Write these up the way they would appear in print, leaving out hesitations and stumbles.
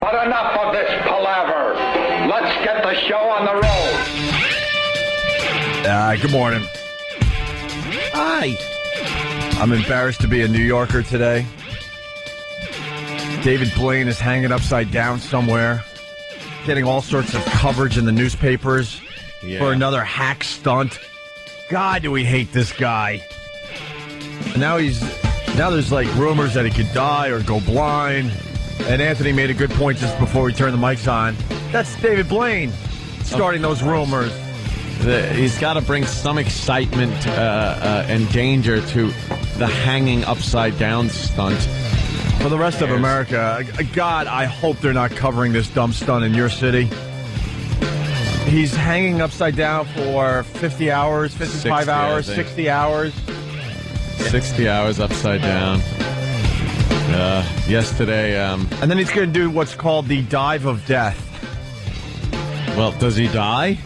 But enough of this palaver. Let's get the show on the road. Good morning. Hi. I'm embarrassed to be a New Yorker today. David Blaine is hanging upside down somewhere, getting all sorts of coverage in the newspapers for another hack stunt. God, do we hate this guy. And now there's like rumors that he could die or go blind. And Anthony made a good point just before we turned the mics on. That's David Blaine starting those rumors. He's got to bring some excitement and danger to the hanging upside down stunt. For the rest of America, God, I hope they're not covering this dumb stunt in your city. He's hanging upside down for 50 hours, 55 hours, 60 hours. 60 hours upside down. Yesterday. And then he's going to do what's called the dive of death. Well, does he die?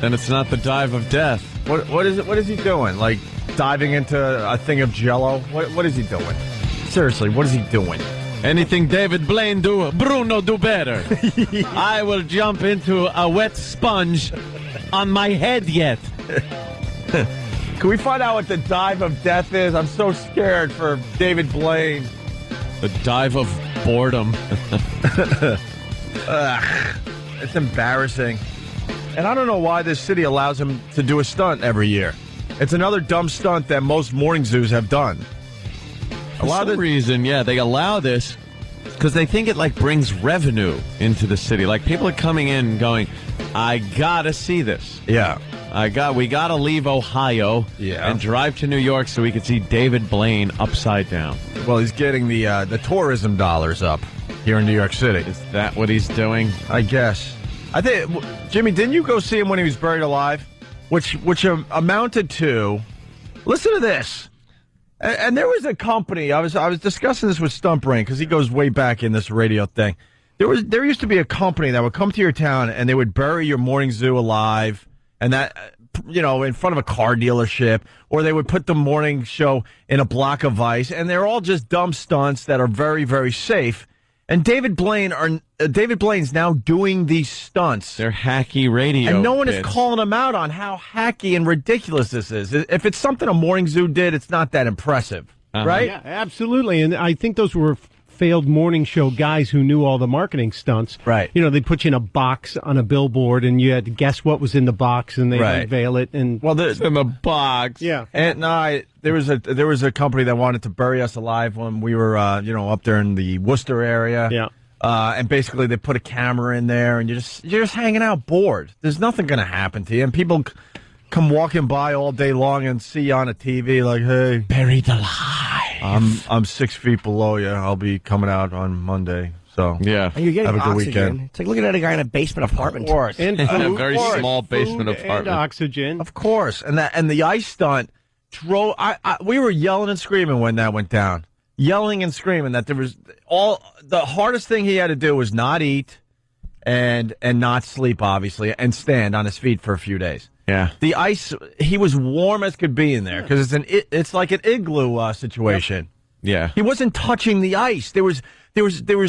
Then it's not the dive of death. What is it? What is he doing? Like diving into a thing of Jell-O? What is he doing? Seriously, what is he doing? Anything David Blaine do, Bruno do better. I will jump into a wet sponge on my head yet. Can we find out what the dive of death is? I'm so scared for David Blaine. The dive of boredom. It's embarrassing. And I don't know why this city allows him to do a stunt every year. It's another dumb stunt that most morning zoos have done. For some reason, they allow this because they think it like brings revenue into the city. Like people are coming in going, I gotta see this. Yeah. We gotta leave Ohio and drive to New York so we can see David Blaine upside down. Well, he's getting the tourism dollars up here in New York City. Is that what he's doing? I guess. I think, Jimmy, didn't you go see him when he was buried alive? Which amounted to, listen to this. And there was a company, I was discussing this with Stunt Brain because he goes way back in this radio thing. There used to be a company that would come to your town and they would bury your morning zoo alive, and that, in front of a car dealership, or they would put the morning show in a block of ice, and they're all just dumb stunts that are very, very safe. And David Blaine's now doing these stunts. They're hacky radio. And no one is calling him out on how hacky and ridiculous this is. If it's something a morning zoo did, it's not that impressive, right? Yeah, absolutely. And I think those were failed morning show guys who knew all the marketing stunts. Right. They put you in a box on a billboard, and you had to guess what was in the box, and they unveil it. And it's in the box. Yeah. And there was a company that wanted to bury us alive when we were up there in the Worcester area. Yeah. And basically they put a camera in there, and you're just hanging out bored. There's nothing going to happen to you, and people come walking by all day long and see you on a TV like, hey, buried alive. I'm 6 feet below you. I'll be coming out on Monday. So yeah, and you're getting have a good oxygen. weekend. It's like looking at a guy in a basement apartment. Of course, and a very small basement food apartment. And oxygen, of course. And the ice stunt drove. We were yelling and screaming when that went down. Yelling and screaming that there was the hardest thing he had to do was not eat and not sleep, obviously, and stand on his feet for a few days. Yeah, the ice. He was warm as could be in there because it's like an igloo situation. Yeah, he wasn't touching the ice. There was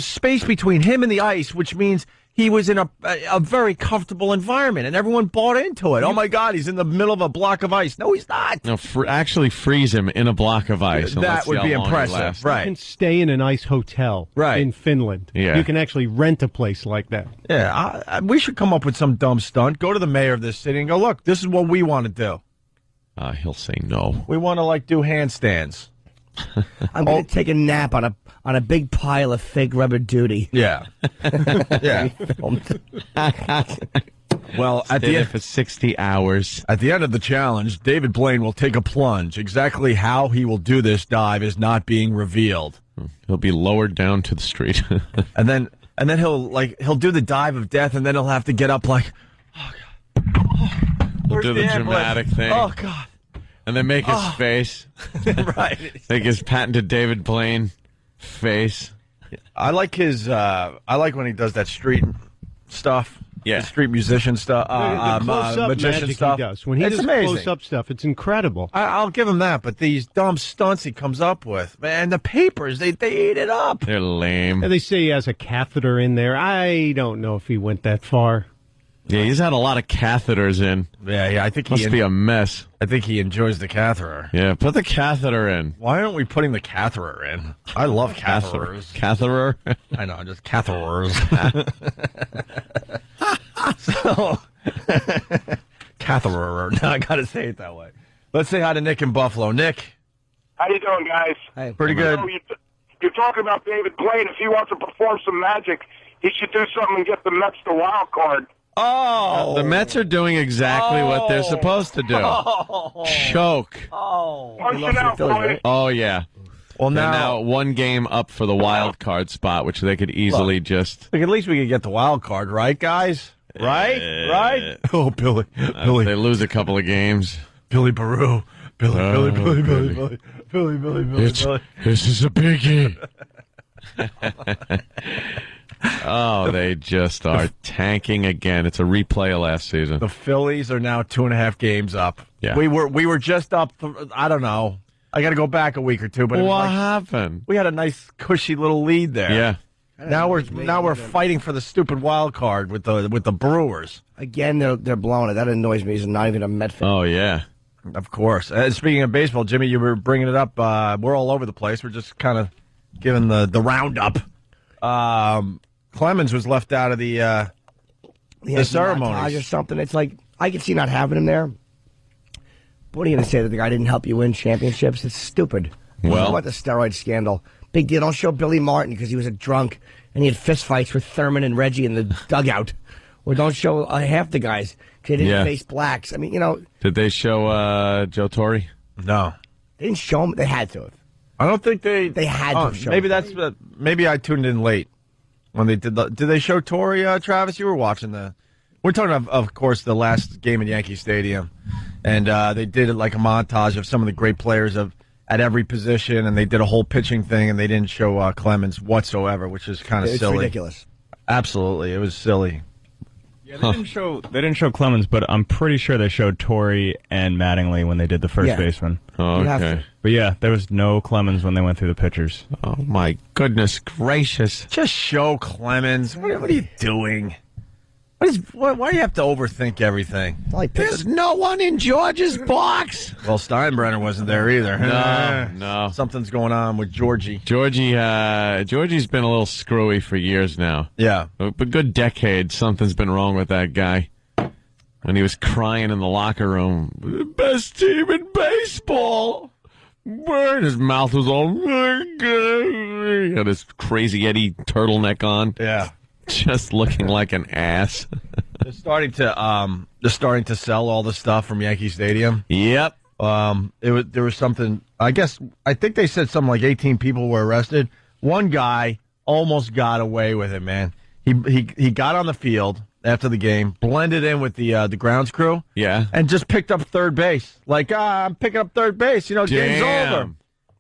space between him and the ice, which means he was in a very comfortable environment, and everyone bought into it. Oh my God, he's in the middle of a block of ice. No, he's not. No, actually freeze him in a block of ice. That would be impressive, right? You can stay in an ice hotel, in Finland. Yeah, you can actually rent a place like that. Yeah, we should come up with some dumb stunt. Go to the mayor of this city and go, look, this is what we want to do. He'll say no. We want to do handstands. I'm going to take a nap on a big pile of fake rubber duty. Yeah. Yeah. Well, at the end for 60 hours. At the end of the challenge, David Blaine will take a plunge. Exactly how he will do this dive is not being revealed. He'll be lowered down to the street. and then he'll do the dive of death, and then he'll have to get up like, oh God. Oh, he'll do the dramatic thing. Oh God. And then make his face. Right. Make his patented David Blaine face. I like when he does that street stuff. Yeah. the street musician stuff, The close-up magician magic stuff. he does. When he It's does amazing. close-up stuff, it's incredible. I'll give him that, but these dumb stunts he comes up with, man, the papers, they eat it up. They're lame. And they say he has a catheter in there. I don't know if he went that far. Yeah, he's had a lot of catheters in. Yeah, I think Must be a mess. I think he enjoys the catheter. Yeah, put the catheter in. Why aren't we putting the catheter in? I love catheters. Catheter? I know, just catheters. So, catheter. No, I got to say it that way. Let's say hi to Nick in Buffalo. Nick. How you doing, guys? Hey. Pretty good. You're talking about David Blaine. If he wants to perform some magic, he should do something and get the Mets the wild card. Oh. The Mets are doing exactly what they're supposed to do. Choke. Punch it out, boy. Oh, yeah. Well, They're now, now one game up for the wild card spot, which they could easily just... look, at least we could get the wild card, right, guys? Right? Right? Oh, Billy. If they lose a couple of games. Billy Baru. Billy. This is a biggie. Oh, they just are tanking again. It's a replay of last season. The Phillies are now 2.5 games up. Yeah. We were just up. I don't know. I got to go back a week or two. But it was What like, happened? we had a nice cushy little lead there. Yeah. Now we're fighting for the stupid wild card with the Brewers. Again, they're blowing it. That annoys me. He's not even a Met fan. Oh, yeah. Of course. Speaking of baseball, Jimmy, you were bringing it up. We're all over the place. We're just kind of giving the roundup. Clemens was left out of the ceremonies or something. It's like I could see not having him there. But what are you going to say that the guy didn't help you win championships? It's stupid. Well, what the steroid scandal? Big deal. Don't show Billy Martin because he was a drunk and he had fist fights with Thurman and Reggie in the dugout. Or don't show half the guys because they didn't face blacks. I mean, Did they show Joe Torre? No. They didn't show him. They had to have. I don't think they had to have shown maybe him. maybe I tuned in late when they did they show Torrey, Travis? You were watching we're talking of course the last game in Yankee Stadium, and they did like a montage of some of the great players at every position, and they did a whole pitching thing, and they didn't show Clemens whatsoever, which is kind of silly. Ridiculous. Absolutely, it was silly. Yeah, they didn't show Clemens, but I'm pretty sure they showed Torrey and Mattingly when they did the first baseman. Oh, You have okay. to. But yeah, there was no Clemens when they went through the pitchers. Oh, my goodness gracious. Just show Clemens. What are you doing? Why do you have to overthink everything? Like There's no one in George's box. Well, Steinbrenner wasn't there either. No. Something's going on with Georgie. Georgie's been a little screwy for years now. Yeah. A good decade, something's been wrong with that guy. When he was crying in the locker room, best team in baseball. His mouth was all, he had his crazy Eddie turtleneck on. Yeah. Just looking like an ass. They're starting to sell all the stuff from Yankee Stadium. Yep. There was something. I think they said something like 18 people were arrested. One guy almost got away with it, man. He got on the field after the game, blended in with the grounds crew, Yeah. and just picked up third base. Like, I'm picking up third base. Game's over.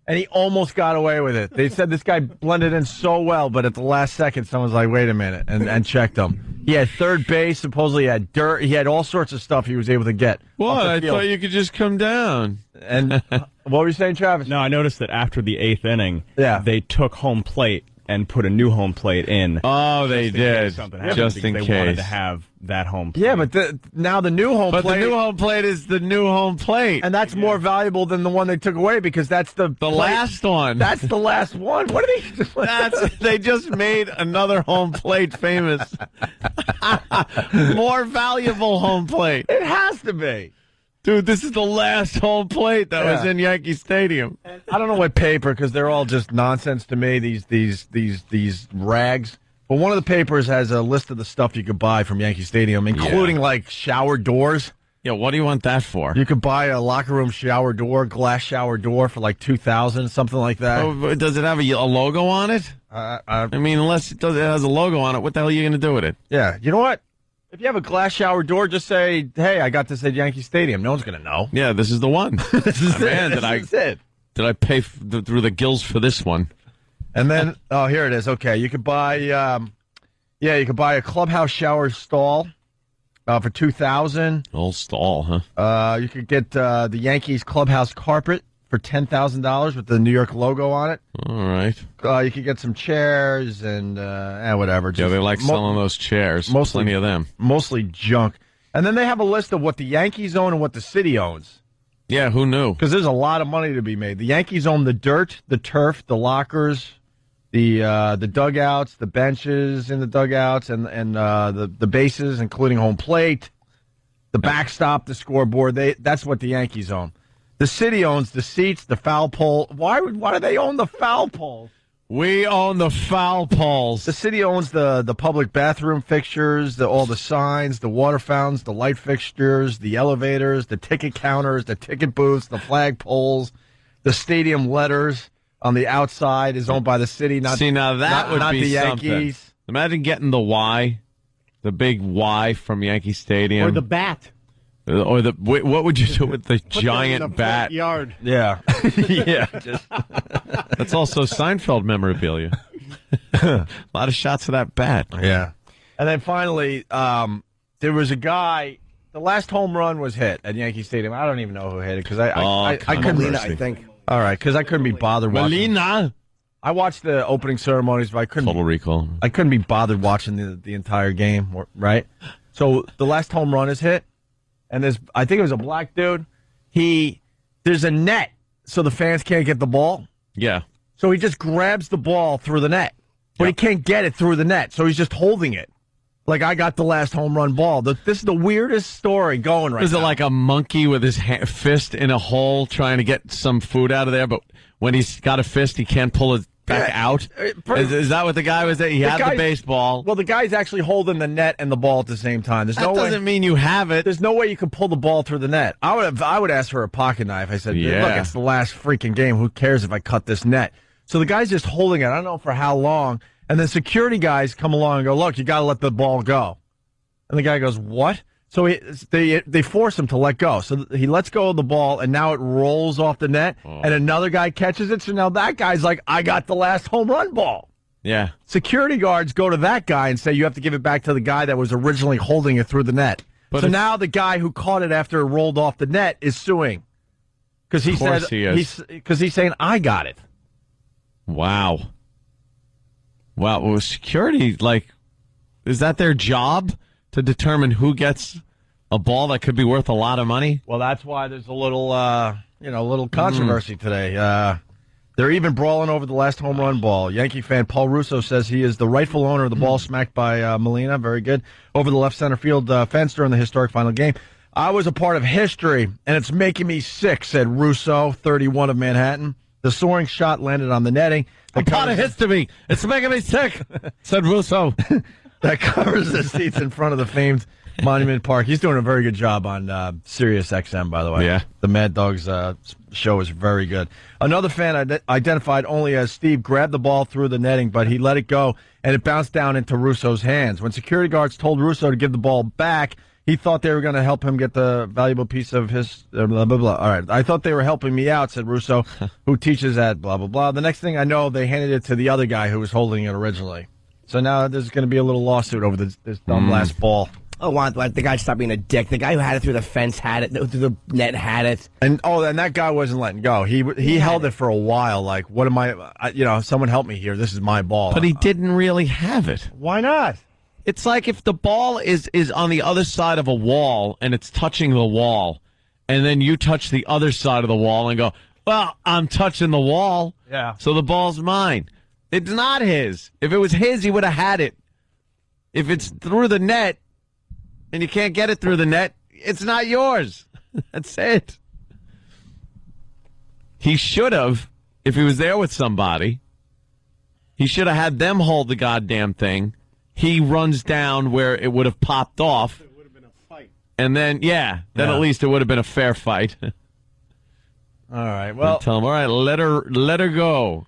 And he almost got away with it. They said this guy blended in so well, but at the last second, someone's like, wait a minute, and checked him. He had third base. Supposedly he had dirt. He had all sorts of stuff he was able to get. What? I thought you could just come down. And what were you saying, Travis? No, I noticed that after the 8th inning, they took home plate and put a new home plate in. Oh, they did. Something happened Just because in they case. wanted to have that home plate. Yeah, but now the new home plate. But the new home plate is the new home plate. And that's more valuable than the one they took away because that's the last one. That's the last one. What are they? They just made another home plate famous. More valuable home plate. It has to be. Dude, this is the last home plate that was in Yankee Stadium. I don't know what paper because they're all just nonsense to me. These rags. But one of the papers has a list of the stuff you could buy from Yankee Stadium, including like shower doors. Yeah, what do you want that for? You could buy a locker room shower door, glass shower door for like $2,000, something like that. Oh, does it have a logo on it? I mean, unless it has a logo on it, what the hell are you going to do with it? Yeah, you know what? If you have a glass shower door, just say, "Hey, I got this at Yankee Stadium." No one's going to know. Yeah, this is the one. This is Man, it. Did I pay through the gills for this one? And then, here it is. Okay, you could buy, you could buy a clubhouse shower stall for $2,000. Old stall, huh? You could get the Yankees clubhouse carpet for $10,000 with the New York logo on it. All right. You could get some chairs and whatever. Yeah, they like selling those chairs. Plenty of them. Mostly junk. And then they have a list of what the Yankees own and what the city owns. Yeah, who knew? Because there's a lot of money to be made. The Yankees own the dirt, the turf, the lockers, the dugouts, the benches in the dugouts, and the bases, including home plate, the backstop, the scoreboard. That's what the Yankees own. The city owns the seats, the foul pole. Why do they own the foul pole? We own the foul poles. The city owns the public bathroom fixtures, all the signs, the water fountains, the light fixtures, the elevators, the ticket counters, the ticket booths, the flag poles, the stadium letters on the outside is owned by the city. Now that would be the something. Yankees. Imagine getting the Y, the big Y from Yankee Stadium, or the bat. Or what would you do with the giant in the bat? Yard. Yeah, yeah. That's also Seinfeld memorabilia. A lot of shots of that bat. Yeah, and then finally, there was a guy. The last home run was hit at Yankee Stadium. I don't even know who hit it because I couldn't. I think. All right, because I couldn't be bothered watching. Melina. I watched the opening ceremonies, but I couldn't. Total Recall. I couldn't be bothered watching the entire game. Right. So the last home run is hit. And I think it was a black dude. There's a net, so the fans can't get the ball. Yeah. So he just grabs the ball through the net, but he can't get it through the net, so he's just holding it. Like, I got the last home run ball. This is the weirdest story going right now. Is it like a monkey with his fist in a hole trying to get some food out of there, but when he's got a fist, he can't pull it back out? Is that what the guy was? He had the baseball. Well, the guy's actually holding the net and the ball at the same time. That doesn't mean you have it. There's no way you can pull the ball through the net. I would ask for a pocket knife. I said, look, it's the last freaking game. Who cares if I cut this net? So the guy's just holding it. I don't know for how long. And then security guys come along and go, look, you got to let the ball go. And the guy goes, what? So they force him to let go. So he lets go of the ball, and now it rolls off the net, and another guy catches it. So now that guy's like, I got the last home run ball. Yeah. Security guards go to that guy and say, you have to give it back to the guy that was originally holding it through the net. But so now the guy who caught it after it rolled off the net is suing. Because he's saying, I got it. Wow. Wow. Well, security, is that their job? To determine who gets a ball that could be worth a lot of money? Well, that's why there's a little controversy today. They're even brawling over the last home run ball. Yankee fan Paul Russo says he is the rightful owner of the ball smacked by Molina. Very good. Over the left center field fence during the historic final game. I was a part of history, and it's making me sick, said Russo, 31 of Manhattan. The soaring shot landed on the netting. A part of history. It's making me sick, said Russo. That covers the seats in front of the famed Monument Park. He's doing a very good job on Sirius XM, by the way. Yeah. The Mad Dogs show is very good. Another fan identified only as Steve grabbed the ball through the netting, but he let it go, and it bounced down into Russo's hands. When security guards told Russo to give the ball back, he thought they were going to help him get the valuable piece of his blah, blah, blah. All right. I thought they were helping me out, said Russo, who teaches at blah, blah, blah. The next thing I know, they handed it to the other guy who was holding it originally. So now there's going to be a little lawsuit over this dumb last ball. Oh, the guy stopped being a dick. The guy who had it through the fence had it, through the net had it. And that guy wasn't letting go. He held it for a while. Like, what am I someone help me here. This is my ball. But he didn't really have it. Why not? It's like if the ball is on the other side of a wall and it's touching the wall, and then you touch the other side of the wall and go, well, I'm touching the wall. Yeah. So the ball's mine. It's not his. If it was his, he would have had it. If it's through the net and you can't get it through the net, it's not yours. That's it. He should have, if he was there with somebody, he should have had them hold the goddamn thing. He runs down where it would have popped off. It would have been a fight. And then, at least it would have been a fair fight. All right. Well, tell him, all right, let her go.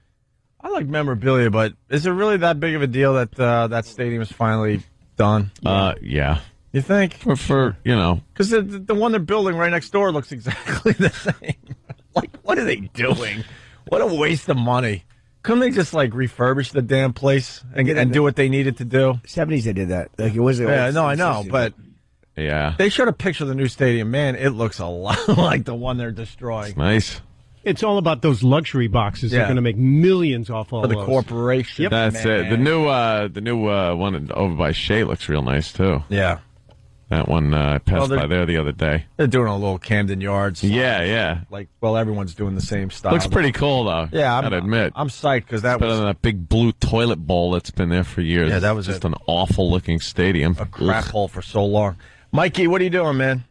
I like memorabilia, but is it really that big of a deal that that stadium is finally done? Yeah. You think? For because the one they're building right next door looks exactly the same. Like, what are they doing? What a waste of money. Couldn't they just refurbish the damn place and do what they needed to do? 70s they did that. Like it was. Yeah, no, I know, but Yeah. They showed a picture of the new stadium. Man, it looks a lot like the one they're destroying. Nice. It's all about those luxury boxes. Yeah. They're going to make millions off all For the those. corporation. Yep. That's it. The new one over by Shea looks real nice too. Yeah. That one passed by there the other day. They're doing a little Camden Yards. Yeah. Like, well, everyone's doing the same style. Looks pretty cool though. Yeah, Gotta admit. I'm psyched because that Better was than that big blue toilet bowl that's been there for years. Yeah, that was just it. an awful looking stadium. a crap hole for so long. Mikey, what are you doing, man?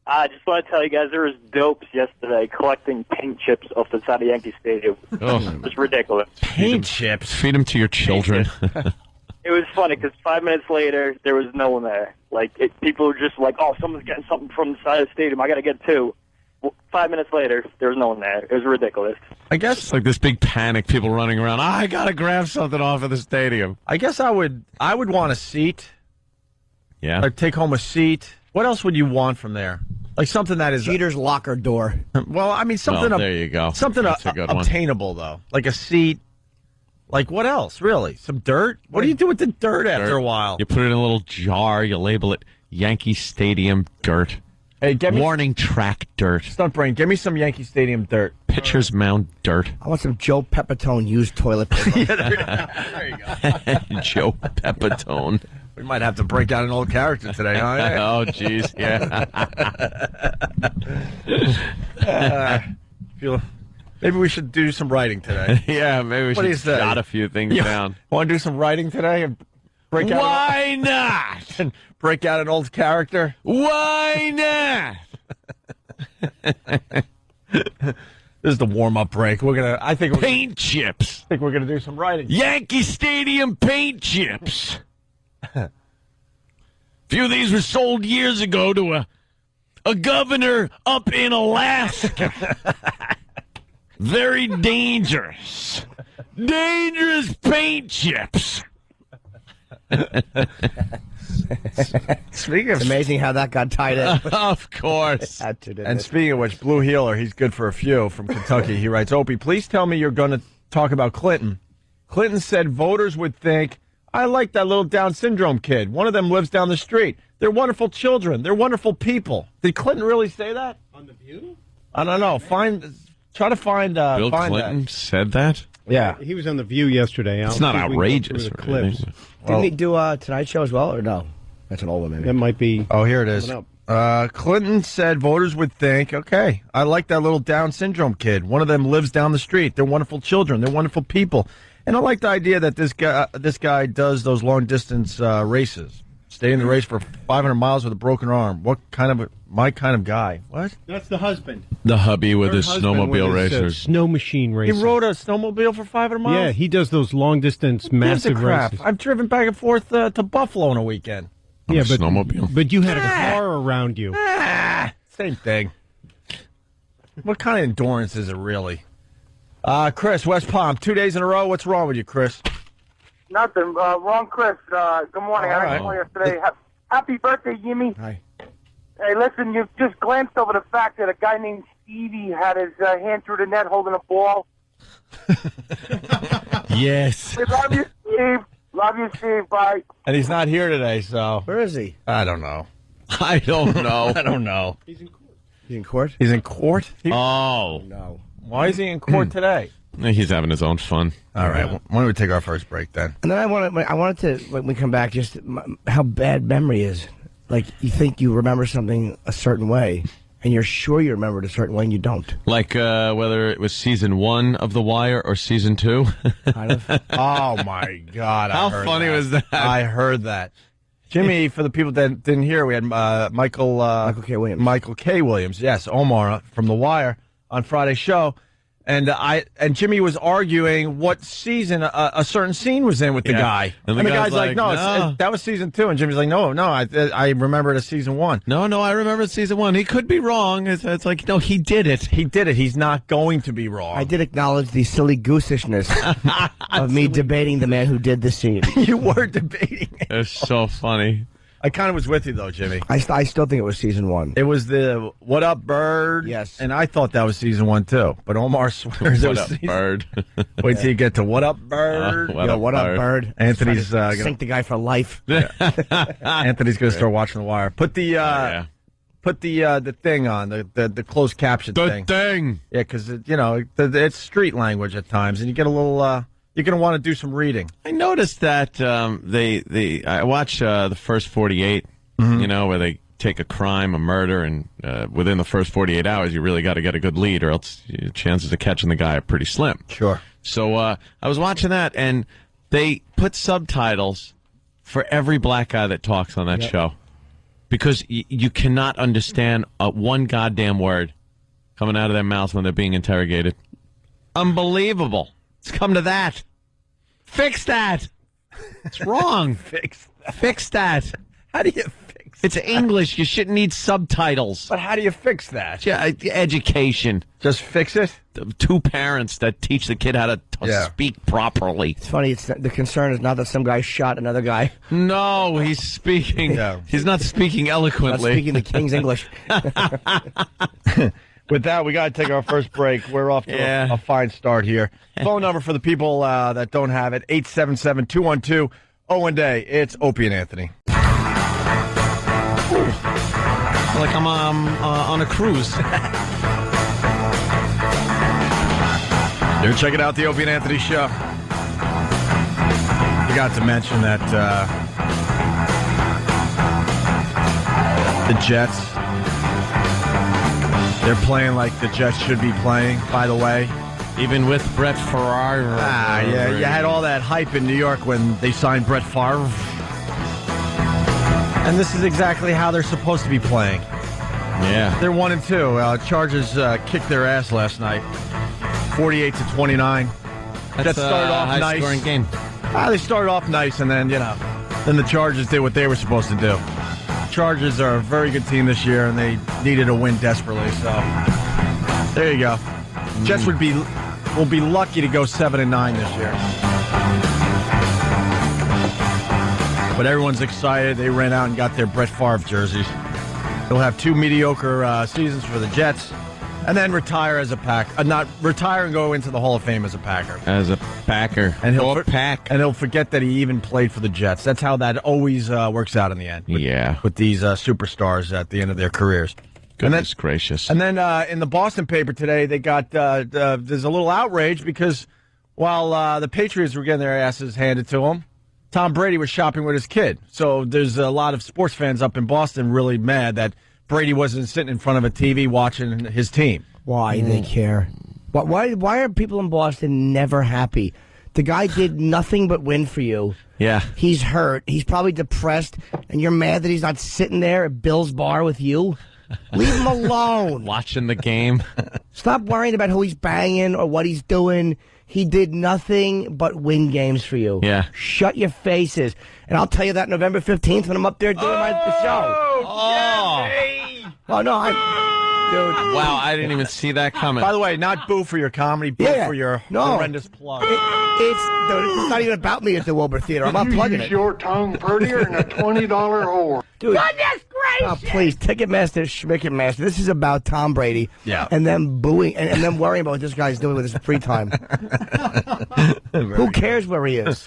I just want to tell you guys, there was dopes yesterday collecting paint chips off the side of Yankee Stadium. It was ridiculous. Paint chips. Feed them to your children. It was funny because 5 minutes later, there was no one there. People were just like, oh, someone's getting something from the side of the stadium. I got to get two. Well, 5 minutes later, there was no one there. It was ridiculous. I guess It's like this big panic, people running around. I got to grab something off of the stadium. I would want a seat. Yeah. Like take home a seat. What else would you want from there? Like something that is Jeter's locker door. well, I mean something. There you go. Something That's a good one. obtainable though, like a seat. Like what else? Really? Some dirt? What do you do with the dirt after a while? You put it in a little jar. You label it Yankee Stadium dirt. Hey, get me Warning track dirt. Stunt Brain. Give me some Yankee Stadium dirt. Pitcher's mound dirt. I want some Joe Pepitone used toilet paper. There you go. Joe Pepitone. We might have to break out an old character today, huh? Oh, jeez, yeah. Maybe we should do some writing today. Yeah, maybe we What do you should say? jot a few things down. Want to do some writing today and break out? Why not? And break out an old character? Why not? This is the warm-up break. I think Paint chips. we're gonna do some writing. Yankee Stadium paint chips. A few of these were sold years ago to a governor up in Alaska. Very dangerous. Dangerous paint chips. Speaking of It's amazing how that got tied in. Of course. Had to, didn't And it? speaking of which, Blue Healer, he's good for a few from Kentucky. He writes, Opie, please tell me you're going to talk about Clinton. Clinton said voters would think, I like that little Down syndrome kid. One of them lives down the street. They're wonderful children. They're wonderful people. Did Clinton really say that? On The View? I don't know. Try to find Bill find Clinton said that? Yeah. He was on The View yesterday. It's not outrageous. The or clips. anything. Didn't he do Tonight Show as well, or no? That's an old one, maybe. That might be. Oh, here it is. Coming Clinton said voters would think, okay, I like that little Down syndrome kid. One of them lives down the street. They're wonderful children. They're wonderful people. And I like the idea that this guy does those long distance races. Stay in the race for 500 miles with a broken arm. My kind of guy. What? That's the husband. The hubby with Her his husband snowmobile with his, racers. snow machine He racing. rode a snowmobile for 500 miles? Yeah, he does those long distance Who gives a massive crap? races. I've driven back and forth to Buffalo in a weekend. On Yeah, a snowmobile. But you had a car around you. Same thing. What kind of endurance is it really? Chris, West Palm, 2 days in a row. What's wrong with you, Chris? Nothing. Wrong, Chris. Good morning. All I right. didn't call yesterday. Happy birthday, Jimmy. Hi. Hey, listen, you just glanced over the fact that a guy named Stevie had his hand through the net holding a ball. Yes. We love you, Steve. Love you, Steve. Bye. And he's not here today, so Where is he? I don't know. I don't know. I don't know. He's in court? He's in court? Oh. No. Why is he in court today? He's having his own fun. All right. Why don't we take our first break then? And then I wanted to, when we come back, just how bad memory is. Like, you think you remember something a certain way, and you're sure you remember it a certain way, and you don't. Like whether it was season 1 of The Wire or season 2. Kind of. Oh, my God. How funny was that? I heard that. Jimmy, for the people that didn't hear, we had Michael K. Williams. Michael K. Williams, yes, Omar from The Wire on Friday's show. And Jimmy was arguing what season a certain scene was in with the Yeah. guy. And the the guy's guy's like, no, no. that was season 2. And Jimmy's like, no, I remember it as season 1. No, I remember season 1. He could be wrong. It's like, no, he did it. He did it. He's not going to be wrong. I did acknowledge the silly goosishness of me debating the man who did the scene. You were debating it. It's so funny. I kind of was with you, though, Jimmy. I still think it was season 1. It was the What Up, Bird? Yes. And I thought that was season 1, too. But Omar swears it was season... Bird? Wait till you get to What Up, Bird? What up, Bird? Anthony's going to sink the guy for life. Anthony's going to start watching The Wire. Put the the thing on, the closed caption thing. The thing! Yeah, because, it's street language at times, and you get a little... You're going to want to do some reading. I noticed that I watch the first 48, where they take a crime, a murder, and within the first 48 hours, you really got to get a good lead, or else your chances of catching the guy are pretty slim. Sure. So I was watching that, and they put subtitles for every black guy that talks on that show, because you cannot understand one goddamn word coming out of their mouth when they're being interrogated. Unbelievable. It's come to that. Fix that. It's wrong. Fix that. How do you fix It's English. You shouldn't need subtitles. But how do you fix that? Yeah, education. Just fix it? Two parents that teach the kid how to speak properly. It's funny. The concern is not that some guy shot another guy. No, he's speaking. He's not speaking eloquently. Not speaking the King's English. With that, we got to take our first break. We're off to a fine start here. Phone number for the people that don't have it, 877-212-01-DAY. It's Opie and Anthony. Like I'm on a cruise. You're checking out the Opie and Anthony show. Forgot to mention that the Jets, they're playing like the Jets should be playing, by the way. Even with Brett Favre. Yeah, you had all that hype in New York when they signed Brett Favre. And this is exactly how they're supposed to be playing. Yeah. They're 1-2. Chargers kicked their ass last night, 48-29. That started off nice. High-scoring game. They started off nice, and then the Chargers did what they were supposed to do. Chargers are a very good team this year, and they needed a win desperately. So there you go. Jets will be lucky to go 7-9 this year. But everyone's excited. They ran out and got their Brett Favre jerseys. They'll have 2 mediocre seasons for the Jets, and then retire as a Packer. Not retire and go into the Hall of Fame as a Packer. As a Packer. And he'll forget that he even played for the Jets. That's how that always works out in the end. With these superstars at the end of their careers. Goodness gracious. And then in the Boston paper today, they got there's a little outrage because while the Patriots were getting their asses handed to them, Tom Brady was shopping with his kid. So there's a lot of sports fans up in Boston really mad that Brady wasn't sitting in front of a TV watching his team. Why they care? Why are people in Boston never happy? The guy did nothing but win for you. Yeah. He's hurt. He's probably depressed, and you're mad that he's not sitting there at Bill's bar with you. Leave him alone. Watching the game. Stop worrying about who he's banging or what he's doing. He did nothing but win games for you. Yeah. Shut your faces. And I'll tell you that November 15th when I'm up there doing the show. Oh, no, dude. Wow, I didn't even see that coming. By the way, not boo for your comedy, boo for your horrendous plug. It's not even about me at the Wilbur Theater. I'm not plugging it. Your tongue prettier than a $20 whore. Dude. Goodness gracious! Please, Ticketmaster, Schmicketmaster. This is about Tom Brady. Yeah. And them booing and them worrying about what this guy's doing with his free time. Who cares where he is?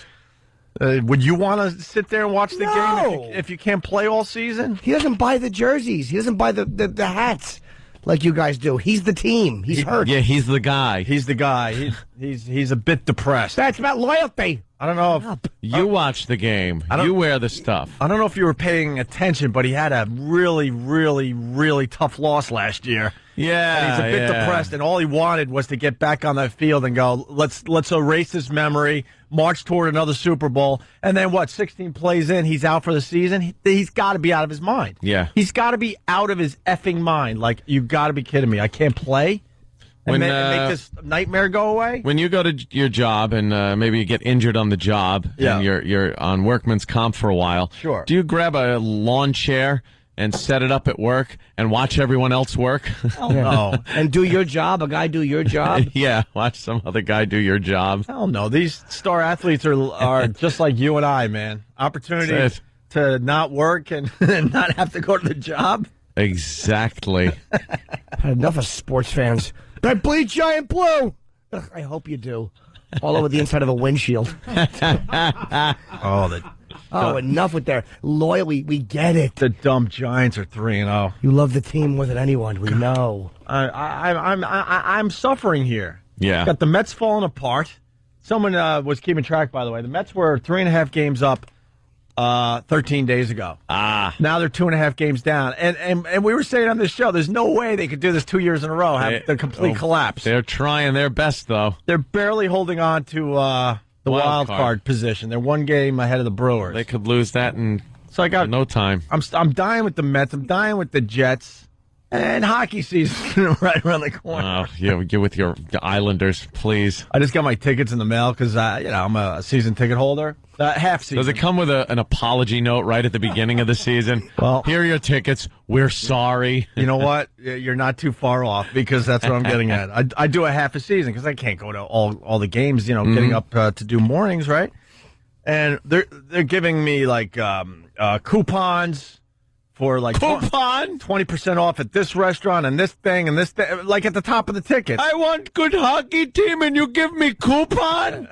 Would you want to sit there and watch the No. game if you can't play all season? He doesn't buy the jerseys. He doesn't buy the hats like you guys do. He's the team. He's hurt. Yeah, he's the guy. He's the guy. He's a bit depressed. That's about loyalty. I don't know if you watch the game. You wear the stuff. I don't know if you were paying attention, but he had a really, really, really tough loss last year. Yeah, and he's a bit depressed, and all he wanted was to get back on that field and go, let's erase his memory, march toward another Super Bowl, and then 16 plays in, he's out for the season? He's got to be out of his mind. Yeah. He's got to be out of his effing mind. Like, you got to be kidding me. I can't play? And make this nightmare go away? When you go to your job and maybe you get injured on the job and you're on workman's comp for a while, sure. Do you grab a lawn chair and set it up at work and watch everyone else work? Oh, no. And do your job? A guy do your job? Yeah, watch some other guy do your job. Hell no. These star athletes are just like you and I, man. Opportunity to not work and not have to go to the job? Exactly. Had enough of sports fans. I bleed giant blue. Ugh, I hope you do. All over the inside of a windshield. Enough with their loyalty. We get it. The dumb Giants are 3-0. You love the team more than anyone. We know. I'm suffering here. Yeah. Got the Mets falling apart. Someone was keeping track, by the way. The Mets were 3.5 games up 13 days ago. Now they're 2.5 games down. And we were saying on this show, there's no way they could do this 2 years in a row, have the complete collapse. They're trying their best, though. They're barely holding on to the wild card position. They're one game ahead of the Brewers. They could lose that in no time. I'm dying with the Mets. I'm dying with the Jets. And hockey season right around the corner. Get with your Islanders, please. I just got my tickets in the mail because I'm a season ticket holder. Half season. Does it come with an apology note right at the beginning of the season? Well, here are your tickets. We're sorry. You know what? You're not too far off because that's what I'm getting at. I do a half a season because I can't go to all the games. Getting up to do mornings, right? And they're giving me like coupons. For like 20% off at this restaurant and this thing, like at the top of the ticket. I want good hockey team and you give me coupon?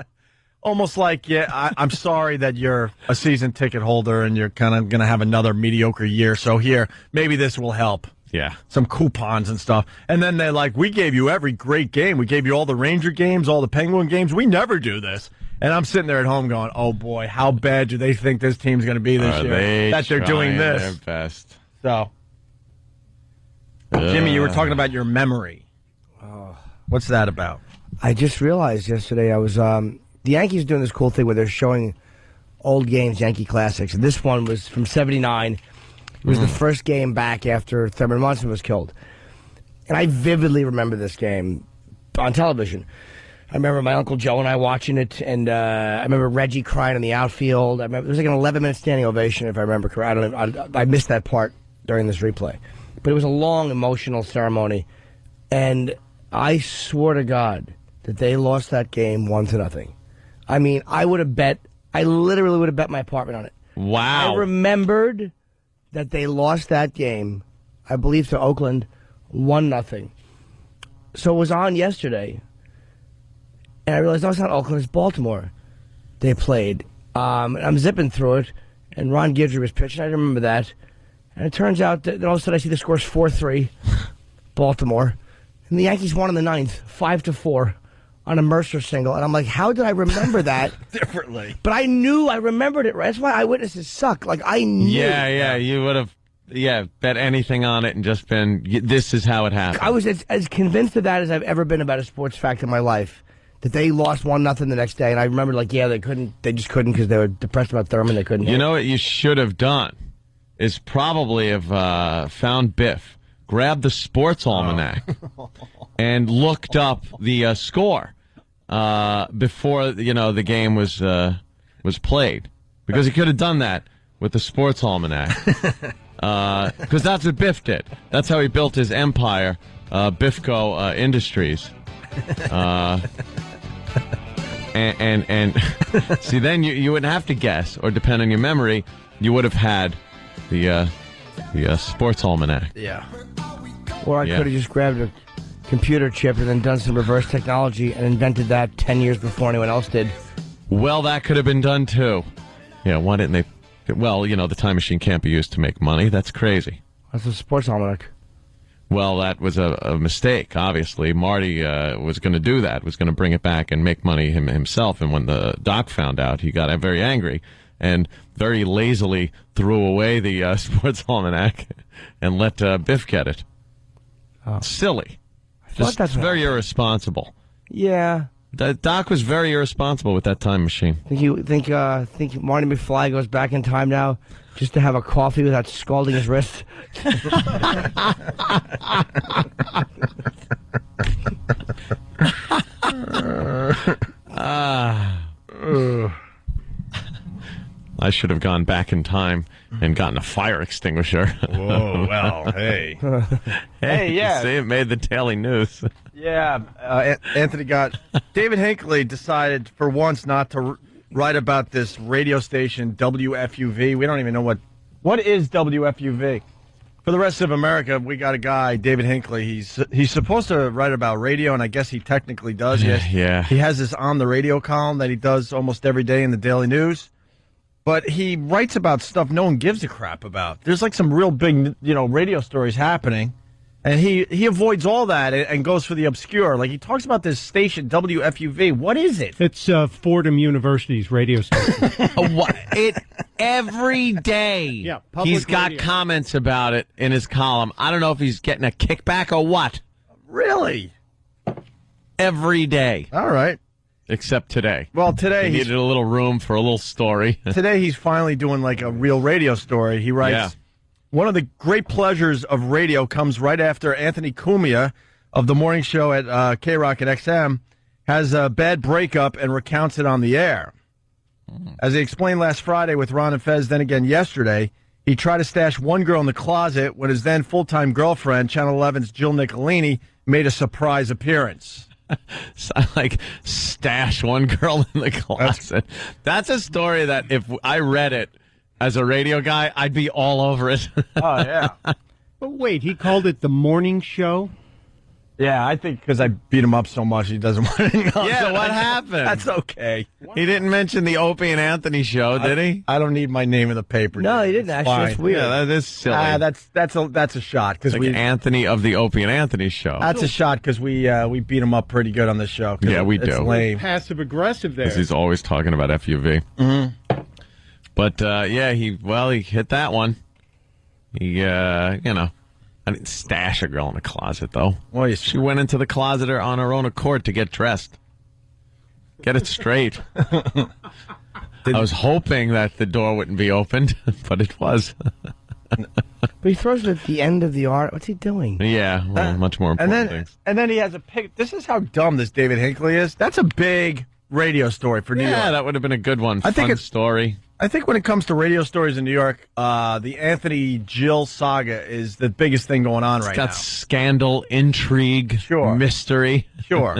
Almost like, I'm sorry that you're a season ticket holder and you're kind of going to have another mediocre year. So here, maybe this will help. Yeah. Some coupons and stuff. And then they're like, we gave you every great game. We gave you all the Ranger games, all the Penguin games. We never do this. And I'm sitting there at home going, oh, boy, how bad do they think this team's going to be this year? That they're doing this. Their best. So, Jimmy, you were talking about your memory. What's that about? I just realized yesterday I was the Yankees doing this cool thing where they're showing old games, Yankee classics. And this one was from '79. It was the first game back after Thurman Munson was killed. And I vividly remember this game on television. I remember my Uncle Joe and I watching it, and I remember Reggie crying in the outfield. I remember, it was like an 11-minute standing ovation, if I remember correctly. I missed that part during this replay. But it was a long, emotional ceremony. And I swore to God that they lost that game 1-0. I mean, I literally would have bet my apartment on it. Wow. I remembered that they lost that game, I believe, to Oakland 1-0. So it was on yesterday. And I realized, no, it's not Oakland, it's Baltimore they played. And I'm zipping through it, and Ron Guidry was pitching. I remember that. And it turns out that all of a sudden I see the score's 4-3, Baltimore. And the Yankees won in the 9th, 5-4, on a Mercer single. And I'm like, how did I remember that? Differently. But I knew I remembered it. That's why eyewitnesses suck. Like, I knew. Yeah, you would have... bet anything on it and just been, this is how it happened. I was as convinced of that as I've ever been about a sports fact in my life. That they lost 1-0 the next day, and I remember, they just couldn't because they were depressed about Thurman. They couldn't. You know what you should have done is probably have found Biff, grabbed the sports almanac, and looked up the score before the game was played, because he could have done that with the sports almanac, because that's what Biff did. That's how he built his empire, Biffco Industries. And see, then you wouldn't have to guess or depend on your memory. You would have had the sports almanac. Yeah. Or I could have just grabbed a computer chip and then done some reverse technology and invented that 10 years before anyone else did. Well, that could have been done too. Yeah, why didn't they? Well, the time machine can't be used to make money. That's crazy. That's a sports almanac. Well, that was a mistake, obviously. Marty was going to do that, was going to bring it back and make money himself. And when the doc found out, he got very angry and very lazily threw away the sports almanac and let Biff get it. Oh. Silly. Just very irresponsible. Yeah. The doc was very irresponsible with that time machine. Think Marty McFly goes back in time now just to have a coffee without scalding his wrist? I should have gone back in time and gotten a fire extinguisher. Whoa, well, hey. Hey, yeah. See, it made the Daily News. Yeah, Anthony David Hinckley decided for once not to write about this radio station, WFUV. We don't even know what is WFUV. For the rest of America, we got a guy, David Hinckley. He's supposed to write about radio, and I guess he technically does. Yeah. He has this on the radio column that he does almost every day in the Daily News. But he writes about stuff no one gives a crap about. There's like some real big, radio stories happening. And he avoids all that and goes for the obscure. Like, he talks about this station, WFUV. What is it? It's Fordham University's radio station. Every day Yeah, public he's got radio. comments about it in his column. I don't know if he's getting a kickback or what. Really? Every day. All right. Except today. Well, today He needed a little room for a little story. today he's finally doing like a real radio story. He writes, Yeah. One of the great pleasures of radio comes right after Anthony Cumia of the morning show at K-Rock and XM has a bad breakup and recounts it on the air. As he explained last Friday with Ron and Fez, then again yesterday, he tried to stash one girl in the closet when his then full-time girlfriend, Channel 11's Jill Nicolini, made a surprise appearance. So, like, stash one girl in the closet. That's a story that if I read it as a radio guy, I'd be all over it. Oh, yeah. But wait, he called it the morning show? Yeah, I think because I beat him up so much, he doesn't want to know. Yeah, So what happened? That's okay. He didn't mention the Opie and Anthony show, did he? I don't need my name in the paper. No, he didn't actually. That's Fine. weird. Yeah, that is silly. That's a shot because like we. Anthony of the Opie and Anthony show. That's a shot because we beat him up pretty good on this show. 'Cause Yeah, we it's do. Lame. Passive aggressive there. Because he's always talking about FUV. Mm-hmm. But, he hit that one. He, I didn't stash a girl in a closet, though. Well, She went into the closet on her own accord to get dressed. Get it straight. I was hoping that the door wouldn't be opened, but it was. But he throws it at the end of the art. What's he doing? Yeah, well, much more important things. And then he has a pic. This is how dumb this David Hinckley is. That's a big radio story for New York. Yeah, that would have been a good one. I think Fun it's- story. I think when it comes to radio stories in New York, the Anthony Jill saga is the biggest thing going on right Got now. scandal, intrigue, Sure. mystery, Sure.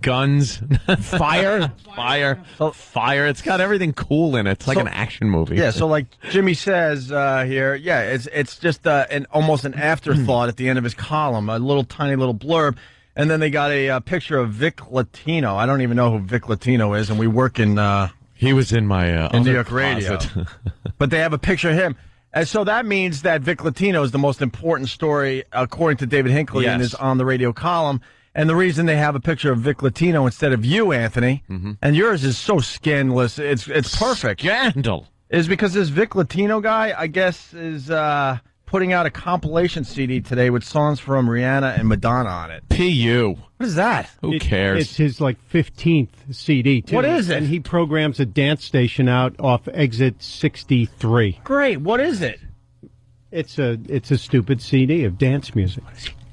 guns, Fire. fire. It's got everything cool in it. It's like an action movie. Yeah, so like Jimmy says here, it's just almost an afterthought at the end of his column, a little tiny little blurb, and then they got a picture of Vic Latino. I don't even know who Vic Latino is, and we work in He was in my in other New York radio, closet. but they have a picture of him. And so that means that Vic Latino is the most important story, according to David Hinckley in Yes. his On the Radio column. And the reason they have a picture of Vic Latino instead of you, Anthony, and yours is so scandalous, it's perfect, Scandal. is because this Vic Latino guy, I guess, is putting out a compilation CD today with songs from Rihanna and Madonna on it. P.U. What is that? Who cares? It's his 15th CD too. What is it? And he programs a dance station out off exit 63. Great. What is it? It's a stupid CD of dance music.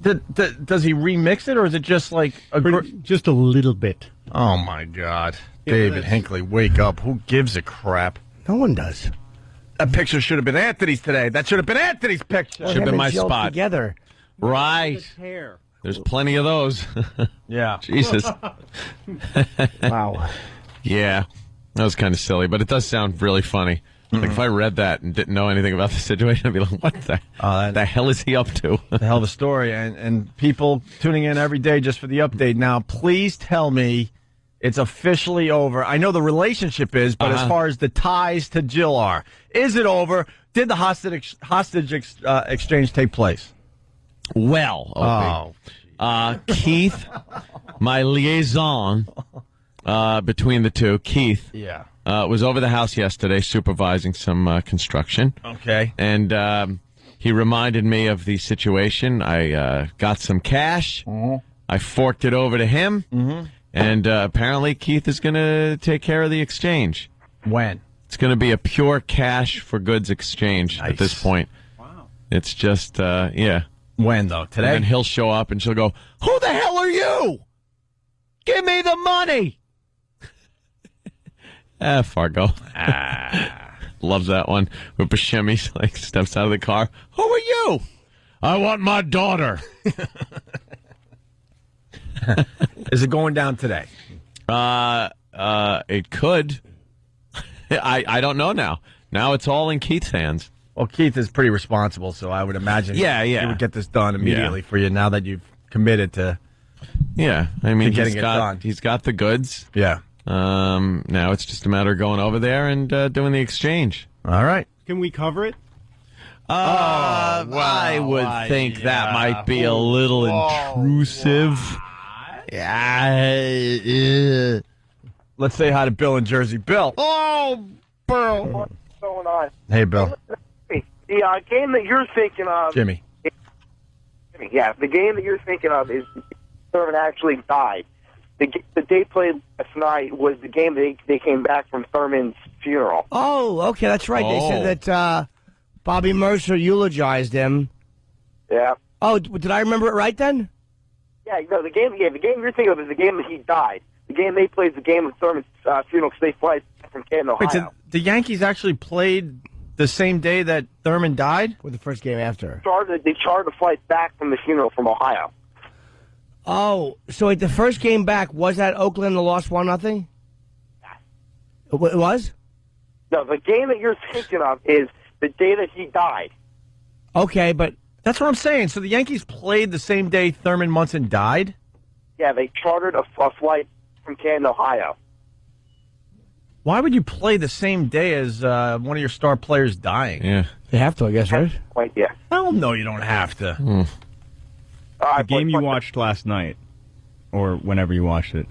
Does he remix it, or is it just like Just a little bit. Oh my God, David Hinckley, wake up! Who gives a crap? No one does. That picture should have been Anthony's today. That should have been Anthony's picture. Should have been my Jill spot. Together. Right. Hair. There's plenty of those. Yeah. Jesus. Wow. Yeah. That was kind of silly, but it does sound really funny. Like if I read that and didn't know anything about the situation, I'd be like, what the hell is he up to? A hell of a story, and people tuning in every day just for the update. Now, please tell me it's officially over. I know the relationship is, but as far as the ties to Jill are, is it over? Did the hostage exchange take place? Well, Keith, my liaison between the two, Keith, Yeah. was over the house yesterday supervising some construction. Okay. And he reminded me of the situation. I got some cash. I forked it over to him. And apparently Keith is going to take care of the exchange. When? It's going to be a pure cash for goods exchange at this point. Wow. It's just, yeah. When, though? Today? And then he'll show up and she'll go, who the hell are you? Give me the money. Fargo. Loves that one. With Buscemi's like steps out of the car. Who are you? I want my daughter. Is it going down today? It could. I don't know now. Now it's all in Keith's hands. Well, Keith is pretty responsible, so I would imagine Yeah. he would get this done immediately for you now that you've committed to. Yeah, I mean, getting it done. He's got the goods. Yeah. Now it's just a matter of going over there and doing the exchange. All right. Can we cover it? I would think that might be a little intrusive. Yeah. Let's say hi to Bill in Jersey. Bill. Oh, Bill. What's going on? Hey, Bill. The game that you're thinking of, Jimmy. yeah, the game that you're thinking of is Thurman actually died. The they played last night was the game they came back from Thurman's funeral. Oh, okay, that's right. They said that Bobby Mercer eulogized him. Yeah. Oh, did I remember it right then? Yeah, no, the game you're thinking of is the game that he died. The game they played is the game of Thurman's funeral because they fly from Canton, Ohio. Wait, so the Yankees actually played the same day that Thurman died? Or the first game after? They chartered a flight back from the funeral from Ohio. Oh, so wait, the first game back, was that Oakland, the lost 1-0? It was? No, the game that you're thinking of is the day that he died. Okay, but... That's what I'm saying. So the Yankees played the same day Thurman Munson died? Yeah, they chartered a flight from Canton, Ohio. Why would you play the same day as one of your star players dying? Yeah. They have to, I guess, right? Quite, yeah. Hell no, you don't have to. The game you watched last night, or whenever you watched it,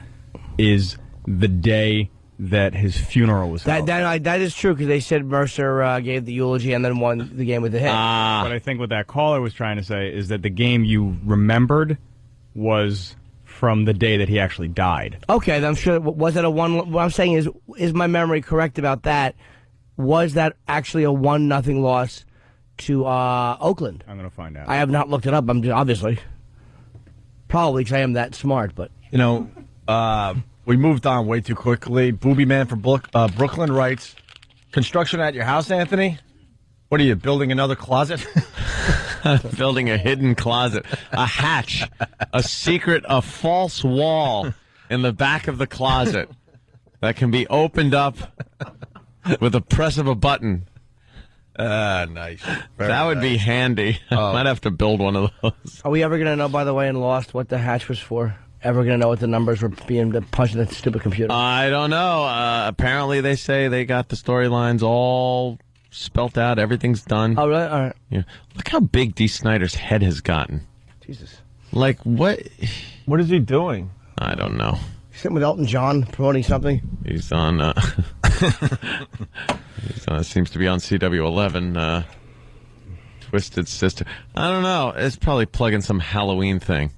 is the day that his funeral was held. That is true, because they said Mercer gave the eulogy and then won the game with the hit. But I think what that caller was trying to say is that the game you remembered was from the day that he actually died. Okay, then I'm sure. Was it a one? What I'm saying is my memory correct about that? Was that actually a 1-0 loss to Oakland? I'm going to find out. I have not looked it up. I'm obviously probably because I am that smart, but You know, we moved on way too quickly. Booby Man from Brooklyn writes, construction at your house, Anthony? What are you, building another closet? Building a hidden closet, a hatch, a false wall in the back of the closet that can be opened up with a press of a button. Nice. That would be handy. I might have to build one of those. are we ever going to know, by the way, in Lost, what the hatch was for? Ever going to know what the numbers were being punched in the stupid computer? I don't know. Apparently, they say they got the storylines all spelt out. Everything's done. Oh, really? All right. Yeah. Look how big Dee Snider's head has gotten. Jesus. Like, what? What is he doing? I don't know. Sitting with Elton John promoting something? He's on, seems to be on CW11, Twisted Sister. I don't know. It's probably plugging some Halloween thing.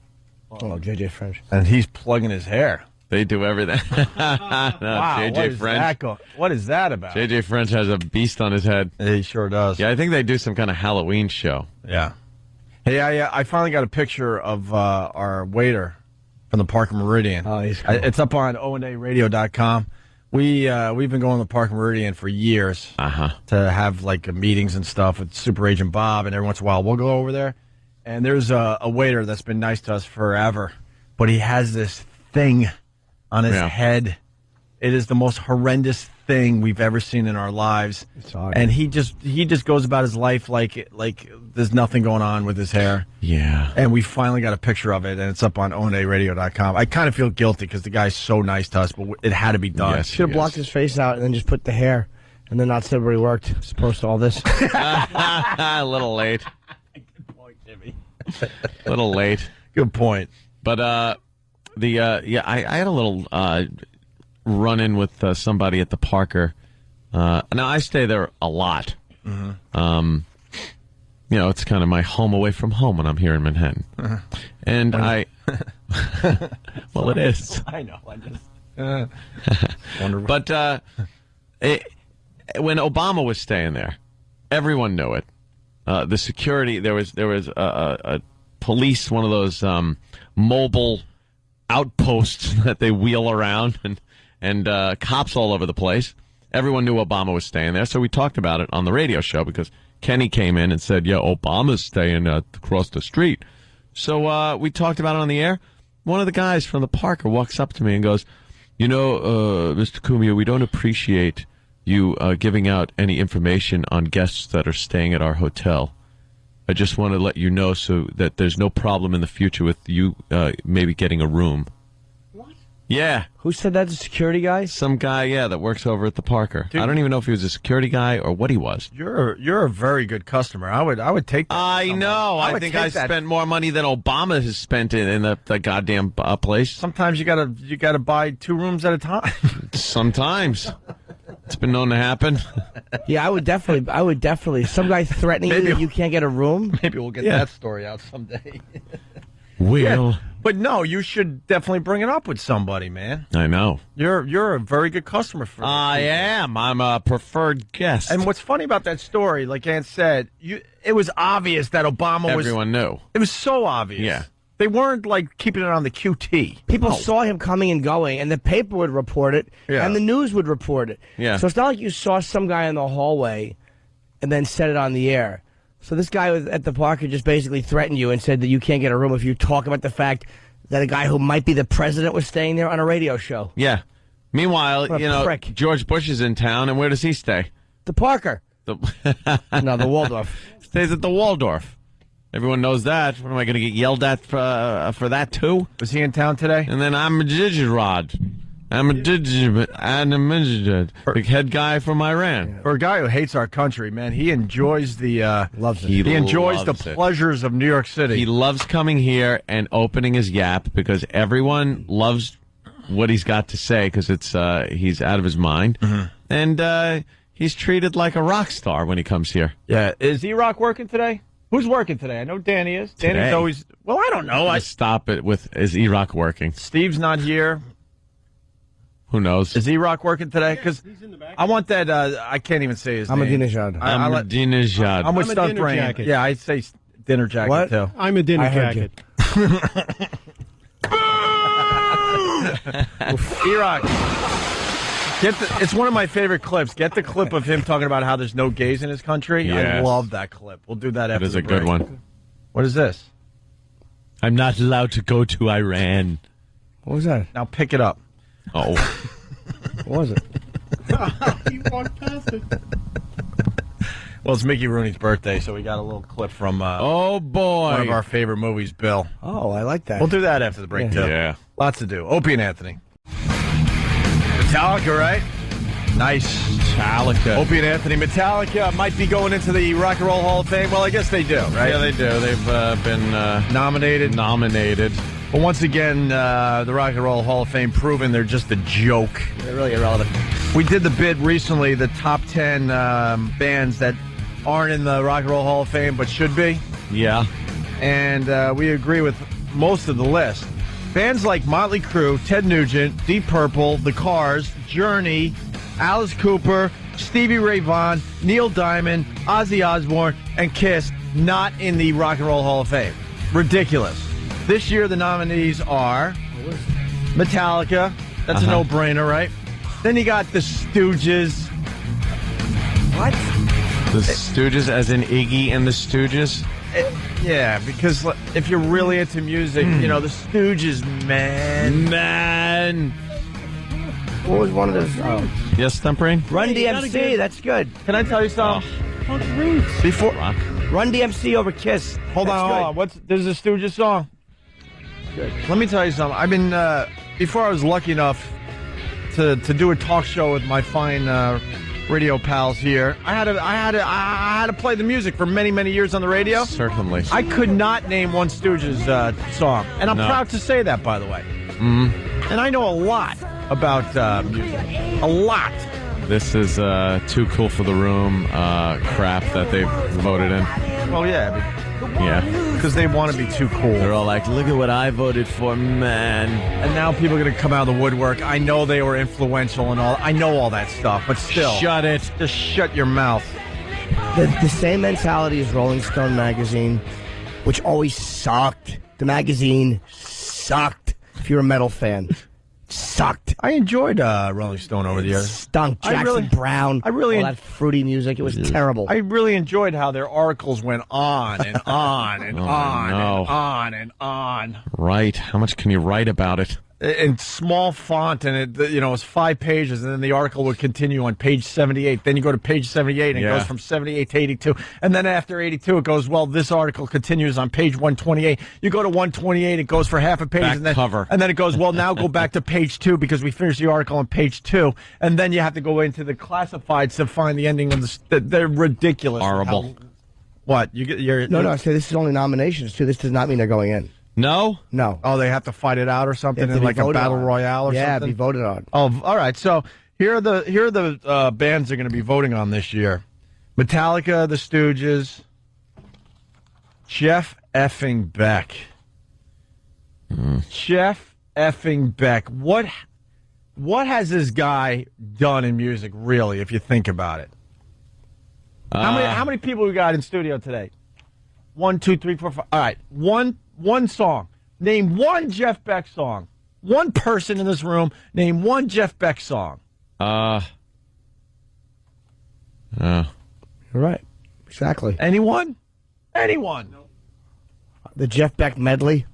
Oh, JJ French. And he's plugging his hair. They do everything. Wow, JJ French. What is that about? JJ French has a beast on his head. He sure does. Yeah, I think they do some kind of Halloween show. Yeah. Hey, I finally got a picture of our waiter from the Park Meridian. Oh, he's cool. It's up on ONARadio.com. We've been going to the Park Meridian for years to have like meetings and stuff with Super Agent Bob, and every once in a while we'll go over there. And there's a waiter that's been nice to us forever, but he has this thing on his head. It is the most horrendous thing we've ever seen in our lives. And he just goes about his life like there's nothing going on with his hair. Yeah. And we finally got a picture of it, and it's up on ONARadio.com. I kind of feel guilty because the guy's so nice to us, but it had to be done. Yes. Should have blocked his face out and then just put the hair and then not said where he worked as opposed to all this. A little late. Good point, Jimmy. A little late. Good point. But I had a little run-in with somebody at the Parker. Now, I stay there a lot. Mm-hmm. It's kind of my home away from home when I'm here in Manhattan. Uh-huh. And well, it is. I know. I just wonder. But when Obama was staying there, everyone knew it. The security, there was a police, one of those mobile outposts that they wheel around, and cops all over the place. Everyone knew Obama was staying there, so we talked about it on the radio show because Kenny came in and said, yeah, Obama's staying across the street. So we talked about it on the air. One of the guys from the Parker walks up to me and goes, Mr. Cumia, we don't appreciate you giving out any information on guests that are staying at our hotel. I just want to let you know so that there's no problem in the future with you maybe getting a room. What? Yeah. Who said that? The security guy? Some guy, that works over at the Parker. Dude, I don't even know if he was a security guy or what he was. You're a very good customer. I would take that. I know. I think I spent more money than Obama has spent in the goddamn place. Sometimes you gotta buy 2 rooms at a time. Sometimes. It's been known to happen. Yeah, I would definitely. Some guy threatening you that you can't get a room. Maybe we'll get that story out someday. Will. But no, you should definitely bring it up with somebody, man. I know. You're a very good customer for I am. I'm a preferred guest. And what's funny about that story, like Ann said, it was obvious that Obama Everyone knew. It was so obvious. Yeah. They weren't like keeping it on the QT. People saw him coming and going, and the paper would report it, and the news would report it. Yeah. So it's not like you saw some guy in the hallway and then said it on the air. So this guy was at the Parker just basically threatened you and said that you can't get a room if you talk about the fact that a guy who might be the president was staying there on a radio show. Yeah. Meanwhile, prick. George Bush is in town, and where does he stay? The Parker. The the Waldorf. Stays at the Waldorf. Everyone knows that. What am I going to get yelled at for that too? Was he in town today? And then I'm a digirod. I'm a the head guy from Iran. For a guy who hates our country, man, he enjoys loves it. He enjoys loves the it. pleasures of New York City. He loves coming here and opening his yap because everyone loves what he's got to say because it's he's out of his mind, and he's treated like a rock star when he comes here. Yeah, is E-Rock working today? Who's working today? I know Danny is. Today. Danny's always. Well, I don't know. I stop it with is E-Rock working? Steve's not here. Who knows? Is E-Rock working today? Because I want that. I can't even say his name. Ahmadinejad. Ahmadinejad. I'm with I'm a Stunt dinner Brain. jacket. Yeah, I'd say dinner jacket What? too. I'm a dinner I heard jacket. E-Rock. It's one of my favorite clips. Get the clip of him talking about how there's no gays in his country. I Yes. love that clip. We'll do that after That is the a good break. one. What is this? I'm not allowed to go to Iran. What was that? Now pick it up. Oh. What was it? You walked past it. Well, it's Mickey Rooney's birthday, so we got a little clip from Oh, boy. one of our favorite movies, Bill. Oh, I like that. We'll do that after the break, too. Yeah. Lots to do. Opie and Anthony. Metallica, right? Nice. Metallica. Opie and Anthony. Metallica might be going into the Rock and Roll Hall of Fame. Well, I guess they do, right? Yeah, they do. They've been Nominated. nominated. But once again, the Rock and Roll Hall of Fame proven they're just a joke. They're really irrelevant. We did the bid recently, the top 10 bands that aren't in the Rock and Roll Hall of Fame but should be. Yeah. And we agree with most of the list. Bands like Motley Crue, Ted Nugent, Deep Purple, The Cars, Journey, Alice Cooper, Stevie Ray Vaughan, Neil Diamond, Ozzy Osbourne, and Kiss not in the Rock and Roll Hall of Fame. Ridiculous. This year the nominees are Metallica. That's a no-brainer, right? Then you got the Stooges. What? The Stooges, as in Iggy and the Stooges? Yeah, because if you're really into music, you know, the Stooges, man. What was one of those? Oh. Yes, Stumpbrain? Run Hey, you gotta DMC. get- That's good. Can I tell you something? Punk roots. Before, Rock. Run DMC over Kiss. hold That's on, good. hold on. There's a Stooges song. Good. Let me tell you something. I've been before I was lucky enough to do a talk show with my fine radio pals here. I had to play the music for many years on the radio. Certainly. I could not name one Stooges song, and I'm No. proud to say that, by the way. And I know a lot about music, a lot. This is too cool for the room crap that they've voted in. Well, yeah, Yeah. because they want to be too cool. They're all like, look at what I voted for, man. And now people are going to come out of the woodwork. I know they were influential and all. I know all that stuff, but still. Shut it. Just shut your mouth. The same mentality as Rolling Stone magazine, which always sucked. The magazine sucked. If you're a metal fan, sucked. I enjoyed Rolling Stone over the years. Stunk. I Jackson really- Brown. I really- all that fruity music. It was terrible. I really enjoyed how their articles went on and on and on no. and on and on. Right. How much can you write about it? in small font, and it's 5 pages, and then the article would continue on page 78. Then you go to page 78, and it goes from 78 to 82, and then after 82, it goes, well, this article continues on page 128. You go to 128, it goes for half a page, and then it goes, well, now go back to page 2 because we finished the article on page 2, and then you have to go into the classifieds to find the ending of they're ridiculous. Horrible. What? You're No, I say this is only nominations too. This does not mean they're going in. No? No. Oh, they have to fight it out or something in like a battle royale or something? Yeah, be voted on. Oh, all right. So here are the bands they're going to be voting on this year. Metallica, The Stooges, Jeff effing Beck. Jeff effing Beck. What has this guy done in music, really, if you think about it? How many people we got in studio today? 1, 2, 3, 4, 5. All right. One song. Name one Jeff Beck song. One person in this room. Name one Jeff Beck song. You're right. Exactly. Anyone? The Jeff Beck medley.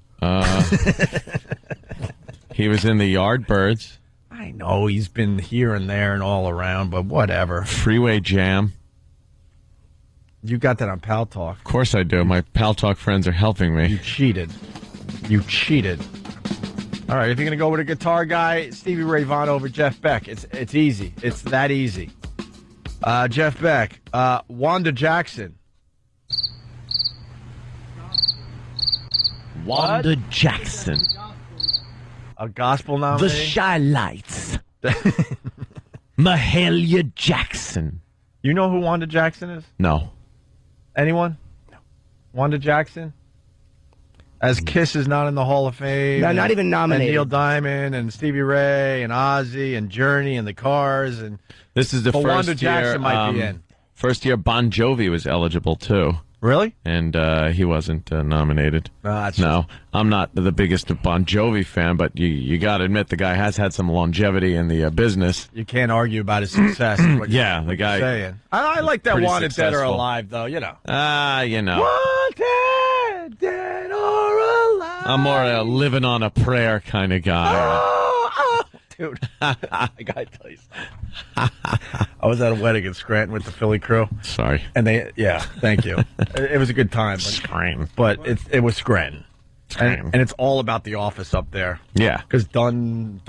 He was in the Yardbirds. I know he's been here and there and all around, but whatever. Freeway Jam. You got that on Pal Talk. Of course I do. My Pal Talk friends are helping me. You cheated. All right, if you're going to go with a guitar guy, Stevie Ray Vaughan over Jeff Beck. It's easy. It's that easy. Jeff Beck. Wanda Jackson. Wanda Jackson. A gospel nominee? The Shy Lights. Mahalia Jackson. You know who Wanda Jackson is? No. Anyone? No. Wanda Jackson? As Kiss is not in the Hall of Fame. No, not even nominated. And Neil Diamond and Stevie Ray and Ozzy and Journey and the Cars. And this is the first Wanda year. Jackson might be in. First year Bon Jovi was eligible, too. Really? And he wasn't nominated. No, I'm not the biggest Bon Jovi fan, but you got to admit the guy has had some longevity in the business. You can't argue about his success. Yeah, the guy. Saying. I like that Wanted Dead or Alive, though. You know. Wanted Dead or Alive. I'm more a living on a prayer kind of guy. Dude, I gotta tell you something. I was at a wedding in Scranton with the Philly crew. Sorry. And thank you. It was a good time. But it was Scranton. And it's all about the office up there. Yeah. Because Dunn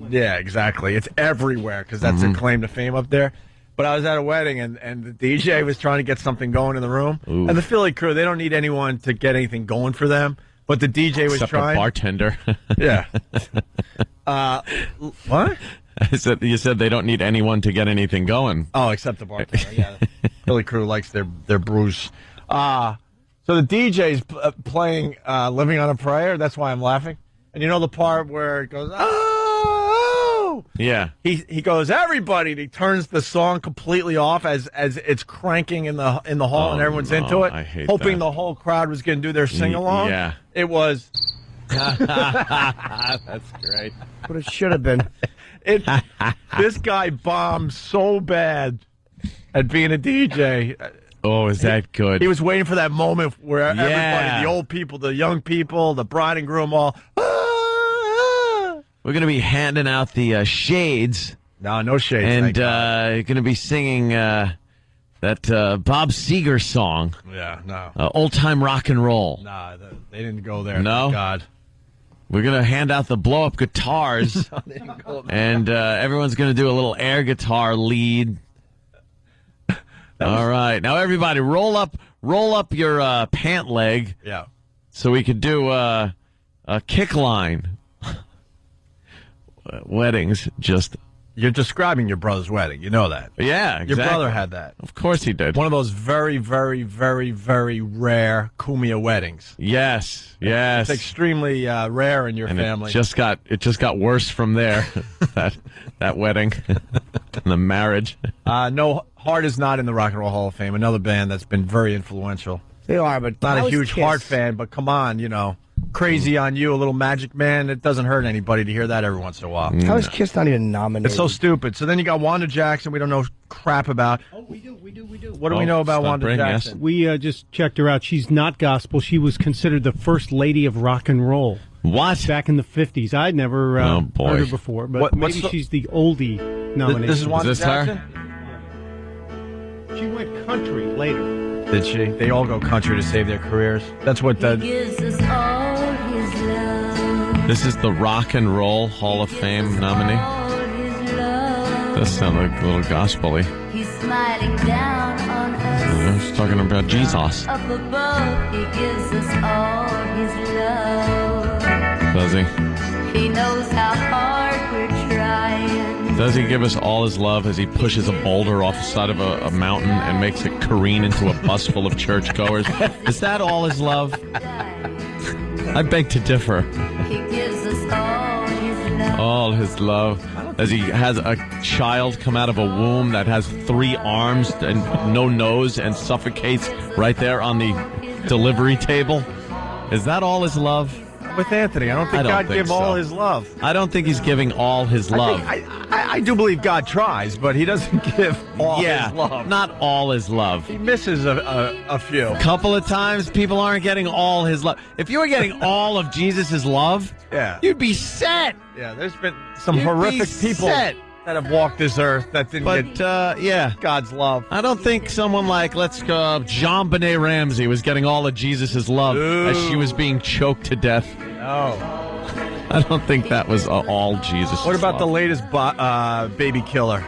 yeah, exactly. It's everywhere because that's a claim to fame up there. But I was at a wedding, and the DJ was trying to get something going in the room. Ooh. And the Philly crew, they don't need anyone to get anything going for them. But the DJ was Except trying. A bartender. Yeah. What? You said they don't need anyone to get anything going. Oh, except the bartender. Yeah. Philly crew likes their brews. So the DJ's playing Living on a Prayer. That's why I'm laughing. And you know the part where it goes, oh! Yeah. He goes, everybody! And he turns the song completely off as it's cranking in the hall and everyone's into it. I hate hoping that. the whole crowd was going to do their sing-along. Yeah. It was... That's great. What it should have been. This guy bombed so bad at being a DJ. Oh, is that good? He was waiting for that moment where everybody, the old people, the young people, the bride and groom, all. We're going to be handing out the shades. No shades. And going to be singing that Bob Seger song. Yeah, no. Old Time Rock and Roll. Nah, they didn't go there. No? Thank God. We're going to hand out the blow-up guitars. And everyone's going to do a little air guitar lead. All right. Now, everybody, roll up your pant leg. Yeah. So we could do a kick line. Weddings, just... You're describing your brother's wedding. You know that. Yeah, exactly. Your brother had that. Of course he did. One of those very, very, very, very rare Kumia weddings. Yes. It's extremely rare in your family. It just got worse from there. that wedding, and the marriage. No, Heart is not in the Rock and Roll Hall of Fame. Another band that's been very influential. They are, but not a huge Heart fan. But come on, Crazy on You, a little Magic Man. It doesn't hurt anybody to hear that every once in a while. How is Kiss not even nominated? It's so stupid. So then you got Wanda Jackson. We don't know crap about. Oh, we do. What do we know about Wanda Jackson? Yes. We just checked her out. She's not gospel. She was considered the first lady of rock and roll. What? Back in the 50s. I'd never heard her before, but maybe she's the oldie nomination. This is Wanda Jackson? She went country later. Did she? They all go country to save their careers. That's what the... This is the Rock and Roll Hall of Fame nominee. Does sound like a little gospel-y. He's smiling down on us. He's talking about Jesus. Up above, he gives us all his love. Does he? He knows how hard we're trying. Does he give us all his love as he pushes a boulder off the side of a mountain and makes it careen into a bus full of churchgoers? Is that all his love? I beg to differ. He gives us all his love. All his love. As he has a child come out of a womb that has 3 arms and no nose and suffocates right there on the delivery table. Is that all his love? With Anthony, I don't think God give all his love. I don't think he's giving all his love. I do believe God tries, but he doesn't give all his love. Not all his love. He misses a few. A couple of times, people aren't getting all his love. If you were getting all of Jesus' love, you'd be set. Yeah, there's been some horrific people that have walked this earth that didn't get God's love. I don't think someone like, Jean Benet Ramsey was getting all of Jesus' love as she was being choked to death. No. I don't think that was all Jesus' What about love. the latest baby killer?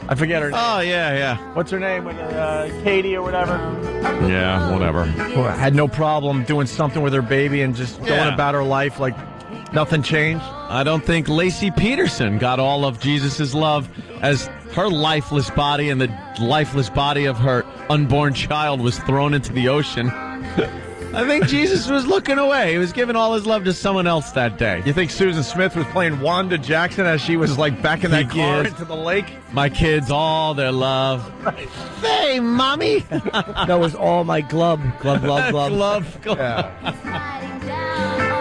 I forget her name. Oh, yeah. What's her name? Katie or whatever? Yeah, whatever. Who had no problem doing something with her baby and just going about her life like nothing changed. I don't think Lacey Peterson got all of Jesus' love as her lifeless body and the lifeless body of her unborn child was thrown into the ocean. I think Jesus was looking away. He was giving all his love to someone else that day. You think Susan Smith was playing Wanda Jackson as she was like backing that car into the lake? My kids, all their love. Hey, mommy. That was all my glove. Glove.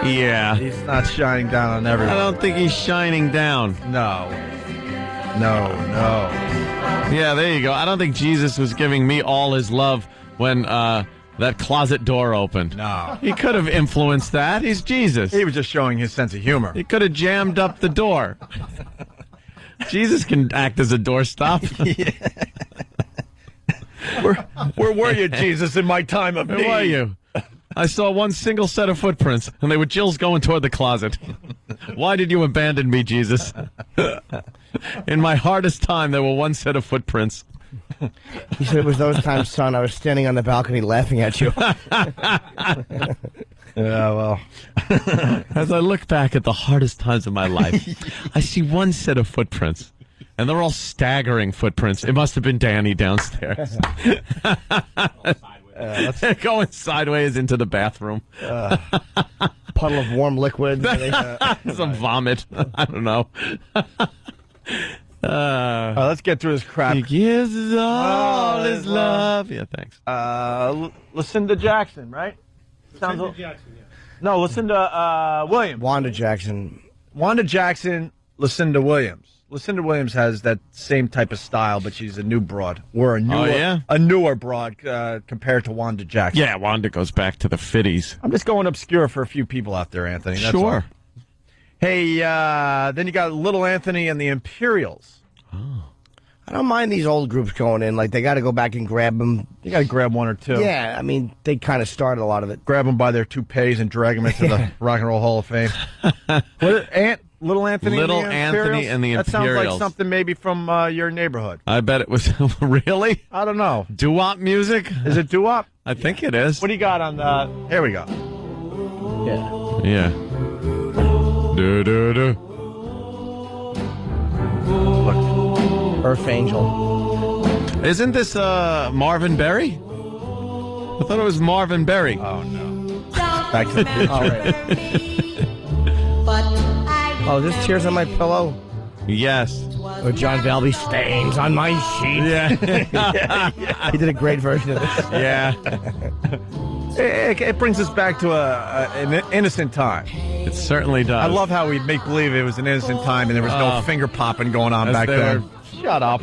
Yeah. He's not shining down on everyone. I don't think he's shining down. No. Yeah, there you go. I don't think Jesus was giving me all his love when that closet door opened. No. He could have influenced that. He's Jesus. He was just showing his sense of humor. He could have jammed up the door. Jesus can act as a doorstop. Where were you, Jesus, in my time of need? Where were you? I saw one single set of footprints, and they were Jill's going toward the closet. Why did you abandon me, Jesus? In my hardest time, there were one set of footprints. He said it was those times, son. I was standing on the balcony laughing at you. Yeah, well. As I look back at the hardest times of my life, I see one set of footprints, and they're all staggering footprints. It must have been Danny downstairs. They're going sideways into the bathroom. Puddle of warm liquid. Some vomit. I don't know. Let's get through this crap. He gives us all his love. Yeah, thanks. Lucinda Jackson, right? Lucinda Jackson, yeah. No, Lucinda Williams. Wanda Jackson. Wanda Jackson, Lucinda Williams. Lucinda Williams has that same type of style, but she's a new broad. We're a newer broad compared to Wanda Jackson. Yeah, Wanda goes back to the 50s. I'm just going obscure for a few people out there, Anthony. That's Sure. all. Hey, then you got Little Anthony and the Imperials. Oh. I don't mind these old groups going in. Like, they got to go back and grab them. You got to grab one or two. Yeah, I mean, they kind of started a lot of it. Grab them by their toupees and drag them into the Rock and Roll Hall of Fame. Little Anthony Little and the Anthony and the That sounds like Imperials. something maybe from your neighborhood. I bet it was. Really? I don't know. Doo-wop music? Is it doo-wop? I think it is. What do you got on the... Here we go. Yeah. Do-do-do. Earth Angel. Isn't this Marvin Berry? I thought it was Marvin Berry. Oh, no. Back to the Oh, this Tears on My Pillow? Yes. Or John Valby, Stains on My Sheet. Yeah. He did a great version of this. Yeah. It brings us back to an innocent time. It certainly does. I love how we make believe it was an innocent time and there was no finger popping going on back then. Shut up.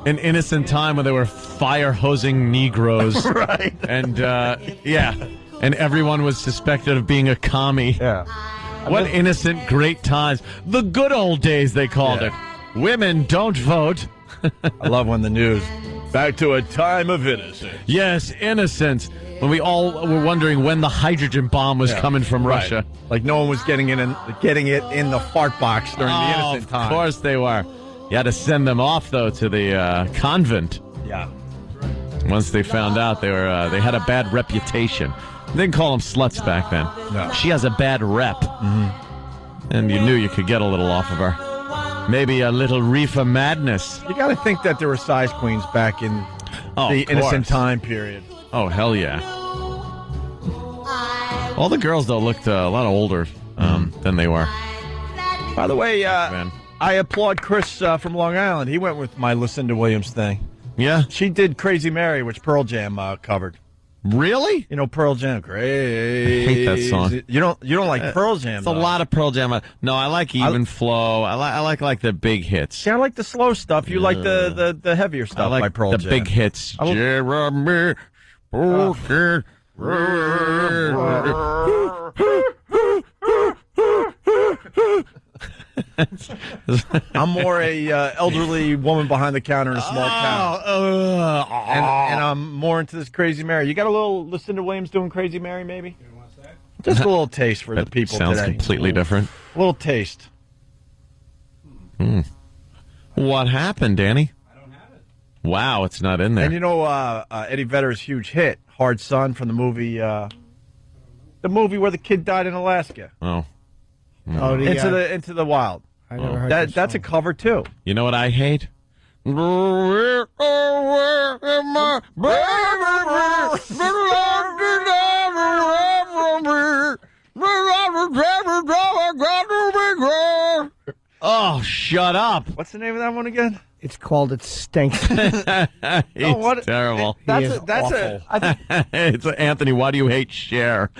An innocent time when they were fire hosing Negroes. Right. And, and everyone was suspected of being a commie. Yeah. What innocent, great times. The good old days, they called it. Women don't vote. I love when the news. Back to a time of innocence. Yes, innocence. When we all were wondering when the hydrogen bomb was coming from Russia. Like no one was getting it in the fart box during the innocent time. Of course they were. You had to send them off, though, to the convent. Yeah. Once they found out they had a bad reputation. They didn't call them sluts back then. No. She has a bad rep. Mm-hmm. And you knew you could get a little off of her. Maybe a little reefer madness. You got to think that there were size queens back in the innocent time period. Oh, hell yeah. All the girls, though, looked a lot older than they were. By the way, I applaud Chris from Long Island. He went with my Lucinda Williams thing. Yeah? She did Crazy Mary, which Pearl Jam covered. Really? You know Pearl Jam, crazy. I hate that song. You don't like Pearl Jam? It's a lot of Pearl Jam. No, I like Even Flow. I like the big hits. See, I like the slow stuff. You like the heavier stuff by Pearl Jam. The big hits. Jeremy. I'm more a elderly woman behind the counter in a small town, and I'm more into this Crazy Mary. You got a little Lucinda Williams doing Crazy Mary, maybe? Just a little taste for the people sounds today. Completely different. A little taste. What happened, Danny? I don't have it. Wow, it's not in there. And you know Eddie Vedder's huge hit, Hard Sun, from the movie where the kid died in Alaska. Oh. Into the Wild. I never heard that's a cover too. You know what I hate? Oh, shut up. What's the name of that one again? It's called It Stinks. It's terrible. That's It's Anthony, why do you hate Cher?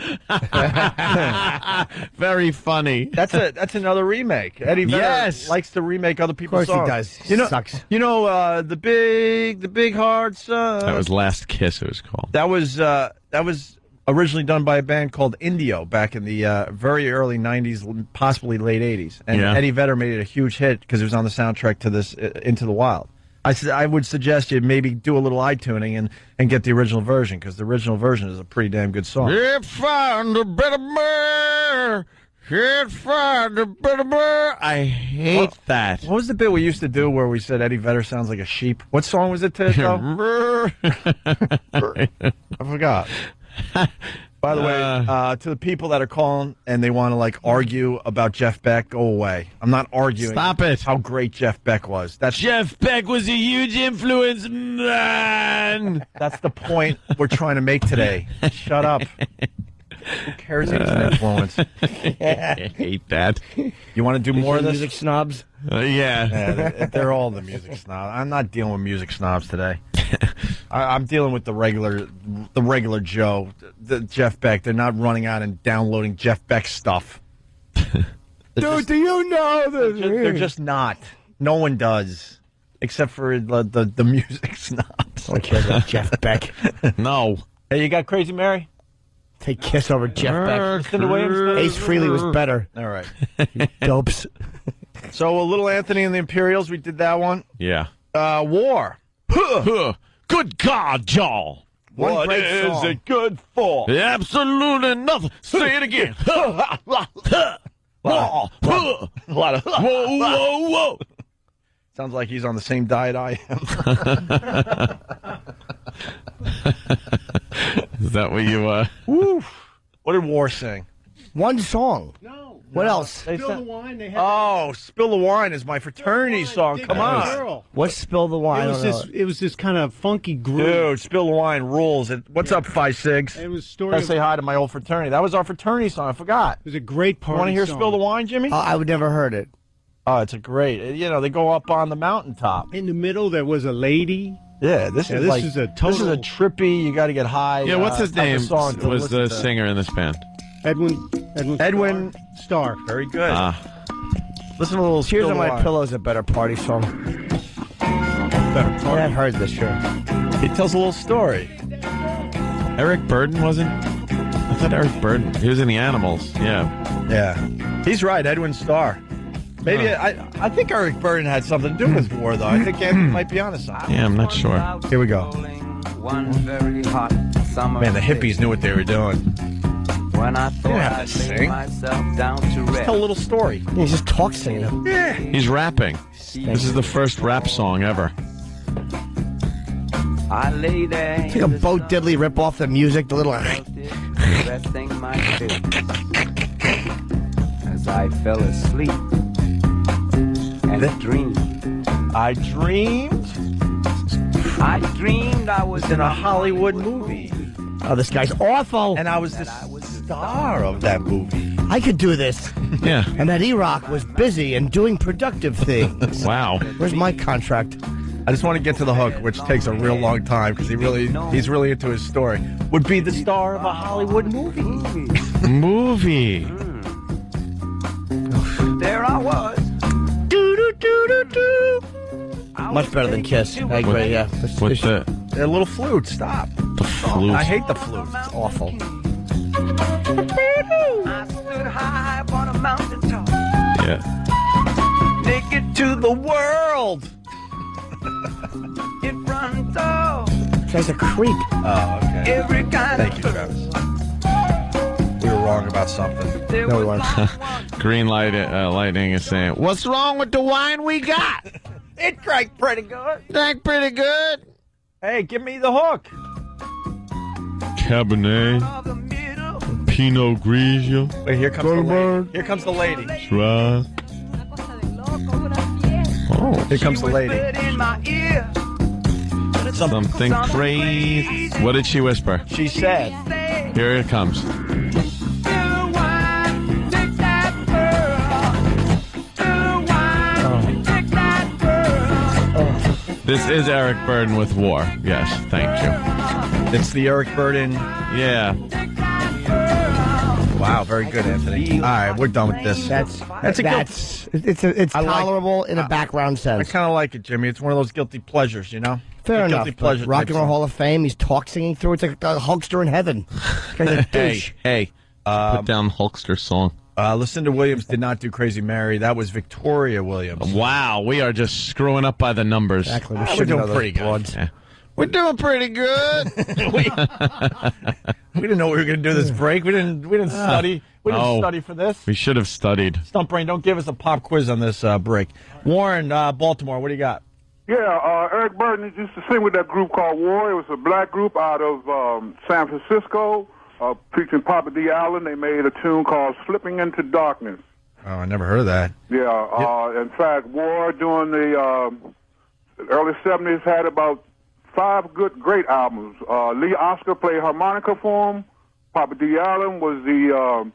Very funny. That's another remake. Eddie Vedder likes to remake other people's songs. Of course he does. Sucks. You know the big hard sun. That was Last Kiss, it was called. That was originally done by a band called Indio back in the very early 90s, possibly late 80s. And Eddie Vedder made it a huge hit because it was on the soundtrack to this Into the Wild. I would suggest you maybe do a little iTuning and get the original version, because the original version is a pretty damn good song. Find a better man. Find a better man. I hate that. What was the bit we used to do where we said Eddie Vedder sounds like a sheep? What song was it, though? I forgot. By the way, to the people that are calling and they want to argue about Jeff Beck, go away. I'm not arguing. Stop it. How great Jeff Beck was. Jeff Beck was a huge influence, man. That's the point we're trying to make today. Shut up. Who cares if it's an influence? I hate that. You want to do more of this? Music snobs? Yeah. They're all the music snobs. I'm not dealing with music snobs today. I'm dealing with the regular Joe, the Jeff Beck. They're not running out and downloading Jeff Beck stuff. Dude, do you know that they're just not. No one does, except for the music snobs. I don't care about Jeff Beck. No. Hey, you got Crazy Mary? Take Kiss over Jeff Beck. Lucinda Williams? Ace Frehley was better. All right. Dopes. So a little Anthony and the Imperials, we did that one. Yeah. War. Good God, y'all. What is it good for? Absolutely nothing. Say it again. Whoa. Sounds like he's on the same diet I am. Is that what you, Woo. What did War sing? One song. No. What else? Spill the Wine. They had Oh, Spill the Wine is my fraternity song. Come on. Girl. What's Spill the Wine? It was this kind of funky groove. Dude, Spill the Wine rules. What's up, 5-6? It was a I story. say hi to my old fraternity. That was our fraternity song. I forgot. It was a great party. You want to hear song. Spill the Wine, Jimmy? I would never heard it. Oh, it's a great. They go up on the mountaintop. In the middle, there was a lady. Yeah, this is a total. This is a trippy. You got to get high. Yeah, what's his name? Song to Was listen the to. singer in this band? Edwin Starr. Very good. Listen to a little. Tears Spill on the My Wine. Pillow is a better party song. Better I've heard this, sure. He tells a little story. Eric Burden wasn't? I thought Eric Burden. He was in the Animals. Yeah. Yeah. He's right, Edwin Starr. Maybe I think Eric Burden had something to do with war, though. I think Edwin might be onto something. Yeah, I'm not sure. Here we go. One very hot summer Man, the hippies knew what they were doing. when I You thought don't have I'd to lay sing. myself down to rest. Tell a little story. He just talks singing. Yeah. He's rapping. This is the first rap song ever. I lay there. It's like a Bo Diddley rip off the music, the little. Resting my face as I fell asleep and dreamed. I dreamed I was in a Hollywood movie. Oh, this guy's awful. And I was the star of that movie. I could do this. Yeah. And that E-Rock was busy and doing productive things. Wow. Where's my contract? I just want to get to the hook, which takes a real long time because he's really into his story. Would be the star of a Hollywood movie. Movie. There I was. Much better than Kiss. I agree, yeah. What's the A little flute. Stop. flute? I hate the flute. It's awful. I stood high upon a mountain top, Yeah. naked To the world. in front of This guy's a creep. Oh, okay. every kind Thank of you, Travis. We were wrong about something. There No, we was weren't. not one. Green light, lightning is saying, "What's wrong with the wine we got? It drank pretty good. Drank pretty good. Hey, give me the hook. Cabernet, Of the middle, Pinot Grigio, Wait, here comes the lady. Here comes the lady. Shiraz." Oh, Here comes the lady. whispered in my ear. something crazy. What did she whisper? She said, Here it comes. This is Eric Burden with War. Yes, thank you. it's the Eric Burden. Yeah. Wow, very good, Anthony. All right, we're done with this. That's a it's I like- tolerable in a background I sense. kind of like it, Jimmy. It's one of those guilty pleasures, you know? Fair A enough. Guilty pleasure. Rock type and Roll song. Hall of Fame. He's talk singing through. It's like a Hulkster in heaven. This guy's a Hey, douche. hey. Put down Hulkster song. Lucinda Williams did not do Crazy Mary. That was Victoria Williams. Wow, we are just screwing up by the numbers. Exactly. We're should doing know those pretty good. broads. Yeah. We're doing pretty good. We didn't know we were going to do this break. We didn't study. We didn't Oh. study for this. We should have studied. Stump Brain, don't give us a pop quiz on this break. Warren, Baltimore, what do you got? Yeah, Eric Burden used to sing with that group called War. It was a black group out of San Francisco, featuring Papa D. Allen. They made a tune called Slipping into Darkness. Oh, I never heard of that. Yeah, in fact, War during the early 70s had about 5 great albums. Lee Oscar played harmonica for him. Papa D. Allen was the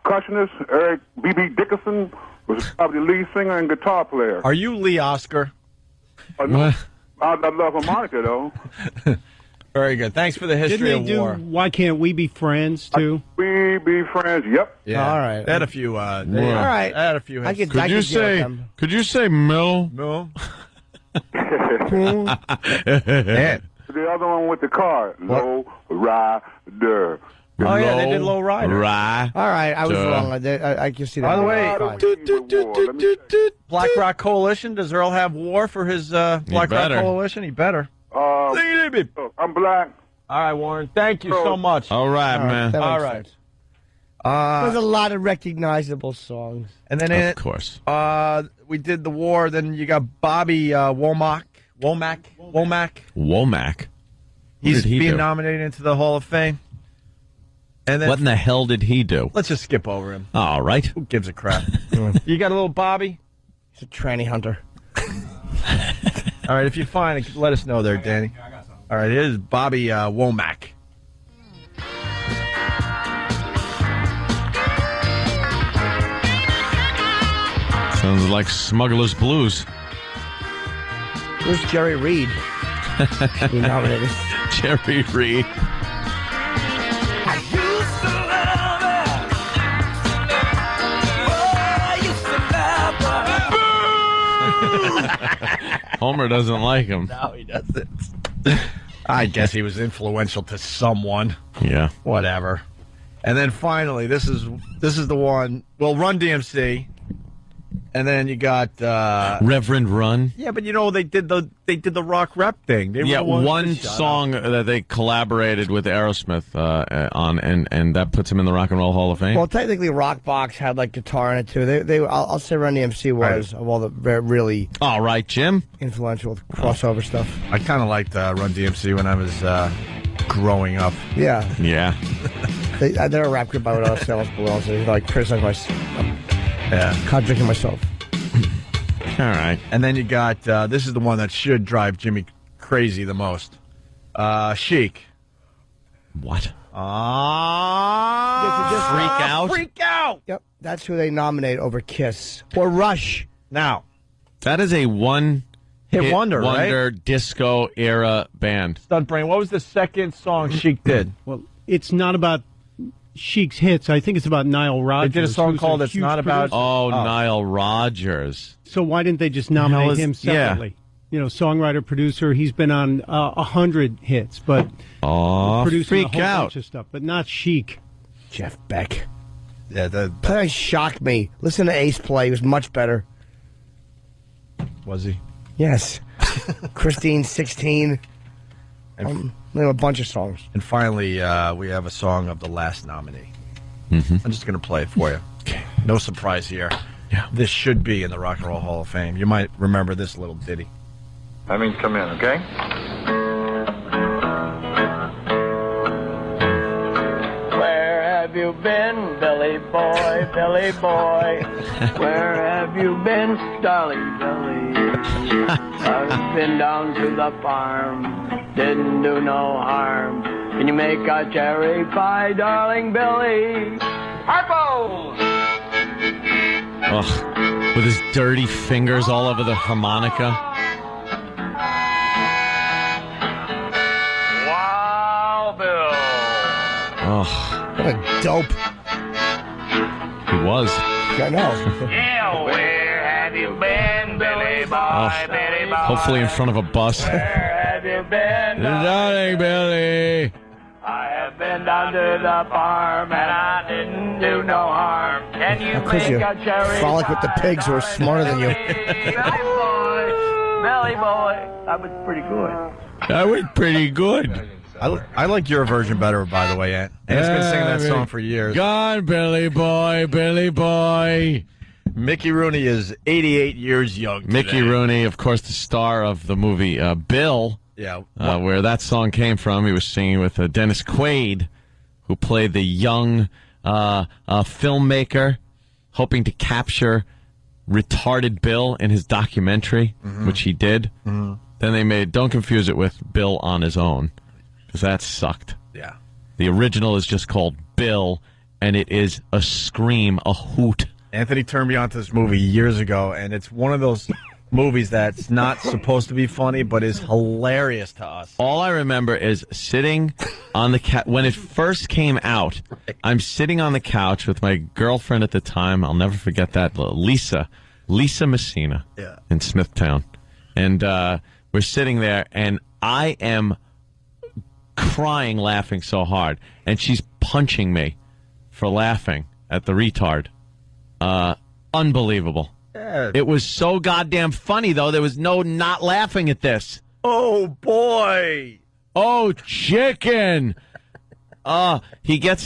percussionist. Eric B.B. Dickerson was probably the lead singer and guitar player. Are you Lee Oscar? No, I love harmonica, though. Very good. Thanks for the history Didn't they of do war. Why Can't We Be Friends, too? We be friends. Yep. Yeah. All right. They had a few. All right. They had a few. I hits. could Could you say Mill? No. The other one with the car, Low Rider. Oh, yeah, they did Low Rider. Right. All right, I was Duh. wrong. I can see that. By the way, Fine. Black Rock Coalition. Does Earl have war for his Black Rock better. Coalition? He better. I'm black. All right, Warren. Thank you so much. All right, man. that makes All right. sense. There's a lot of recognizable songs. And then Of course. we did the war. Then you got Bobby Womack. Womack. He's did he being do? nominated into the Hall of Fame. And then What in the hell did he do? let's just skip over him. All right. Who gives a crap? You got a little Bobby? He's a tranny hunter. All right, if you find it, let us know there, Danny. All right, here's Bobby Womack. Sounds like Smuggler's Blues. Where's Jerry Reed? He nominated. Jerry Reed. Homer doesn't like him. No, he doesn't. I guess he was influential to someone. Yeah. Whatever. And then finally, this is the one. Well, Run DMC, and then you got Reverend Run. Yeah, but they did the rock rap thing. They Yeah, were one song that they collaborated with Aerosmith on, and that puts him in the Rock and Roll Hall of Fame. Well, technically, Rock Box had like guitar in it too. I'll say Run DMC was of all the really all right, Jim, influential crossover stuff. I kind of liked Run DMC when I was growing up. Yeah. They're a rap group I would sell below, so like criticize myself. Contradicting myself. All right. And then you got, this is the one that should drive Jimmy crazy the most. Chic. What? Freak Out? Freak Out! Yep. That's who they nominate over Kiss. Or Rush. Now. That is a one-hit wonder, right? disco era band. Stunt Brain, what was the second song Chic did? Well, it's not about Chic's hits. I think it's about Nile Rodgers. They did a song called It's Not About... Nile Rodgers. So why didn't they just nominate him separately? Yeah. Songwriter, producer. He's been on 100 hits, but producing a whole bunch of stuff, but not Chic. Jeff Beck. Yeah, that shocked me. Listen to Ace play. He was much better. Was he? Yes. Christine 16. They have a bunch of songs. And finally, we have a song of the last nominee. Mm-hmm. I'm just going to play it for you. Okay. No surprise here. Yeah. This should be in the Rock and Roll Hall of Fame. You might remember this little ditty. That means come in, okay? Where have you been, Billy boy, Billy boy? Where have you been, darling Billy? I've been down to the farm, didn't do no harm. Can you make a cherry pie, darling Billy? Harpo! With his dirty fingers all over the harmonica. Wow, Bill. What a dope. He was. I know. Yeah, where have you been, Billy boy, Billy boy? Hopefully in front of a bus. Where have you been, darling Billy? I have been down to the farm and I didn't do no harm. Can you make a cherry frolic with the pigs who are smarter than you? Billy boy, that was pretty good. That was pretty good. I like your version better, by the way, Ant. Ant's been singing that song for years. Gone, Billy boy, Billy boy. Mickey Rooney is 88 years young today. Mickey Rooney, of course, the star of the movie Bill. Yeah. Where that song came from. He was singing with Dennis Quaid, who played the young filmmaker hoping to capture retarded Bill in his documentary, which he did. Mm-hmm. Then they made, don't confuse it with Bill on His Own, because that sucked. Yeah. The original is just called Bill, and it is a scream, a hoot. Anthony turned me on to this movie years ago, and it's one of those movies that's not supposed to be funny, but is hilarious to us. All I remember is sitting on the couch. When it first came out, I'm sitting on the couch with my girlfriend at the time. I'll never forget that, Lisa Messina in Smithtown. And we're sitting there, and I am crying, laughing so hard. And she's punching me for laughing at the retard. Unbelievable. Yeah. It was so goddamn funny, though. There was no not laughing at this. Oh, boy. Oh, chicken. He gets...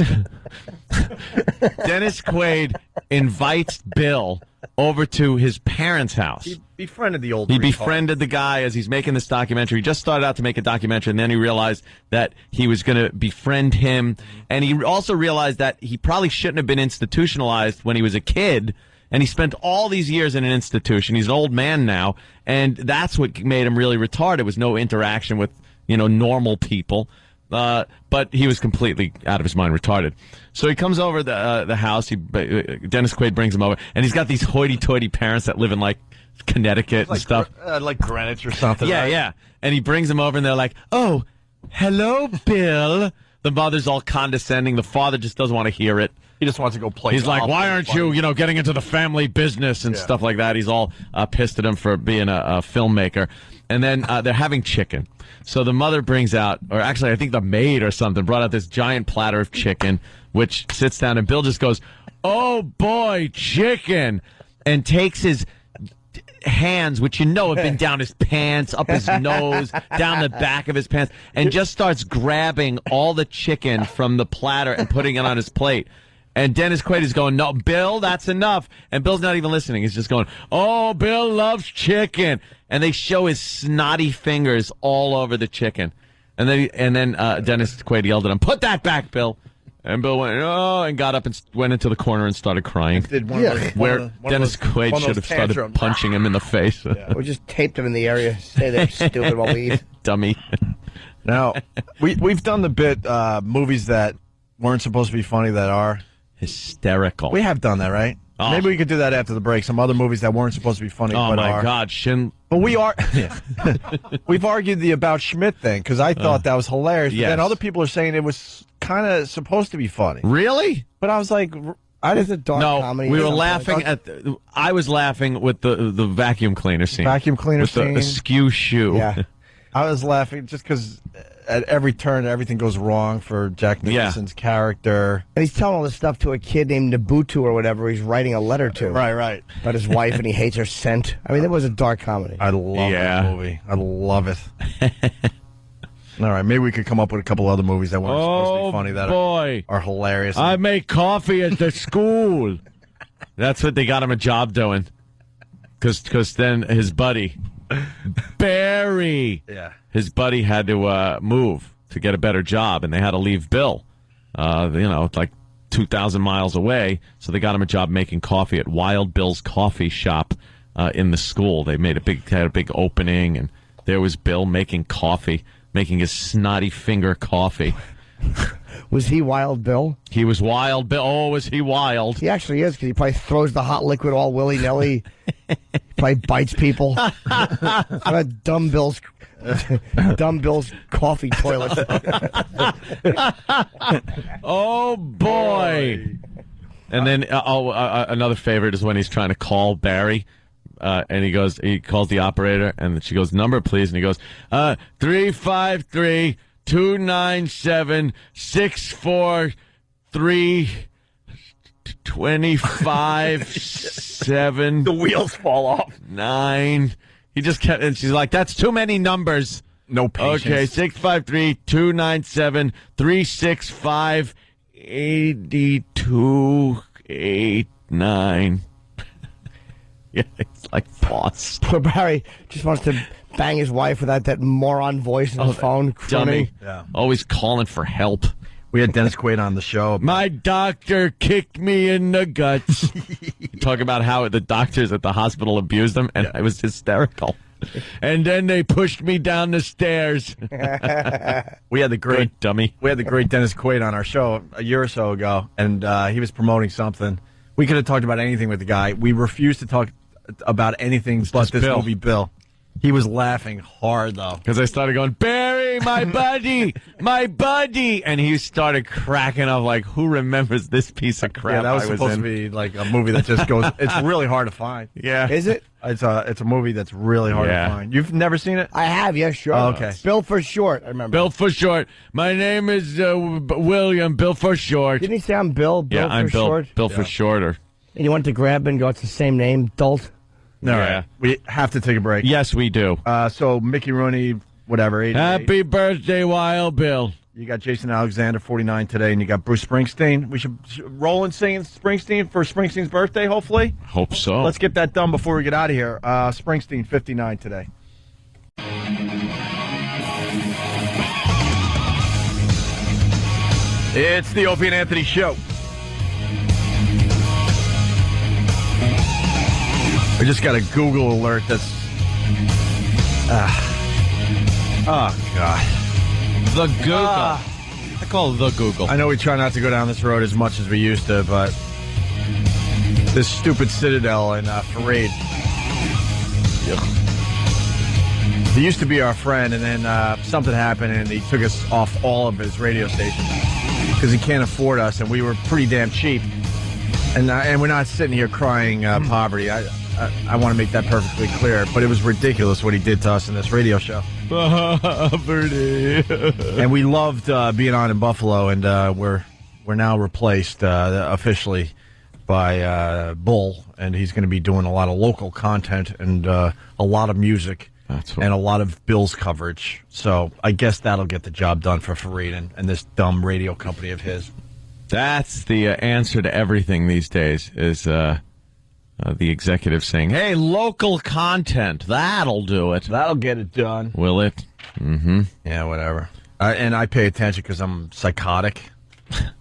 Dennis Quaid invites Bill over to his parents' house. He befriended the old He retard. befriended the guy as he's making this documentary. He just started out to make a documentary, and then he realized that he was going to befriend him. And he also realized that he probably shouldn't have been institutionalized when he was a kid. And he spent all these years in an institution. He's an old man now, and that's what made him really retarded. It was no interaction with, normal people. But he was completely out of his mind retarded. So he comes over the house. Dennis Quaid brings him over, and he's got these hoity-toity parents that live in, like, Connecticut and stuff. Like Greenwich or something. Yeah, right? yeah. And he brings him over, and they're like, oh, hello, Bill. The mother's all condescending. The father just doesn't want to hear it. He just wants to go play. He's golf. like, why aren't you, getting into the family business and stuff like that? He's all pissed at him for being a filmmaker. And then they're having chicken. So the mother brings out, or actually I think the maid or something, brought out this giant platter of chicken, which sits down, and Bill just goes, oh boy, chicken, and takes his hands, which have been down his pants, up his nose, down the back of his pants, and just starts grabbing all the chicken from the platter and putting it on his plate. And Dennis Quaid is going, no, Bill, that's enough. And Bill's not even listening. He's just going, oh, Bill loves chicken. And they show his snotty fingers all over the chicken. And then Dennis Quaid yelled at him, put that back, Bill. And Bill went, oh, and got up and went into the corner and started crying. Where Dennis Quaid should have started punching him in the face. Yeah. Or just taped him in the area. Stay there, stupid, while we eat. Dummy. Now, we've done the bit, movies that weren't supposed to be funny that are hysterical. We have done that, right? Oh. Maybe we could do that after the break. Some other movies that weren't supposed to be funny. Oh, but my are. God. But we are. We've argued the About Schmidt thing because I thought that was hilarious. But then other people are saying it was kind of supposed to be funny. Really? But I was like, It's a dark comedy. We were laughing I was laughing with the vacuum cleaner scene. Vacuum cleaner with scene. The askew shoe. Yeah. I was laughing just because at every turn everything goes wrong for Jack Nicholson's character. And he's telling all this stuff to a kid named Nabutu or whatever he's writing a letter to. Right. About his wife, and he hates her scent. I mean, it was a dark comedy. I love that movie. I love it. All right, maybe we could come up with a couple other movies that weren't supposed to be funny that are hilarious. I make coffee at the school. That's what they got him a job doing. Because then his buddy, Barry, his buddy had to move to get a better job, and they had to leave Bill, like 2,000 miles away. So they got him a job making coffee at Wild Bill's coffee shop in the school. They had a big opening, and there was Bill making coffee, making his snotty finger coffee. Was he Wild Bill? He was Wild Bill. Oh, was he wild? He actually is, because he probably throws the hot liquid all willy-nilly. Probably bites people. Dumb Bill's coffee toilet. Oh, boy. And then another favorite is when he's trying to call Barry. And he calls the operator, and she goes, number, please. And he goes, 353-297-643-25-7. The wheels fall off. 9. He just kept, and she's like, that's too many numbers. No patience. Okay, 653-297-365-8289. Yeah, it's like boss. Poor Barry just wants to bang his wife without that moron voice in his phone. Dummy. Yeah. Always calling for help. We had Dennis Quaid on the show. My doctor kicked me in the guts. Talk about how the doctors at the hospital abused him, and it was hysterical. And then they pushed me down the stairs. We had the great Good dummy. We had the great Dennis Quaid on our show a year or so ago, and he was promoting something. We could have talked about anything with the guy. We refused to talk about anything but this movie, Bill. He was laughing hard, though. Because I started going, Barry, my buddy, my buddy. And he started cracking up like, who remembers this piece of crap? Yeah, that was supposed to be like a movie that just goes, it's really hard to find. Yeah. Is it? It's a movie that's really hard to find. You've never seen it? I have, yes, sure. Oh, okay. Bill for short, I remember. Bill for short. My name is William, Bill for short. Didn't he say I'm Bill? Bill for I'm Bill, short? Bill for shorter. And you went to grab and go, it's the same name, Dolt? No, right. We have to take a break. Yes, we do. So Micky Rooney, whatever. 88. Happy birthday, Wild Bill. You got Jason Alexander, 49 today, and you got Bruce Springsteen. We should roll and sing Springsteen for Springsteen's birthday, hopefully. Hope so. Let's get that done before we get out of here. Springsteen, 59 today. It's the Opie and Anthony Show. I just got a Google alert that's... oh, God. The Google. I call it the Google. I know we try not to go down this road as much as we used to, but this stupid Citadel in Parade. He used to be our friend, and then something happened, and he took us off all of his radio stations because he can't afford us, and we were pretty damn cheap. And we're not sitting here crying poverty. I want to make that perfectly clear, but it was ridiculous what he did to us in this radio show. Poverty. And we loved being on in Buffalo, and we're now replaced officially by Bull, and he's going to be doing a lot of local content and a lot of music and a lot of Bills coverage. So I guess that'll get the job done for Fareed and this dumb radio company of his. That's the answer to everything these days is the executive saying, hey, local content, that'll do it. That'll get it done. Will it? Mm-hmm. Yeah, whatever. And I pay attention because I'm psychotic.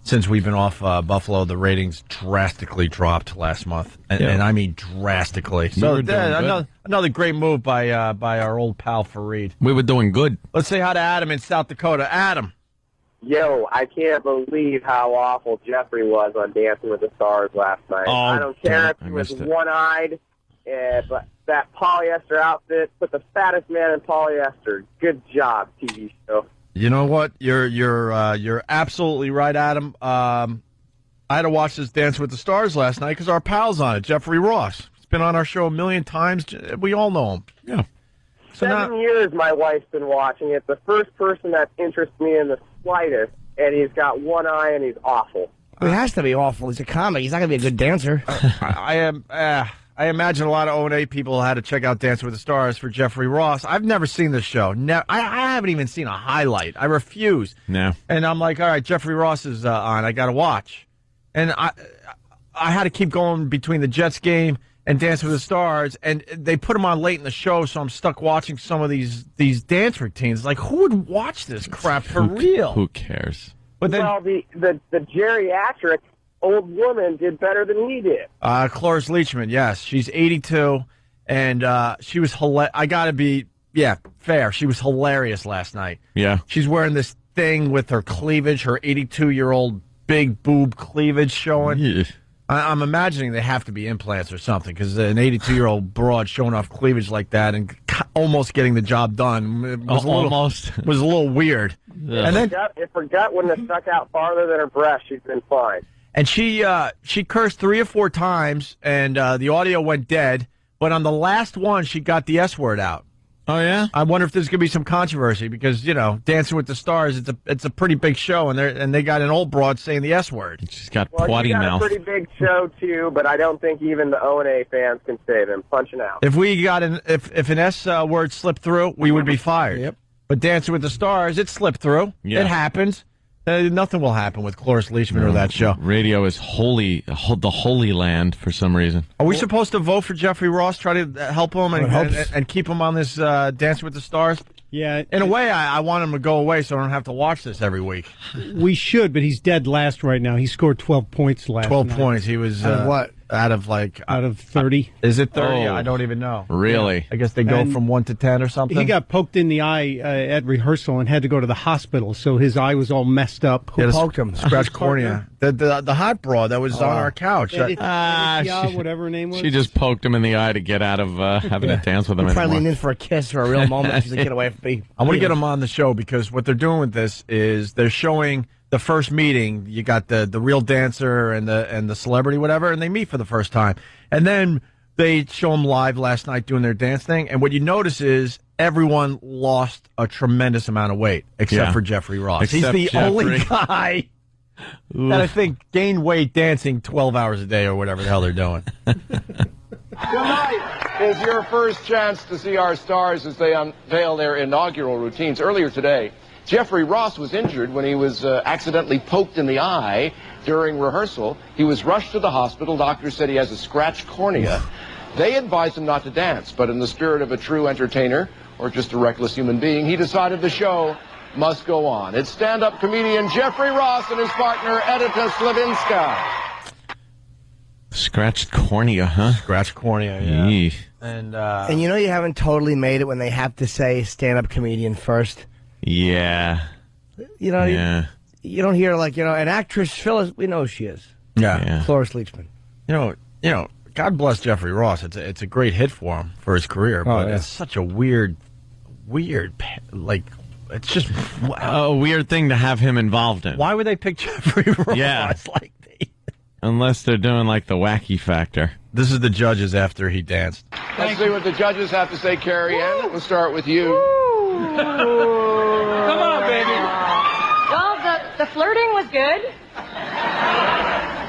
Since we've been off Buffalo, the ratings drastically dropped last month. And I mean drastically. So another great move by our old pal Fareed. We were doing good. Let's say hi to Adam in South Dakota. Adam. Yo, I can't believe how awful Jeffrey was on Dancing with the Stars last night. Oh, I don't care if he was one-eyed, but that polyester outfit put the fattest man in polyester. Good job, TV show. You know what? You're absolutely right, Adam. I had to watch this Dance with the Stars last night because our pal's on it, Jeffrey Ross. He's been on our show a million times. We all know him. Yeah. So 7 years my wife's been watching it. The first person that interests me in the slightest, and he's got one eye and he's awful. It has to be awful. He's a comic. He's not going to be a good dancer. I imagine a lot of O&A people had to check out Dance with the Stars for Jeffrey Ross. I've never seen this show. I haven't even seen a highlight. I refuse. No. And I'm like, all right, Jeffrey Ross is on. I got to watch. And I had to keep going between the Jets game and Dance with the Stars, and they put them on late in the show, so I'm stuck watching some of these dance routines. Like, who would watch this crap for real? Who cares? But then, well, the geriatric old woman did better than he did. Cloris Leachman, yes. She's 82, and she was hilarious. I got to be, fair. She was hilarious last night. Yeah. She's wearing this thing with her cleavage, her 82-year-old big boob cleavage showing. Yeah. I'm imagining they have to be implants or something, because an 82-year-old broad showing off cleavage like that and almost getting the job done was a little weird. Yeah. And then if her gut wouldn't have stuck out farther than her breast, she'd been fine. And she cursed 3 or 4 times, and the audio went dead. But on the last one, she got the S word out. Oh yeah. I wonder if there's going to be some controversy because Dancing with the Stars, it's a pretty big show, and they got an old broad saying the S word. She's got potty mouth. A pretty big show too, but I don't think even the O&A fans can say them punching out. If we got if an S word slipped through, we would be fired. Yep. But Dancing with the Stars, it slipped through. Yeah. It happens. Nothing will happen with Cloris Leachman or that show. Radio is the holy land for some reason. Are we supposed to vote for Jeffrey Ross, try to help him and keep him on this Dancing with the Stars? Yeah. In a way, I want him to go away so I don't have to watch this every week. We should, but he's dead last right now. He scored 12 points last 12 night. points. He was... what? Out of 30. Is it 30? Oh, I don't even know. Really? Yeah. I guess they go from 1 to 10 or something. He got poked in the eye at rehearsal and had to go to the hospital, so his eye was all messed up. Who poked him? Scratched cornea. The hot broad that was on our couch. Whatever her name was. She just poked him in the eye to get out of having to dance with him anymore. Probably leaned in for a kiss or a real moment. She's like, get away from me. I want to get him on the show because what they're doing with this is they're showing the first meeting. You got the real dancer and the celebrity, whatever, and they meet for the first time. And then they show them live last night doing their dance thing. And what you notice is everyone lost a tremendous amount of weight except for Jeffrey Ross. He's the only guy that I think gained weight dancing 12 hours a day or whatever the hell they're doing. Tonight is your first chance to see our stars as they unveil their inaugural routines. Earlier today, Jeffrey Ross was injured when he was accidentally poked in the eye during rehearsal. He was rushed to the hospital. Doctors said he has a scratched cornea. They advised him not to dance, but in the spirit of a true entertainer, or just a reckless human being, he decided the show must go on. It's stand-up comedian Jeffrey Ross and his partner, Edita Slavinska. Scratched cornea, huh? Scratched cornea, yeah. Eesh. And you haven't totally made it when they have to say stand-up comedian first. Yeah. You don't hear an actress, Phyllis, we know who she is. Yeah. Cloris Leachman. God bless Jeffrey Ross. It's a great hit for him for his career, but it's such a weird weird. Like, it's just a weird thing to have him involved in. Why would they pick Jeffrey Ross? Yeah. Like unless they're doing like the wacky factor. This is the judges after he danced. Let's see what the judges have to say, Carrie Ann. We'll start with you. Come on, baby. Well, the flirting was good.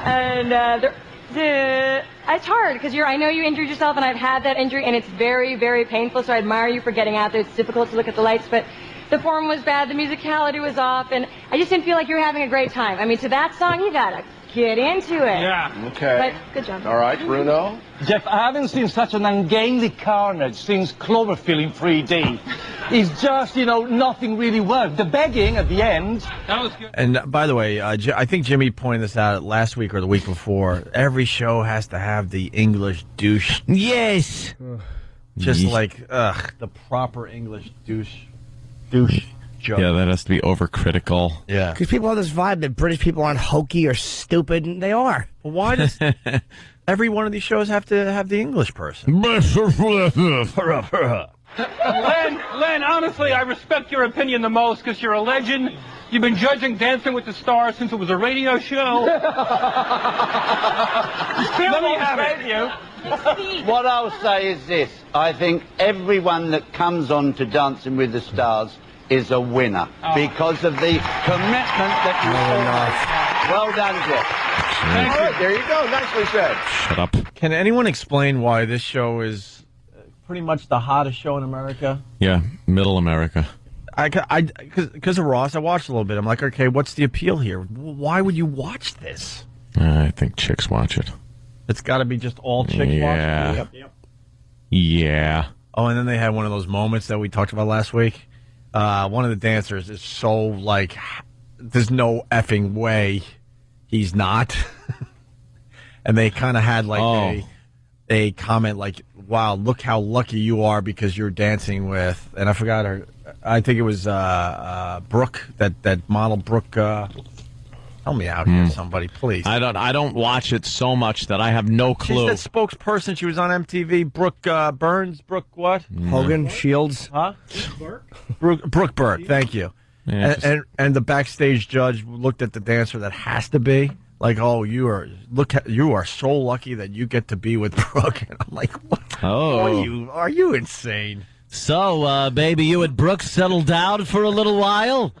And it's hard because I know you injured yourself, and I've had that injury, and it's very, very painful. So I admire you for getting out there. It's difficult to look at the lights, but the form was bad, the musicality was off, and I just didn't feel like you were having a great time. I mean, to that song, you gotta get into it. Yeah. Okay. But good job. All right, Bruno. Jeff, I haven't seen such an ungainly carnage since Cloverfield in 3D. It's just, nothing really worked. The begging at the end. That was good. And by the way, I think Jimmy pointed this out last week or the week before. Every show has to have the English douche. Yes. Just like, the proper English douche joke. Yeah, that has to be overcritical. Yeah. Because people have this vibe that British people aren't hokey or stupid, and they are. Well, why does every one of these shows have to have the English person? Len, honestly, I respect your opinion the most because you're a legend. You've been judging Dancing with the Stars since it was a radio show. Let me have it. What I'll say is this. I think everyone that comes on to Dancing with the Stars is a winner because of the commitment that you all have. Well done, Jeff. All right, there you go. Nicely said. Shut up. Can anyone explain why this show is pretty much the hottest show in America? Yeah, middle America. Because of Ross, I watched a little bit. I'm like, okay, what's the appeal here? Why would you watch this? I think chicks watch it. It's got to be just all chicks watching it? Yep. Yeah. Oh, and then they had one of those moments that we talked about last week. One of the dancers is so like, there's no effing way he's not. And they kind of had like a comment like, wow, look how lucky you are because you're dancing with, and I forgot her. I think it was Brooke, that model Brooke. Help me out here, somebody, please. I don't watch it so much that I have no clue. She's that spokesperson. She was on MTV. Brooke Burns. Brooke what? Hogan. Shields. Huh? Brooke Burke. Thank you. Yeah, and the backstage judge looked at the dancer that has to be like, oh, you are so lucky that you get to be with Brooke. And I'm like, what? Oh, are you insane? So, baby, you and Brooke settled down for a little while.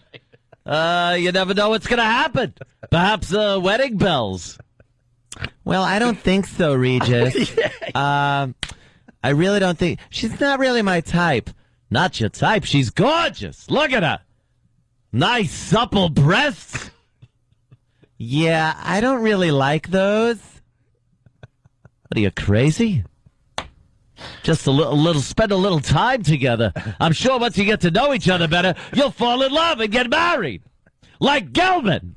You never know what's going to happen. Perhaps wedding bells. Well, I don't think so, Regis. I really don't think. She's not really my type. Not your type. She's gorgeous. Look at her. Nice, supple breasts. Yeah, I don't really like those. What are you, crazy? Just spend a little time together. I'm sure once you get to know each other better, you'll fall in love and get married. Like Gelman.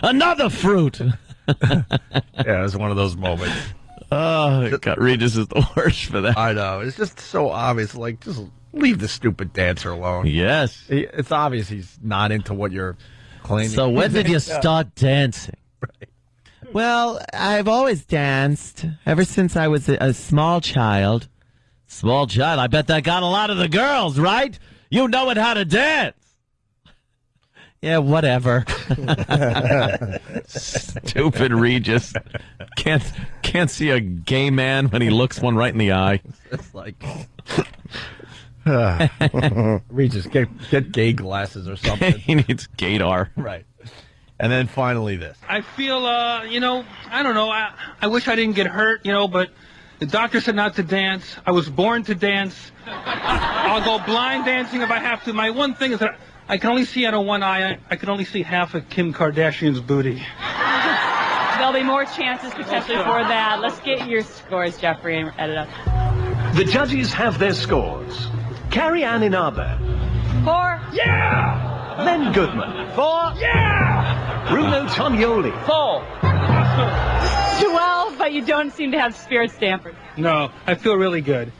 Another fruit. Yeah, it was one of those moments. Oh, God, Regis is the worst for that. I know. It's just so obvious. Like, just leave the stupid dancer alone. Yes. It's obvious he's not into what you're claiming. So when did you start dancing? Right. Well, I've always danced ever since I was a small child. Small child? I bet that got a lot of the girls, right? You knowing how to dance. Yeah, whatever. Stupid Regis. Can't see a gay man when he looks one right in the eye. It's like... Regis, get gay glasses or something. He needs gaydar. Right. And then finally this. I feel, I don't know. I wish I didn't get hurt, but the doctor said not to dance. I was born to dance. I'll go blind dancing if I have to. My one thing is that I can only see out of one eye. I can only see half of Kim Kardashian's booty. There'll be more chances potentially for that. Let's get your scores, Jeffrey, and edit up. The judges have their scores. Carrie Ann Inabe. 4. Yeah! Len Goodman. 4. Yeah! Bruno Tognoli. 4. 12, but you don't seem to have spirits dampened. No, I feel really good.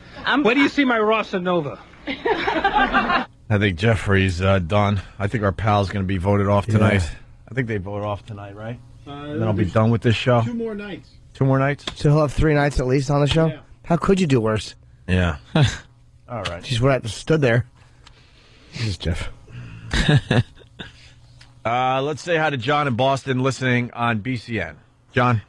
Where do you see my Rossa Nova? I think Jeffrey's done. I think our pal's going to be voted off tonight. Yeah. I think they vote off tonight, right? And then I'll be done with this show. 2 more nights. 2 more nights? So he'll have 3 nights at least on the show? Yeah. How could you do worse? Yeah. All right. She's what I stood there. This is Jeff. Let's say hi to John in Boston listening on BCN. John.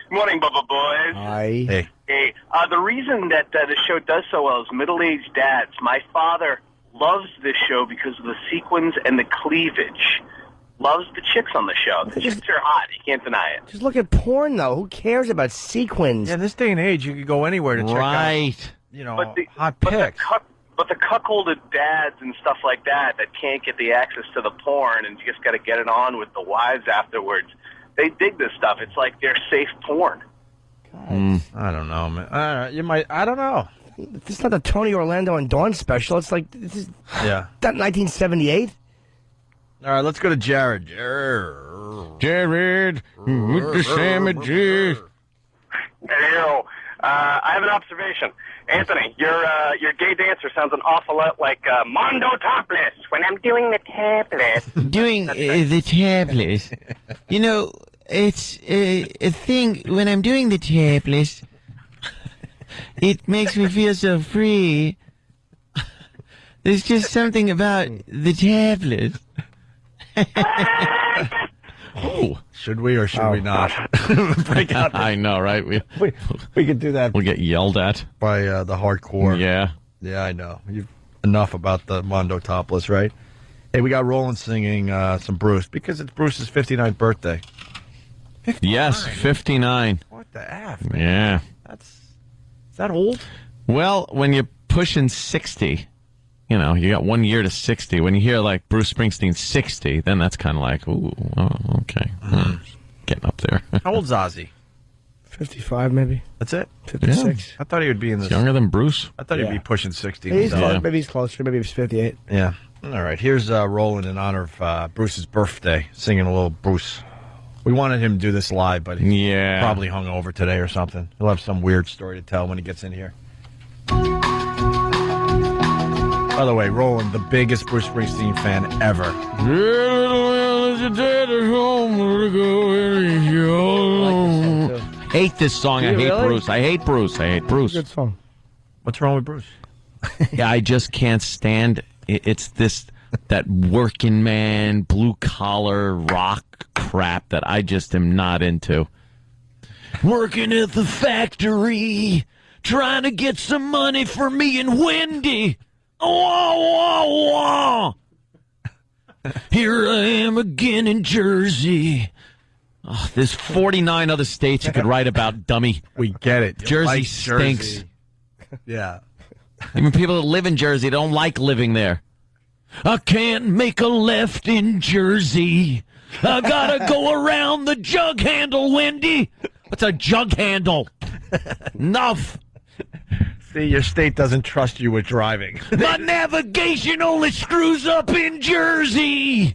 Good morning, Bubba Boys. Hi. Hey. Hey, the reason that the show does so well is middle-aged dads. My father loves this show because of the sequins and the cleavage. Loves the chicks on the show. The chicks are hot. You can't deny it. Just look at porn, though. Who cares about sequins? Yeah, in this day and age, you could go anywhere to check out, hot pics. But the cuckolded dads and stuff like that can't get the access to the porn, and you just got to get it on with the wives afterwards. They dig this stuff. It's like they're safe porn. I don't know, man. You might. I don't know. This is not the Tony Orlando and Dawn special. It's like this is that 1978. All right, let's go to Jared. Jared with the sandwiches. Hello. I have an observation. Anthony, your gay dancer sounds an awful lot like Mondo Topless when I'm doing the topless. Doing the topless. You know, it's a thing when I'm doing the topless. It makes me feel so free. There's just something about the topless. Oh, should we or should we not break out? I know, right? We could do that. We'll get yelled at by the hardcore. Yeah, I know. You've enough about the Mondo Topless, right? Hey, we got Roland singing some Bruce because it's Bruce's 59th birthday. 59? Yes, 59. What the F, man? Yeah. Is that old? Well, when you're pushing 60, you know, you got 1 year to 60. When you hear, like, Bruce Springsteen 60, then that's kind of like, ooh, oh, okay. Getting up there. How old's Ozzy? 55, maybe. That's it? 56. Yeah. I thought he would be in this. He's younger than Bruce? I thought he'd be pushing 60. He's close. Maybe he's closer. Maybe he's 58. Yeah. All right. Here's Roland in honor of Bruce's birthday, singing a little Bruce. We wanted him to do this live, but he's probably hung over today or something. He'll have some weird story to tell when he gets in here. By the way, Roland, the biggest Bruce Springsteen fan ever. Hate this song. I hate Bruce. I hate Bruce. I hate Bruce. Good song. What's wrong with Bruce? Yeah, I just can't stand it. It's that working man, blue collar rock crap that I just am not into. Working at the factory, trying to get some money for me and Wendy. Wah, wah, wah. Here I am again in Jersey. Oh, there's 49 other states you could write about, dummy. We get it. Jersey like stinks. Jersey. Yeah. Even people that live in Jersey don't like living there. I can't make a left in Jersey. I gotta go around the jug handle, Wendy. What's a jug handle? Enough. See, your state doesn't trust you with driving. My navigation only screws up in Jersey.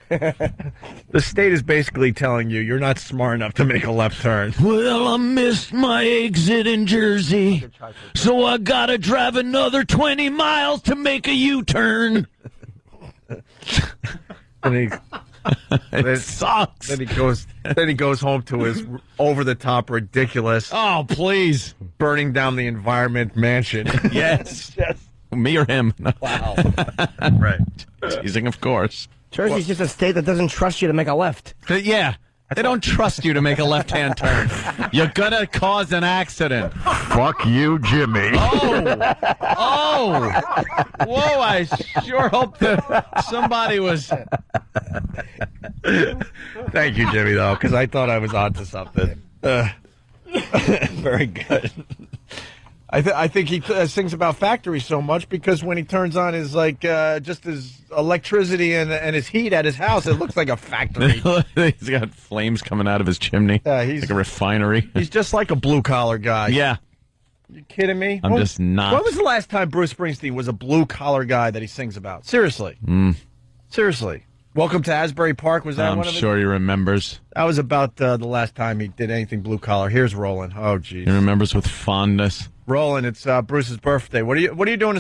The state is basically telling you you're not smart enough to make a left turn. Well, I missed my exit in Jersey, so I gotta drive another 20 miles to make a U-turn. It sucks. Then he goes home to his over-the-top, ridiculous. Oh, please! Burning down the environment mansion. Yes. Me or him? Wow. Right. Teasing, of course. Jersey's just a state that doesn't trust you to make a left. Yeah. They don't trust you to make a left-hand turn. You're gonna cause an accident. Fuck you, Jimmy. Oh! Whoa, I sure hope that somebody was... Thank you, Jimmy, though, because I thought I was onto something. Very good. I think he sings about factories so much because when he turns on his just his electricity and his heat at his house, it looks like a factory. He's got flames coming out of his chimney. He's like a refinery. He's just like a blue collar guy. Yeah. You kidding me? I'm just not. When was the last time Bruce Springsteen was a blue collar guy that he sings about? Seriously. Seriously. Welcome to Asbury Park. Was that I'm one of it? sure he remembers. That was about the last time he did anything blue collar. Here's Roland. Oh, geez. He remembers with fondness. Roland, it's Bruce's birthday. What are you doing?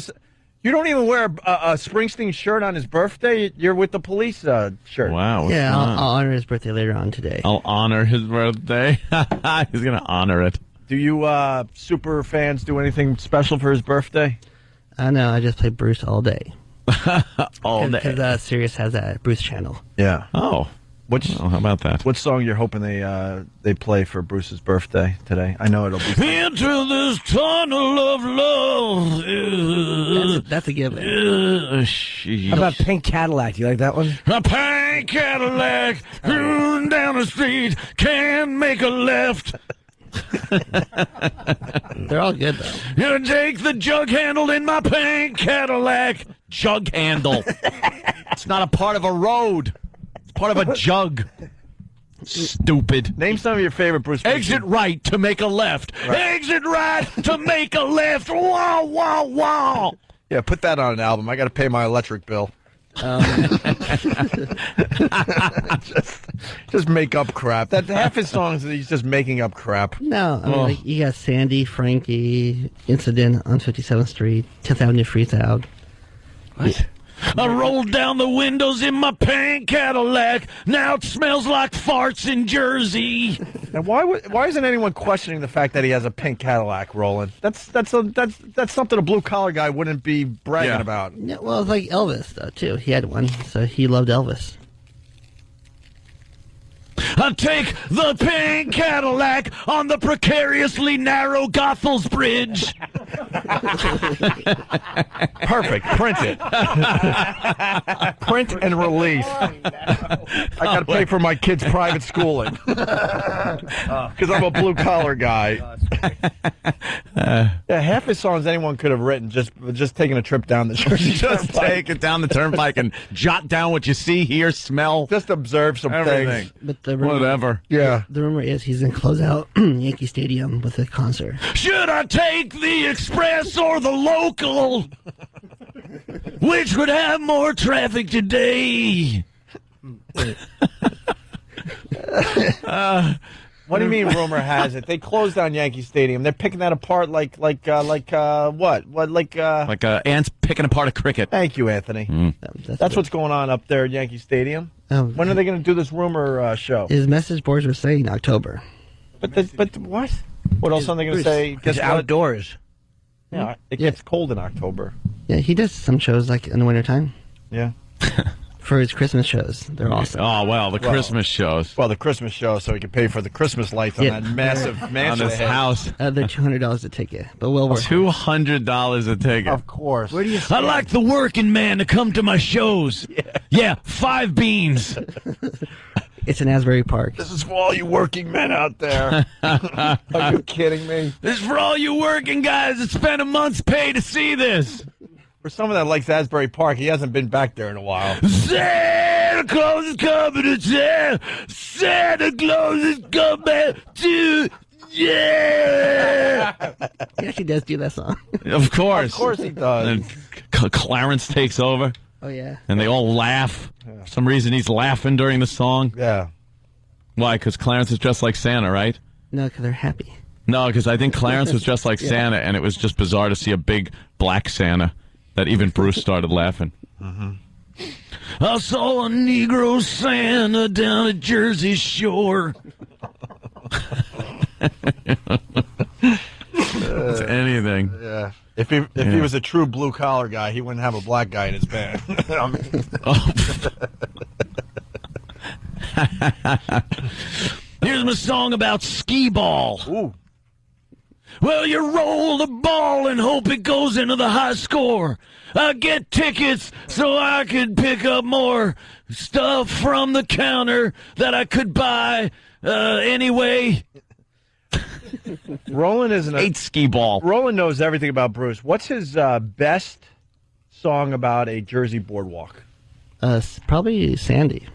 You don't even wear a Springsteen shirt on his birthday? You're with the police shirt. Wow. Yeah, I'll honor his birthday later on today. I'll honor his birthday. He's going to honor it. Do you super fans do anything special for his birthday? No, I just play Bruce all day. All day. Because Sirius has that Bruce channel. Yeah. Oh. How about that? What song you're hoping they play for Bruce's birthday today? I know it'll be Into this tunnel of love. That's a given. How about Pink Cadillac? You like that one? A pink Cadillac, down the street, can't make a left. They're all good, though. You take the jug handle in my pink Cadillac. Jug handle. It's not a part of a road. It's part of a jug. Stupid. Name some of your favorite Bruce Springsteen. Exit right to make a left. Right. Exit right to make a left. Wow, wow, wow. Yeah, put that on an album. I got to pay my electric bill. Just make up crap. That half his songs, he's just making up crap. No, I mean, like, you got Sandy, Frankie, Incident on 57th Street, 10th Avenue Freeze Out. What? I rolled down the windows in my pink Cadillac. Now it smells like farts in Jersey. And why isn't anyone questioning the fact that he has a pink Cadillac, Roland? That's something a blue collar guy wouldn't be bragging about. Yeah, well, it's like Elvis, though, too. He had one, so he loved Elvis. I take the pink Cadillac on the precariously narrow Goethals Bridge. Perfect. Print it. Print and release. I got to pay for my kids' private schooling because I'm a blue collar guy. Yeah, half his songs anyone could have written just taking a trip down the Jersey Just take it down the turnpike and jot down what you see, hear, smell. Just observe some things. But the rumor, Whatever. Yeah. The rumor is he's going to close out Yankee Stadium with a concert. Should I take the express or the local? Which would have more traffic today? What do you mean? Rumor has it they closed down Yankee Stadium. They're picking that apart like what? Like ants picking apart a cricket. Thank you, Anthony. That's what's going on up there at Yankee Stadium. When are they going to do this rumor show? His message boards were saying October. But what? What else are they going to say? It's outdoors. Yeah, it gets cold in October. Yeah, he does some shows like in the wintertime. Yeah. For his Christmas shows. They're awesome. Oh, well, the Christmas shows. Well, the Christmas show, so he can pay for the Christmas lights on that massive mansion. On his house. They're $200 a ticket, but well worth it. $200 a ticket. Of course. Where do you I like the working man to come to my shows. Yeah, 5 beans. It's in Asbury Park. This is for all you working men out there. Are you kidding me? This is for all you working guys that spent a month's pay to see this. For someone that likes Asbury Park, he hasn't been back there in a while. Santa Claus is coming to town. Santa Claus is coming to yeah. He actually does do that song. Of course. Of course he does. And Clarence takes over. Oh, yeah. And they all laugh. For some reason, he's laughing during the song. Yeah. Why? Because Clarence is dressed like Santa, right? No, because they're happy. No, because I think Clarence was dressed like Santa, and it was just bizarre to see a big black Santa that even Bruce started laughing. I saw a Negro Santa down at Jersey Shore. It's anything. Yeah. If he was a true blue collar guy, he wouldn't have a black guy in his band. Here's my song about skee ball. Ooh. Well, you roll the ball and hope it goes into the high score. I get tickets so I could pick up more stuff from the counter that I could buy anyway. Roland is an 8 skee ball. Roland knows everything about Bruce. What's his best song about a Jersey boardwalk? Probably Sandy.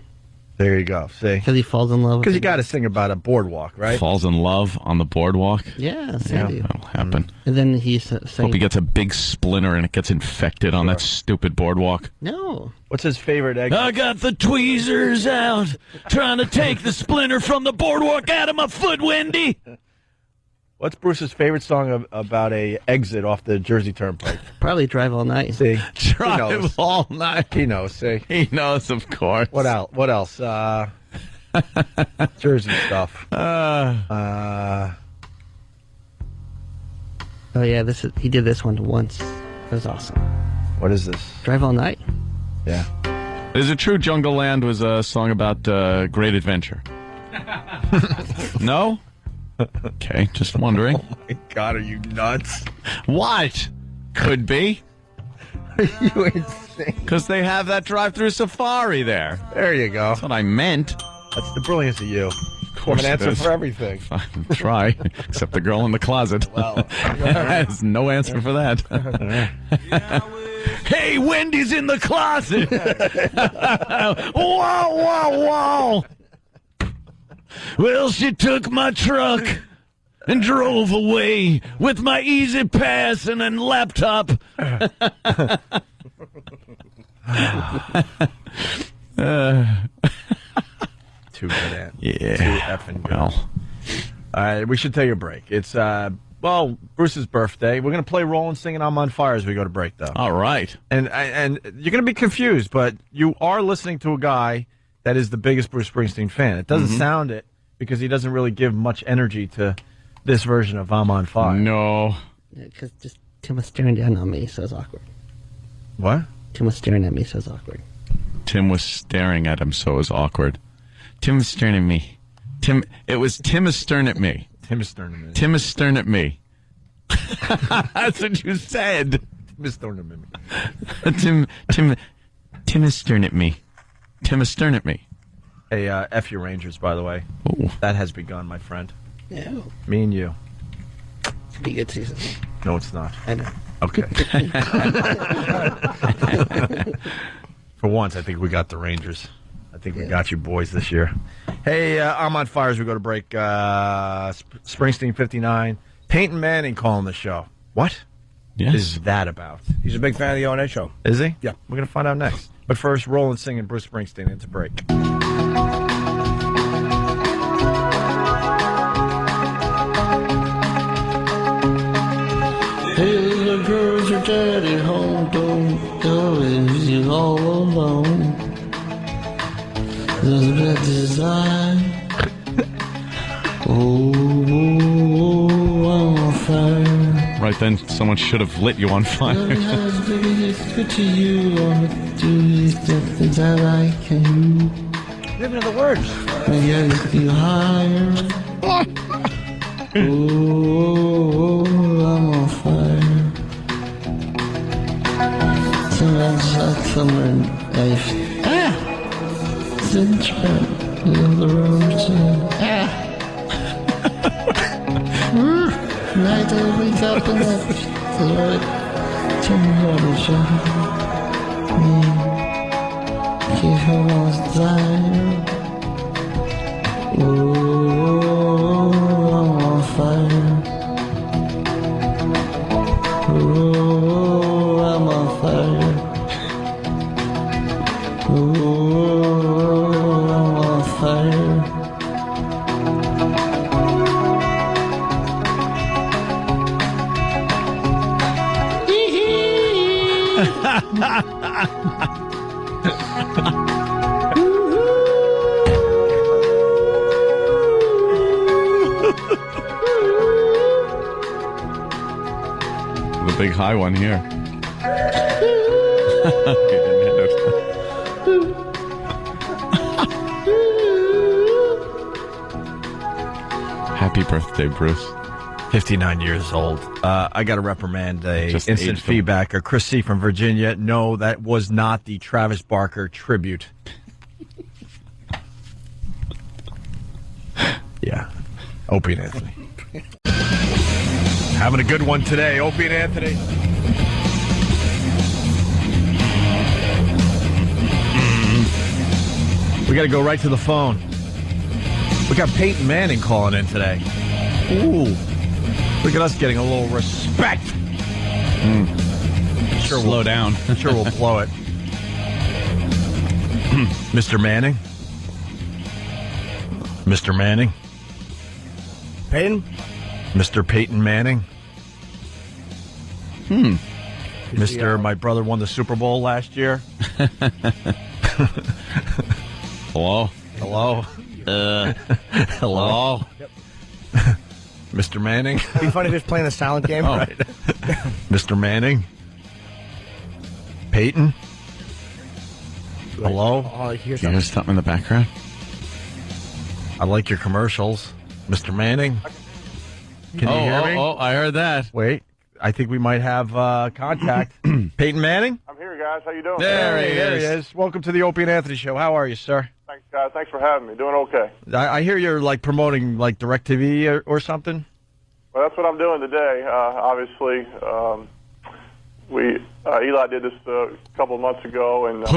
There you go. See, because he falls in love. Because you got to sing about a boardwalk, right? Falls in love on the boardwalk. Yeah, Sandy. Yeah, that'll happen. And then he's saying, hope he gets a big splinter and it gets infected on that stupid boardwalk. No. What's his favorite egg? I got the tweezers out, trying to take the splinter from the boardwalk out of my foot, Wendy. What's Bruce's favorite song about a exit off the Jersey Turnpike? Probably Drive All Night. See, Drive All Night. He knows. See, he knows, of course. What else? What else? Jersey stuff. Oh yeah, he did this one once. It was awesome. What is this? Drive All Night. Yeah. Is it true Jungle Land was a song about great adventure? No? Okay, just wondering. Oh my God, are you nuts? What? Could be. Are you insane? Because they have that drive-through safari there. There you go. That's what I meant. That's the brilliance of you. Of course, you have an answer it is. for everything. Try, except the girl in the closet. Well, has no answer for that. Hey, Wendy's in the closet. Wow, wow, wow. Well, she took my truck and drove away with my Easy Pass and then laptop. Too good at. Yeah. Too effing good. Well. All right, we should take a break. It's, Bruce's birthday. We're going to play Rollin' Singing I'm on Fire as we go to break, though. All right. And you're going to be confused, but you are listening to a guy that is the biggest Bruce Springsteen fan. It doesn't sound it because he doesn't really give much energy to this version of I'm on Fire. No. Because just Tim was staring down on me, so it's awkward. What? Tim was staring at me, so it's awkward. Tim was staring at him, so it was awkward. Tim was staring at me. It was Tim is staring at me. Tim is staring at me. Tim is staring at me. That's what you said. Tim is staring at me. Tim is staring at me. Tim is staring at me. Hey, F your Rangers, by the way. Ooh. That has begun, my friend. No. Me and you. It'll be a good season. No, it's not. I know. Okay. For once, I think we got the Rangers. I think we got you boys this year. Hey, I'm on fire as we go to break. Springsteen 59. Peyton Manning calling the show. What is that about? He's a big fan of the O&A show. Is he? Yeah. We're going to find out next. But first, Rollin' Singing Bruce Springsteen into break. Hey, little girls, your daddy home, don't go easy all alone. There's a bad design. Oh, I'm on fire. Right then, someone should have lit you on fire. It's good to you. I'ma do these things I like and you. Give me the words. Maybe I lift you higher. Oh, I'm on fire. Sometimes like summer and ice. Cinch back, the roads. Night I wake up and the Lord turn me on the show. Keep her almost dying. Oh, I'm on fire. Oh, I'm on fire. Oh, I'm on fire. The big high one here. Happy birthday, Bruce. 59 years old. I got to reprimand Just instant aged him. feedback. Chris C. from Virginia. No, that was not the Travis Barker tribute. Yeah. Opie and Anthony. Having a good one today, Opie and Anthony. We got to go right to the phone. We got Peyton Manning calling in today. Ooh. Look at us getting a little respect. Sure, slow down. Sure, we'll blow it. Mr. Manning? Mr. Manning? Peyton? Mr. Peyton Manning? Mr. My brother won the Super Bowl last year. Hello? Hello? Hello? Yep. Mr. Manning. It'd be funny if he was playing the silent game. Oh. Right. Mr. Manning. Peyton. Hello? Oh, I hear You hear something in the background? I like your commercials. Mr. Manning. Can you hear me? Oh, I heard that. Wait. I think we might have contact. Peyton Manning? I'm here, guys. How you doing? There he is. Welcome to the Opie and Anthony Show. How are you, sir? Thanks, guys. Thanks for having me. Doing okay. I hear you're like promoting like DirecTV or something. Well, that's what I'm doing today. Obviously, Eli did this a couple of months ago, and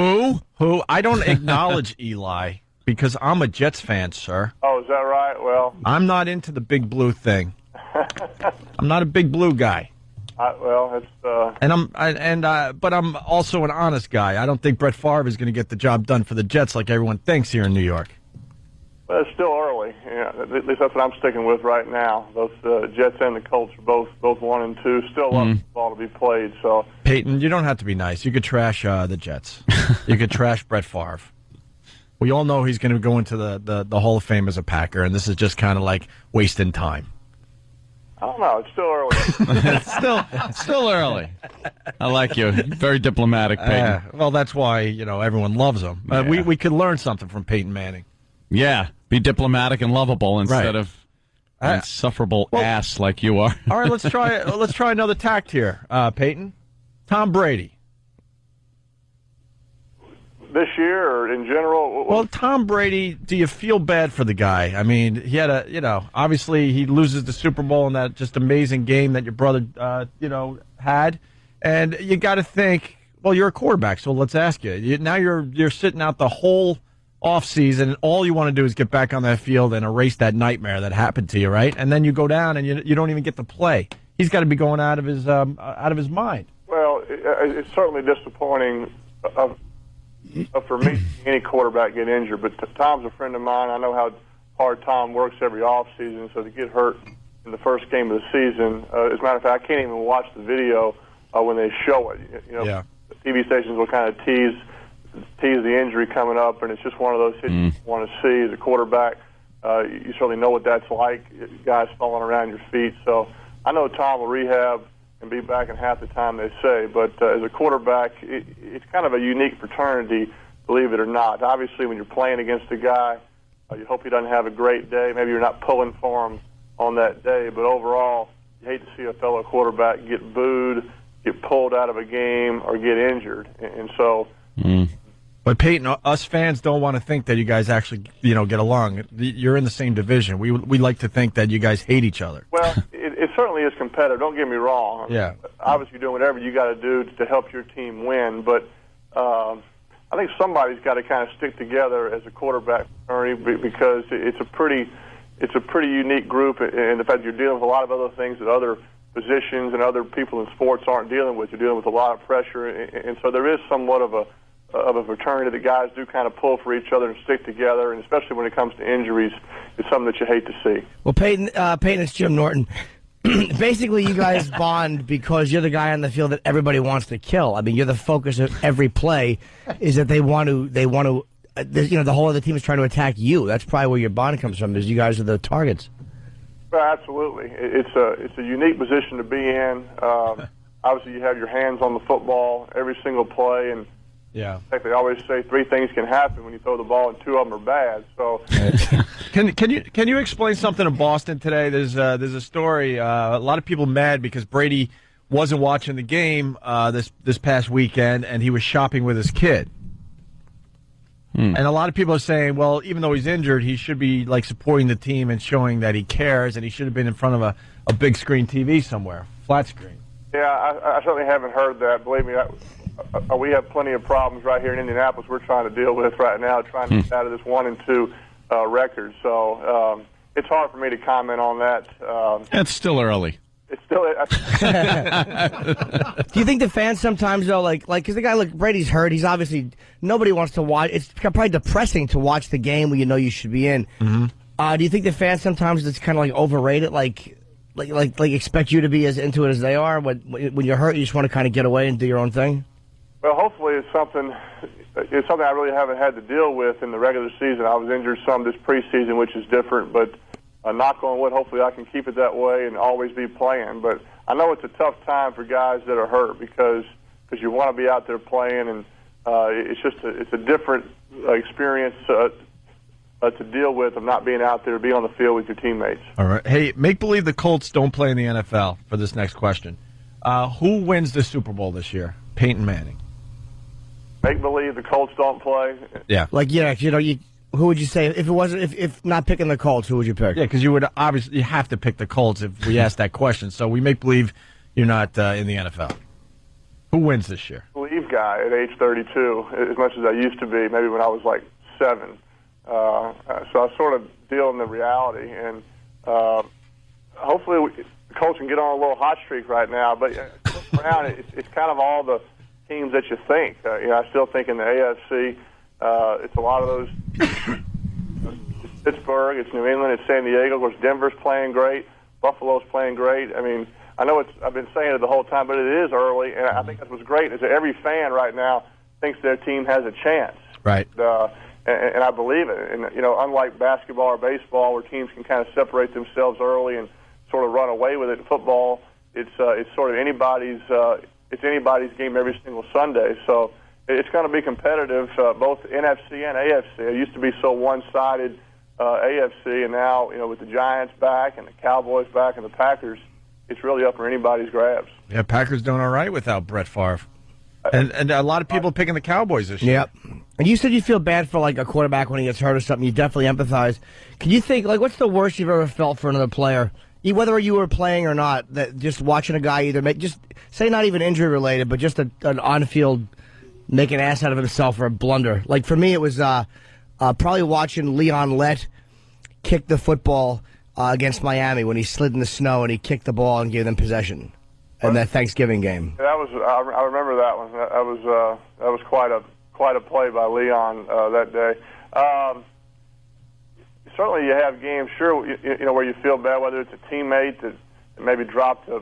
Who? I don't acknowledge Eli because I'm a Jets fan, sir. Oh, is that right? Well, I'm not into the big blue thing. I'm not a big blue guy. But I'm also an honest guy. I don't think Brett Favre is going to get the job done for the Jets like everyone thinks here in New York. Well, it's still early. Yeah, at least that's what I'm sticking with right now. Both the Jets and the Colts are both 1 and 2. Still a lot of ball to be played. So, Peyton, you don't have to be nice. You could trash the Jets. You could trash Brett Favre. We all know he's going to go into the Hall of Fame as a Packer, and this is just kind of like wasting time. I don't know. It's still early. It's still early. I like you. Very diplomatic, Peyton. Well, that's why everyone loves him. We could learn something from Peyton Manning. Yeah, be diplomatic and lovable instead of an insufferable ass like you are. All right, let's try another tact here, Peyton. Tom Brady. This year or in general? Well, Tom Brady, do you feel bad for the guy? I mean, he had obviously he loses the Super Bowl in that just amazing game that your brother, had. And you got to think, well, you're a quarterback, so let's ask you. Now you're sitting out the whole offseason, and all you want to do is get back on that field and erase that nightmare that happened to you, right? And then you go down and you don't even get to play. He's got to be going out of his mind. Well, it's certainly disappointing for me, any quarterback get injured, but Tom's a friend of mine. I know how hard Tom works every offseason, so to get hurt in the first game of the season, as a matter of fact, I can't even watch the video when they show it. The TV stations will kind of tease the injury coming up, and it's just one of those hits you want to see. As a quarterback, you certainly know what that's like, guys falling around your feet. So I know Tom will rehab and be back in half the time, they say. But as a quarterback, it's kind of a unique fraternity, believe it or not. Obviously, when you're playing against a guy, you hope he doesn't have a great day. Maybe you're not pulling for him on that day. But overall, you hate to see a fellow quarterback get booed, get pulled out of a game, or get injured. And so... But Peyton, us fans don't want to think that you guys actually, get along. You're in the same division. We like to think that you guys hate each other. Well, it certainly is competitive. Don't get me wrong. Yeah. Obviously, you're doing whatever you got to do to help your team win. But I think somebody's got to kind of stick together as a quarterback fraternity because it's a pretty unique group, and the fact that you're dealing with a lot of other things that other positions and other people in sports aren't dealing with. You're dealing with a lot of pressure, and so there is somewhat of a fraternity that guys do kind of pull for each other and stick together, and especially when it comes to injuries, it's something that you hate to see. Well, Peyton, it's Jim Norton. Basically, you guys bond because you're the guy on the field that everybody wants to kill. I mean, you're the focus of every play. Is that they want to. The whole other team is trying to attack you. That's probably where your bond comes from. Is you guys are the targets. Well, absolutely. It's a unique position to be in. Obviously, you have your hands on the football every single play, and yeah. In fact, they always say 3 things can happen when you throw the ball, and 2 of them are bad. So, can you explain something in Boston today? There's a story. A lot of people mad because Brady wasn't watching the game this past weekend, and he was shopping with his kid. And a lot of people are saying, well, even though he's injured, he should be like supporting the team and showing that he cares, and he should have been in front of a big screen TV somewhere, flat screen. Yeah, I certainly haven't heard that. Believe me, we have plenty of problems right here in Indianapolis we're trying to deal with right now, trying to get out of this 1-2 record. So it's hard for me to comment on that. It's still early. It's still. Do you think the fans sometimes, though, because the guy, look, Brady's hurt. He's obviously, nobody wants to watch. It's probably depressing to watch the game when you know you should be in. Mm-hmm. Do you think the fans sometimes it's kind of like overrated, like expect you to be as into it as they are? When you're hurt, you just want to kind of get away and do your own thing? Well, hopefully it's something I really haven't had to deal with in the regular season. I was injured some this preseason, which is different, but knock on wood, hopefully I can keep it that way and always be playing. But I know it's a tough time for guys that are hurt because you want to be out there playing, and it's a different experience to deal with of not being out there to be on the field with your teammates. All right. Hey, make believe the Colts don't play in the NFL for this next question. Who wins the Super Bowl this year? Peyton Manning. Make believe the Colts don't play? Yeah. Who would you say if it wasn't if not picking the Colts? Who would you pick? Yeah, because you would obviously have to pick the Colts if we asked that question. So we make believe you're not in the NFL. Who wins this year? Believe guy at age 32, as much as I used to be, maybe when I was like 7. So I sort of deal in the reality, and hopefully the Colts can get on a little hot streak right now. But around it's kind of all the teams that you think. I still think in the AFC, it's a lot of those. It's Pittsburgh, it's New England, it's San Diego. Of course, Denver's playing great. Buffalo's playing great. I mean, I know I've been saying it the whole time, but it is early, and I think that's what's great is that every fan right now thinks their team has a chance. Right. And I believe it. And unlike basketball or baseball, where teams can kind of separate themselves early and sort of run away with it, in football, it's sort of anybody's game every single Sunday. So it's going to be competitive, both NFC and AFC. It used to be so one-sided AFC, and now with the Giants back and the Cowboys back and the Packers, it's really up for anybody's grabs. Yeah, Packers doing all right without Brett Favre. And a lot of people picking the Cowboys this year. Yep. And you said you feel bad for like a quarterback when he gets hurt or something. You definitely empathize. Can you think what's the worst you've ever felt for another player, whether you were playing or not? That just watching a guy either say not even injury related, but just an on-field make an ass out of himself or a blunder. Like for me, it was probably watching Leon Lett kick the football against Miami when he slid in the snow and he kicked the ball and gave them possession. In that Thanksgiving game. I remember that one. That was quite a play by Leon that day. Certainly, you have games, sure, where you feel bad, whether it's a teammate that maybe dropped a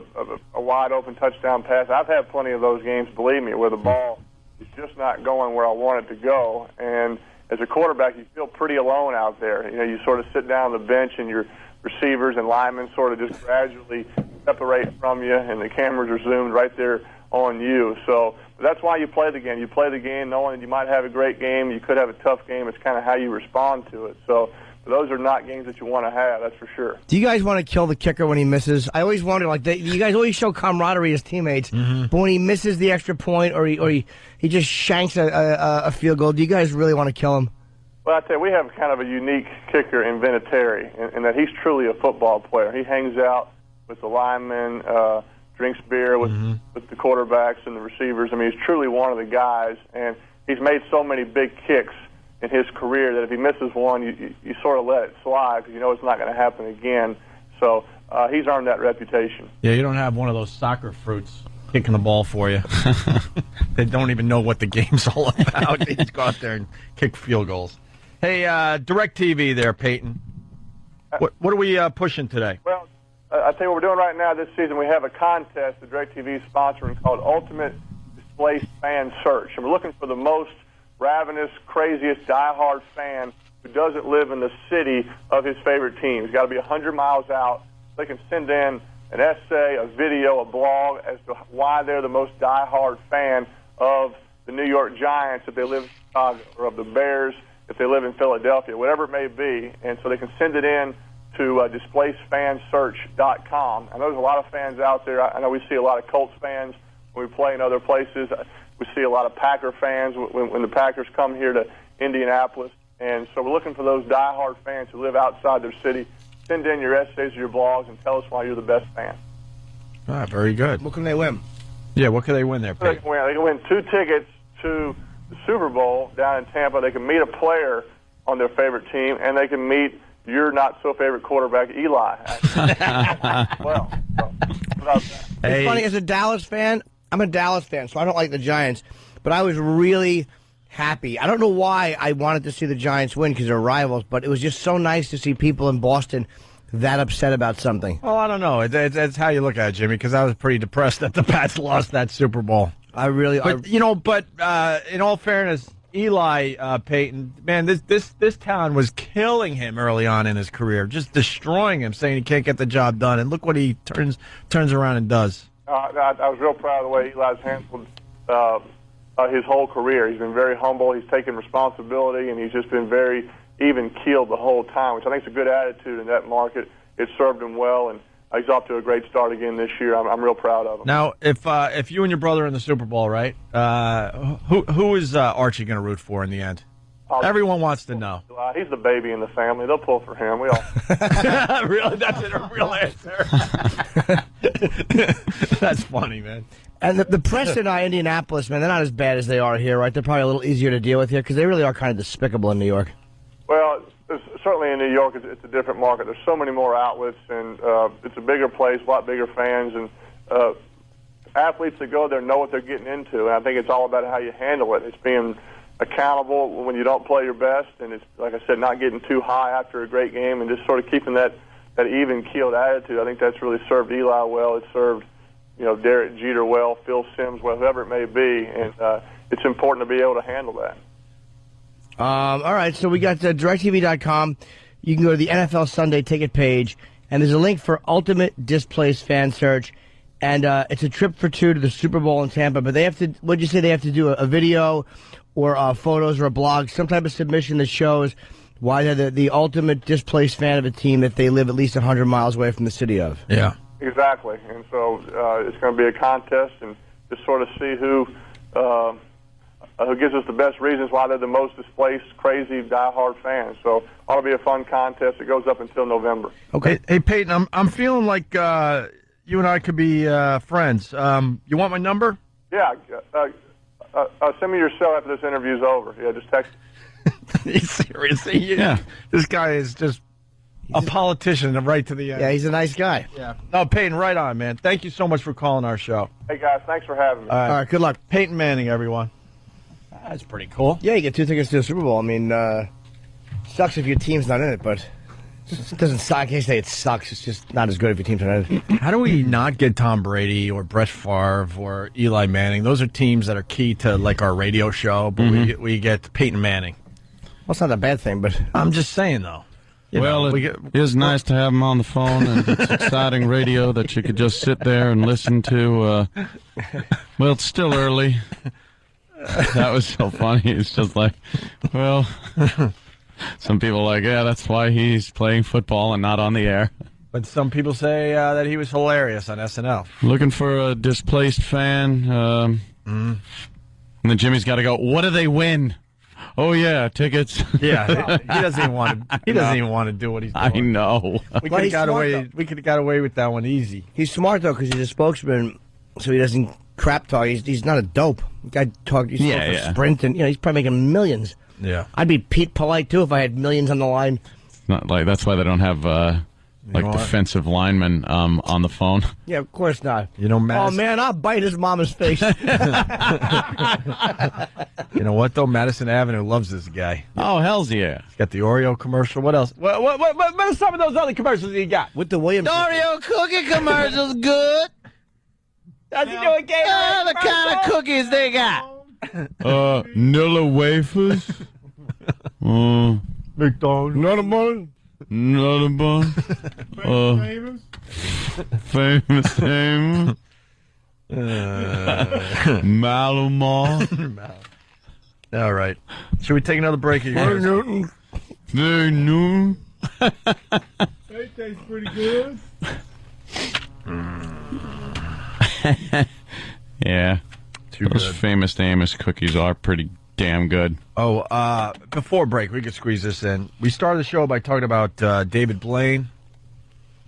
wide open touchdown pass. I've had plenty of those games, believe me, where the ball is just not going where I want it to go. And as a quarterback, you feel pretty alone out there. You sort of sit down on the bench and your receivers and linemen sort of just gradually separate from you, and the cameras are zoomed right there on you. So that's why you play the game. You play the game knowing that you might have a great game, you could have a tough game. It's kind of how you respond to it. So those are not games that you want to have, that's for sure. Do you guys want to kill the kicker when he misses? I always wonder, you guys always show camaraderie as teammates, but when he misses the extra point or he just shanks a field goal, do you guys really want to kill him? Well, I tell you, we have kind of a unique kicker in Vinatieri, in that he's truly a football player. He hangs out with the linemen, drinks beer with the quarterbacks and the receivers. I mean, he's truly one of the guys, and he's made so many big kicks in his career that if he misses one, you sort of let it slide because you know it's not going to happen again. So he's earned that reputation. Yeah, you don't have one of those soccer fruits kicking the ball for you. They don't even know what the game's all about. They just go out there and kick field goals. Hey, DirecTV there, Peyton. What are we pushing today? Well, I tell you what we're doing right now this season. We have a contest that DirecTV is sponsoring called Ultimate Displaced Fan Search. And we're looking for the most ravenous, craziest, diehard fan who doesn't live in the city of his favorite team. He's got to be 100 miles out. They can send in an essay, a video, a blog as to why they're the most diehard fan of the New York Giants if they live in Chicago, or of the Bears if they live in Philadelphia, whatever it may be. And so they can send it in to displacedfansearch.com. I know there's a lot of fans out there. I know we see a lot of Colts fans when we play in other places. We see a lot of Packer fans when the Packers come here to Indianapolis. And so we're looking for those diehard fans who live outside their city. Send in your essays or your blogs and tell us why you're the best fan. Ah, very good. What can they win? Yeah, what can they win there, Peyton? They can win 2 tickets to the Super Bowl down in Tampa. They can meet a player on their favorite team, and they can meet your not-so-favorite quarterback, Eli. Well, it's funny, as a Dallas fan, I'm a Dallas fan, so I don't like the Giants, but I was really happy. I don't know why I wanted to see the Giants win because they're rivals, but it was just so nice to see people in Boston that upset about something. Well, I don't know. It's how you look at it, Jimmy, because I was pretty depressed that the Pats lost that Super Bowl. But in all fairness, Eli, Peyton, man, this town was killing him early on in his career, just destroying him, saying he can't get the job done. And look what he turns around and does. I was real proud of the way Eli's handled his whole career. He's been very humble. He's taken responsibility, and he's just been very even-keeled the whole time, which I think is a good attitude in that market. It served him well, and he's off to a great start again this year. I'm real proud of him. Now, if you and your brother are in the Super Bowl, right, who is Archie going to root for in the end? Everyone wants to know. He's the baby in the family. They'll pull for him. We all. Really? That's a real answer. That's funny, man. And the press in Indianapolis, man, they're not as bad as they are here, right? They're probably a little easier to deal with here because they really are kind of despicable in New York. Well, certainly in New York, it's a different market. There's so many more outlets, and it's a bigger place, a lot bigger fans, and athletes that go there know what they're getting into. And I think it's all about how you handle it. It's being accountable when you don't play your best, and it's, like I said, not getting too high after a great game, and just sort of keeping that even-keeled attitude. I think that's really served Eli well. It served, Derek Jeter well, Phil Simms well, whoever it may be, and it's important to be able to handle that. All right, so we got DirecTV.com. You can go to the NFL Sunday ticket page, and there's a link for Ultimate Displaced Fan Search, and it's a trip for two to the Super Bowl in Tampa, but they have to, what'd you say, they have to do a video or photos or a blog, some type of submission that shows why they're the ultimate displaced fan of a team that they live at least 100 miles away from the city of. Yeah. Exactly. And so it's going to be a contest and just sort of see who gives us the best reasons why they're the most displaced, crazy, diehard fans. So ought to be a fun contest. It goes up until November. Okay. Hey Peyton, I'm feeling like you and I could be friends. You want my number? Yeah. Send me your cell after this interview's over. Yeah, just text. He's serious. Yeah. This guy is just a politician right to the end. Yeah, he's a nice guy. Yeah. No, Peyton, right on, man. Thank you so much for calling our show. Hey, guys, thanks for having me. All right, good luck. Peyton Manning, everyone. That's pretty cool. Yeah, you get 2 tickets to the Super Bowl. I mean, sucks if your team's not in it, but it doesn't suck. I can't say it sucks. It's just not as good if your team's not in it. How do we not get Tom Brady or Brett Favre or Eli Manning? Those are teams that are key to, like, our radio show, but we get Peyton Manning. Well, it's not a bad thing, but I'm just saying, though. It is nice to have him on the phone, and it's exciting radio that you could just sit there and listen to. Well, it's still early. That was so funny. It's just like, well, some people are like, yeah, that's why he's playing football and not on the air. But some people say that he was hilarious on SNL. Looking for a displaced fan. And then Jimmy's got to go, what do they win? Oh yeah, tickets. Yeah, he doesn't even want to. He doesn't even want to do what he's doing. I know. We could have got away. We could have got away with that one easy. He's smart though because he's a spokesman, so he doesn't crap talk. He's not a dope. The guy talk. He's for Sprint, and he's probably making millions. Yeah, I'd be Pete Polite too if I had millions on the line. It's not like that's why they don't have defensive linemen on the phone. Yeah, of course not. You know, oh man, I'll bite his mama's face. You know what though? Madison Avenue loves this guy. Oh hell's yeah! He's got the Oreo commercial. What else? What are some of those other commercials you got? With the Williams Oreo cookie commercials, good. Does he do a game? The kind of cookies they got. Nilla wafers. McDonald's. Not a bun. Not a bun. Famous. Malamar. All right. Should we take another break here? Very new. They taste pretty good. Yeah. Those good. famous Amos cookies are pretty damn good. Oh, before break, we could squeeze this in. We started the show by talking about David Blaine.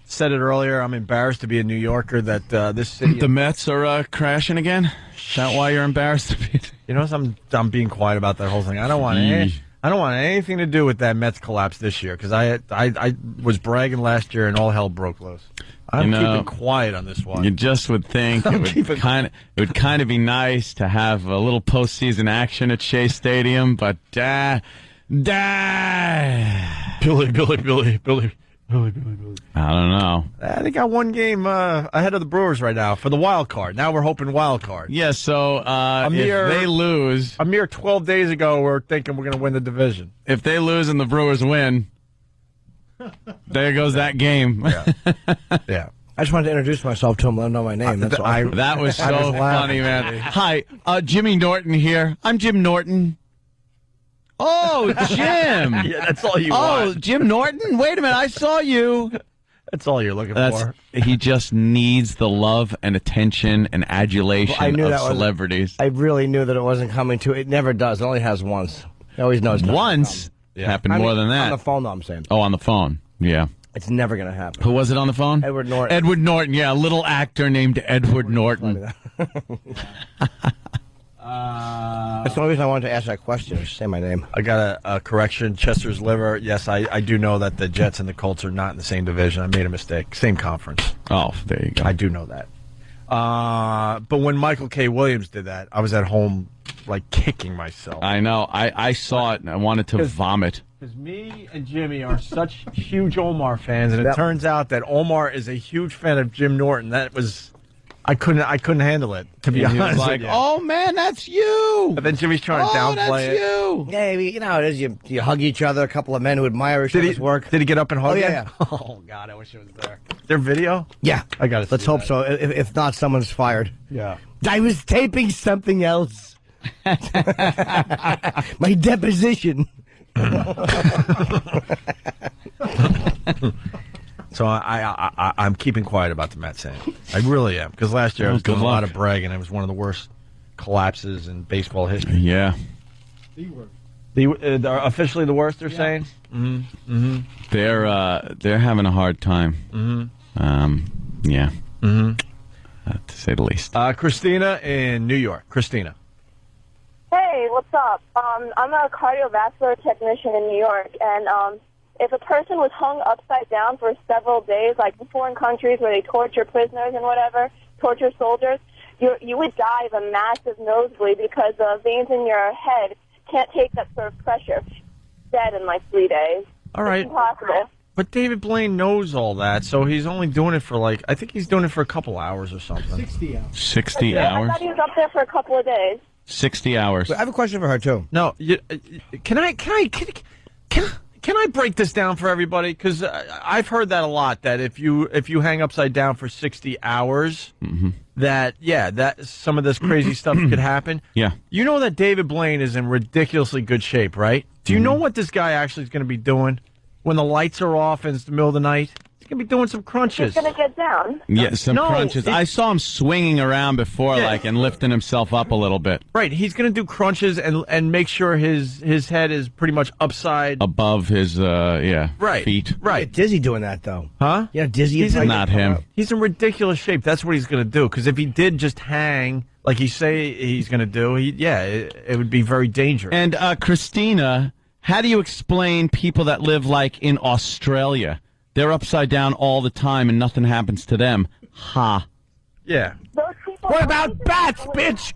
Said it earlier, I'm embarrassed to be a New Yorker that this city... The Mets are crashing again? Is that why you're embarrassed to be... You know, I'm being quiet about that whole thing. I don't want anything to do with that Mets collapse this year, because I was bragging last year and all hell broke loose. I'm keeping quiet on this one. You just would think it would kind of be nice to have a little postseason action at Shea Stadium, but Billy. I don't know. They got one game ahead of the Brewers right now for the wild card. Now we're hoping wild card. Yeah, so if they lose... A mere 12 days ago, we're thinking we're going to win the division. If they lose and the Brewers win, there goes that game. Yeah. I just wanted to introduce myself to him, let him know my name. That's all. That was so funny, man. Hi, Jimmy Norton here. I'm Jim Norton. Oh, Jim. Yeah, that's all you want. Oh, Jim Norton? Wait a minute, I saw you. That's all you're looking for. He just needs the love and attention and adulation of celebrities. I really knew that it wasn't coming to. It never does. It only has once. It always knows. Once? Yeah. Happened more than that. On the phone, though, I'm saying. Oh, on the phone. Yeah. It's never going to happen. Who was it on the phone? Edward Norton. Edward Norton, yeah, a little actor named Edward Norton. That's the only reason I wanted to ask that question. Just say my name. I got a correction. Chester's liver. Yes, I do know that the Jets and the Colts are not in the same division. I made a mistake. Same conference. Oh, there you go. I do know that. But when Michael K. Williams did that, I was at home, like, kicking myself. I know. I saw it, and I wanted to vomit. Because me and Jimmy are such huge Omar fans, and it turns out that Omar is a huge fan of Jim Norton. That was... I couldn't handle it, to be honest. He was like, oh, man, that's you. But then Jimmy's trying to downplay that's you. Yeah, you know how it is. You hug each other, a couple of men who admire each other's work. Did he get up and hug you? Yeah. Oh, God, I wish it was there. Their video? Yeah. I got it. Let's hope so. If not, someone's fired. Yeah. I was taping something else. My deposition. So I'm keeping quiet about the Mets, Sam. I really am, because last year I was doing a lot of bragging. It was one of the worst collapses in baseball history. Yeah. They're officially the worst, they're saying? Mm-hmm. Mm-hmm. They're having a hard time. Mm-hmm. Yeah. Mm-hmm. To say the least. Christina in New York. Christina. Hey, what's up? I'm a cardiovascular technician in New York, and if a person was hung upside down for several days, like in foreign countries where they torture prisoners and whatever, torture soldiers, you would die of a massive nosebleed because the veins in your head can't take that sort of pressure. Dead in like 3 days. All right. It's impossible. But David Blaine knows all that, so he's only doing it for I think he's doing it for a couple hours or something. 60 hours. 60 hours? I thought he was up there for a couple of days. 60 hours. I have a question for her, too. No, can I break this down for everybody? Because I've heard that a lot. That if you hang upside down for 60 hours, that some of this crazy stuff could happen. Yeah. You know that David Blaine is in ridiculously good shape, right? Do you know what this guy actually is going to be doing when the lights are off and it's the middle of the night? He's going to be doing some crunches. He's going to get down. Yeah, some crunches. I saw him swinging around before, and lifting himself up a little bit. Right. He's going to do crunches and make sure his head is pretty much upside. Above his, feet. Right. Dizzy doing that, though. Huh? Yeah, Dizzy is not him. He's in ridiculous shape. That's what he's going to do. Because if he did just hang, like he say he's going to do, it would be very dangerous. And, Christina, how do you explain people that live, in Australia? They're upside down all the time and nothing happens to them. Ha. Yeah. What about bats, bitch?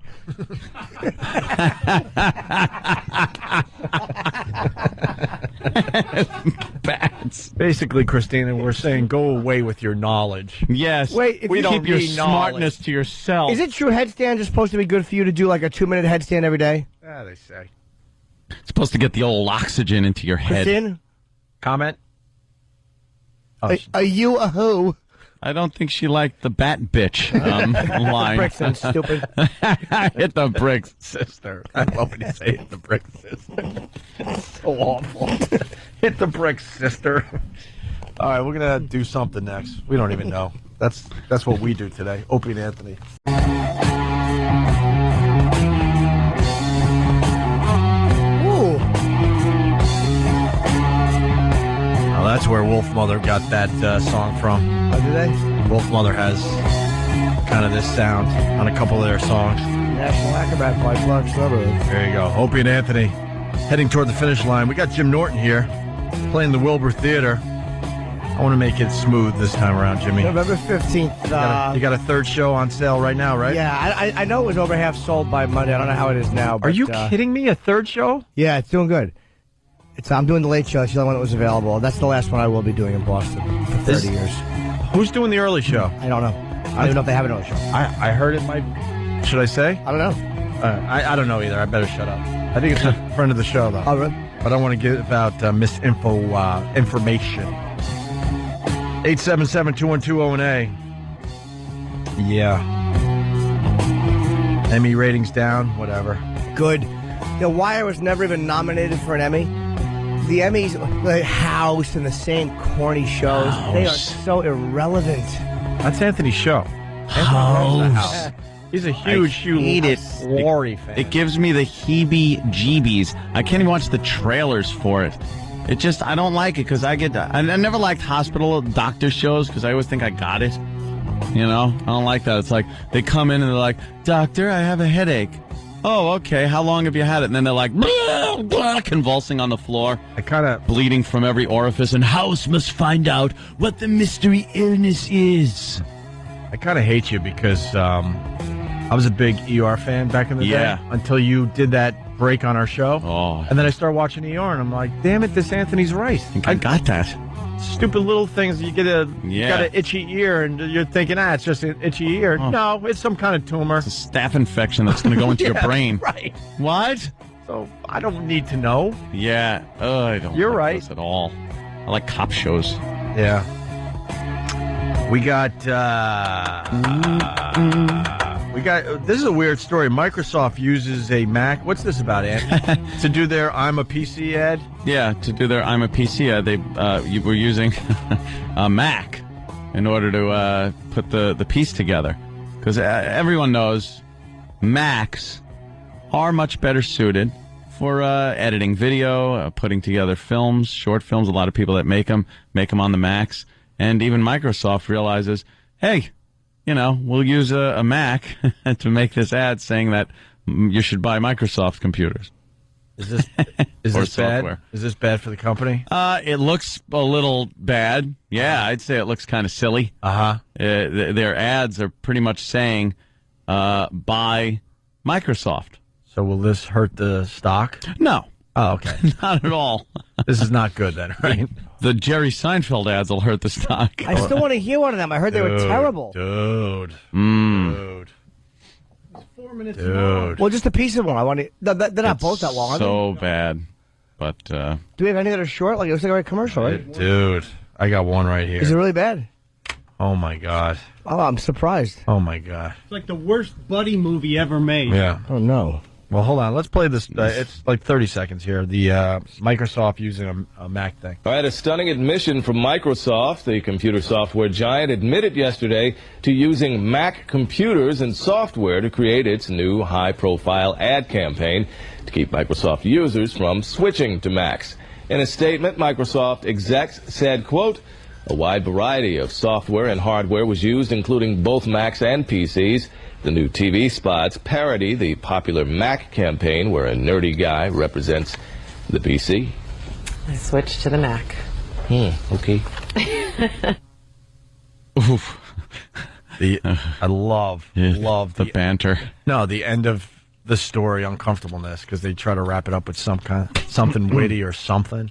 Bats. Basically, Christina, we're saying go away with your knowledge. Yes. Wait, if we you don't keep your your smartness to yourself. Is it true headstands are supposed to be good for you to do like a 2-minute headstand every day? Yeah, they say. It's supposed to get the old oxygen into your head. Christine? Comment? Are you a who? I don't think she liked the bat bitch line. Bricks, then, stupid. Hit the bricks, sister. I love when you say hit the bricks, sister. So awful. Hit the bricks, sister. All right, we're going to do something next. We don't even know. That's what we do today. Opie and Anthony. That's where Wolf Mother got that song from. Oh, do they? Wolf Mother has kind of this sound on a couple of their songs. National Acrobat by Clark Suburb. There you go. Opie and Anthony heading toward the finish line. We got Jim Norton here playing the Wilbur Theater. I want to make it smooth this time around, Jimmy. November 15th. You got a third show on sale right now, right? Yeah, I know it was over half sold by Monday. I don't know how it is now. But, are you kidding me? A third show? Yeah, it's doing good. I'm doing the Late Show. It's the only one that was available. That's the last one I will be doing in Boston for 30 years. Who's doing the early show? I don't know. I don't even know if they have an early show. I heard it might... Should I say? I don't know. I don't know either. I better shut up. I think it's a friend of the show, though. Oh, really? But I want to give out information. 877-212-0-A. Yeah. Emmy ratings down, whatever. Good. The Wire was never even nominated for an Emmy. The Emmys, the House, and the same corny shows, they are so irrelevant. That's Anthony's show. House. He's a huge Glory fan. It gives me the heebie-jeebies. I can't even watch the trailers for it. It just, I don't like it because I never liked hospital doctor shows because I always think I got it. You know? I don't like that. It's like, they come in and they're like, "Doctor, I have a headache." "Oh, okay. How long have you had it?" And then they're like, blah, blah, convulsing on the floor. I kind of bleeding from every orifice, and House must find out what the mystery illness is. I kind of hate you because I was a big ER fan back in the day until you did that break on our show. Oh. And then I started watching ER, and I'm like, damn it, this Anthony's right. I got that. Stupid little things. You got an itchy ear, and you're thinking, it's just an itchy ear. Oh. No, it's some kind of tumor. It's a staph infection that's going to go into your brain. Right. What? So I don't need to know. Yeah. I don't You're like right. this at all. I like cop shows. Yeah. We got, this is a weird story. Microsoft uses a Mac. What's this about, Andy? To do their I'm a PC ad? Yeah, to do their I'm a PC ad, they were using a Mac in order to put the piece together. Because everyone knows Macs are much better suited for editing video, putting together films, short films. A lot of people that make them on the Macs. And even Microsoft realizes, hey, we'll use a Mac to make this ad saying that you should buy Microsoft computers. Is this software bad? Is this bad for the company? It looks a little bad. Yeah, I'd say it looks kind of silly. Their ads are pretty much saying, buy Microsoft. So will this hurt the stock? No. Oh, okay. Not at all. This is not good then, right? The Jerry Seinfeld ads will hurt the stock. I still want to hear one of them. I heard they were terrible. Dude. 4 minutes long. Well, just a piece of one. I want to. They're not both that long, are they? So bad. But, do we have any that are short? Like, it looks like a commercial, right? Dude. I got one right here. Is it really bad? Oh, my God. Oh, I'm surprised. Oh, my God. It's like the worst buddy movie ever made. Yeah. Oh, no. Well, hold on. Let's play this. It's like 30 seconds here. The Microsoft using a Mac thing. All right, a stunning admission from Microsoft. The computer software giant admitted yesterday to using Mac computers and software to create its new high-profile ad campaign to keep Microsoft users from switching to Macs. In a statement, Microsoft execs said, quote, "A wide variety of software and hardware was used, including both Macs and PCs. The new TV spots parody the popular Mac campaign where a nerdy guy represents the PC." I switched to the Mac. Okay. Oof. I love the banter. No, the end of the story, uncomfortableness, because they try to wrap it up with something witty or something.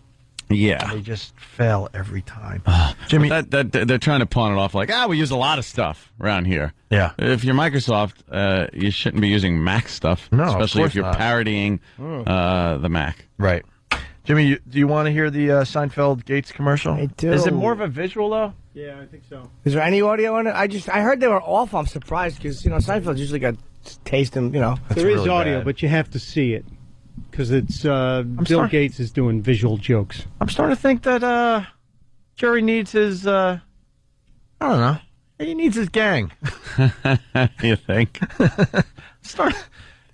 Yeah. They just fail every time. Jimmy, they're trying to pawn it off like, we use a lot of stuff around here. Yeah. If you're Microsoft, you shouldn't be using Mac stuff. No, especially of if you're course not. parodying the Mac. Right. Jimmy, do you want to hear the Seinfeld Gates commercial? I do. Is it more of a visual, though? Yeah, I think so. Is there any audio in it? I heard they were awful. I'm surprised because, Seinfeld's usually got taste and, There is really audio, bad. but you have to see it. Because it's Bill Gates is doing visual jokes. I'm starting to think that Jerry needs his, I don't know, he needs his gang. You think?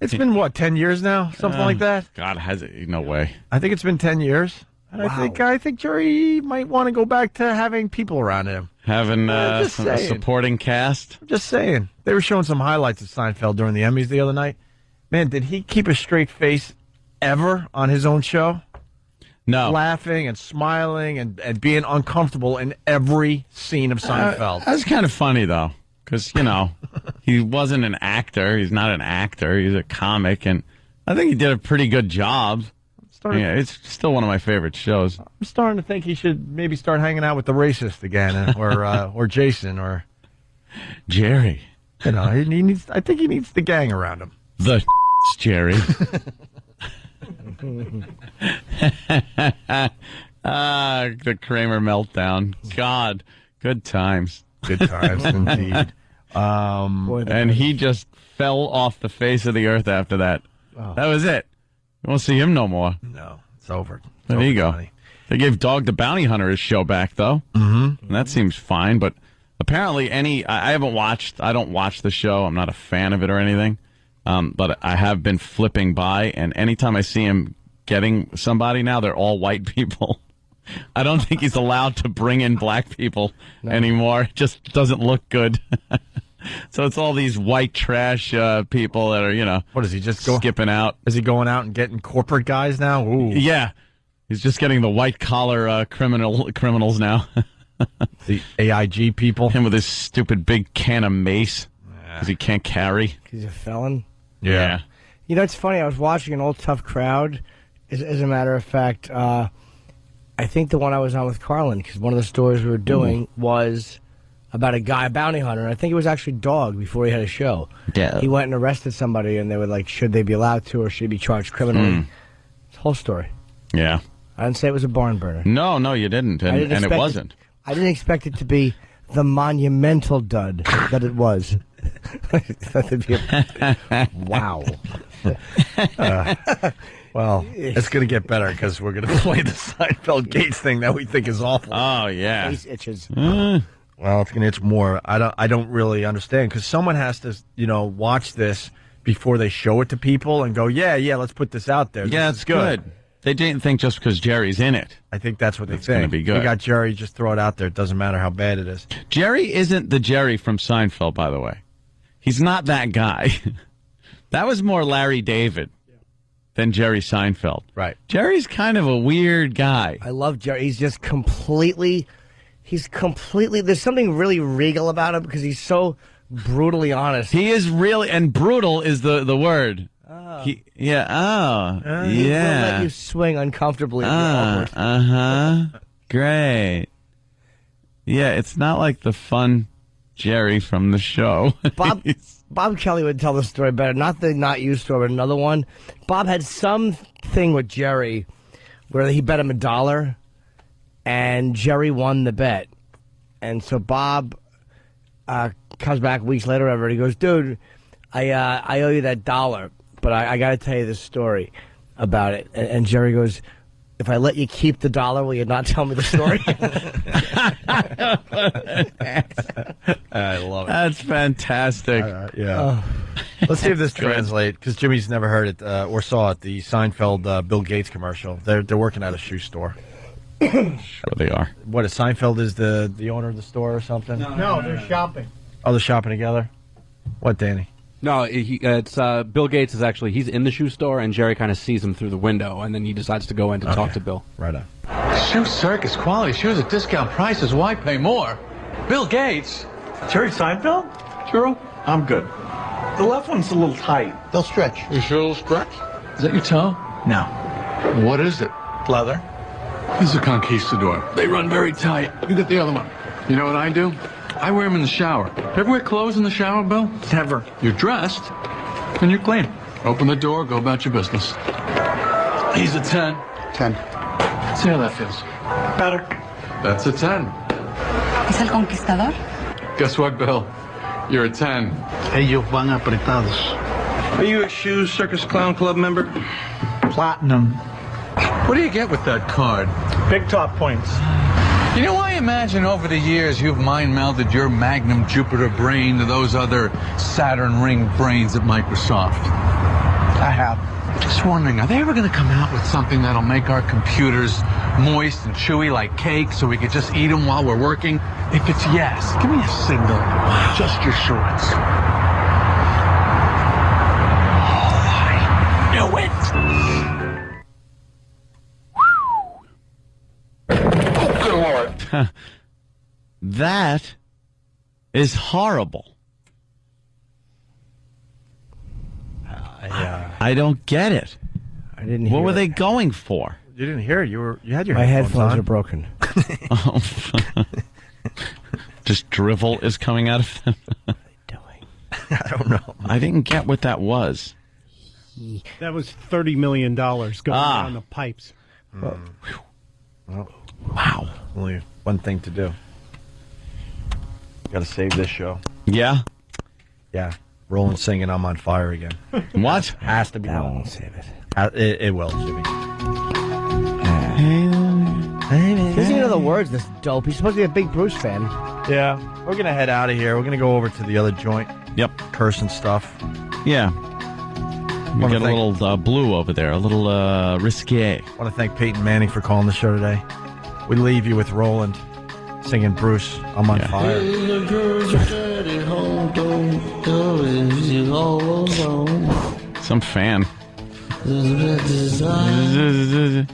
It's been, 10 years now? Something like that? God, has it? No way. I think it's been 10 years. And I think Jerry might want to go back to having people around him. Having a saying. supporting cast? I'm just saying. They were showing some highlights of Seinfeld during the Emmys the other night. Man, did he keep a straight face ever on his own show? No. Laughing and smiling and being uncomfortable in every scene of Seinfeld. That's kind of funny, though, because, he wasn't an actor. He's not an actor. He's a comic, and I think he did a pretty good job. Yeah, it's still one of my favorite shows. I'm starting to think he should maybe start hanging out with the racist again, or Jason, or Jerry. You know, he needs. I think he needs the gang around him. The Jerry. The Kramer meltdown. God, good times. Good times indeed. And he just fell off the face of the earth after that. Oh. That was it. You won't see him no more. No, it's over. There you go. They gave Dog the Bounty Hunter his show back, though. Mm-hmm. And that seems fine, but apparently I don't watch the show. I'm not a fan of it or anything. But I have been flipping by, and anytime I see him getting somebody now, they're all white people. I don't think he's allowed to bring in black people anymore. It just doesn't look good. So it's all these white trash people that are, What is he just skipping out? Is he going out and getting corporate guys now? Ooh. Yeah. He's just getting the white collar criminals now. The AIG people. Him with his stupid big can of mace because he can't carry. He's a felon. Yeah. You know, it's funny. I was watching an old Tough Crowd. As a matter of fact, I think the one I was on with Carlin, because one of the stories we were doing was about a guy, a bounty hunter. And I think it was actually Dog before he had a show. Yeah. He went and arrested somebody, and they were like, should they be allowed to, or should he be charged criminally? It's a whole story. Yeah. I didn't say it was a barn burner. No, you didn't. And it wasn't. I didn't expect it to be the monumental dud that it was. Wow. Well, it's going to get better because we're going to play the Seinfeld Gates thing that we think is awful. Oh, yeah. Face itches. Well, it's going to itch more. I don't really understand because someone has to, watch this before they show it to people and go, yeah, let's put this out there. Yeah, this it's good. They didn't think just because Jerry's in it. I think that's what they think. It's going to be good. We got Jerry, just throw it out there. It doesn't matter how bad it is. Jerry isn't the Jerry from Seinfeld, by the way. He's not that guy. That was more Larry David than Jerry Seinfeld. Right. Jerry's kind of a weird guy. I love Jerry. He's just completely, there's something really regal about him because he's so brutally honest. He is really, and brutal is the word. He will let you swing uncomfortably. Great. Yeah, it's not like the fun Jerry from the show. Bob Kelly would tell the story better. Not the Not You story, but another one. Bob had something with Jerry where he bet him $1, and Jerry won the bet. And so Bob comes back weeks later, and he goes, dude, I owe you that $1. But I got to tell you this story about it. And Jerry goes, if I let you keep the $1, will you not tell me the story? I love it. That's fantastic. Yeah. Let's see if this translates, because Jimmy's never heard it or saw it, the Seinfeld Bill Gates commercial. They're working at a shoe store. Sure they are. What, is Seinfeld is the owner of the store or something? No, they're shopping. Oh, they're shopping together? What, Danny? No, it's Bill Gates is actually, he's in the shoe store, and Jerry kind of sees him through the window, and then he decides to go in to talk to Bill. Right on. Shoe Circus, quality shoes at discount prices. Why pay more? Bill Gates. Jerry Seinfeld? Churro? I'm good. The left one's a little tight. They'll stretch. You sure it'll stretch? Is that your toe? No. What is it? Leather. This is a Conquistador. They run very tight. You get the other one. You know what I do? I wear them in the shower. You ever wear clothes in the shower, Bill? Never. You're dressed, and you're clean. Open the door, go about your business. He's a 10. 10. See how that feels. Better. That's a 10. ¿Es el conquistador? Guess what, Bill? You're a 10. Ellos van apretados. Are you a Shoe Circus Clown Club member? Platinum. What do you get with that card? Big top points. You know, I imagine over the years you've mind-melded your Magnum Jupiter brain to those other Saturn ring brains at Microsoft. I have. Just wondering, are they ever going to come out with something that'll make our computers moist and chewy like cake so we could just eat them while we're working? If it's yes, give me a signal. Just your shorts. Oh, I knew it! That is horrible. I don't get it. I didn't hear What were it. they going for? You didn't hear it. You had your My headphones on. are broken. Oh. Just drivel is coming out of them. I don't know. I didn't get what that was. That was $30 million going down the pipes. Well, wow. Only one thing to do. Got to save this show. Yeah? Yeah. Roland singing I'm on fire again. What? Has to be. That won't save it. It will, Jimmy. Doesn't he know the words, this dope? He's supposed to be a big Bruce fan. Yeah. We're going to head out of here. We're going to go over to the other joint. Yep. Curse and stuff. Yeah. We got a little blue over there, a little risque. I want to thank Peyton Manning for calling the show today. We leave you with Roland singing Bruce, I'm on fire. Some fan. That's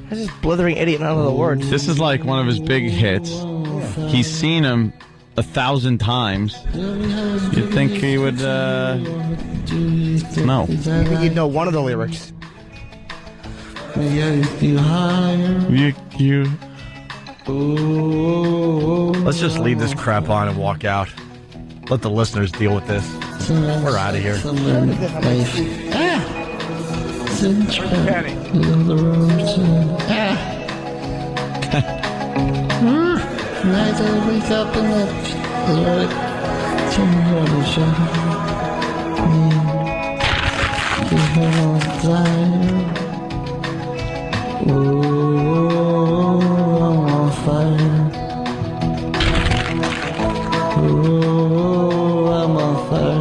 just blithering idiot, none of the words. This is like one of his big hits. He's seen him 1,000 times. You'd think he would know. You think you'd know one of the lyrics? You. Let's just leave this crap on and walk out. Let the listeners deal with this. We're out of here. Kenny. Night I wake up and I'm on fire. Oh, I'm on fire. Oh, I'm on fire.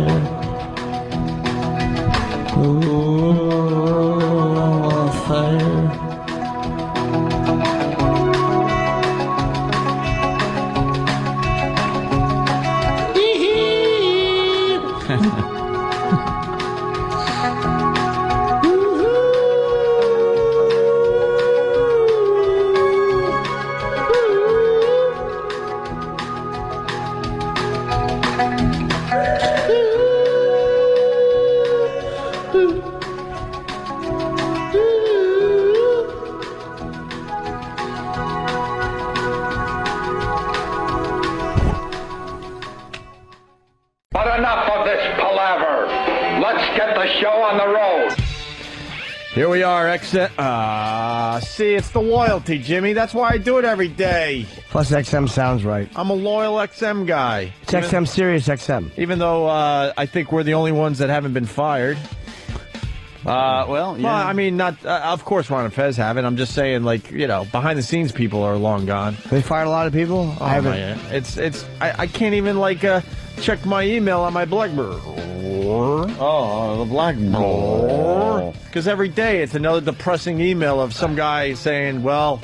But enough of this palaver. Let's get the show on the road. Here we are, XM. See, it's the loyalty, Jimmy. That's why I do it every day. Plus XM sounds right. I'm a loyal XM guy. It's XM Sirius XM. Even though I think we're the only ones that haven't been fired. Well, yeah. Well, I mean, not. Of course, Ron and Fez haven't. I'm just saying, like, you know, behind the scenes people are long gone. They fired a lot of people. I haven't. I can't even check my email on my BlackBerry. Oh, the BlackBerry. Because every day it's another depressing email of some guy saying, well,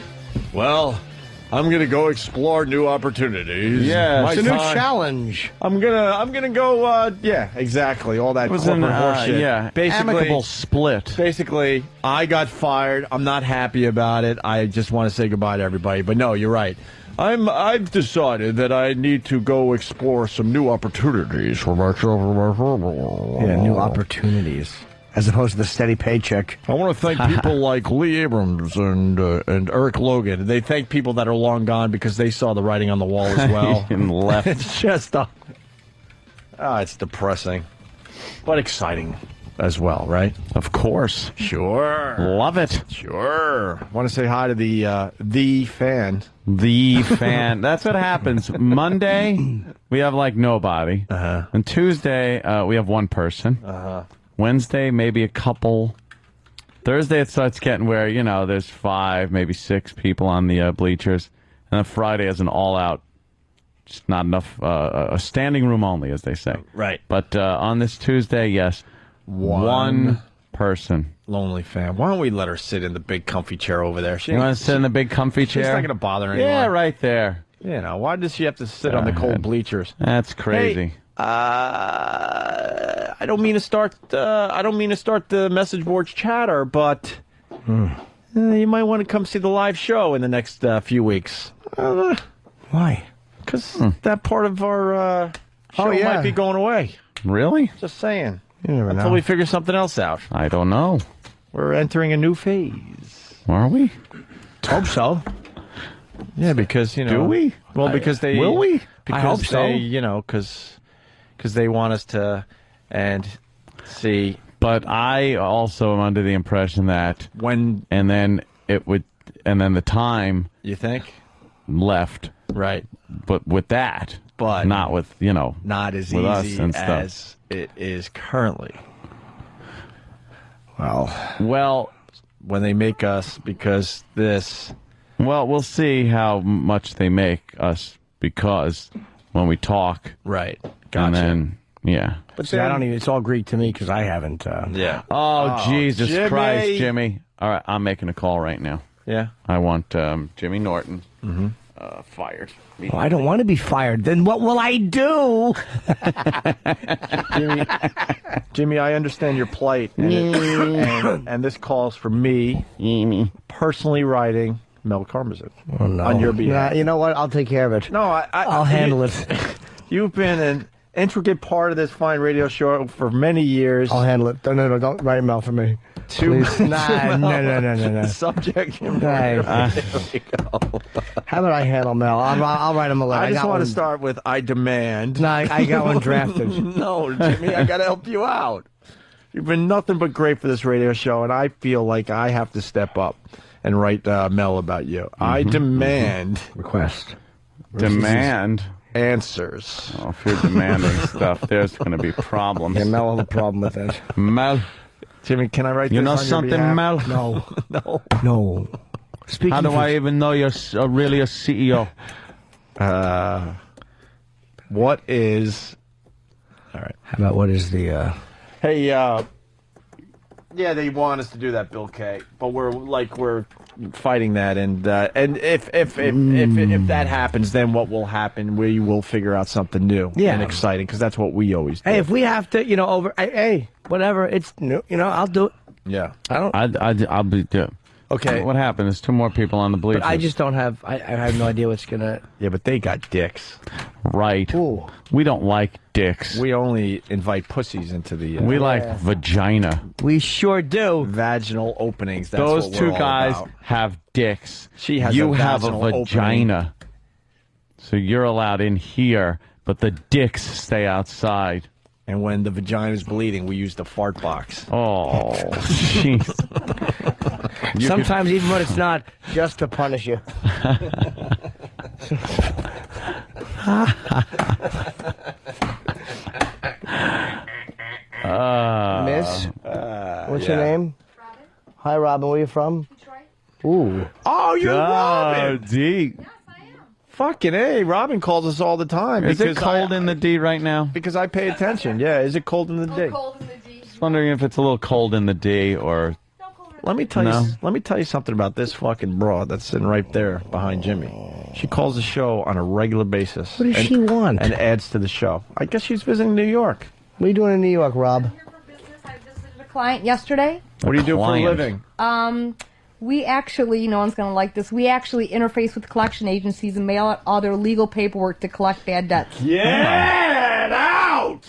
I'm gonna go explore new opportunities. Yeah, it's a new challenge. I'm gonna go. Yeah, exactly. All that corporate horseshit. Yeah, basically, amicable split. Basically, I got fired. I'm not happy about it. I just want to say goodbye to everybody. But no, you're right. I've decided that I need to go explore some new opportunities for myself and my family. Yeah, new opportunities. As opposed to the steady paycheck. I want to thank people like Lee Abrams and Eric Logan. They thank people that are long gone because they saw the writing on the wall as well. And left. It's just, it's depressing, but exciting as well, right? Of course. Sure. Love it. Sure. Want to say hi to the fan. The fan. That's what happens. Monday, we have nobody. Uh-huh. And Tuesday, we have one person. Uh-huh. Wednesday, maybe a couple. Thursday, it starts getting where, there's 5, maybe 6 people on the bleachers. And then Friday is an all-out, just not enough, a standing room only, as they say. Right. But on this Tuesday, yes, one person. Lonely fan. Why don't we let her sit in the big comfy chair over there? You want to sit in the big comfy chair? She's not going to bother anyone. Yeah, right there. Why does she have to sit on the cold bleachers? That's crazy. Hey, I don't mean to start. I don't mean to start the message boards chatter, but you might want to come see the live show in the next few weeks. Why? Because that part of our show might be going away. Really? Just saying. You never Until know. we figure something else out. I don't know. We're entering a new phase. Are we? Hope so. Yeah, because, you know. Do we? Well, because they. Will we? Because I hope so. they, you know, because they want us to. And see. But I also am under the impression that when. And then the time. You think? Left. Right. But with that. But. Not with, you know. Not as with easy us and as stuff. it is currently. Well, when they make us, because this. Well, we'll see how much they make us, because when we talk. Right. Gotcha. And then, yeah. But see, I don't even, it's all Greek to me because I haven't. Yeah. Oh, Jesus Jimmy. Christ, Jimmy. All right, I'm making a call right now. Yeah. I want Jimmy Norton fired. Well, I don't want to be fired. Then what will I do? Jimmy, I understand your plight. And this calls for me personally writing Mel Karmazin on your behalf. Nah, you know what? I'll take care of it. No, I'll handle it. You've been an intricate part of this fine radio show for many years. I'll handle it. No, don't write Mel for me. Please. Nah, no. Subject. Right. There we go. How about I handle Mel? I'll write him a letter. I just want to start with I demand. No, I got one drafted. No, Jimmy, I got to help you out. You've been nothing but great for this radio show, and I feel like I have to step up and write Mel about you. I demand request. Demand answers. Oh, if you're demanding stuff, there's going to be problems. Yeah, Mel will have a problem with it. Mel. Jimmy, can I write you this know on something, your Mel? No. How do I even know you're really a CEO? What is... All right. How about what is the... Hey, yeah, they want us to do that, Bill K. But we're fighting that, and if that happens, then what will happen? We will figure out something new and exciting, because that's what we always do. Hey, if we have to, hey, whatever, it's new, I'll do it. Yeah, I'll be. Okay. What happened? There's two more people on the bleachers. But I just don't have. I have no idea what's gonna. Yeah, but they got dicks. Right. Ooh. We don't like dicks. We only invite pussies into the. We like vagina. We sure do. Vaginal openings. That's Those what two we're all guys about. have dicks. She has. You a have a vaginal vagina. opening. So you're allowed in here, but the dicks stay outside. And when the vagina is bleeding, we use the fart box. Oh, jeez. Sometimes even when it's not, just to punish you. Miss, what's your name? Robin. Hi, Robin. Where are you from? Detroit. Ooh. Oh, you're Robin. D. Yes, I am. Fucking A. Robin calls us all the time. Is it cold in the D right now? Because I pay attention. Yeah, is it cold in the D? Cold in the D. Just wondering if it's a little cold in the D or... Let me tell you something about this fucking broad that's sitting right there behind Jimmy. She calls the show on a regular basis. What does she want? And adds to the show. I guess she's visiting New York. What are you doing in New York, Rob? I'm here for business. I visited a client yesterday. What do you do for a living? We actually, no one's going to like this, we actually interface with collection agencies and mail out all their legal paperwork to collect bad debts. Get out!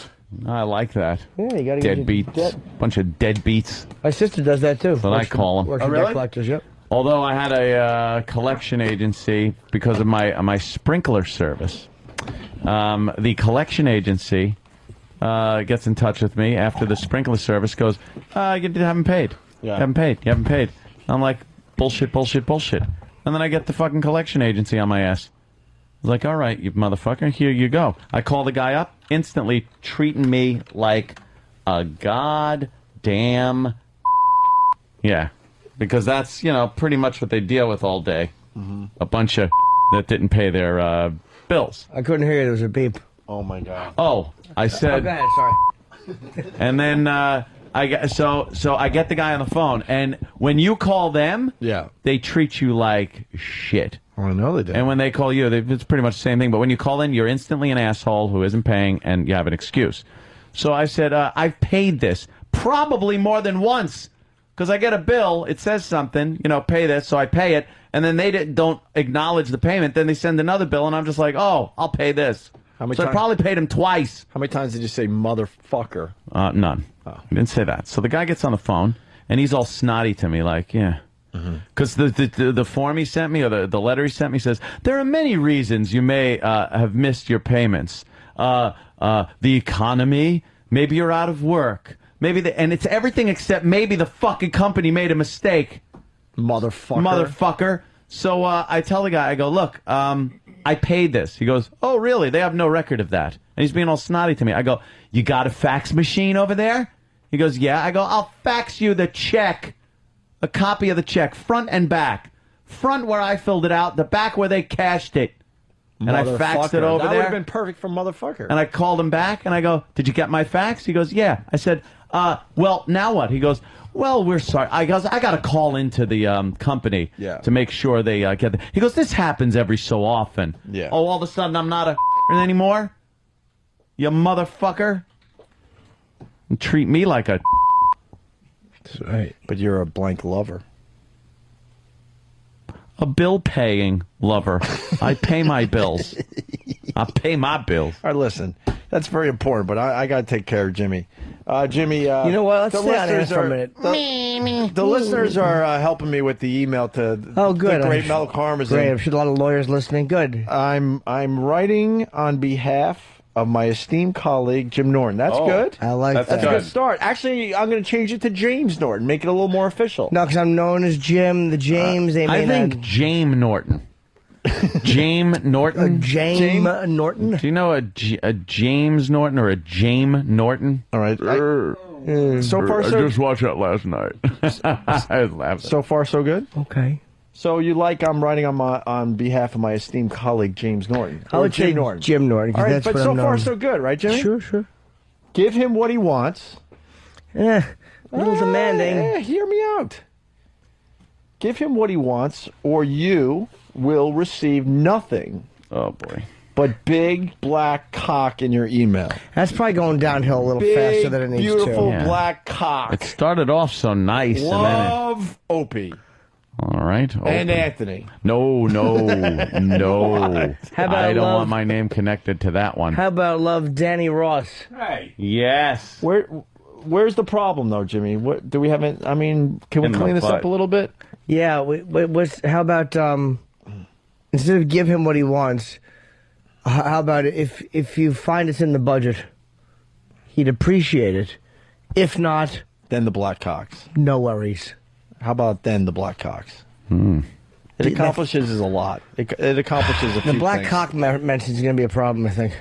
I like that. Yeah, you got to Deadbeats. Bunch of deadbeats. My sister does that too. That's what I call them. Works with debt collectors, yep. Although I had a collection agency because of my sprinkler service. The collection agency gets in touch with me after the sprinkler service, goes, you haven't paid. Yeah. You haven't paid. I'm like, bullshit. And then I get the fucking collection agency on my ass. I was like, all right, you motherfucker, here you go. I call the guy up, instantly treating me like a goddamn... Yeah, because that's, pretty much what they deal with all day. Mm-hmm. A bunch of that didn't pay their bills. I couldn't hear you. There was a beep. Oh, my God. Oh, I said... Oh, go ahead, sorry. And then... I get the guy on the phone, and when you call them, they treat you like shit. Well, I know they do. And when they call you, it's pretty much the same thing. But when you call in, you're instantly an asshole who isn't paying, and you have an excuse. So I said, I've paid this probably more than once, because I get a bill, it says something, pay this, so I pay it, and then they don't acknowledge the payment. Then they send another bill, and I'm just like, oh, I'll pay this. I probably paid him twice. How many times did you say motherfucker? None. Oh. I didn't say that. So the guy gets on the phone, And he's all snotty to me, like, yeah. Because the form he sent me, or the letter he sent me, says, there are many reasons you may have missed your payments. The economy, maybe you're out of work, and it's everything except maybe the fucking company made a mistake. Motherfucker. So I tell the guy, I go, look, I paid this. He goes, oh, really? They have no record of that. And he's being all snotty to me. I go, you got a fax machine over there? He goes, yeah. I go, I'll fax you the check. A copy of the check, front and back. Front where I filled it out, the back where they cashed it. And I faxed it over there. That would have been perfect for motherfucker. And I called him back, and I go, did you get my fax? He goes, yeah. I said, well, now what? He goes, well, we're sorry. I got to call into the company to make sure they get the... He goes, this happens every so often. Yeah. Oh, all of a sudden I'm not a anymore? You motherfucker. You treat me like a... That's right. But you're a blank lover. A bill-paying lover. I pay my bills. I pay my bills. All right, listen. That's very important, but I got to take care of Jimmy. Jimmy, you know what? Let's stay on here for a minute. The listeners are helping me with the email to good. the great Mel Karmazin. Great. I'm sure a lot of lawyers listening. Good. I'm writing on behalf of my esteemed colleague, Jim Norton. That's good. I like that. That's a good start. Actually, I'm going to change it to James Norton, make it a little more official. No, because I'm known as Jim, the James. I think James Norton. James Norton? James Norton? Do you know a James Norton or a James Norton? All right. So far, I just watched that last night. I was laughing. So far, so good? Okay. So you like I'm writing on behalf of my esteemed colleague, James Norton. I would say Jim Norton. All right, that's but what so I'm far, known. so good, right, Jimmy? Sure. Give him what he wants. A little demanding. Hear me out. Give him what he wants, or you will receive nothing. Oh, boy. But big black cock in your email. That's probably going downhill a little faster than it needs to. Beautiful black cock. It started off so nice. Love Opie. All right. And Anthony. No. How about I don't love, want my name connected to that one. How about love Danny Ross? Hey. Yes. Where's the problem, though, Jimmy? What do we have? Can we clean this up a little bit? Yeah. How about instead of give him what he wants, how about if you find it's in the budget, he'd appreciate it. If not, then the black cocks. No worries. How about then the black cocks? It accomplishes a lot. It accomplishes a few The black things. cock mention is going to be a problem, I think.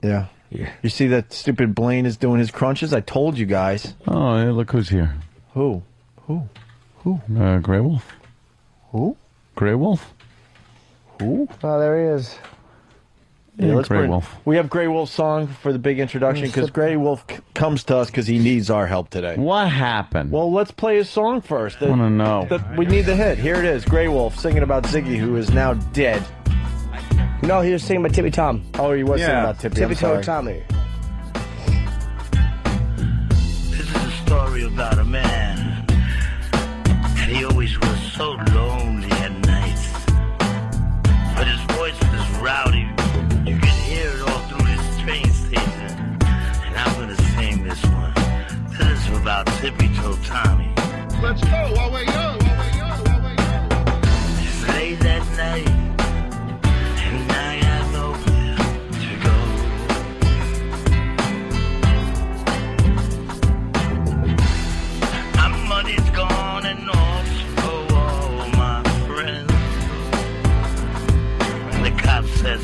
Yeah. You see that stupid Blaine is doing his crunches? I told you guys. Oh, yeah, look who's here. Who? Grey Wolf. Who? Grey Wolf. Who? Oh, there he is. Yeah, let's Grey Wolf. We have Grey Wolf's song for the big introduction because Grey Wolf comes to us because he needs our help today. What happened? Well, let's play his song first. I want to know. We need the hit. Here it is. Grey Wolf singing about Ziggy, who is now dead. No, he was singing about Tippy Tom. Oh, he was singing about Tippy. Tippy Toe Tommy. This is a story about a man, and he always was so lonely at night. But his voice was rowdy. You could hear it all through this train station. And I'm gonna sing this one. This is about Tippy Toe Tommy. Let's go while we're young. It's late at night, and I have nowhere to go. My money's gone and also all my friends. And the cop says,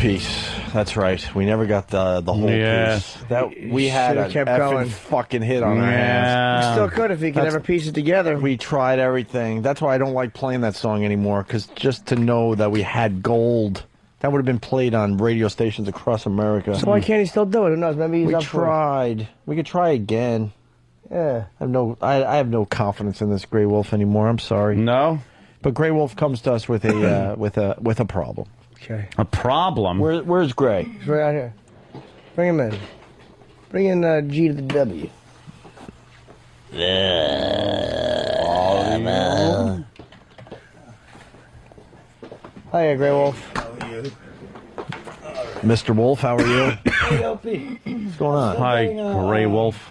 piece. That's right. We never got the whole piece. That we had a kept effing going. fucking hit on our hands. We still could if he could ever piece it together. We tried everything. That's why I don't like playing that song anymore, because just to know that we had gold, that would have been played on radio stations across America. So why can't he still do it? Who knows? Maybe he's We up for it. tried. We could try again. Yeah. I have no confidence in this Grey Wolf anymore. I'm sorry. No? But Grey Wolf comes to us with a with a problem. Okay. A problem? Where's Grey? He's right out here. Bring him in. Bring in G to the W. Hiya, Grey Wolf. How are you? Mr. Wolf, how are you? Hey, Opie. What's going on? Hi, Grey Wolf.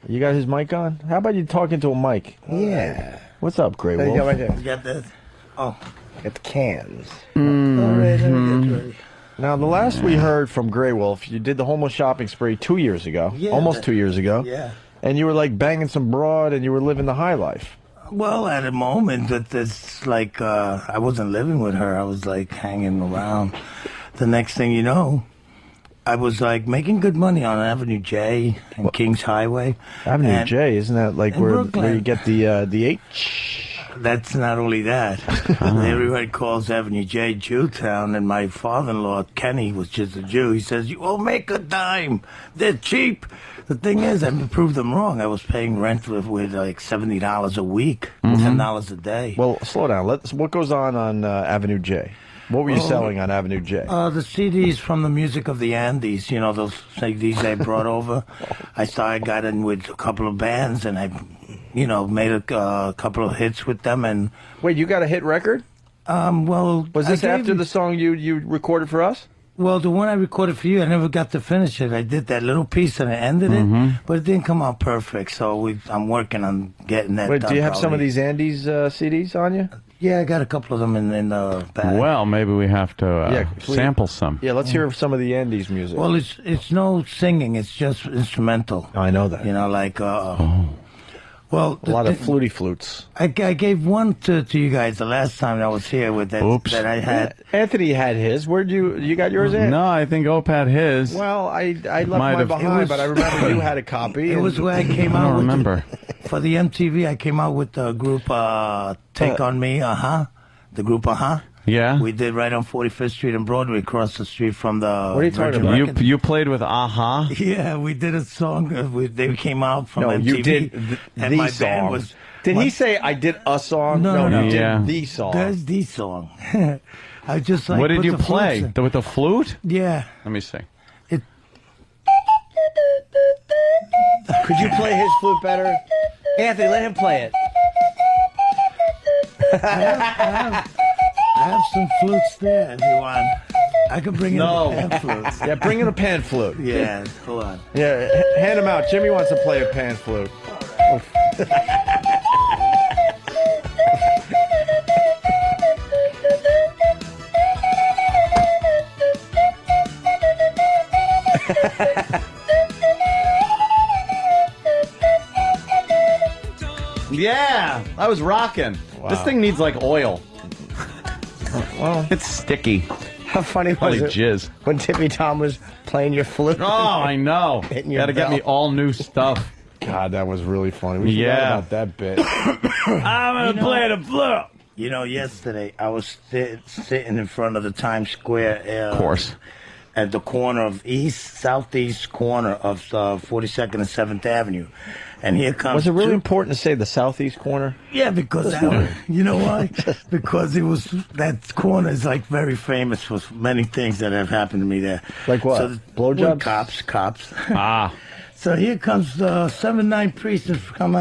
You got his mic on? How about you talking to a mic? Yeah. What's up, Grey There you Wolf? go, right there. You got that? Oh. Get the cans. All right, let me get ready. Now, the last we heard from Grey Wolf, you did the homeless shopping spree 2 years ago. Yeah, almost 2 years ago. Yeah. And you were like banging some broad and you were living the high life. Well, at a moment, but it's like I wasn't living with her. I was like hanging around. The next thing you know, I was like making good money on Avenue J and Kings Highway. Avenue J, isn't that like in where Brooklyn. you get the H? That's not only that. Everybody calls Avenue J Jewtown, and my father-in-law, Kenny, was just a Jew. He says, you won't make a dime. They're cheap. The thing is, I proved them wrong. I was paying rent with like $70 a week, $10 a day. Well, slow down. What goes on Avenue J? What were you selling on Avenue J? The CDs from the music of the Andes, you know, those CDs I brought over. I got in with a couple of bands, and I, made a couple of hits with them. And wait, you got a hit record? Well, was this after the song you recorded for us? Well, the one I recorded for you, I never got to finish it. I did that little piece and I ended it, but it didn't come out perfect. So I'm working on getting that. Wait, done do you have some of probably. these Andes CDs on you? Yeah, I got a couple of them in the bag. Well, maybe we have to sample some. Yeah, let's hear some of the Andes music. Well, it's no singing. It's just instrumental. I know that. Like well, a lot of fluty flutes. I gave one to you guys the last time I was here with that. Oops. That I had. Anthony had his. Where'd you got yours in? No, I think Ope had his. Well, I left mine behind, but I remember you had a copy. It was where I came I out. don't remember. For the MTV, I came out with the group Take On Me, the group Yeah. We did right on 45th Street and Broadway, across the street from the. What are you talking about? You played with Aha? Yeah, we did a song. They came out from MTV. You did and the my song. band was. Did he say I did a song? No, you did the song. There's the song. I just like. What did put you the play? flutes in. With the flute? Yeah. Let me see. Could you play his flute better? Anthony, let him play it. I have some flutes there if you want. I can bring in the pan flutes. Yeah, bring in a pan flute. Yeah, hold on. Yeah, hand him out. Jimmy wants to play a pan flute. Yeah, I was rocking. Wow. This thing needs like oil. Well, it's sticky. How funny was Probably it jizz. when Tippy Tom was playing your flute? Oh, I know. Hitting your Got to get bell. me all new stuff. God, that was really funny. We forgot about that bit. I'm gonna play the flute. You know, yesterday I was sitting in front of the Times Square. Of course. At the corner of southeast corner of 42nd and 7th Avenue. And here comes. Was it really important to say the southeast corner? Yeah, because you know why? Because that corner is like very famous for many things that have happened to me there. Like what? Blowjobs? Cops. Ah. So here comes the 7'9" priest from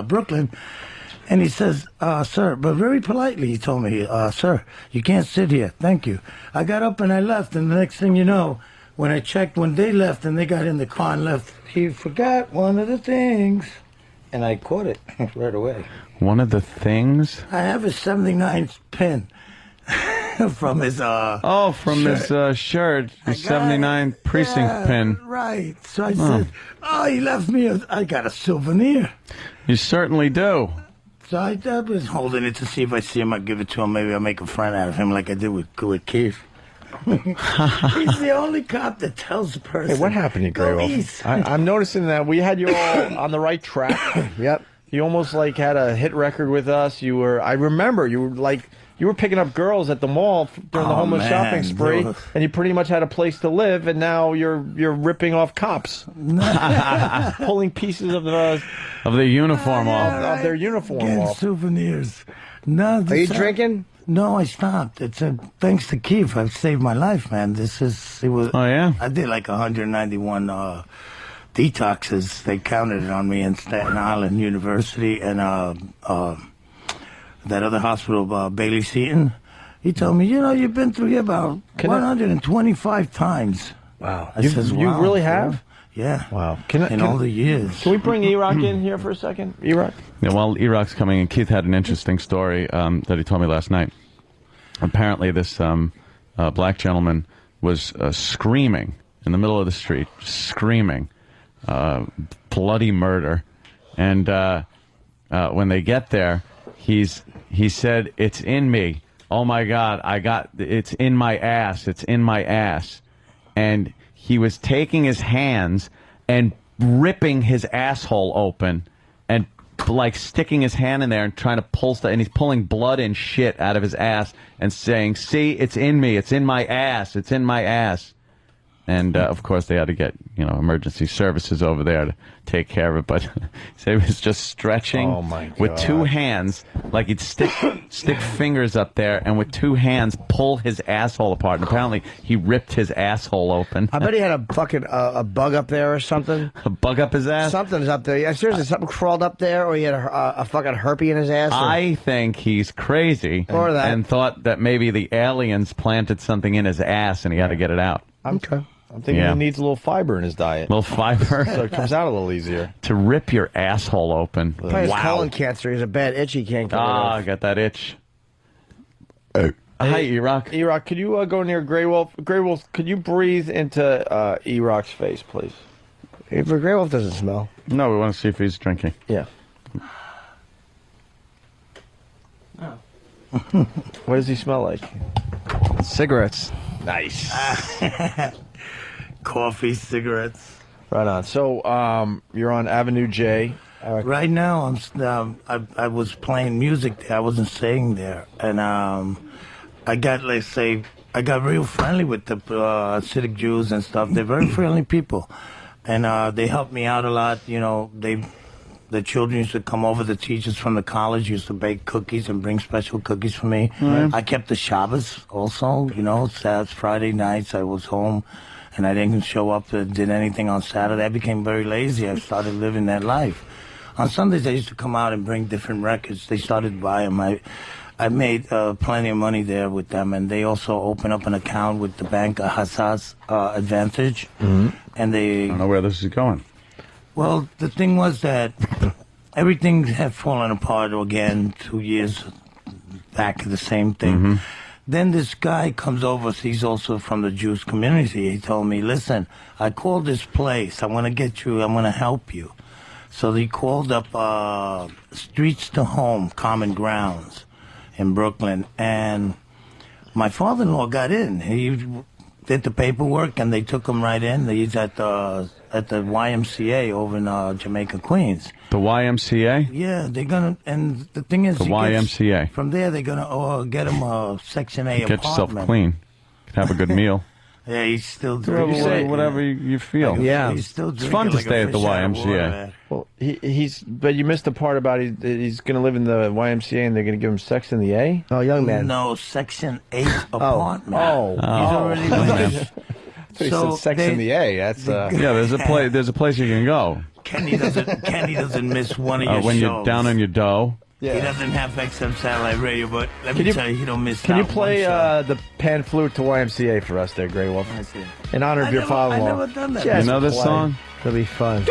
Brooklyn, and he says, "Sir," but very politely, he told me, "Sir, you can't sit here. Thank you." I got up and I left, and the next thing you know, when I checked, when they left and they got in the car and left, he forgot one of the things, and I caught it right away. One of the things? I have his 79 pin from his his shirt, the 79 precinct pin. Right. So I said, he left me I got a souvenir. You certainly do. So I was holding it to see if I see him, I'd give it to him. Maybe I'll make a friend out of him like I did with Keith. He's the only cop that tells the person. Hey, what happened to you, Grey Go Wolf? east. I'm noticing that we had you all on the right track. Yep. You almost like had a hit record with us. I remember you were picking up girls at the mall during the homeless shopping spree, and you pretty much had a place to live, and now you're ripping off cops, pulling pieces of their uniform off. Of their uniform Getting off. souvenirs. No, Are you drinking? No, I stopped. It's thanks to Keith. I've saved my life, man. Oh yeah. I did like 191 detoxes. They counted it on me in Staten Island University and that other hospital, Bailey Seton. He told me, you've been through here about 125 times. Wow. I says, you wow, really have? Yeah. Wow. All the years. Can we bring E-Rock in here for a second? E-Rock? Yeah, while E-Rock's coming in, Keith had an interesting story that he told me last night. Apparently, this black gentleman was screaming in the middle of the street, screaming bloody murder. And when they get there, he said, "It's in me. Oh my God, it's in my ass. It's in my ass." And he was taking his hands and ripping his asshole open and like sticking his hand in there and trying to pull stuff, and he's pulling blood and shit out of his ass and saying, "See, it's in me. It's in my ass. It's in my ass." And of course, they had to get emergency services over there to take care of it. But so he was just stretching with two hands, like he'd stick fingers up there, and with two hands pull his asshole apart. And apparently, he ripped his asshole open. I bet he had a fucking a bug up there or something. A bug up his ass? Something's up there. Yeah, seriously, something crawled up there, or he had a fucking herpy in his ass. I think he's crazy, Or that. and thought that maybe the aliens planted something in his ass, and he had to get it out. Okay. I'm thinking he needs a little fiber in his diet. A little fiber. So it comes out a little easier. To rip your asshole open. Probably his colon cancer. He's a bad itch he can't get rid of. I got that itch. Hi, E-Rock. E-Rock, could you go near Grey Wolf? Grey Wolf, could you breathe into E-Rock's face, please? If Grey Wolf doesn't smell. No, we want to see if he's drinking. Yeah. What does he smell like? Cigarettes. Nice. Coffee, cigarettes. Right on. So, you're on Avenue J. Right now, I was playing music there. I wasn't staying there, and I got real friendly with the Hasidic Jews and stuff. They're very friendly people, and they helped me out a lot. The children used to come over. The teachers from the college used to bake cookies and bring special cookies for me. Mm-hmm. I kept the Shabbos also. Saturday, Friday nights I was home, and I didn't show up and did anything on Saturday. I became very lazy. I started living that life. On Sundays I used to come out and bring different records. They started buying my. I made plenty of money there with them, and they also opened up an account with the bank, Hassas Advantage, and they. I don't know where this is going. Well, the thing was that everything had fallen apart again 2 years back, the same thing. Mm-hmm. Then this guy comes over, he's also from the Jewish community. He told me, "Listen, I called this place. I want to get you, I want to help you." So he called up Streets to Home, Common Grounds in Brooklyn. And my father-in-law got in. He did the paperwork, and they took him right in. He's at the YMCA over in Jamaica, Queens. The YMCA? Yeah, they're gonna, and the thing is, The YMCA. From there, they're gonna get him a Section A Get yourself apartment. clean. Have a good meal. Yeah, he's still Do drinking. whatever you feel. He's still It's drinking fun to like a stay at the fish out of water, YMCA. man. Well, but you missed the part about he's going to live in the YMCA and they're going to give him sex in the A? Oh, young man. No, Section 8 apartment. Oh. He's already living. So he said sex in the A. That's Yeah, there's a place you can go. Kenny doesn't miss one of your when shows. you're down on your dough. He doesn't have XM satellite radio, but let Can me you- tell you, he don't miss Can you out play one show. the pan flute to YMCA for us there, Grey Wolf? I see. In honor of your father-in-law. I never done that. Just You know this play. song? It'll be fun.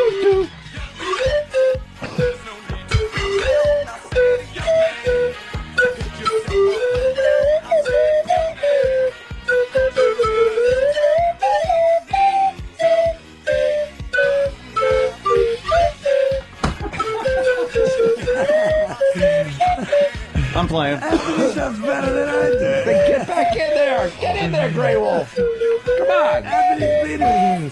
I'm playing. Anthony does better than I do. Then get back in there. Get in there, Grey Wolf. Come on. Anthony's beating me.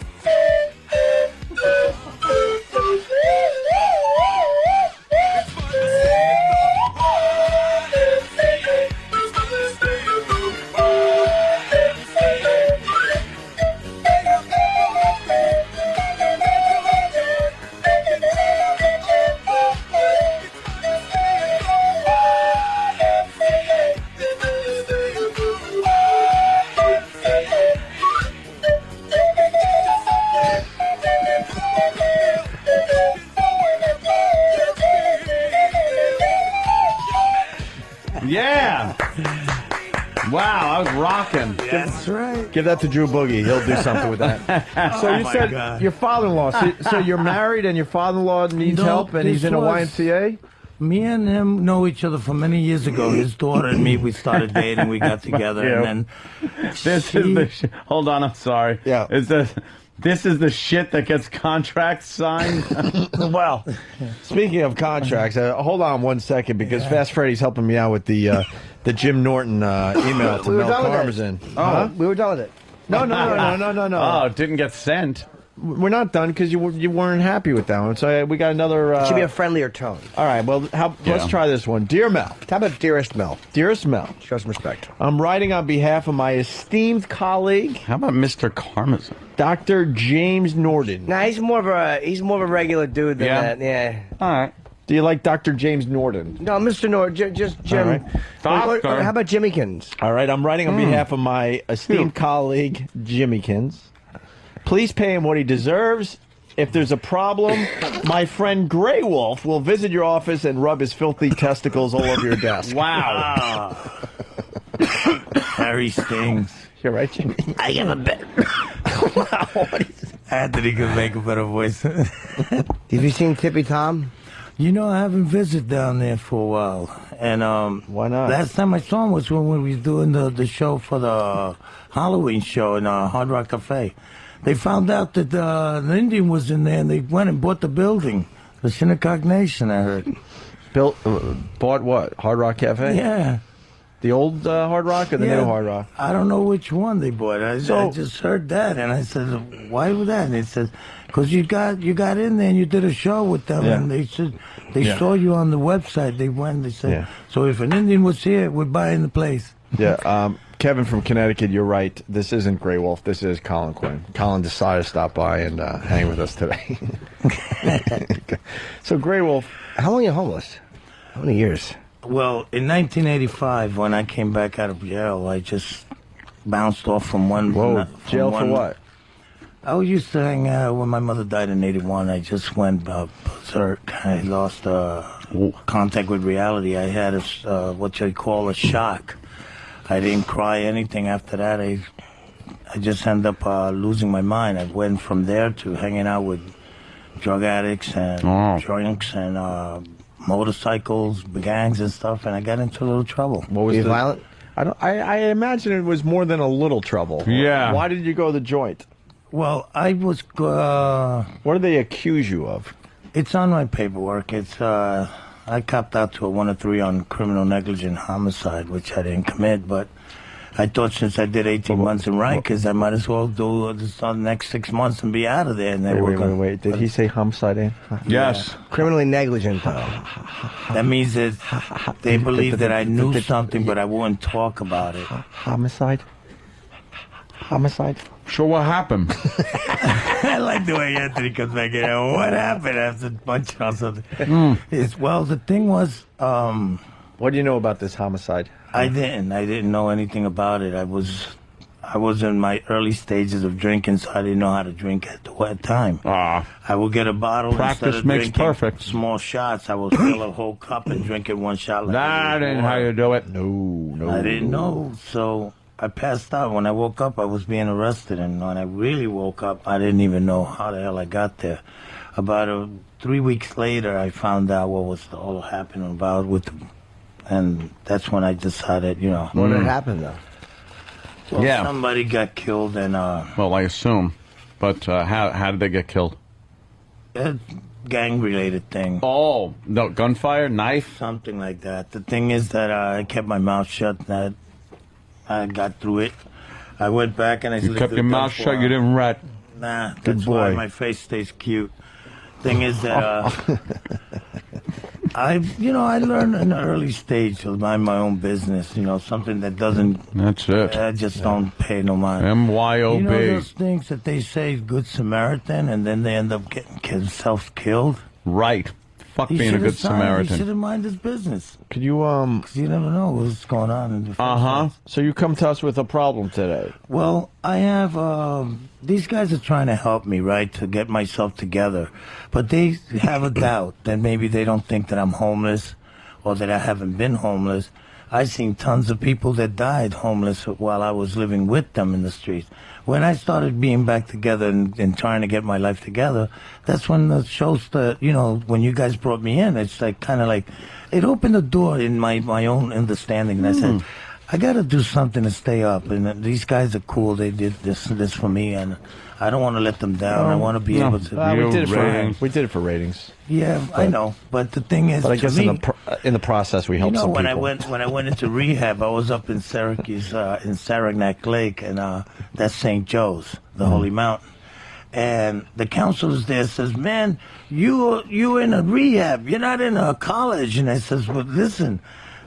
Yeah. Wow, I was rocking. That's right. Give that to Drew Boogie. He'll do something with that. So you said your father-in-law. So you're married and your father-in-law needs help and he's in a YMCA? Me and him know each other from many years ago. His daughter and me, we started dating. We got together, Yeah. and then This is the hold on, I'm sorry. Yeah. This is the shit that gets contracts signed. Well, speaking of contracts, hold on 1 second because Fast Freddy's helping me out with the Jim Norton email to We were Mel done with it. Parmesan. Oh, we were done with it. No. Oh, it didn't get sent. We're not done because you weren't happy with that one. So we got another. It should be a friendlier tone. All right. Well, let's try this one. Dear Mel. How about Dearest Mel? Dearest Mel. Show some respect. I'm writing on behalf of my esteemed colleague. How about Mr. Karmazin? Dr. James Norton. Nah, he's more of a regular dude than that. Yeah. All right. Do you like Dr. James Norton? No, Mr. Norton, just Jim. All right. Or how about Jimmykins? All right, I'm writing on behalf of my esteemed colleague, Jimmykins. Please pay him what he deserves. If there's a problem, my friend Grey Wolf will visit your office and rub his filthy testicles all over your desk. Wow. Harry stings. You're right, Jimmy. I have a bet. Anthony could make a better voice. Have you seen Tippy Tom? You know, I haven't visited down there for a while. And why not? Last time I saw him was when we were doing the show for the Halloween show in Hard Rock Cafe. They found out that an Indian was in there, and they went and bought the building. The Shinnecock Nation, I heard. Bought what? Hard Rock Cafe? Yeah. The old Hard Rock or the new Hard Rock? I don't know which one they bought. I just heard that, and I said, "Why was that?" And they said, "Because you got in there and you did a show with them, and they said they saw you on the website. They went, they said, so if an Indian was here, we're buying the place." Yeah. Kevin from Connecticut, you're right. This isn't Grey Wolf. This is Colin Quinn. Colin decided to stop by and hang with us today. So, Grey Wolf, how long are you homeless? How many years? Well, in 1985, when I came back out of jail, I just bounced off from one. Jail for what? I used to hang out when my mother died in '81. I just went berserk. I lost contact with reality. I had what you call a shock. I didn't cry anything after that. I just ended up losing my mind. I went from there to hanging out with drug addicts and drunks and motorcycles, gangs and stuff, and I got into a little trouble. What was violent? I imagine it was more than a little trouble. Yeah. Why did you go to the joint? Well, I was. What do they accuse you of? It's on my paperwork. It's I copped out to a 1 or 3 on criminal negligent homicide, which I didn't commit, but I thought since I did 18 months in Rikers, I might as well do this on the next 6 months and be out of there. And they Wait. Did he say homicide? Yes. Criminally negligent. That means that they believe that I knew something, but I wouldn't talk about it. Homicide? Sure, what happened? I like the way Anthony comes back in. What happened after punching on something? Well, the thing was... what do you know about this homicide? I didn't know anything about it. I was in my early stages of drinking, so I didn't know how to drink at the time. I would get a bottle. Practice instead of makes drinking perfect. Small shots. I would fill a whole cup and drink it one shot. Like That ain't how you do it. No. I didn't know, so I passed out. When I woke up, I was being arrested, and when I really woke up, I didn't even know how the hell I got there. About 3 weeks later, I found out what was all happening about with the... And that's when I decided, What had happened, though? Well, somebody got killed, and well, I assume, but how did they get killed? The gang-related thing. Oh, no, gunfire, knife? Something like that. The thing is that I kept my mouth shut, that I got through it. I went back and I You kept your mouth shut, you didn't rat. Nah, Good that's boy. why my face stays cute. Thing is that I learned in an early stage to mind my own business. Something that doesn't. That's it. I just don't pay no mind. MYOB. You know those things that they say Good Samaritan, and then they end up getting themselves killed. Right. Fuck He being a should've good signed- Samaritan. He should have minded his business. Could you, 'Cause you never know what's going on in the So you come to us with a problem today. Well, I have, these guys are trying to help me, right, to get myself together. But they have a doubt that maybe they don't think that I'm homeless or that I haven't been homeless. I've seen tons of people that died homeless while I was living with them in the streets. When I started being back together and trying to get my life together, that's when the show started, when you guys brought me in, it's like kind of like, it opened the door in my own understanding. And I said, I got to do something to stay up. And these guys are cool. They did this for me, and I don't want to let them down. I want to be able to. We did it for ratings. Yeah, I know. But the thing is, But I to guess me, in the process, we helped some when people. I went into rehab, I was up in Syracuse, in Saranac Lake, and that's St. Joe's, the Holy Mountain. And the counselors there says, "Man, you in a rehab. You're not in a college." And I says, "Well, listen,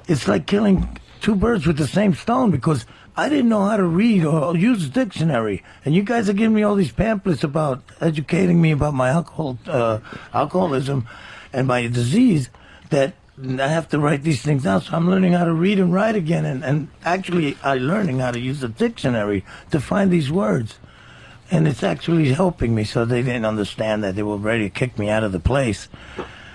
it's like killing two birds with the same stone, because I didn't know how to read or use a dictionary, and you guys are giving me all these pamphlets about educating me about my alcoholism and my disease, that I have to write these things down. So I'm learning how to read and write again, and actually I'm learning how to use a dictionary to find these words. And it's actually helping me." So they didn't understand that. They were ready to kick me out of the place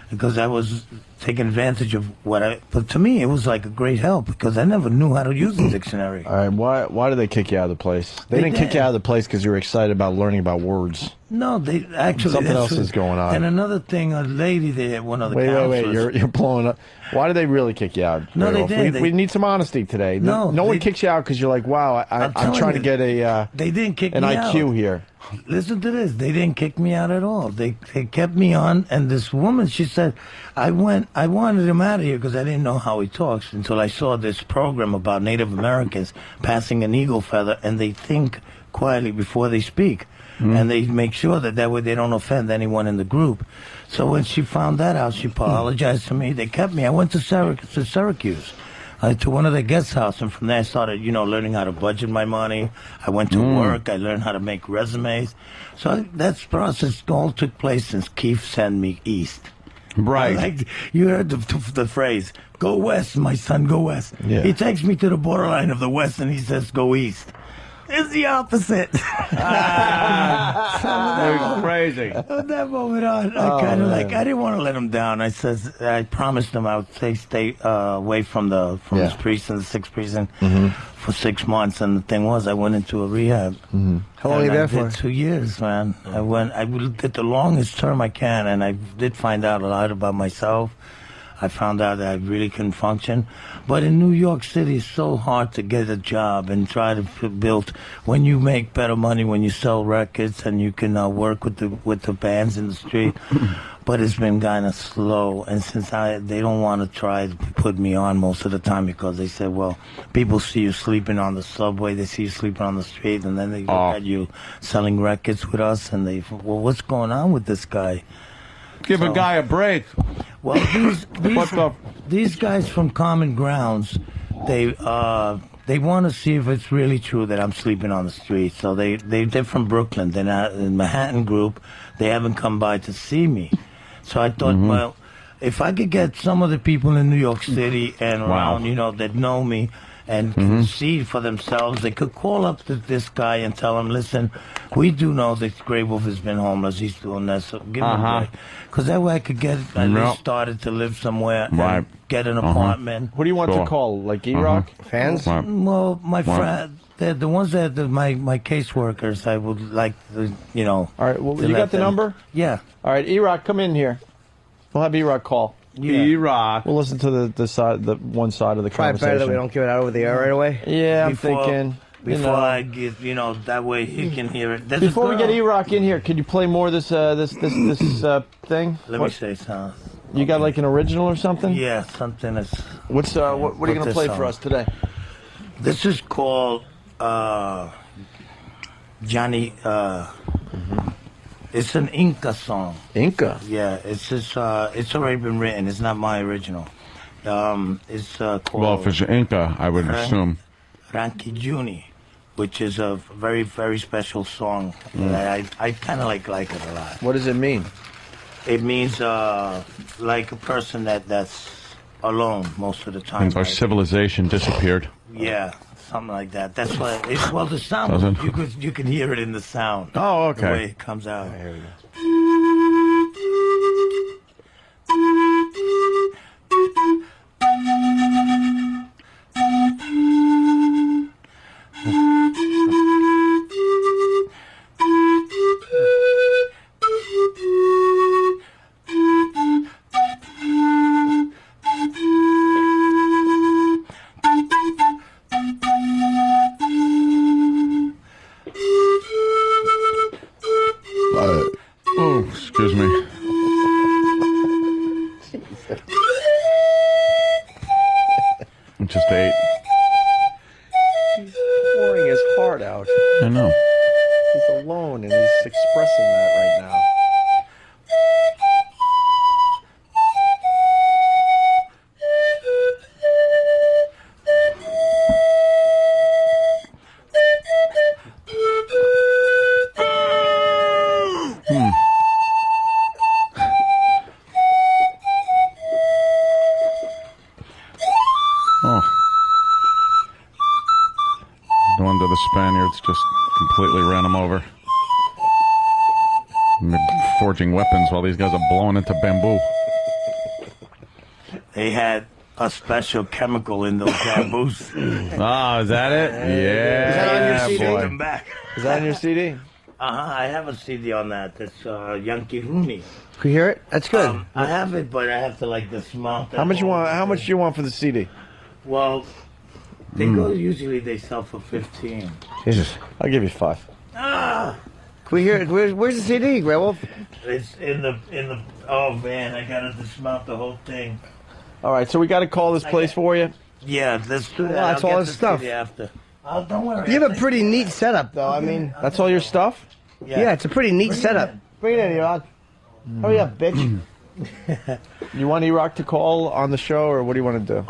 because I was taking advantage of but to me it was like a great help, because I never knew how to use a dictionary. All right, why did they kick you out of the place? They didn't kick you out of the place because you were excited about learning about words. No, they actually... Something else is going on. And another thing, a lady there, one of the Wait, counselors... you're blowing up. Why did they really kick you out? No, they Rudolph? did. We need some honesty today. No one kicks you out because you're like, wow, I'm trying to get they didn't kick an me IQ out. here. Listen to this. They didn't kick me out at all. They kept me on, and this woman, she said, I wanted him out of here because I didn't know how he talks until I saw this program about Native Americans passing an eagle feather, and they think quietly before they speak. And they make sure that way they don't offend anyone in the group. So when she found that out, she apologized to me. They kept me. I went to Syracuse. To one of their guest houses, and from there I started, learning how to budget my money. I went to work. I learned how to make resumes. So that process all took place since Keith sent me east. Right. You heard the phrase, "Go west, my son, go west." Yeah. He takes me to the borderline of the west, and he says, "Go east." It's the opposite. It was crazy. From that moment on, I didn't want to let him down. I promised him I would stay away from his precinct, the 6th precinct, for 6 months. And the thing was, I went into a rehab. How long are you there for? 2 years, man. I did the longest term I can, and I did find out a lot about myself. I found out that I really couldn't function. But in New York City, it's so hard to get a job and try to build. When you make better money, when you sell records and you can work with the bands in the street. But it's been kind of slow. And since they don't want to try to put me on most of the time, because they said, well, people see you sleeping on the subway, they see you sleeping on the street, and then they look at you selling records with us, and well, what's going on with this guy? Give a guy a break. Well, these guys from Common Grounds, they want to see if it's really true that I'm sleeping on the street. So they're from Brooklyn. They're not in Manhattan group. They haven't come by to see me. So I thought, well, if I could get some of the people in New York City and around, that know me and can see for themselves, they could call up to this guy and tell him, listen, we do know that Grey Wolf has been homeless. He's doing that, so give him a break. Because that way I could get at least started to live somewhere and get an apartment. What do you want to call? Like E-Rock? Fans? Well, my friend, the ones that my caseworkers, I would like to, All right, well, you got the number? Yeah. All right, E-Rock, come in here. We'll have E-Rock call. Yeah. E-Rock. We'll listen to the one side of the Probably conversation. better that we don't give it out over the air right away. Yeah, I'm thinking. before I get, that way he can hear it. There's Before a we girl. get E-Rock in here, could you play more of this thing? Let me say something. You got like an original or something? Yeah, something that's... What are you going to play for us today? This is called Johnny... It's an Inca song. Inca? Yeah, it's already been written. It's not my original. It's called... Well, if it's Inca, I would assume. Ranky Juni, which is a very, very special song. I kind of like it a lot. What does it mean? It means like a person that's alone most of the time. Our civilization disappeared. Yeah, something like that. That's why. The sound. You can hear it in the sound. Oh, okay. The way it comes out. Here we go. Excuse me. Just ate. He's pouring his heart out. I know. He's alone and he's expressing that right now. The Spaniards just completely ran them over. And they're forging weapons while these guys are blowing into bamboo. They had a special chemical in those bamboos. Oh, is that it? Yeah. Is that on your CD? Boy. Come back. Is that on your CD? I have a CD on that. That's Yankee Rooney. Can you hear it? That's good. I have it, but I have to dismount. How much you want? How much do you want for the CD? Well, they go. Usually they sell for 15. Jesus, I'll give you 5. Ah! Can we hear it? Where's the CD, Grey Wolf? It's in the. Oh man, I gotta dismount the whole thing. All right, so we got to call this place for you. Yeah, let's do that. Well, that's all his stuff. After. Oh, don't worry. You have a pretty neat setup, though. I mean, that's all your stuff. Yeah, it's a pretty neat setup. Bring it in, E-Rock. Hurry up, bitch. You want E-Rock to call on the show, or what do you want to do?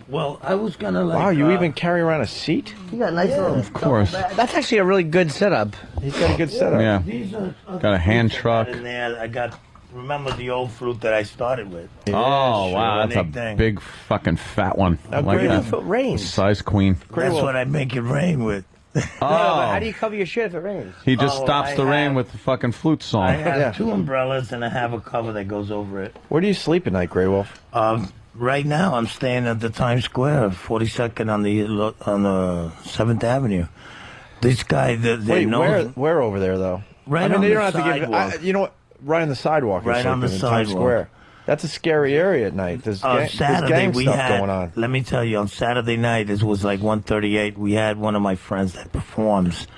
Well, I was gonna Wow, you even carry around a seat? You got a nice little. Of course. That's actually a really good setup. He's got a good setup. Yeah. These are Got a hand truck. in there. I got. Remember the old flute that I started with? Oh, wow, that's a big fucking fat one. Now, Like Grey that. Wolf, it rains. Size queen. That's what I make it rain with. No, but how do you cover your shit if it rains? He just stops the rain with the fucking flute song. I have 2 umbrellas and I have a cover that goes over it. Where do you sleep at night, Grey Wolf? Right now, I'm staying at the Times Square, 42nd on the 7th Avenue. This guy, they know. Where over there though? Right on the sidewalk. You know what? Right on the sidewalk. Right on the in Times sidewalk. Square. That's a scary area at night. There's Saturday gang we stuff had. going on. Let me tell you, on Saturday night, it was like 1:38. We had one of my friends that performs.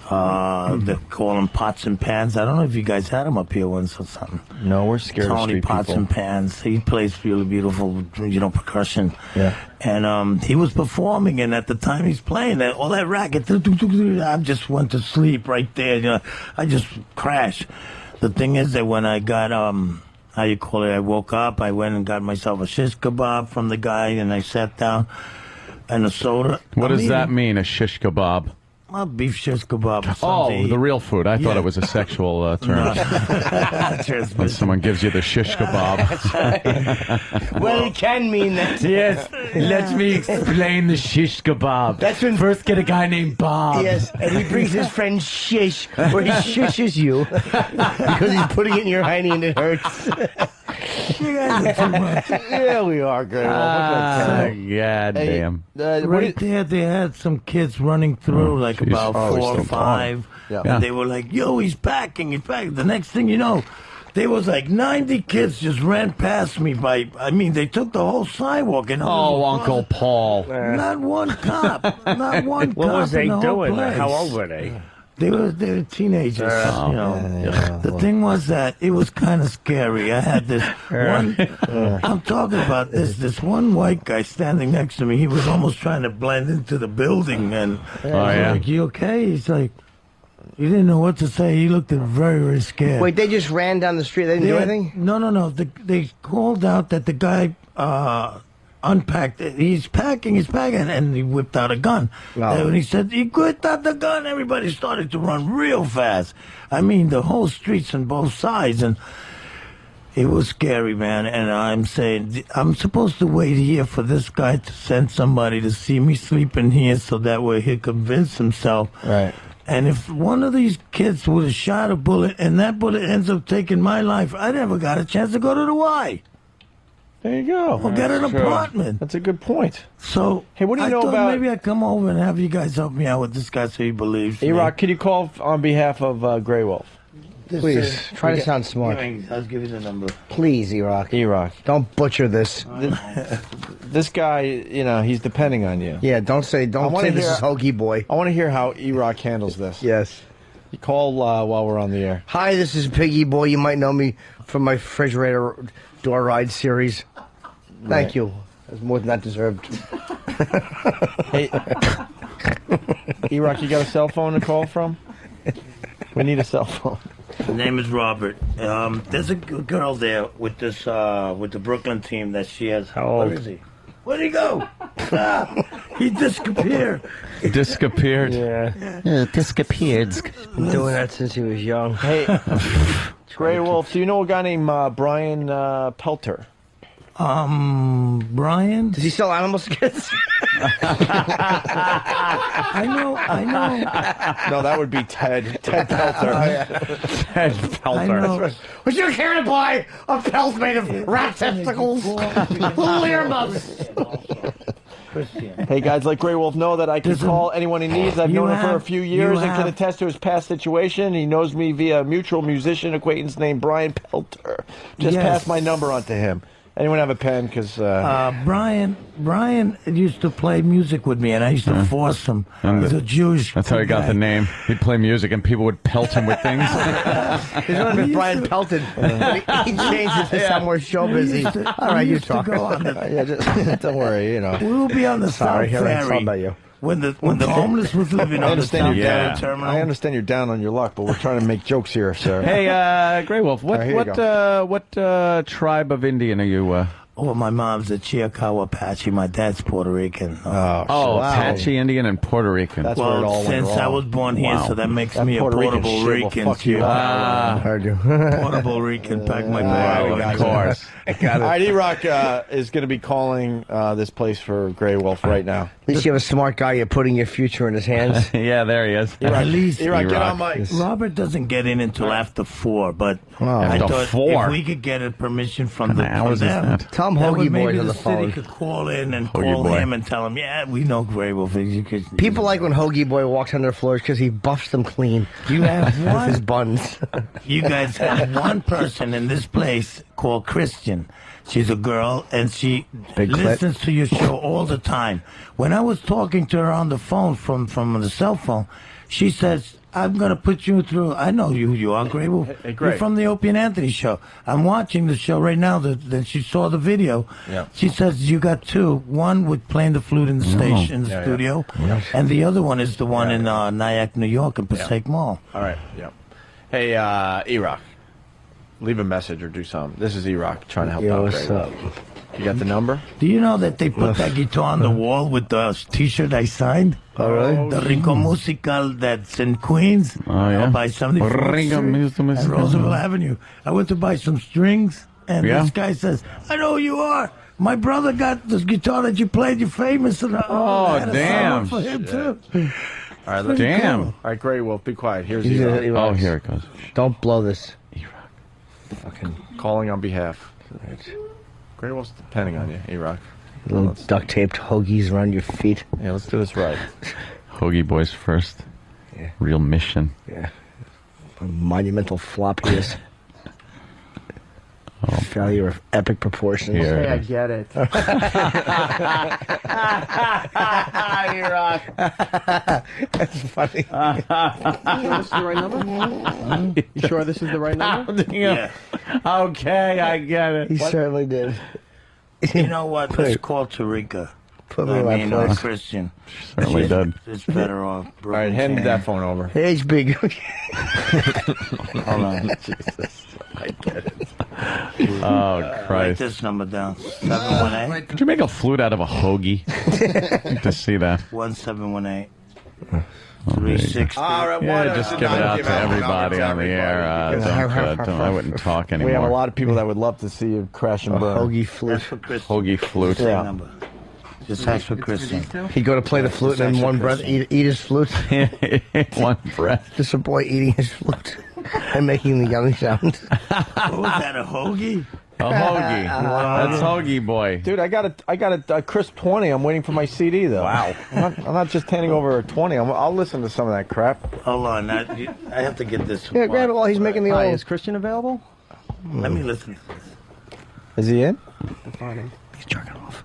They call him Pots and Pans. I don't know if you guys had him up here once or something. No, we're scared of Tony street Pots people. and Pans. He plays really beautiful, percussion. Yeah. And he was performing, and at the time he's playing, all that racket, I just went to sleep right there. I just crashed. The thing is that when I got I woke up, I went and got myself a shish kebab from the guy, and I sat down, and a soda. What does that mean, a shish kebab? A beef shish kebab. Oh, the real food. I thought it was a sexual term. When someone gives you the shish kebab. Well, it can mean that. Yes. Let me explain the shish kebab. That's when first get a guy named Bob. Yes, and he brings his friend Shish, where he shushes you because he's putting it in your hiney and it hurts. You guys are too much. Yeah, we are, Grey Wolf. God damn. Right there, they had some kids running through, like about 4 or 5. Yeah. And they were like, yo, he's packing. The next thing you know, There was like 90 kids just ran past me they took the whole sidewalk. And Uncle Paul. Not one cop. Not one cop. What was they in the whole doing? place. How old were they? They were teenagers. The thing was that it was kind of scary. I had this one. I'm talking about this one white guy standing next to me. He was almost trying to blend into the building, and I was like, "You okay?" He's like, he didn't know what to say. He looked very, very scared. Wait, they just ran down the street. They didn't do anything? No. They called out that the guy unpacked. He's packing, and he whipped out a gun. And when he said he whipped out the gun, everybody started to run real fast. I mean, the whole streets on both sides, and it was scary, man. And I'm saying, I'm supposed to wait here for this guy to send somebody to see me sleeping here, so that way he'll convince himself. Right. And if one of these kids would have shot a bullet, and that bullet ends up taking my life, I never got a chance to go to the Y. There you go. Or get an apartment. That's a good point. So, hey, what do you know about? Maybe I come over and have you guys help me out with this guy so he believes me. E-Rock, can you call on behalf of Grey Wolf? Please, try to sound smart. I'll give you the number. Please, E-Rock. E-Rock. Don't butcher this. This guy, he's depending on you. Yeah, don't say this is Hoagie Boy. I want to hear how E-Rock handles this. Yes. You call while we're on the air. Hi, this is Piggy Boy. You might know me from my refrigerator door ride series. Thank you. That's more than that deserved. Hey, E-Rock, you got a cell phone to call from? We need a cell phone. His name is Robert. There's a girl there with this with the Brooklyn team that she has. How old? Where is he? Where'd he go? He disappeared. Disappeared? Yeah. Disappeared. Been doing that since he was young. Hey, Grey Wolf, do you know a guy named Brian Pelter? Brian? Does he sell animal skins? I know. No, that would be Ted Pelter. Ted Pelter. Would you care to buy a pelt made of rat testicles? Hey guys, let Grey Wolf know that I can call anyone he needs. I've known him for a few years and can attest to his past situation. He knows me via a mutual musician acquaintance named Brian Pelter. Just pass my number on to him. Anyone have a pen? Because Brian used to play music with me, and I used to force him. He's a Jewish. That's how he got the name. He'd play music, and people would pelt him with things. His name is Brian Pelton. He changed it to somewhere showbizy. All right, you talk. Don't worry. We'll be on the Sorry, South I Ferry. about you. When the homeless was living on the South Ferry terminal. I understand you're down on your luck, but we're trying to make jokes here, sir. Hey, Grey Wolf, what tribe of Indian are you? Oh, my mom's a Chiricahua Apache. My dad's Puerto Rican. Apache Indian and Puerto Rican. That's where it all went wrong. Since I was born here, so that makes me a Puerto Rican. Fuck you. Heard you. Puerto Rican, pack my bag. Of course. All right, E-Rock is going to be calling this place for Grey Wolf right now. At least you have a smart guy. You're putting your future in his hands. Yeah, there he is. At least E-Rock, get on mic. Robert doesn't get in until after 4, but I After thought 4? if we could get a permission from What them, hours is that? Tell him that way Hoagie Boy's maybe on the the city phone. could call in and Hoagie call Boy. him and tell him, yeah, we know Grey Wolf. People like when Hoagie Boy walks on their floors because he buffs them clean. You have with his one. buns. You guys have one person in this place called Christian. She's a girl, and she listens to your show all the time. When I was talking to her on the phone from the cell phone, she says, I'm going to put you through. I know who you are, Grey Wolf. Hey, Greg. You're from the Opie and Anthony show. I'm watching the show right now that she saw the video. Yeah. She says you got two. One with playing the flute in the station, in the studio, and the other one is the one in Nyack, New York, in Passaic Mall. All right, Hey, E-Rock, leave a message or do something. This is E-Rock trying to help out. What's up? You got the number? Do you know that they put that guitar on the wall with the T-shirt I signed? Oh, really? The Rico Musical that's in Queens. Oh, yeah? By 74th Rico Street Musical. and Roosevelt Avenue. I went to buy some strings, and Yeah? this guy says, I know who you are. My brother got this guitar that you played. You're famous. And I had a damn. song for him, too. All right, let's Damn. All right, Grey Wolf, be quiet. Here's He's E-Rock. Oh, here it goes. Don't blow this. Fucking calling on behalf. Grey Wolf's depending on you, E-Rock. Little duct taped hoagies around your feet. Yeah, let's do this right. Hoagie Boy's first real mission. Yeah. A monumental flop he is. failure of epic proportions. Hey, I get it. E-Rock. That's funny. This is the right number? You sure this is the right number? Yeah. Okay, I get it. He certainly did. You know what? Let's call Tarika. Put me in my place. Christian. Certainly did. It's better off. All right, hand that phone over. Hey, it's big. Hold on. Jesus. I get it. Oh, Write Christ. this number down. 718. Could you make a flute out of a hoagie? I'd like to see that. 1718. Oh, 360. All right, yeah, just give it out to everybody on the air. I wouldn't talk anymore. We have a lot of people that would love to see you crash and burn. Hoagie flute. That's for Christian. Hoagie flute. Same number. Just ask for Christian. He'd go to play the flute and in one breath eat his flute. One breath. Just a boy eating his flute and making the yummy sound. What was that, a hoagie? A hoagie. That's hoagie boy. Dude, I got a crisp 20. I'm waiting for my CD though. Wow. I'm not just handing over a 20. I'll listen to some of that crap. Hold on. I have to get this. Yeah, grab it while he's making the Hi, old. is Christian available? Let me listen to this. Is he in? He's jerking off.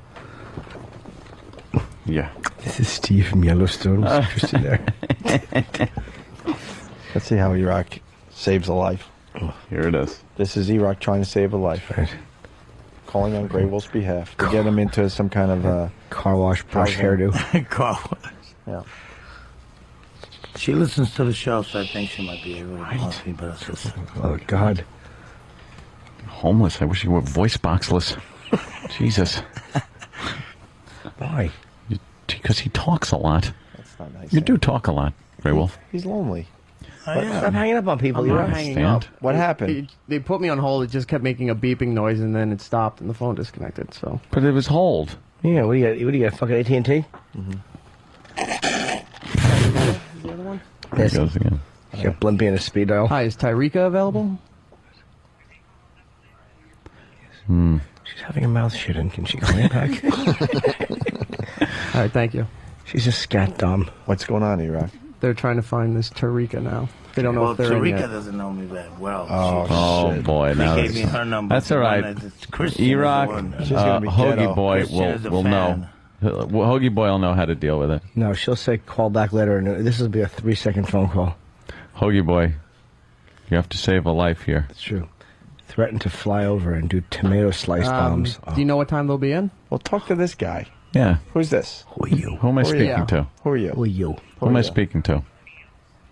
Yeah. This is Steve from Yellowstone. Christian there. Let's see how E-Rock saves a life. Here it is. This is E-Rock trying to save a life. Right. Calling on Grey Wolf's behalf to get him into some kind of car wash, brush, hairdo. Car wash. Yeah. She listens to the show, so I think she might be able to help me, but it's just... Oh, God. Homeless. I wish you were voice boxless. Jesus. Why? Because he talks a lot. That's not nice. You do talk a lot, Grey Wolf. He's lonely. Stop hanging up on people. I'm You're not right. hanging up. What happened? They put me on hold. It just kept making a beeping noise, and then it stopped, and the phone disconnected. So. But it was hold. Yeah, what do you got? Fucking AT&T? The other one? There it goes again. You got Blimpie and a speed dial. Hi, is Tyrika available? She's having a mouth shit in. Can she call me back? All right, thank you. She's a scat dumb. What's going on, E-Rock? They're trying to find this Tyrika now. They don't know Well, if they're in Tarika yet. doesn't know me that well. Oh boy! She Now gave me her number. that's all right. E-Rock, Hoagie Boy will know. Hoagie Boy will know how to deal with it. No, she'll say call back later. And this will be a 3-second phone call. Hoagie Boy, you have to save a life here. It's true. Threaten to fly over and do tomato slice bombs. Do you know what time they'll be in? Well, talk to this guy. Yeah. Who's this? Who are you? Who am I Who are you? speaking to? Who are you? Who are you? Who am I speaking to?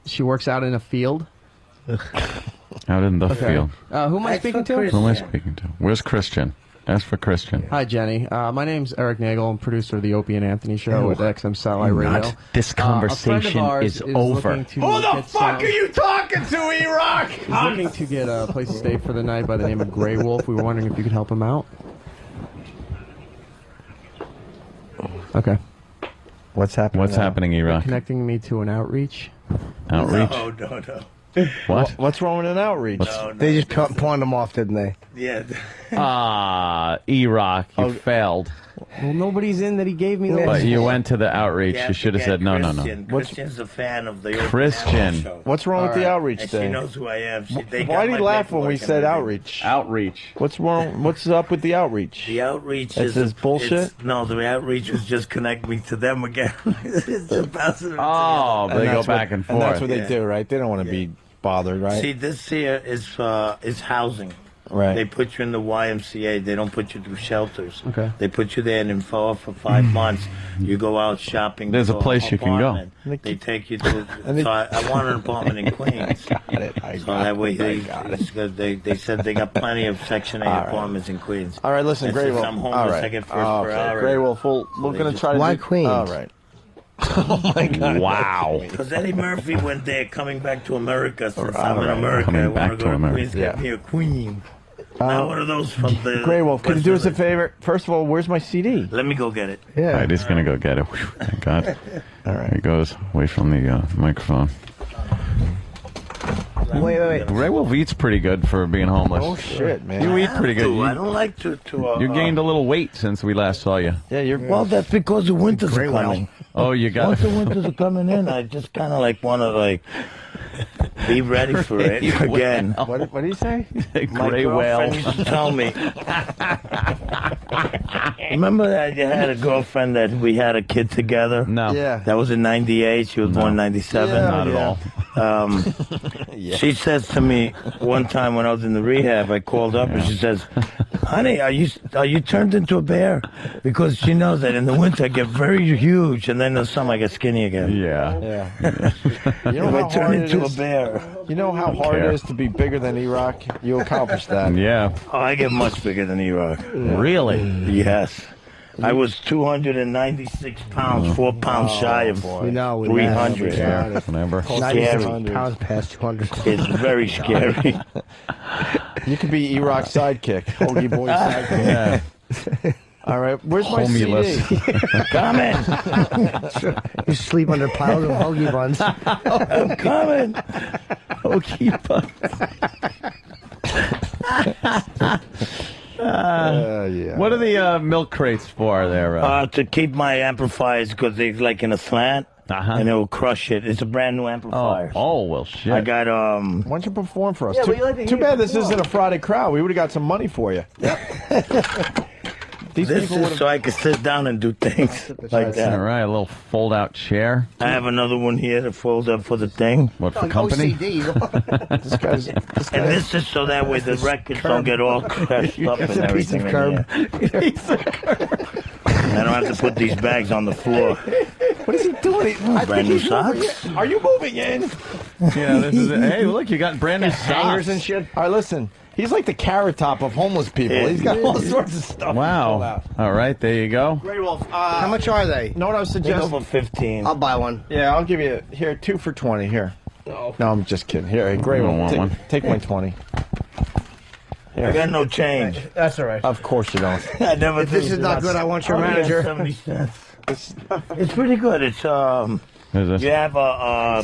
She works out in a field. Out in the field. Who am I speaking to? Who am I speaking to? Where's Christian? Ask for Christian. Hi, Jenny. My name's Eric Nagel. I'm producer of the Opie and Anthony Show with XM Satellite Radio. This conversation is over. Who the fuck are you talking to, E-Rock? He's looking to get a place to stay for the night by the name of Grey Wolf. We were wondering if you could help him out. Okay. What's happening? What's happening, E-Rock? Connecting me to an outreach. Outreach? No. What? What's wrong with an outreach? They just pawned them off, didn't they? Yeah. E-Rock, you failed. Well, nobody's in that he gave me the But list. you went to the outreach. You should have said no. Christian's a fan of the Christian. show. What's wrong with the outreach And thing? she knows who I am. They Why got did my you laugh when we paperwork said and everything. outreach? Outreach. What's wrong? What's up with the outreach? The outreach That's is this bullshit? No, the outreach was just connect me to them again. It's just bouncing Oh, together. they go back and forth. And that's what they do, right? They don't want to be bothered, right? See, this here is housing. Right. They put you in the YMCA. They don't put you through shelters. Okay. They put you there, and for 5 months, you go out shopping. There's a to place you can go. apartment. They take you to. So I want an apartment in Queens. So that way they said they got plenty of Section 8 apartments in Queens. All right, listen, And Grey since Wolf. I'm All homeless, right. I get first per hour. Grey Wolf, we're going to try to Why do... Queens? All right. Oh, my God. Wow. Because Eddie Murphy went there, coming back to America. Since I'm in America, Coming I want back to to go to America. Queens, get me a queen. Not one of those from the... Grey Wolf, can you do us a Western- favor? First of all, where's my CD? Let me go get it. All Yeah. right, he's going to go get it. Whew, thank God. All right. There he goes, away from the microphone. Wait. Grey Wolf eats pretty good for being homeless. Oh, shit, man. You eat pretty good. I don't like to You gained a little weight since we last saw you. Yeah, you're... Well, that's because the winters are Great well. coming. Oh, you got Once the winters are coming in, I just kind of want to Be ready for it again. What did he say? My Gray whale. girlfriend used to tell me. Remember that you had a girlfriend that we had a kid together? No. Yeah. That was in 98. She was born in 97. Yeah, Not at all. She says to me one time when I was in the rehab, I called up and she says, "Honey, are you turned into a bear?" Because she knows that in the winter I get very huge and then in the summer I get skinny again. Yeah. You know I how turn hard it into a is? bear. You know how hard it is to be bigger than E-Rock? You accomplished that. Yeah. Oh, I get much bigger than E-Rock. Really? Yes. I was 296 pounds, 4 pounds shy of 300. Yeah, whatever. 96 pounds past 200. It's very scary. You could be E-Rock's sidekick, Hoagie Boy's sidekick. Yeah. All right, where's my Homie-less. CD? Coming. You sleep under piles of hoagie buns. I'm coming. Hoagie Yeah. What are the milk crates for there? To keep my amplifiers because they're like in a slant. And it will crush it. It's a brand new amplifier. Oh, well, shit. I got Why don't you perform for us? Yeah, too we'd like to too hear bad you this isn't a Friday crowd. We would have got some money for you. These this people is would've- so I can sit down and do things like that. All right, a little fold-out chair. I have another one here to fold up for the thing. What, for company? This guy's And this is so that way the records don't get all crushed up and everything. in here. I don't have to put these bags on the floor. What is he doing? I Brand think new he's moving socks? in. Are you moving in? Yeah, this is it. Hey, look, you got brand new Hangers socks. and shit. All right, listen. He's like the carrot top of homeless people. He's got all sorts of stuff. to pull Wow. out. All right, there you go. Grey Wolf. How much are they? Know what I was They go suggesting? for 15. I'll buy one. Yeah, I'll give you here 2 for 20. Here. No, I'm just kidding. Here, Grey You don't Wolf. want Take, one. take my 20. Here. I got no change. That's all right. Of course you don't. I never If this think is not good, I want your Oh, yeah, manager. 70 cents. It's pretty good. It's Who's this? You have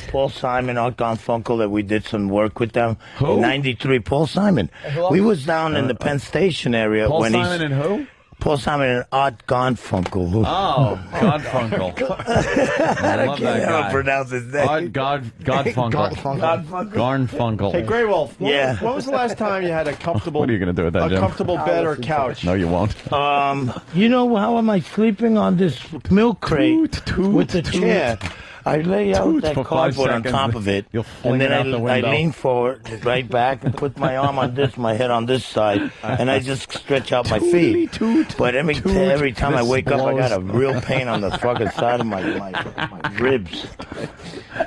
Paul Simon, Art Garfunkel that we did some work with them. Who? In '93, Paul Simon. We was down in the Penn Station area Paul when Simon and who? Paul Simon and Art Garfunkel. Oh, Godfunkel. I love that guy. Pronounce his name. Art Godfunkel. Garnfunkel. Hey, Grey Wolf. Yeah. When was the last time you had a comfortable, What are you going to do with that, a Jim? comfortable bed or couch? No, you won't. You know how am I sleeping on this milk crate Toot, with the toot. chair? I lay out Toot that for 5 cardboard on seconds. top of it, You'll fling and then it out the I window. lean forward, right back, and put my arm on this, my head on this side, and I just stretch out my feet. But every time I This wake up, I got a blows. real pain on the fucking side of my ribs.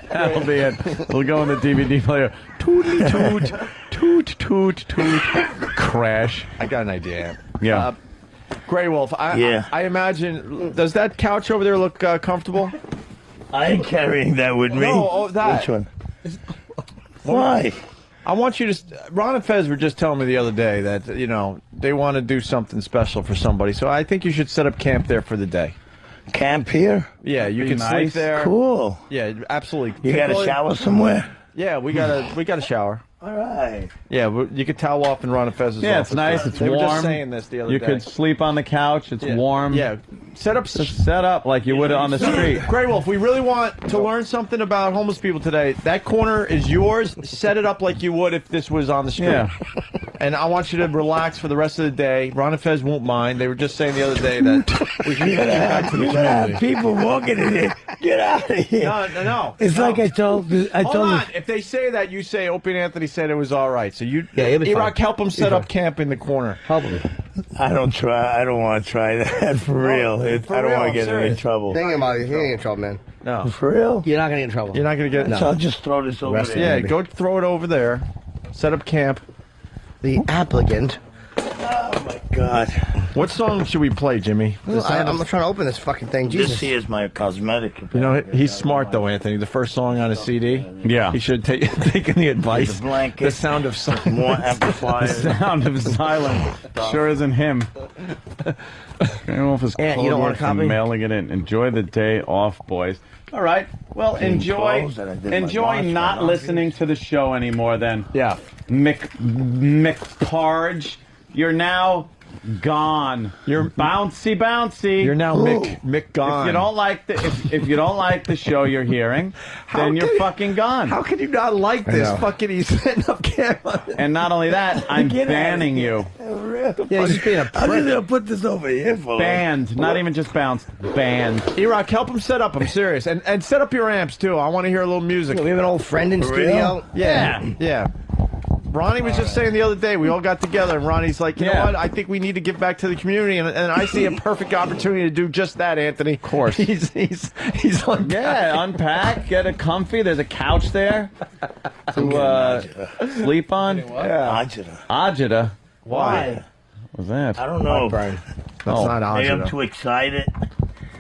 That'll be it. We'll go in the DVD player. Toot, toot, toot, toot, toot. Crash. I got an idea. Yeah. Grey Wolf. I imagine. Does that couch over there look comfortable? I ain't carrying that with me. No, that. Which one? Why? I want you to. Ron and Fez were just telling me the other day that they want to do something special for somebody. So I think you should set up camp there for the day. Camp here? Yeah, you can sleep nice. there. Cool. Yeah, absolutely. You got a shower somewhere? Yeah, we got a shower. All right. Yeah, you could towel off and Ron and Fez's Yeah, office. it's nice. It's they warm. were just saying this the other You day. could sleep on the couch. It's warm. Yeah, set up like you would on the street. Oh, Grey Wolf, we really want to learn something about homeless people today. That corner is yours. Set it up like you would if this was on the street. Yeah. And I want you to relax for the rest of the day. Ron and Fez won't mind. They were just saying the other day that we should get back to the You gotta have community. people walking in here. Get out of here. No. It's like I told Hold on. you. If they say that, you say Opie and Anthony said it was all right. So you, Yeah, it'll be E-Rock, fine. help them set up camp in the corner. Help them. I don't want to try that for real. I don't want to get in any trouble. Think about it. You ain't in trouble, man. No. For real? You're not gonna get in trouble. You're not going to get. So I'll just throw this over there. Yeah, go throw it over there. Set up camp. The applicant. Oh my God. What song should we play, Jimmy? I'm trying to open this fucking thing. Jesus. This here is my cosmetic. You know, he's smart though, Anthony. The first song on his CD. Yeah. He should have taken the advice. The blanket. The sound of silence. More The amplifiers. sound of silence sure isn't him. Wolf is Yeah, you don't want a copy? mailing it in. Enjoy the day off, boys. All right. Well, enjoy clothes that I did my wash not my listening to the show anymore. Then, Yeah. McCarge, you're now Gone. You're bouncy. You're now Mick gone. If you don't like if you don't like the show you're hearing, then you're fucking gone. How can you not like this? Fucking he's setting up camera. And not only that, I'm banning you. Yeah, he's being a prick. I'm gonna put this over here for Banned. Not even just bounced. Banned. E-Rock, help him set up. I'm serious. And set up your amps, too. I want to hear a little music. We have an old friend in studio. Yeah. Ronnie was just saying the other day, we all got together, and Ronnie's like, you know what? I think we need to give back to the community, and I see a perfect opportunity to do just that, Anthony. Of course. He's like, unpack, get it comfy. There's a couch there to sleep on. Ajita. Why? What's that? I don't know. That's not Maybe I'm Ajita. too excited.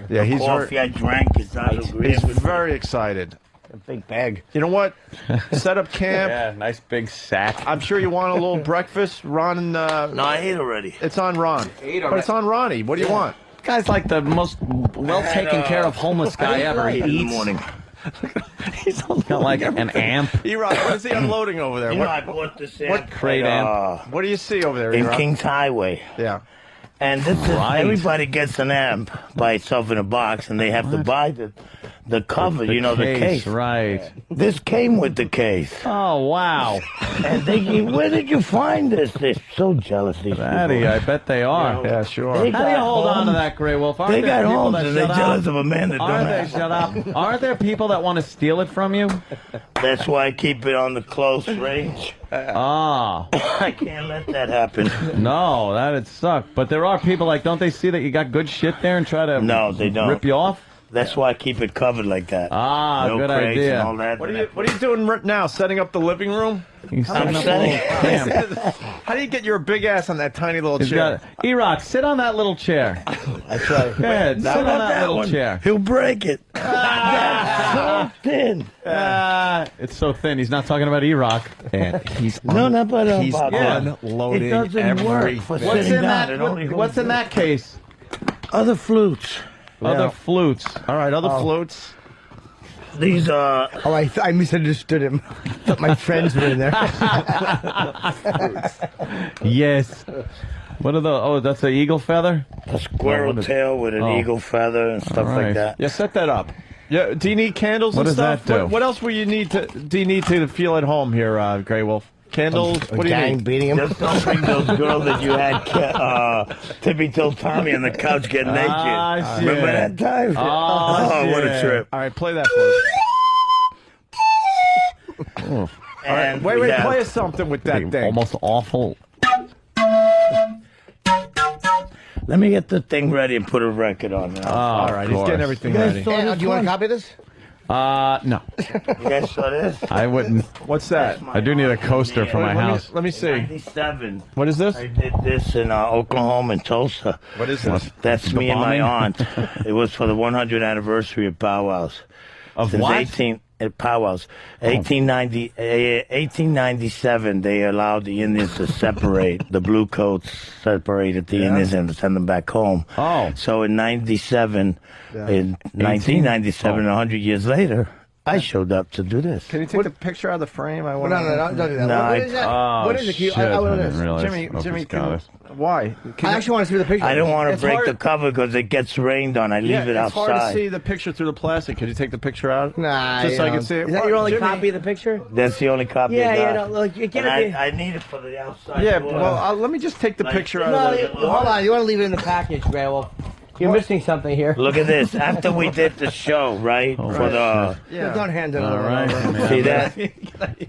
Yeah, the coffee I drank is not agreeable. He's very excited. A big bag. You know what? Set up camp. Yeah, nice big sack. I'm sure you want a little breakfast. Ron and... No, I ate already. It's on Ron. But it's on Ronnie. What do you want? This guy's like the most well-taken care of homeless guy ever. He in the eats. morning. He's got like an amp. E-Rock, what is he unloading over there? You know, I bought this amp crate amp? What do you see over there, in E-Rock? Kings Highway. Yeah. And this is everybody gets an amp by itself in a box, and they have to buy the cover, the case. Right. This came with the case. Oh, wow. And where did you find this? They're so jealous, these Daddy, people. I bet they are. Yeah, sure. They How do you got hold on to homes. that, Grey Wolf? Aren't They there got people homes, that and they're shut jealous up? of a man that don't Are they have. shut up? Aren't there people that want to steal it from you? That's why I keep it on the close range. Ah. I can't let that happen. No, that'd suck. But there are people don't they see that you got good shit there and try to No, they don't. rip you off? That's why I keep it covered like that. Ah, no good crates idea. And all that. What are you doing right now? Setting up the living room? He's I'm setting up a setting. little camp. How do you get your big ass on that tiny little He's chair? got E-Rock, sit on that little chair. I try. Go ahead, sit on that little one. chair. He'll break it. That's so thin. It's so thin. He's not talking about E-Rock. And he's not about he's that. unloading It doesn't work everything. for What's sitting in down. that? It only What's in that case? Other flutes. Other flutes. All right, other floats. These are. Oh, I misunderstood him. Thought my friends were in there. Yes. What are the? Oh, that's an eagle feather. A squirrel tail with an eagle feather and stuff like that. Yeah, set that up. Yeah. Do you need candles What and does stuff? that do? What else will you need do you need to feel at home here, Grey Wolf? Candles. What do you Gang need? beating him. Just don't bring those girls that you had Tippy told Tommy on the couch getting naked. Ah, shit. Remember that time? Oh, what a shit. trip. All right, play that for us. And All right, wait, play us something with that thing. Almost awful. Let me get the thing ready and put a record on now. All right, he's getting everything ready. Hey, do you want to copy this? No. You guys saw this? I wouldn't. What's that? I do need a coaster for my house. Let me see. 97. What is this? I did this in Oklahoma and Tulsa. What is this? That's The me and my bombing? aunt. It was for the 100th anniversary of Pow Wows. Of Since what? Pow Wows. 1897, they allowed the Indians to separate. The blue coats separated the Indians and send them back home. Oh. So in 97, in 1997, 100 years later, I showed up to do this. Can you take the picture out of the frame? I want. No, don't do that. No, what is that? Oh, What is it? shit. I I want didn't to realize Jimmy, Opie's got can, it. why? I actually want to see the picture. I don't want to It's break hard- the cover because it gets rained on. I leave it it's hard to outside. see the picture through the plastic. Could you take the picture out? Nah, Just so I you can know. see it. Is that your only Jimmy. copy of the picture? That's the only copy I got. No, look, you get And it. I need it for the outside. Yeah, door. well, let me just take the picture out No, of the... hold on. You want to leave it in the package, Grey Wolf. You're missing something here. Look at this. After we did the show, right? Oh, for the Yeah. Don't hand it All over. right. see that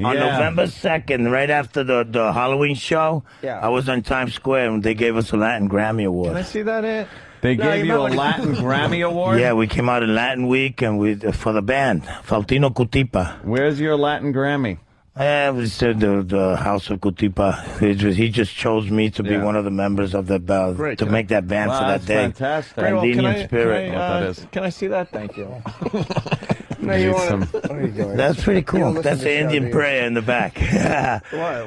on Yeah. November 2nd, right after the Halloween show, Yeah. I was on Times Square and they gave us a Latin Grammy Can I Award. see that, Ant? They No, gave you you a remember- Latin Grammy Award? Yeah, we came out in Latin Week and we for the band Faustino Cutipa. Where's your Latin Grammy? It was the House of Cutipa. He just chose me to be Yeah. one of the members of the Great. to make that band Wow, for that that's day. fantastic. Great. Indian spirit. Can I, What that is. Can I see that? Thank you. No, you want some. What are you doing? That's pretty You cool. don't listen That's to an Indian Shelby. prayer in the back.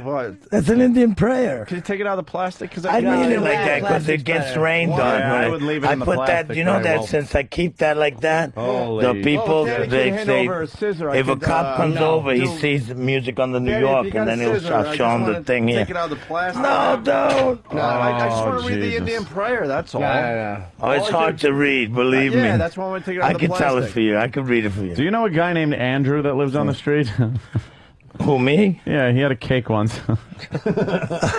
What? That's an Indian prayer. Can you take it out of the plastic? Because I made it like that because it gets rained on. Yeah, I right? would leave it I in the put plastic that. You know very that well. since I keep that like that, Holy. the people Daddy, can you hand they over a scissor? I if a could, cop comes no, over, he dude. sees the music on the New Daddy, if York, you got and a then scissor, I'll I show him just the wanna thing here. Take it out of the plastic. No, don't. No, I just want to read the Jesus. Indian prayer. That's all. Oh, it's hard to read. Believe me. Yeah, that's why I want to take it out I of the can tell it plastic. for you. I can read it for you. Do you know a guy named Andrew that lives on the street? Who, me? Yeah, he had a cake once.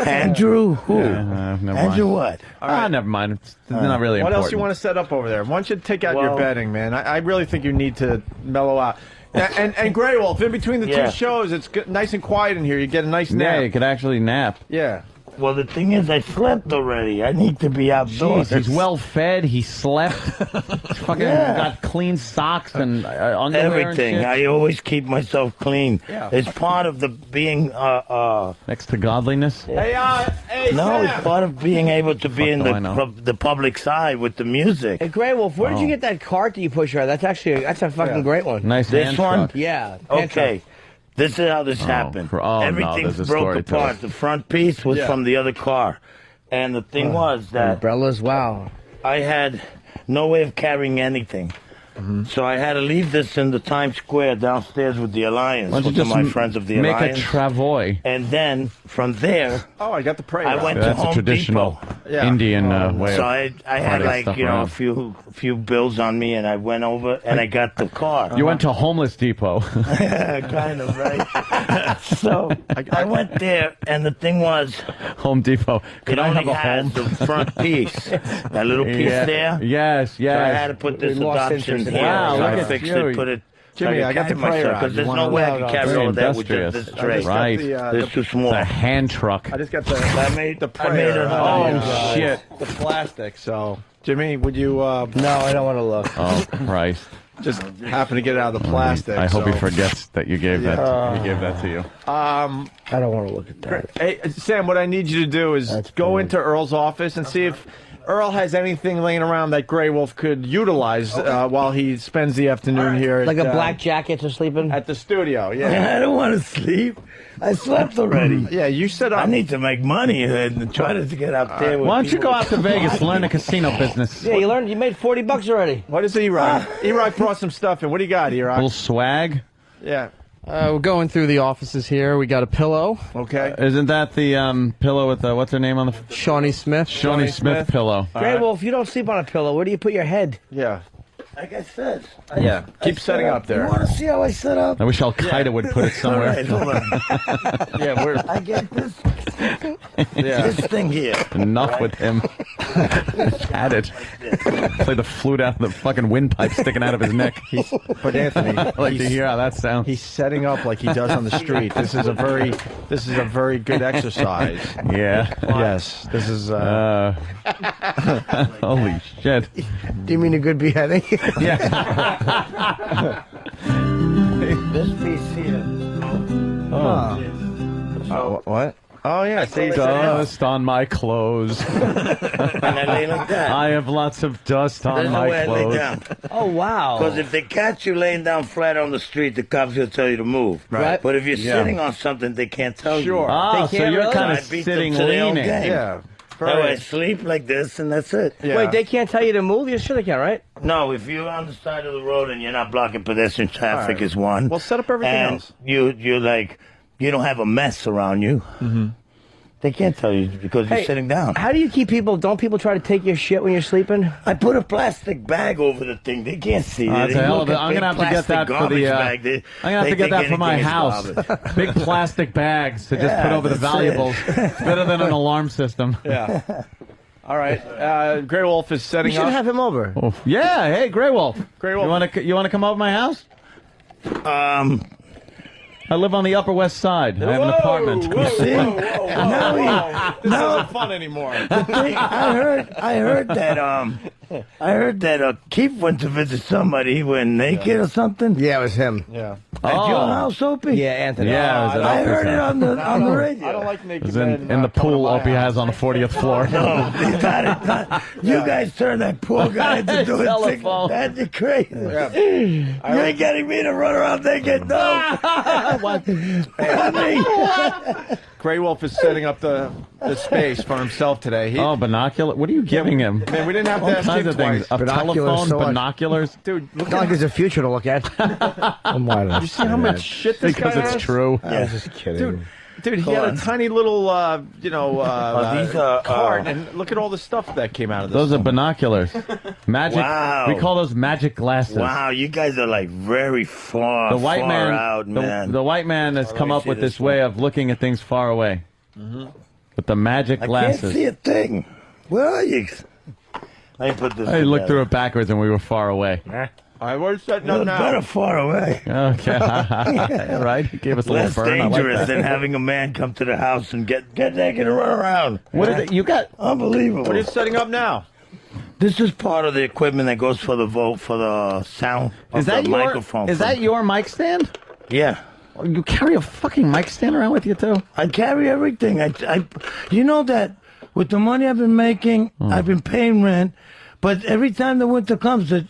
Andrew? Who? Yeah, never Andrew mind. what? Never mind. It's not really What important. else you want to set up over there? Why don't you take out your Well- bedding, man? I really think you need to mellow out. And Grey Wolf, in between the Yeah. two shows, it's nice and quiet in here. You get a nice nap. Yeah, you could actually nap. Yeah. Well, the thing is, I slept already. I need to be outdoors. Jeez, he's well fed. He slept. Fucking got clean socks and underwear Everything. and shit. I always keep myself clean. Yeah. It's part of the being. Next to godliness. Hey, No, Sam. it's part of being able to be in do I know? the public's eye with the music. Hey, Grey Wolf, where did you get that cart that you push around? That's actually that's a fucking great one. Nice This hand one? truck. Yeah. pan truck. Okay. This is how this happened. no, Everything's there's a broke story to apart. it. The front piece was Yeah. from the other car. And the thing was that Umbrellas, wow. I had no way of carrying anything. So I had to leave this in the Times Square downstairs with the Alliance, Why don't you with just my friends of the make Alliance. a travoy? And then from there, Oh, I got the prayer. I went to That's a Home traditional Depot. Yeah. Indian way So of I had partying like stuff you know around. a few bills on me, and I went over and I got the car. You went to Homeless Depot. Kind of right. So I went there, and the thing was, Home Depot. Could it I only have a has home? the front piece, that little piece Yeah. there. Yes, So I yes. had to put this We lost adoption interest in here. it. Wow, so look I at fixed you. it, put it. Jimmy, I got the prayer out. because You there's wanna- no way I No, can no, carry very all that with industrious. just this I just straight. got Right. It's too small. The hand truck. I just got the I made the prayer. I made it. Oh, shit. The plastic. So, Jimmy, would you No, I don't want to look. Oh, Christ. just happen to get it out of the plastic? I hope so. he forgets that you gave that. He gave that to you. I don't want to look at that. Hey, Sam, what I need you to do is go into Earl's office and see if Earl has anything laying around that Grey Wolf could utilize while he spends the afternoon here. Like at, a black jacket to sleep in? at the studio. Yeah. I don't want to sleep. I slept already. Yeah, you set up. I need to make money and try to get out there. With Why don't you people. go out to Vegas, learn the casino business? Yeah, you made $40 already. What is E-Rock? E-Rock brought some stuff in. What do you got, A E-Rock? little swag. Yeah. We're going through the offices here. We got a pillow. Okay. Isn't that the pillow with the, what's her name on the Shawnee Smith. Shawnee Smith pillow? Grey Wolf, you don't sleep on a pillow. Where do you put your head? Yeah. Like I said. Yeah. Keep setting up there. You want to see how I set up? I wish Al Qaeda would put it All somewhere. right, hold on. Yeah, we're. I get this Yeah. this thing here. Enough with him. Had it. Play the flute out of the fucking windpipe sticking out of his neck. But Anthony, I'd like to hear how that sounds. he's setting up like he does on the street. This is a very good exercise. Yeah. Yes. This is. Holy shit. Do you mean a good beheading? Yeah. This piece here. What? Oh yeah. See, Dust on my clothes. And I lay like that. I have lots of dust on There's no my way I lay clothes. down. Oh, wow. Because if they catch you laying down flat on the street, the cops will tell you to move. Right. But if you're Yeah. sitting on something, they can't tell Sure. you. Ah, They so can't you're really? kind I of beat them sitting to their own leaning. game. Yeah. That way I sleep like this, and that's it. Yeah. Wait, they can't tell you to move? You sure they can, right? No, if you're on the side of the road and you're not blocking pedestrian traffic, All right. is one. Well, set up everything and else. you're like, you don't have a mess around you. Mm-hmm. They can't tell you because you're Hey, sitting down. How do you keep people? Don't people try to take your shit when you're sleeping? I put a plastic bag over the thing. They can't see it. That's They a hell look of a- at I'm big gonna have to get that plastic for the. garbage bag. I'm gonna have they to get think that for my anything is house. garbage. Big plastic bags to just Yeah, put over the that's valuables. it. It's better than an alarm system. Yeah. All right. Grey Wolf is You setting should up. have him over. Oh, yeah. Hey, Grey Wolf. Grey Wolf. You want to come over my house? I live on the Upper West Side. I have an apartment. This isn't fun anymore. I heard that I heard that Keith went to visit somebody. He went naked or something. Yeah, it was him. Yeah. At your house, Opie? Yeah, Anthony. Yeah, it was at I Opie's heard it house. on the radio. I don't like naked It was in the pool Opie has on the 40th floor. No, you guys turned that poor guy into doing things. That's crazy. Yeah. You ain't getting me to run around naked, no. What? Grey Wolf is setting up the space for himself today. Binocular? What are you giving him? Man, we didn't have to All ask kinds him of things. twice. A telephone, binoculars. Dude, Look like there's a future to look at. Did you see how much shit this guy Because it's has? true. I was just kidding. Dude, he had a tiny little, these are, card, and look at all the stuff that came out of this. Those are binoculars. Magic. Wow. We call those magic glasses. Wow, you guys are like very far, The white far man, out, man. the white man has come up with this way of looking at things far away. With the magic glasses. I can't see a thing. Where are you? Let me put this I looked together. through it backwards and we were far away. I was setting You're up now. better far away. Okay. Right? He gave us a little Less burn. dangerous I like than that. having a man come to the house and get naked and run around. What is it? You got Unbelievable. What are you setting up now? This is part of the equipment that goes for the sound of Is that the your microphone. Is that your mic stand? Yeah. You carry a fucking mic stand around with you too? I carry everything. You know that with the money I've been making, I've been paying rent. But every time the winter comes, I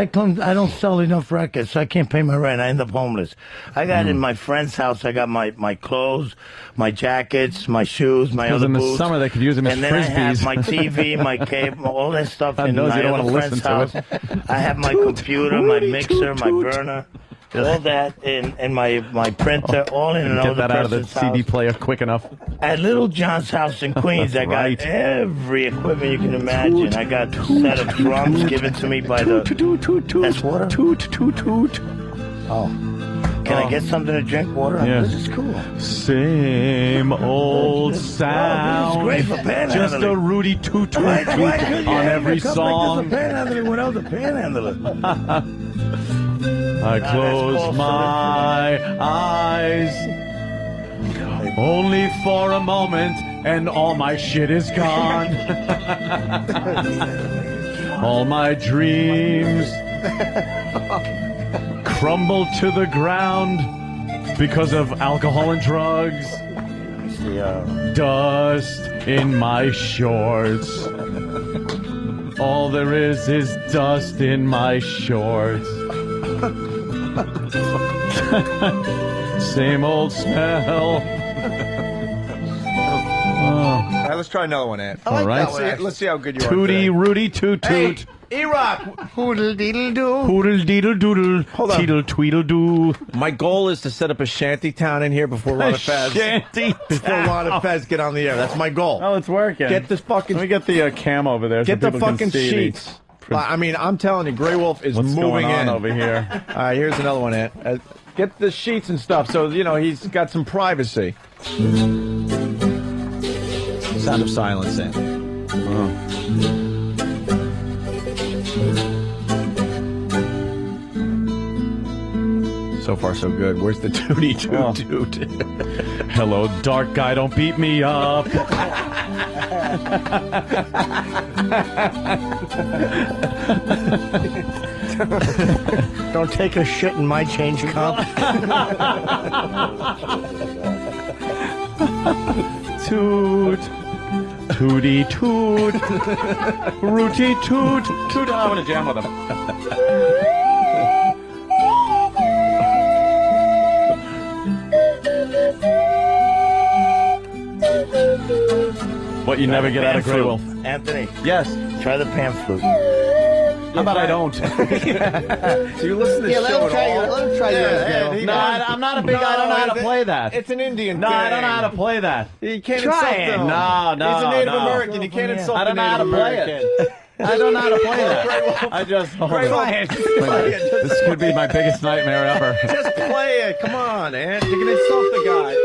don't sell enough records, so I can't pay my rent. I end up homeless. I got in my friend's house. I got my clothes, my jackets, my shoes, my other in the boots. summer they could use them as and then I have frisbees. my TV, my cable, all that stuff I in know my you don't other wanna friend's listen house. to it. I have my computer, my mixer, my burner, all that, and my printer, all in another Get that out of the person's CD house. player quick enough. At Little John's house in Queens, I got Right. every equipment you can imagine. I got a set of drums given to me by the... That's water? Oh. Can I get something to drink? Water? Yeah. This is cool. Same old sound. great for panhandling. Just a Rudy toot toot Why toot couldn't you on have every a cup song. like this for panhandling when I was a panhandler? I close my eyes only for a moment, and all my shit is gone. All my dreams crumble to the ground because of alcohol and drugs. Dust in my shorts. All there is dust in my shorts. Same old smell. All right, let's try another one, Ant. All right. Let's see how good you are. Tootie, today. Rudy, toot, toot. Hey, E-Rock. Hoodle deedle doo. Poodle, deedle, doodle. Hold on. Teedle, tweedle, doo. My goal is to set up a shanty town in here before Ron and Fez. Shanty Before Ron and Fez get on the air. That's my goal. Oh, it's working. Get this fucking. Let me get the cam over there. Get so the people can fucking see sheets. I mean, I'm telling you, Grey Wolf is What's moving going on in over here? All right, here's another one, Ant. Get the sheets and stuff, so he's got some privacy. Sound of silence, Ant. So far, so good. Where's the tootie toot toot? Hello, dark guy, don't beat me up. Don't take a shit in my change cup. Toot. Tootie toot. Rooty toot. Toot. I want to jam with him. What you never get out of Grey Wolf. Anthony. Yes. Try the pan flute. How about I don't? So you listen to the show at all? Let him try yours, No, I'm not a big. I don't know how to play that. It's an Indian No, thing. I don't know how to play that. You can't Try insult it. them. No, He's a Native no. American. You can't insult I don't the know how to Native play American. it. I don't know how to play that. I just This could be my biggest nightmare ever. Just play it. Come on, Ant. You can insult the guy.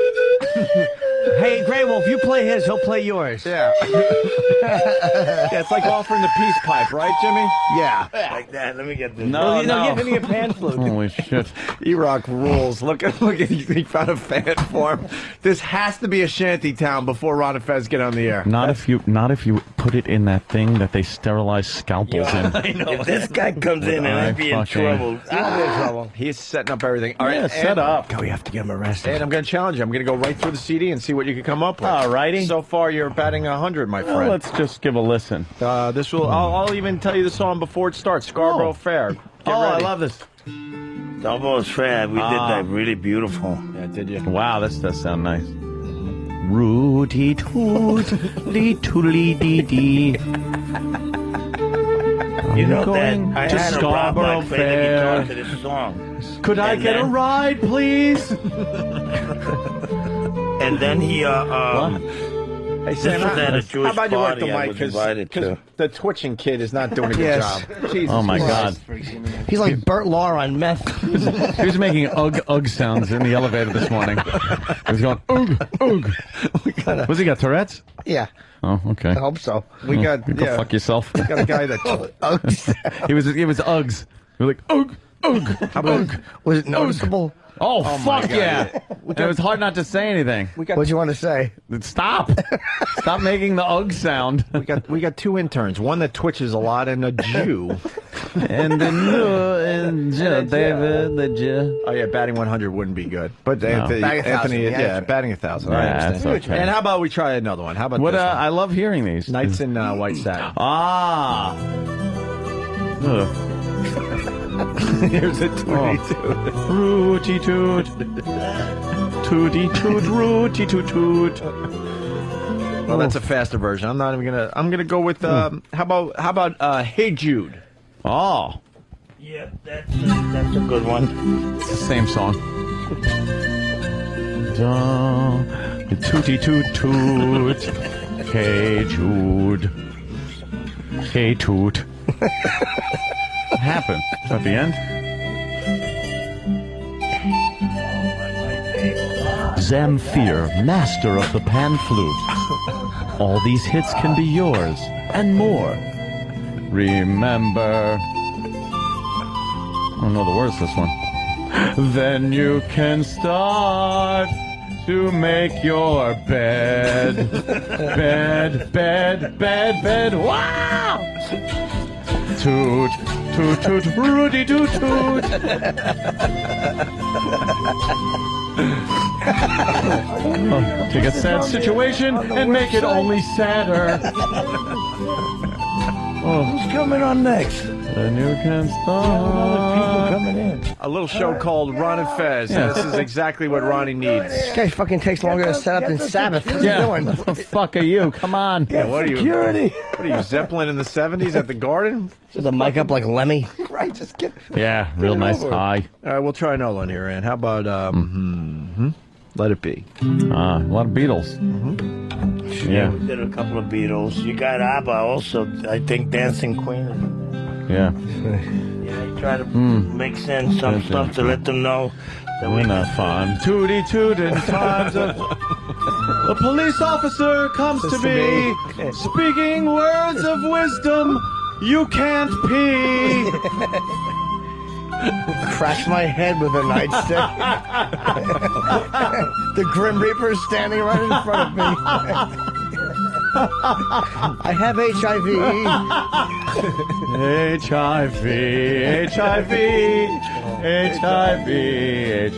Hey, Grey Wolf, you play his, he'll play yours. Yeah. Yeah, it's like offering the peace pipe, right, Jimmy? Yeah. Like that. Let me get this. No. Give me a pan flute. Holy shit. E-Rock rules. Look at he found a fan for him. This has to be a shanty town before Ron and Fez get on the air. Not if you put it in that thing that they sterilize scalpels in. I know. If this guy comes in and I'd be in trouble. I'll be in trouble. He's setting up everything. All right, Yeah, set up. God, we have to get him arrested. And I'm going to challenge you. I'm going to go right through the CD and see what you can come up with. All righty. So far, you're batting 100, my friend. Well, let's just give a listen. This will. I'll even tell you the song before it starts. Scarborough Fair. Get I ready. love this. Almost fair. We did that really beautiful. Yeah, did you? Wow, that does sound nice. Rooty tootly toodly dee dee. You know that I to had a Rob Scarborough like play the guitar Fair. to this song. Could I get a ride, please? And then he Hey, Sam, this was at a how Jewish about you work party the I mic was invited to. the twitching kid is not doing a good Yes. job. Jesus Oh my Christ. God. He's like Burt Lahr on meth. He was making ugh sounds in the elevator this morning. He was going ugh. Was he got Tourette's? Yeah. Oh, okay. I hope so. We got You go fuck yourself. We got a guy that He was Uggs. He was like ugh. How about Was it noticeable? Oh, my fuck God. yeah! It was hard not to say anything. What'd you want to say? Stop! Stop making the ugh sound. we got two interns, one that twitches a lot and a Jew. And then David, the Jew. Oh yeah, batting 100 wouldn't be good, but No. Anthony, Batting 1,000, yeah, batting 1,000. Yeah, I that's understand. okay. And how about we try another one? How about What? this one? I love hearing these. Nights in White Satin. Ah. Ugh. Here's a tooty toot. Rooty toot. Tooty toot, rooty toot toot. Well, that's a faster version. I'm not even gonna. I'm gonna go with. How about Hey Jude? Oh. Yeah, that's a good one. It's the same song. Tooty toot toot. Hey Jude. Hey toot. What happened? Is that the end? Zamfir, master of the pan flute. All these hits can be yours, and more. Remember. I don't know the words to this one. Then you can start to make your bed. Bed. Wow! Toot, toot, toot, Rudy toot, toot. Take a sad situation and make it only sadder. Who's coming on next? Then you can People start. coming in. A little show called Ron and Fez. Yeah. This is exactly what Ronnie needs. This guy fucking takes longer to set up than Sabbath. What's he doing? What the fuck are you? Come on. Yeah, what are you? Security. What are you, Zeppelin in the 70s at the Garden? With the mic up like Lemmy. Right, just get. Yeah, real nice high. All right, we'll try another one here, Ann. How about Let It Be? A lot of Beatles. Yeah. We did a couple of Beatles. You got ABBA also. I think Dancing Queen. Yeah. Yeah, you try to mix in some stuff to let them know that We're not fun. Tooty toot in times of... A police officer comes to me, speaking words of wisdom. You can't pee. Crash my head with a nightstick. The Grim Reaper's standing right in front of me. I have HIV.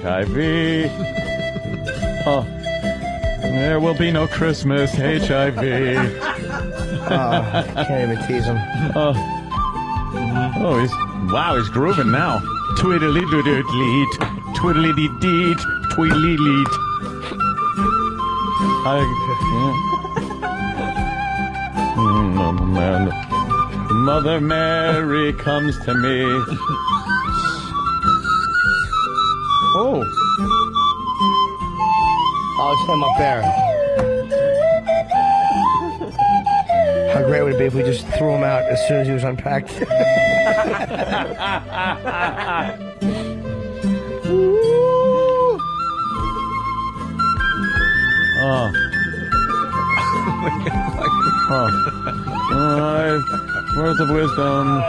HIV. Oh, there will be no Christmas, HIV. Can't even tease him. Oh, he's grooving now. Twiddly-doo-doo-leet, twiddly-dee-deet, twiddly-leet. Mother Mary comes to me. Oh. Oh, it's him up there. How great would it be if we just threw him out as soon as he was unpacked? Words of wisdom.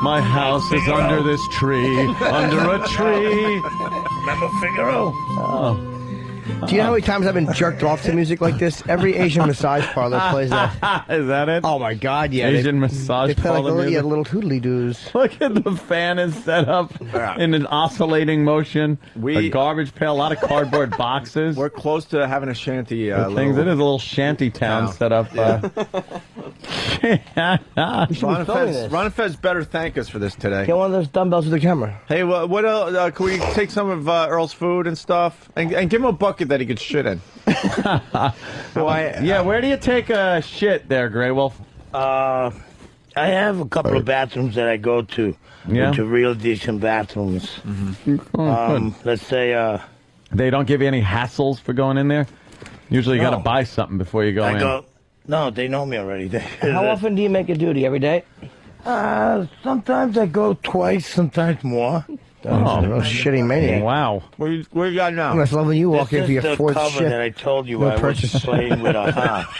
My house is under this tree. Under a tree. Remember Figaro? Oh. Do you know how many times I've been jerked off to music like this? Every Asian massage parlor plays that. Is that it? Oh my God, yeah. Asian massage they play parlor like music? little tootly doos. Look at the fan is set up in an oscillating motion. A garbage pail, a lot of cardboard boxes. We're close to having a shanty. Things. It is a little shanty town set up. Ron Fez better thank us for this today. Get one of those dumbbells with the camera. Hey, what else? Can we take some of Earl's food and stuff and give him a bucket that he could shit in? Yeah, where do you take a shit there, Grey Wolf? I have a couple of bathrooms that I go to. Yeah? To real decent bathrooms. Let's say... they don't give you any hassles for going in there? Usually you got to buy something before you go in. No, they know me already. How often do you make a duty? Every day? Sometimes I go twice, sometimes more. Oh, shitty maniac. Wow. What you got now? I must love when you walk in for your fourth cover shit. that I told you No I purchase. was playing with Aha.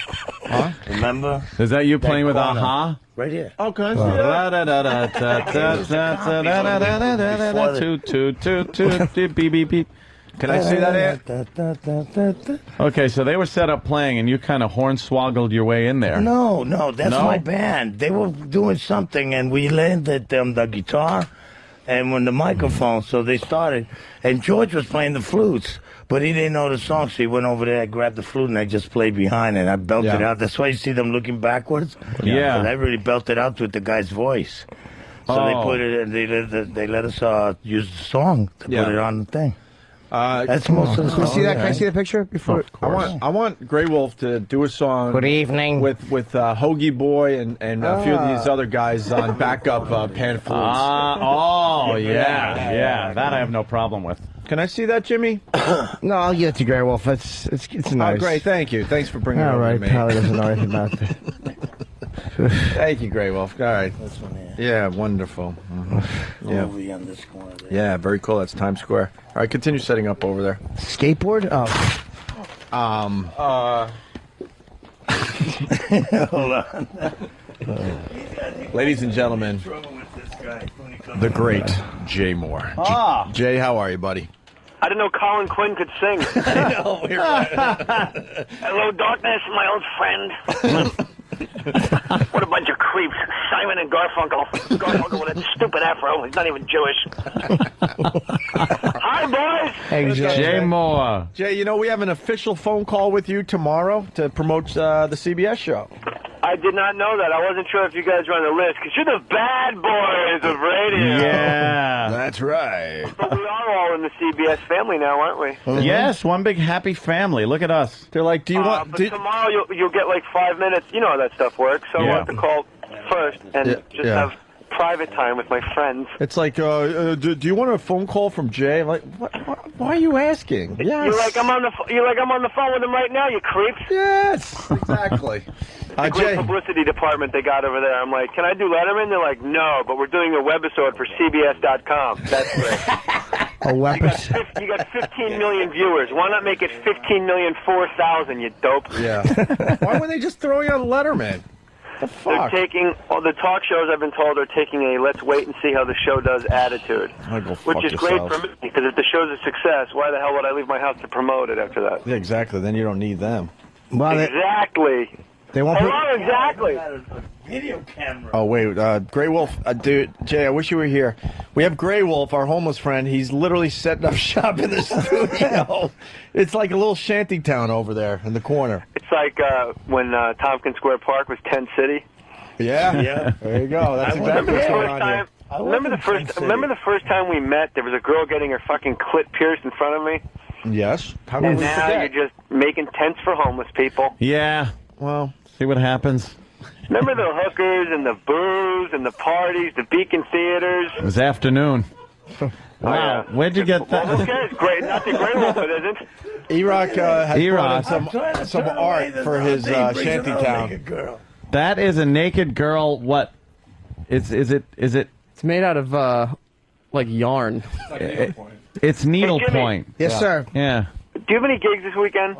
Huh? Remember? Is that you playing with corner. Aha? Right here. Okay. Beep, beep, beep. Can I see that, Ed? Okay, so they were set up playing, and you kind of hornswoggled your way in there. No, that's No? my band. They were doing something, and we landed them the guitar and when the microphone, so they started. And George was playing the flutes, but he didn't know the song, so he went over there, grabbed the flute, and I just played behind it. I belted it out. That's why you see them looking backwards. Yeah. 'Cause I really belted out with the guy's voice. So they put it, they let us use the song to put it on the thing. That's most of the Can song. you see that? Can I see the picture before? I want Grey Wolf to do a song. Good evening. With Hoagie Boy and a few of these other guys on backup pan flutes. Yeah. That I have no problem with. Can I see that, Jimmy? No, I'll give it to Grey Wolf. It's nice. Oh, great. Thank you. Thanks for bringing it All over right, to me. Pally doesn't know anything about that. Thank you, Grey Wolf. All right. This one here. Yeah, wonderful. Yeah. Over on this corner there. Yeah, very cool. That's Times Square. All right, continue setting up over there. Skateboard? Hold on. Ladies and gentlemen, the great Jay Moore. Jay, how are you, buddy? I didn't know Colin Quinn could sing. I know. We're right. Hello, darkness, my old friend. What a bunch of creeps. Simon and Garfunkel. Garfunkel with a stupid afro. He's not even Jewish. Hi, boys. Hey, Jay Moore. Jay, you know, we have an official phone call with you tomorrow to promote the CBS show. I did not know that. I wasn't sure if you guys were on the list, because you're the bad boys of radio. Yeah. That's right. But we are all in the CBS family now, aren't we? Yes, one big happy family. Look at us. They're like, do you want... But tomorrow you'll get like 5 minutes. You know how that stuff works. So I want to call first and have private time with my friends. It's like, do you want a phone call from Jay? I'm like, why are you asking? Yes. You're like I'm on the phone with him right now. You creeps. Yes, exactly. The great publicity department they got over there. I'm like, can I do Letterman? They're like, no, but we're doing a webisode for CBS.com. That's great. You got 15 million viewers. Why not make it 15,004,000? You dope. Yeah. Why wouldn't they just throw you on Letterman? The fuck? They're taking the talk shows. I've been told are taking a let's wait and see how the show does attitude, which is great for me because if the show's a success, why the hell would I leave my house to promote it after that? Yeah, exactly. Then you don't need them. Well, Exactly. They won't put... Exactly. Video camera. Oh, wait. Grey Wolf, dude, Jay, I wish you were here. We have Grey Wolf, our homeless friend. He's literally setting up shop in the studio. It's like a little shanty town over there in the corner. It's like when Tompkins Square Park was Tent City. Yeah. There you go. That's exactly what's going on here. Remember the first time we met? There was a girl getting her fucking clit pierced in front of me. Yes. How And we now forget? you're just making tents for homeless people. Yeah. Well, see what happens. Remember the hookers and the booze and the parties, the Beacon theaters? It was afternoon. Wow. Where'd you get that? Well, who cares? Great. Not the Grey Wolf, it isn't. E-Rock has E-Rock. brought in some art for his shanty town. That is a naked girl. What? Is it? It's made out of like yarn. It's needlepoint. Yes, sir. Yeah. you have any gigs this weekend?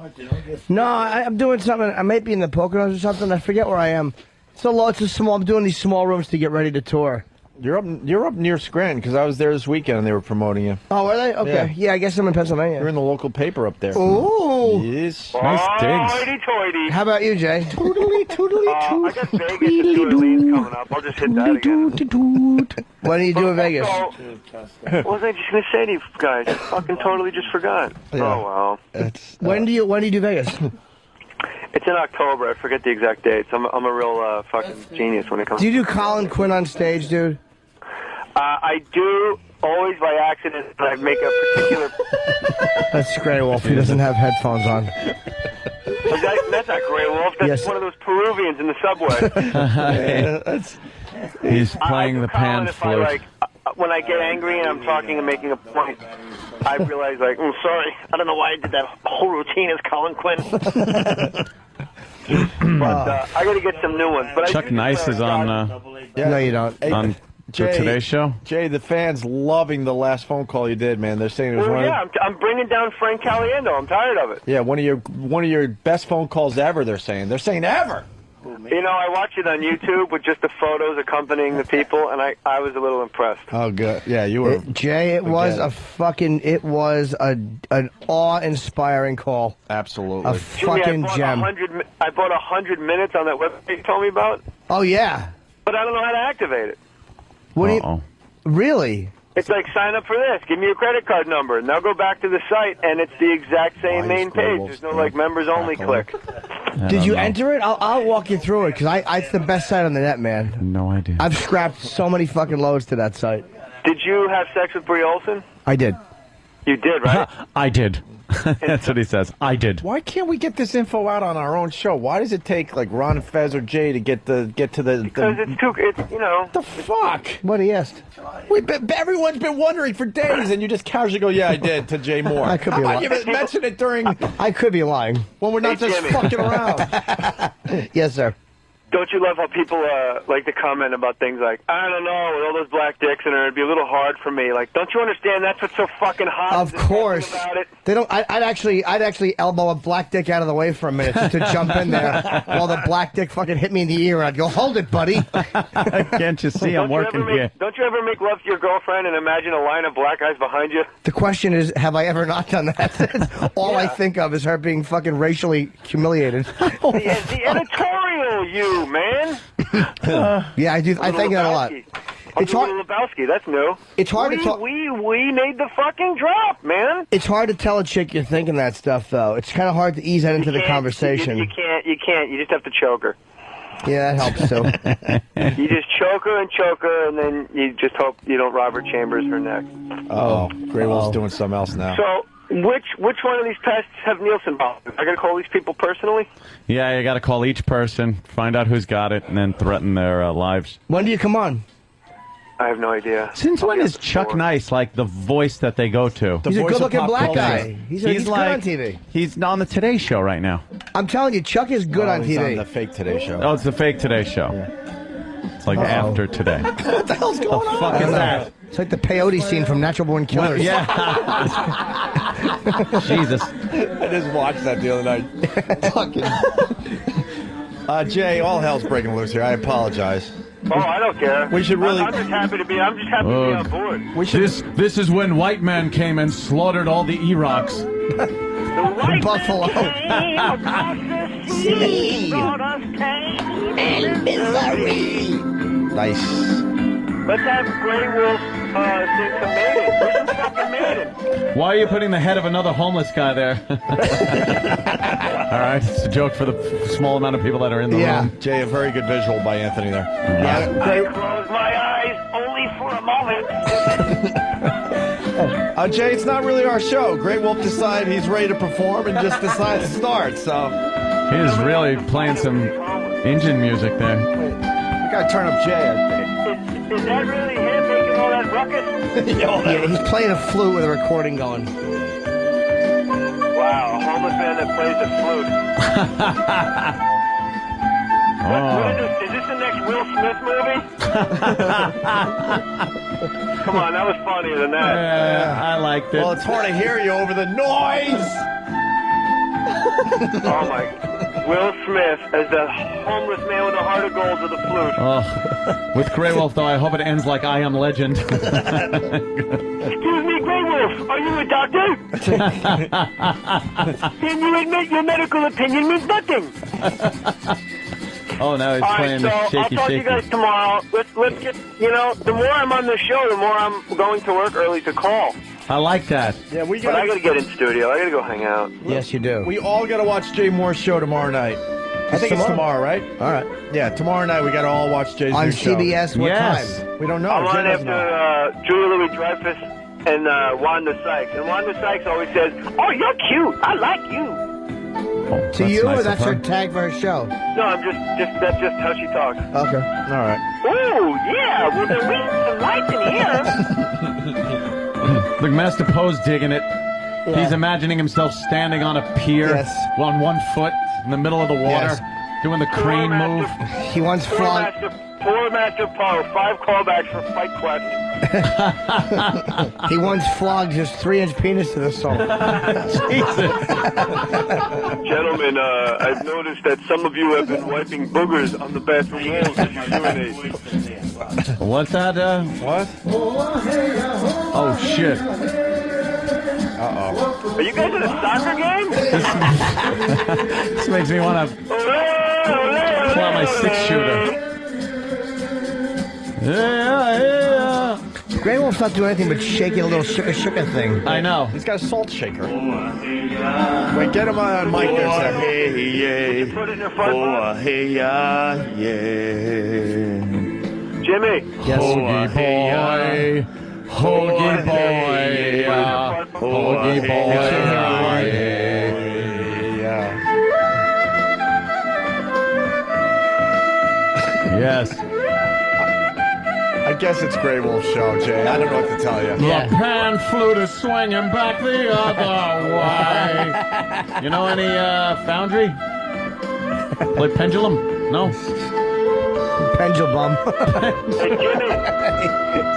No, I'm doing something. I might be in the Poconos or something. I forget where I am. It's a small. I'm doing these small rooms to get ready to tour. You're up near Scranton because I was there this weekend and they were promoting you. Oh, were they? Okay. Yeah, I guess I'm in Pennsylvania. You're in the local paper up there. Ooh. Yes. Nice digs. Hoity-toity. How about you, Jay? Toodly, toodly, I got Vegas and New Orleans coming up. I'll just hit that again. What do you do in Vegas? What was I just going to say to you guys? I fucking totally just forgot. Yeah. Oh, well. When do you do Vegas? It's in October. I forget the exact dates. I'm a real fucking genius when it comes Do you do Colin Quinn on stage, dude? I do, always by accident, but I make a particular... That's Grey Wolf. He doesn't have headphones on. That's not Grey Wolf. That's one of those Peruvians in the subway. He's playing the pan flute. When I get angry and I'm talking and making a point, I realize, I'm sorry. I don't know why I did that whole routine as Colin Quinn. But I got to get some new ones. But Chuck Nice is on... No, you don't. On the Today Show? Jay, the fans loving the last phone call you did, man. They're saying it was I'm bringing down Frank Caliendo. I'm tired of it. Yeah, one of your best phone calls ever, they're saying. They're saying ever. You know, I watched it on YouTube with just the photos accompanying the people, and I was a little impressed. Oh, good. Yeah, you were. Jay, it was an awe-inspiring call. Absolutely. A fucking gem. I bought 100 minutes on that website you told me about. Oh, yeah. But I don't know how to activate it. What do you... Really? It's like, sign up for this. Give me your credit card number. Now go back to the site, and it's the exact same main page. There's no, members-only click. Did you enter it? I'll walk you through it, because it's the best site on the net, man. No idea. I've scrapped so many fucking loads to that site. Did you have sex with Brie Olson? I did. You did, right? I did. That's what he says. I did. Why can't we get this info out on our own show? Why does it take Ron, Fez, or Jay to get to the? Because it's you know. The fuck? What he asked? Everyone's been wondering for days, and you just casually go, "Yeah, I did." To Jay Moore. I could be lying. You mentioned it during. I could be lying. When we're not just Jimmy. fucking around. Yes, sir. Don't you love how people like to comment about things like, I don't know, with all those black dicks in there, it'd be a little hard for me. Like, don't you understand that's what's so fucking hot? Of course. About it? They don't. I'd actually elbow a black dick out of the way for a minute just to jump in there while the black dick fucking hit me in the ear, and I'd go, "Hold it, buddy." Can't you see I'm working here? Don't you ever make love to your girlfriend and imagine a line of black guys behind you? The question is, have I ever not done that? All I think of is her being fucking racially humiliated. The editorial, you man. Yeah, I do. I think that a lot. It's hard. Lebowski, that's new. It's hard to talk. We made the fucking drop, man. It's hard to tell a chick you're thinking that stuff, though. It's kind of hard to ease that into the conversation. You can't. You just have to choke her. Yeah, that helps too. You just choke her, and then you just hope you don't Robert Chambers her neck. Oh, Grey Wolf's doing something else now. So, which one of these pests have Nielsen boxes? I got to call these people personally? Yeah, you got to call each person, find out who's got it, and then threaten their lives. When do you come on? I have no idea. Since when is Chuck Nice like the voice that they go to? He's a good-looking black guy. He's good on TV. He's on the Today Show right now. I'm telling you, Chuck is good on TV. He's on the fake Today Show. Oh, it's the fake Today Show. Yeah. It's like after today. What the hell's going on? The fuck is that? It's like the peyote scene from Natural Born Killers. Yeah. Jesus. I just watched that the other night. Fucking. Jay, all hell's breaking loose here. I apologize. Oh, I don't care. We should really. I'm just happy to be on board. This is when white man came and slaughtered all the Erocs. The Buffalo. and misery. Nice. Let's have Grey Wolf sing some Maiden. This is fucking Maiden. Why are you putting the head of another homeless guy there? All right, it's a joke for the small amount of people that are in the room. Jay, a very good visual by Anthony there. I close my eyes only for a moment. Jay, it's not really our show. Grey Wolf decided he's ready to perform and just decides to start. So he is really playing some engine music there. We gotta turn up Jay. Is that really him making all that ruckus? Yeah, he's playing a flute with a recording going. Wow, a homeless man that plays the flute. What is this the next Will Smith movie? Come on, that was funnier than that. Yeah, I liked it. Well, it's hard to hear you over the noise. Oh my. Will Smith as the homeless man with a heart of gold with a flute. Oh, with Grey Wolf, though, I hope it ends like I Am Legend. Excuse me, Grey Wolf. Are you a doctor? Can you admit your medical opinion means nothing? Oh, now he's playing the shaky, I'll talk to you guys tomorrow. Let's get, the more I'm on the show, the more I'm going to work early to call. I like that. Yeah, But I got to get in studio. I got to go hang out. Yes, you do. We all got to watch Jay Moore's show tomorrow night. I think it's tomorrow, right? All right. Yeah, tomorrow night we got to all watch Jay's On new show. CBS, what time? We don't know. I'm Jay on doesn't know. after Julia Louis-Dreyfus and Wanda Sykes. And Wanda Sykes always says, "Oh, you're cute. I like you." To you, or that's her tag for her show? No, I'm that's just how she talks. Okay. All right. Oh, yeah. Well, then we have some lights in here. Look, Master Poe's digging it. Yeah. He's imagining himself standing on a pier on one foot in the middle of the water, doing the crane move. He wants fun. Poor Master Poe. 5 callbacks for Fight Quest. He once flogged his 3-inch penis to the song. Gentlemen, I've noticed that some of you have been wiping boogers on the bathroom walls as you urinate. What's that? What? Oh, shit. Uh-oh. Are you guys at a soccer game? This makes me want to pull out my 6-shooter. Yeah. Grey Wolf's not doing anything but shaking a little sugar thing. I know. He's got a salt shaker. Wait, get him on mic there a second. Hey, put it in your front box. Hey, yeah. Jimmy. Yes. Hoagie boy. Hoagie boy. Hoagie boy. Yes. I guess it's Grey Wolf's show, Jay. I don't know what to tell you. The pan flute is swinging back the other way. You know any Foundry? Play Pendulum? No? Pendulum. Hey, Jimmy.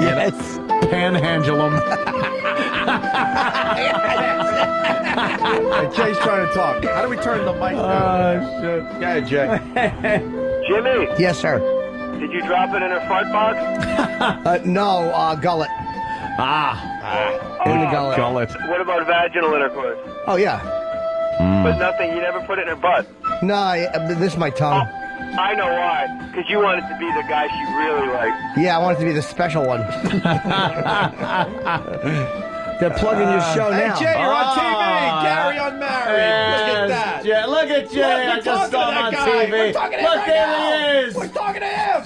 Yes. Panhandulum. Hey, Jay's trying to talk. How do we turn the mic down? Shit. Yeah, Jay. Jimmy. Yes, sir. Did you drop it in her fart box? No, gullet. In the gullet. What about vaginal intercourse? Oh, yeah. But nothing. You never put it in her butt. No, this is my tongue. I know why. Because you wanted to be the guy she really liked. Yeah, I want it to be the special one. They're plugging your show now. Hey, Jay, you're on TV. Gary Unmarried. Look at that. Yeah, look at Jay. I just saw him on TV. We're talking to him Look, there he is. We're talking to him.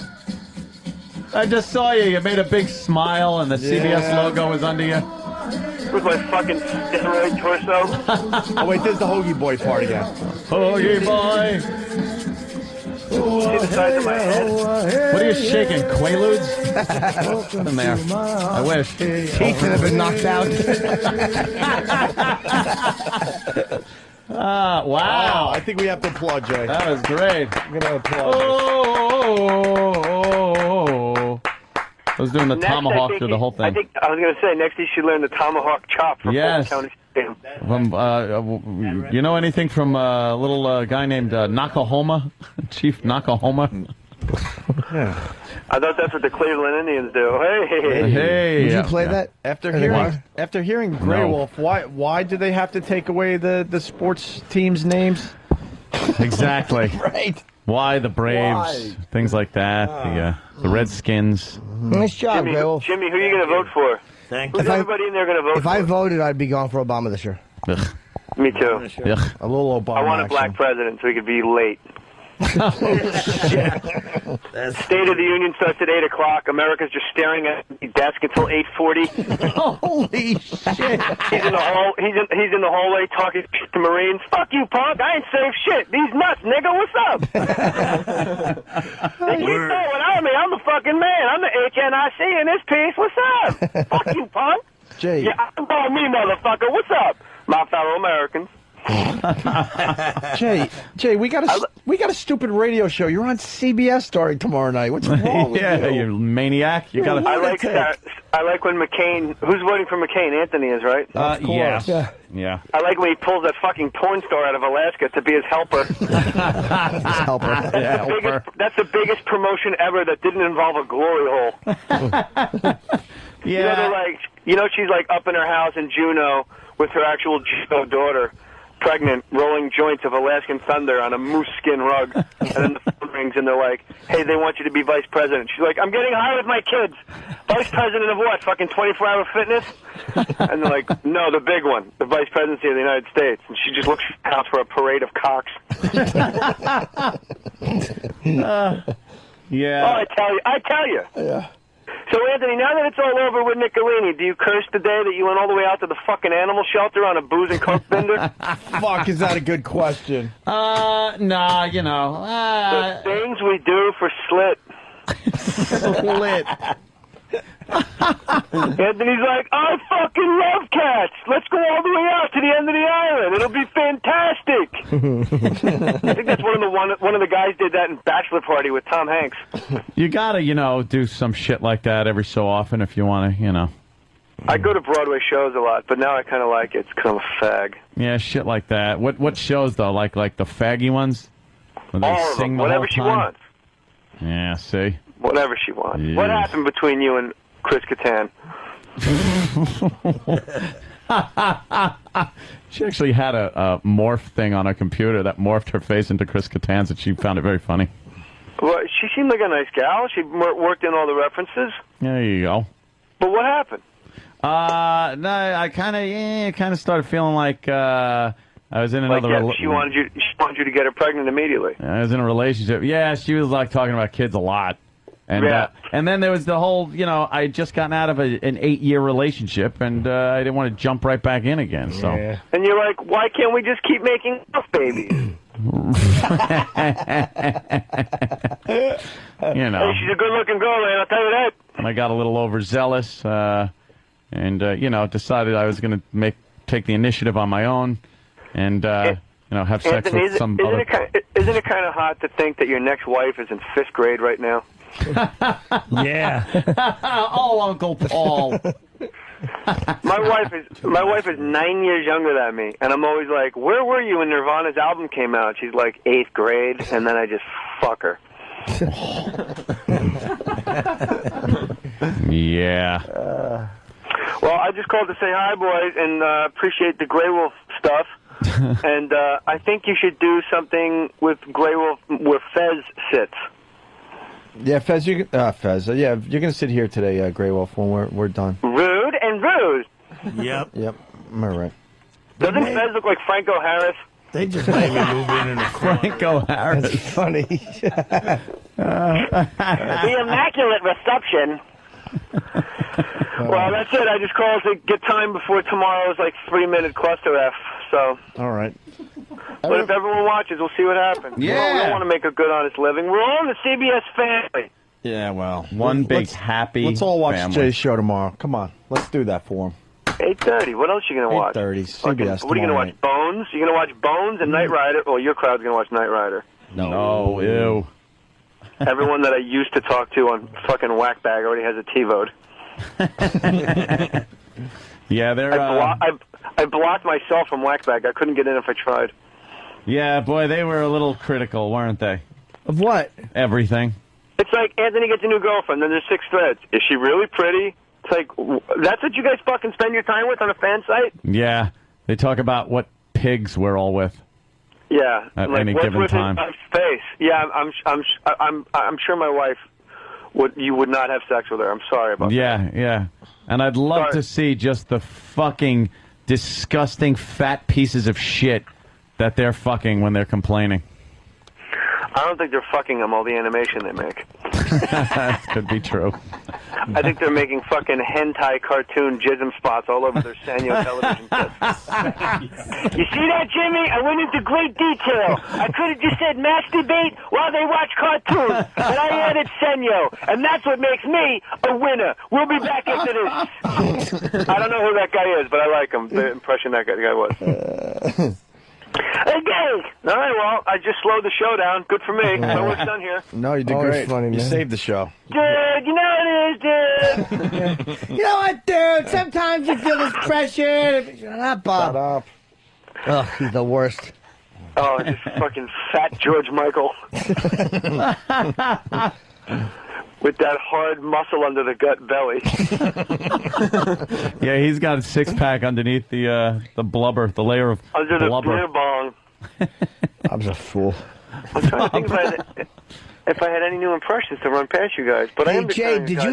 I just saw you. You made a big smile, and the CBS logo was under you. With my fucking steroid torso. Oh, wait, there's the Hoagie Boy part again. Hoagie Boy. See the size of my head? What are you shaking? Quaaludes? Put them there. I wish. Teeth that have been knocked out. Wow. I think we have to applaud, Jay. That was great. I'm going to applaud. I was doing the Next, tomahawk I think through the whole thing. I was going to say, next he should learn the tomahawk chop from Yes. Fulton County Stadium. From, you know anything from a little guy named Nakahoma? Chief Nakahoma? Yeah. I thought that's what the Cleveland Indians do. Hey. Hey. Did you play that? After hearing Grey Wolf, why do they have to take away the sports teams' names? Exactly. Right. Why the Braves? Things like that. The Redskins. Nice job, Jimmy, Grey Wolf. Jimmy, who are you going to vote for? Who's everybody in there going to vote If for? I voted, I'd be going for Obama this year. Ugh. Me too. Ugh. A little Obama I want a action. black president so he could be late. State of the Union starts at 8 o'clock. America's just staring at the desk until 8:40. Holy shit! He's in the hall. He's in the hallway talking shit to Marines. Fuck you, punk! I ain't saved shit. These nuts, nigga. What's up? They keep throwing on me. I'm the fucking man. I'm the HNIC in this piece. What's up? Fuck you, punk. Jay. Yeah, I'm calling me, motherfucker. What's up, my fellow Americans? Jay, we got a stupid radio show. You're on CBS starting tomorrow night. What's wrong with you? You maniac. You got. I like that. I like when McCain. Who's voting for McCain? Anthony is, right? Of course. Yeah. I like when he pulls that fucking porn star out of Alaska to be his helper. That's the biggest promotion ever that didn't involve a glory hole. You know, they're like, she's like up in her house in Juneau with her actual Juneau daughter, pregnant, rolling joints of Alaskan Thunder on a moose skin rug. And then the phone rings and they're like, hey, they want you to be vice president. She's like, I'm getting high with my kids. Vice president of what? Fucking 24-hour fitness? And they're like, no, the big one, the vice presidency of the United States. And she just looks out for a parade of cocks. Yeah. Oh, I tell you. Yeah. So, Anthony, now that it's all over with Nicolini, do you curse the day that you went all the way out to the fucking animal shelter on a booze and coke bender? Fuck, is that a good question? Nah, you know. The things we do for Slit. Slit. Anthony's like, I fucking love cats. Let's go all the way out to the end of the island. It'll be fantastic. I think that's one of the guys did that in Bachelor Party with Tom Hanks. You gotta, do some shit like that every so often if you want to, I go to Broadway shows a lot, but now I kind of like it. It's kind of a fag. Yeah, shit like that. What shows though? Like the faggy ones? Where they all of sing them. the Whatever whole she time? wants. Yeah, see. Whatever she wants. Yeah. What happened between you and Chris Kattan? She actually had a morph thing on her computer that morphed her face into Chris Kattan's, and she found it very funny. Well, she seemed like a nice gal. She worked in all the references. There you go. But what happened? No, I kind of started feeling like I was in another. She wanted you to get her pregnant immediately. I was in a relationship. Yeah, she was like talking about kids a lot. And and then there was the whole, I had just gotten out of an 8-year relationship, and I didn't want to jump right back in again. So. Yeah. And you're like, why can't we just keep making enough babies? Hey, she's a good-looking girl, man. I'll tell you that. I got a little overzealous, and decided I was going to take the initiative on my own, and have sex Anthony, with some other. Isn't it kind of hot to think that your next wife is in 5th grade right now? Yeah. Oh, Uncle Paul. My wife is 9 years younger than me, and I'm always like, where were you when Nirvana's album came out? She's like 8th grade, and then I just fuck her. Yeah. Well, I just called to say hi, boys, and appreciate the Grey Wolf stuff. And I think you should do something with Grey Wolf where Fez sits. Yeah, Fez, you're going to sit here today, Grey Wolf, when we're done. Rude and rude. Yep. All right. Doesn't Fez look like Franco Harris? They just made me move in the corner. Franco Harris. That's funny. The immaculate reception. Well, that's it. I just called to get time before tomorrow's 3-minute cluster F. So. All right. But if everyone watches, we'll see what happens. Yeah. We all want to make a good, honest living. We're all in the CBS family. Yeah, well. One big happy Let's all watch family. Jay's show tomorrow. Come on. Let's do that for him. 8:30. What else are you going to watch? 8:30. CBS What are you going to watch? Bones? You're going to watch Bones and Knight Rider? Well, your crowd's going to watch Knight Rider. No, ew. Everyone that I used to talk to on fucking Whackbag already has a T-vote. Yeah, they're. I blocked myself from Whackbag. I couldn't get in if I tried. Yeah, boy, they were a little critical, weren't they? Of what? Everything. It's like Anthony gets a new girlfriend, then there's 6 threads. Is she really pretty? It's like, that's what you guys fucking spend your time with on a fan site? Yeah, they talk about what pigs we're all with. Yeah, at like, any what's given with time. His face? Yeah, I'm sure my wife you would not have sex with her. I'm sorry about that. Yeah, and I'd love to see just the fucking disgusting fat pieces of shit that they're fucking when they're complaining. I don't think they're fucking them, all the animation they make. That could be true. I think they're making fucking hentai cartoon jism spots all over their Sanyo television sets. You see that, Jimmy? I went into great detail. I could have just said masturbate while they watch cartoons, but I added Sanyo, and that's what makes me a winner. We'll be back after this. I don't know who that guy is, but I like him, the impression that guy was. Hey, all right, well, I just slowed the show down. Good for me. My work's done here. No, you did great. Funny, you man. saved the show. Dude, you know what it is, dude. You know what, dude? Sometimes you feel this pressure. Shut up, Bob. Shut up. Ugh, he's the worst. Oh, just fucking fat George Michael. With that hard muscle under the gut belly. Yeah, he's got a six-pack underneath the blubber, the layer of Under the blubber. beer bong. I'm just a fool. I'm trying to think if I had any new impressions to run past you guys. But I Hey, am Jay, did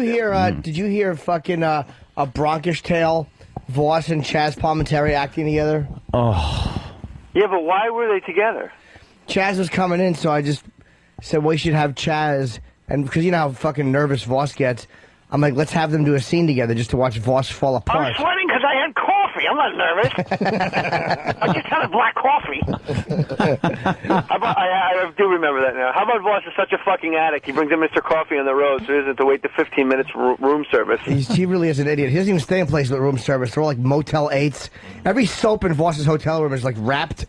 you hear fucking a bronchish tale, Voss and Chaz Palminteri acting together? Oh. Yeah, but why were they together? Chaz was coming in, so I just said, we should have Chaz. And because you know how fucking nervous Voss gets, I'm like, let's have them do a scene together just to watch Voss fall apart. I'm sweating because I had coffee. I'm not nervous. I just had a black coffee. I do remember that now. How about Voss is such a fucking addict? He brings in Mr. Coffee on the road, so he doesn't have to wait the 15 minutes for room service. He really is an idiot. He doesn't even stay in places with room service. They're all like Motel 8s. Every soap in Voss's hotel room is like wrapped.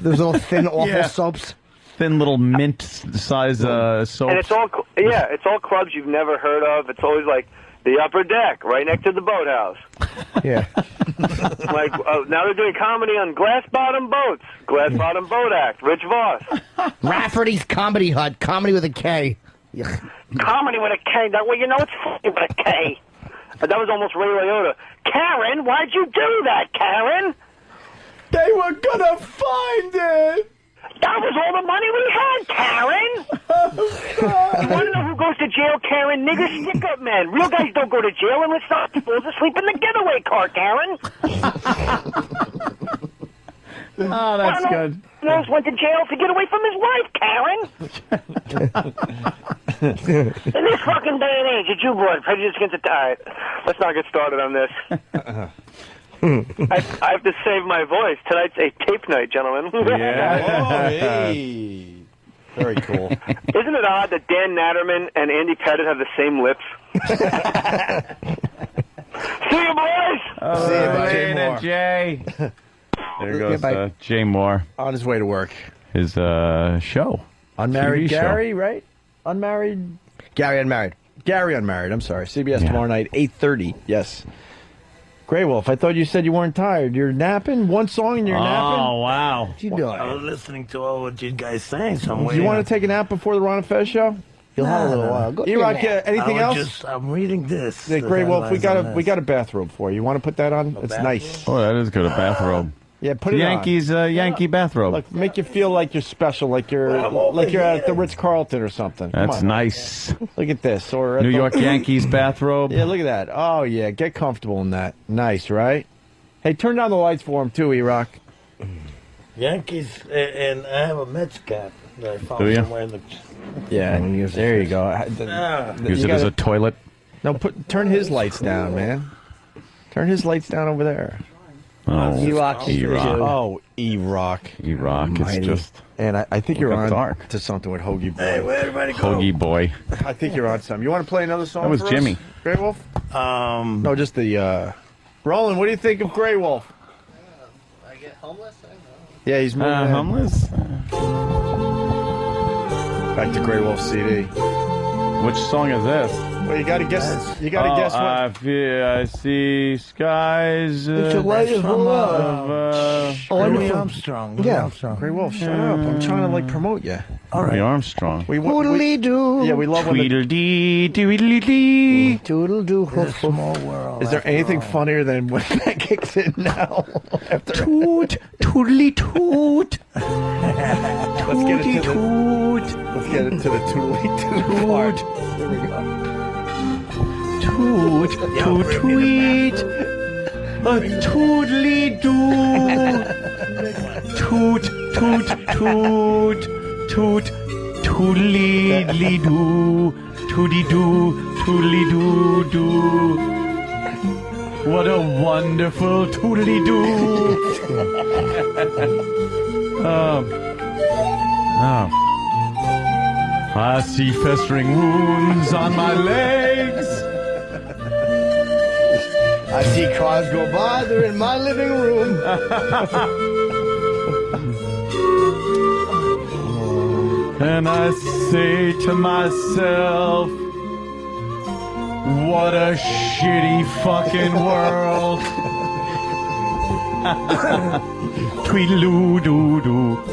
Those little thin, awful soaps. Thin little mint-size soaps. And it's all clubs you've never heard of. It's always like the Upper Deck, right next to the boathouse. Yeah. Like, now they're doing comedy on Glass Bottom Boats. Glass Bottom Boat Act. Rich Voss. Rafferty's Comedy Hut. Comedy with a K. Comedy with a K. That way you know it's funny with a K. That was almost Ray Liotta. Karen, why'd you do that, Karen? They were gonna find it! That was all the money we had, Karen! You want to know who goes to jail, Karen? Nigger stick-up men. Real guys don't go to jail unless someone falls asleep in the getaway car, Karen. Oh, that's good. Knows went to jail to get away from his wife, Karen. In this fucking day and age, a Jew boy, prejudice against it. All right, let's not get started on this. I have to save my voice. Tonight's a tape night, gentlemen. Yeah. Hey. Very cool. Isn't it odd that Dan Natterman and Andy Pettit have the same lips? See you, boys! See you, Blaine and Jay. There goes Jay Moore. On his way to work. His show. Unmarried TV show. Gary, right? Unmarried? Gary Unmarried. Gary Unmarried, I'm sorry. CBS tomorrow night, 8:30. Yes. Grey Wolf, I thought you said you weren't tired. You're napping? One song and you're napping? Oh, wow. What you doing? I was listening to all what you guys saying somewhere. Do you want to take a nap before the Ron and Fez show? You'll have a little while. Go E-Rock, anything else? I'm reading this. Hey, Grey Wolf, we got a bathrobe for you. You want to put that on? It's nice. Oh, that is good. A bathrobe. Yeah, put it Yankees, on. Yankee bathrobe. Look, make you feel like you're special, like you're at the Ritz-Carlton or something. That's nice. Look at this. Or New York Yankees bathrobe. Yeah, look at that. Oh, yeah. Get comfortable in that. Nice, right? Hey, turn down the lights for him, too, E-Rock. Yankees, and I have a Mets cap that I found Do you? somewhere in the... Yeah, there you go. Use it as a toilet. No, turn his lights down, man. Turn his lights down over there. Oh, E-Rock. Oh, E-Rock. E-Rock. It's just... And I think you're on dark. to something with Hoagie Boy. Hey, where everybody go? Hoagie Boy. I think you're on something. You want to play another song That was for Jimmy. us, Grey Wolf? No, just the... Roland, what do you think of Grey Wolf? I get homeless? I don't know. Yeah, he's moving in. Homeless? Back to Grey Wolf CD. Which song is this? Well, you got to guess. You got to guess what. I see skies. It's a light of love. Louis Armstrong. Yeah. Armstrong. Grey Wolf, shut up. I'm trying to promote you. All right. Louis Armstrong. Toodly-doo. Yeah, we love when Tweedledee, tweedledee. Toodle-doo. It's a small world. Is there anything funnier than when that kicks in now? Toot, toodly toot. Let's get into the toodly toot part. Here we go. Toot, toot, tweet. A toodly doo. Toot, toot, toot. Toot, toodly doo. Toody doo, toodly doo doo. What a wonderful toodly doo. I see festering wounds on my legs. I see cars go by. They're in my living room. And I say to myself, what a shitty fucking world. Tweedaloo-doo-doo.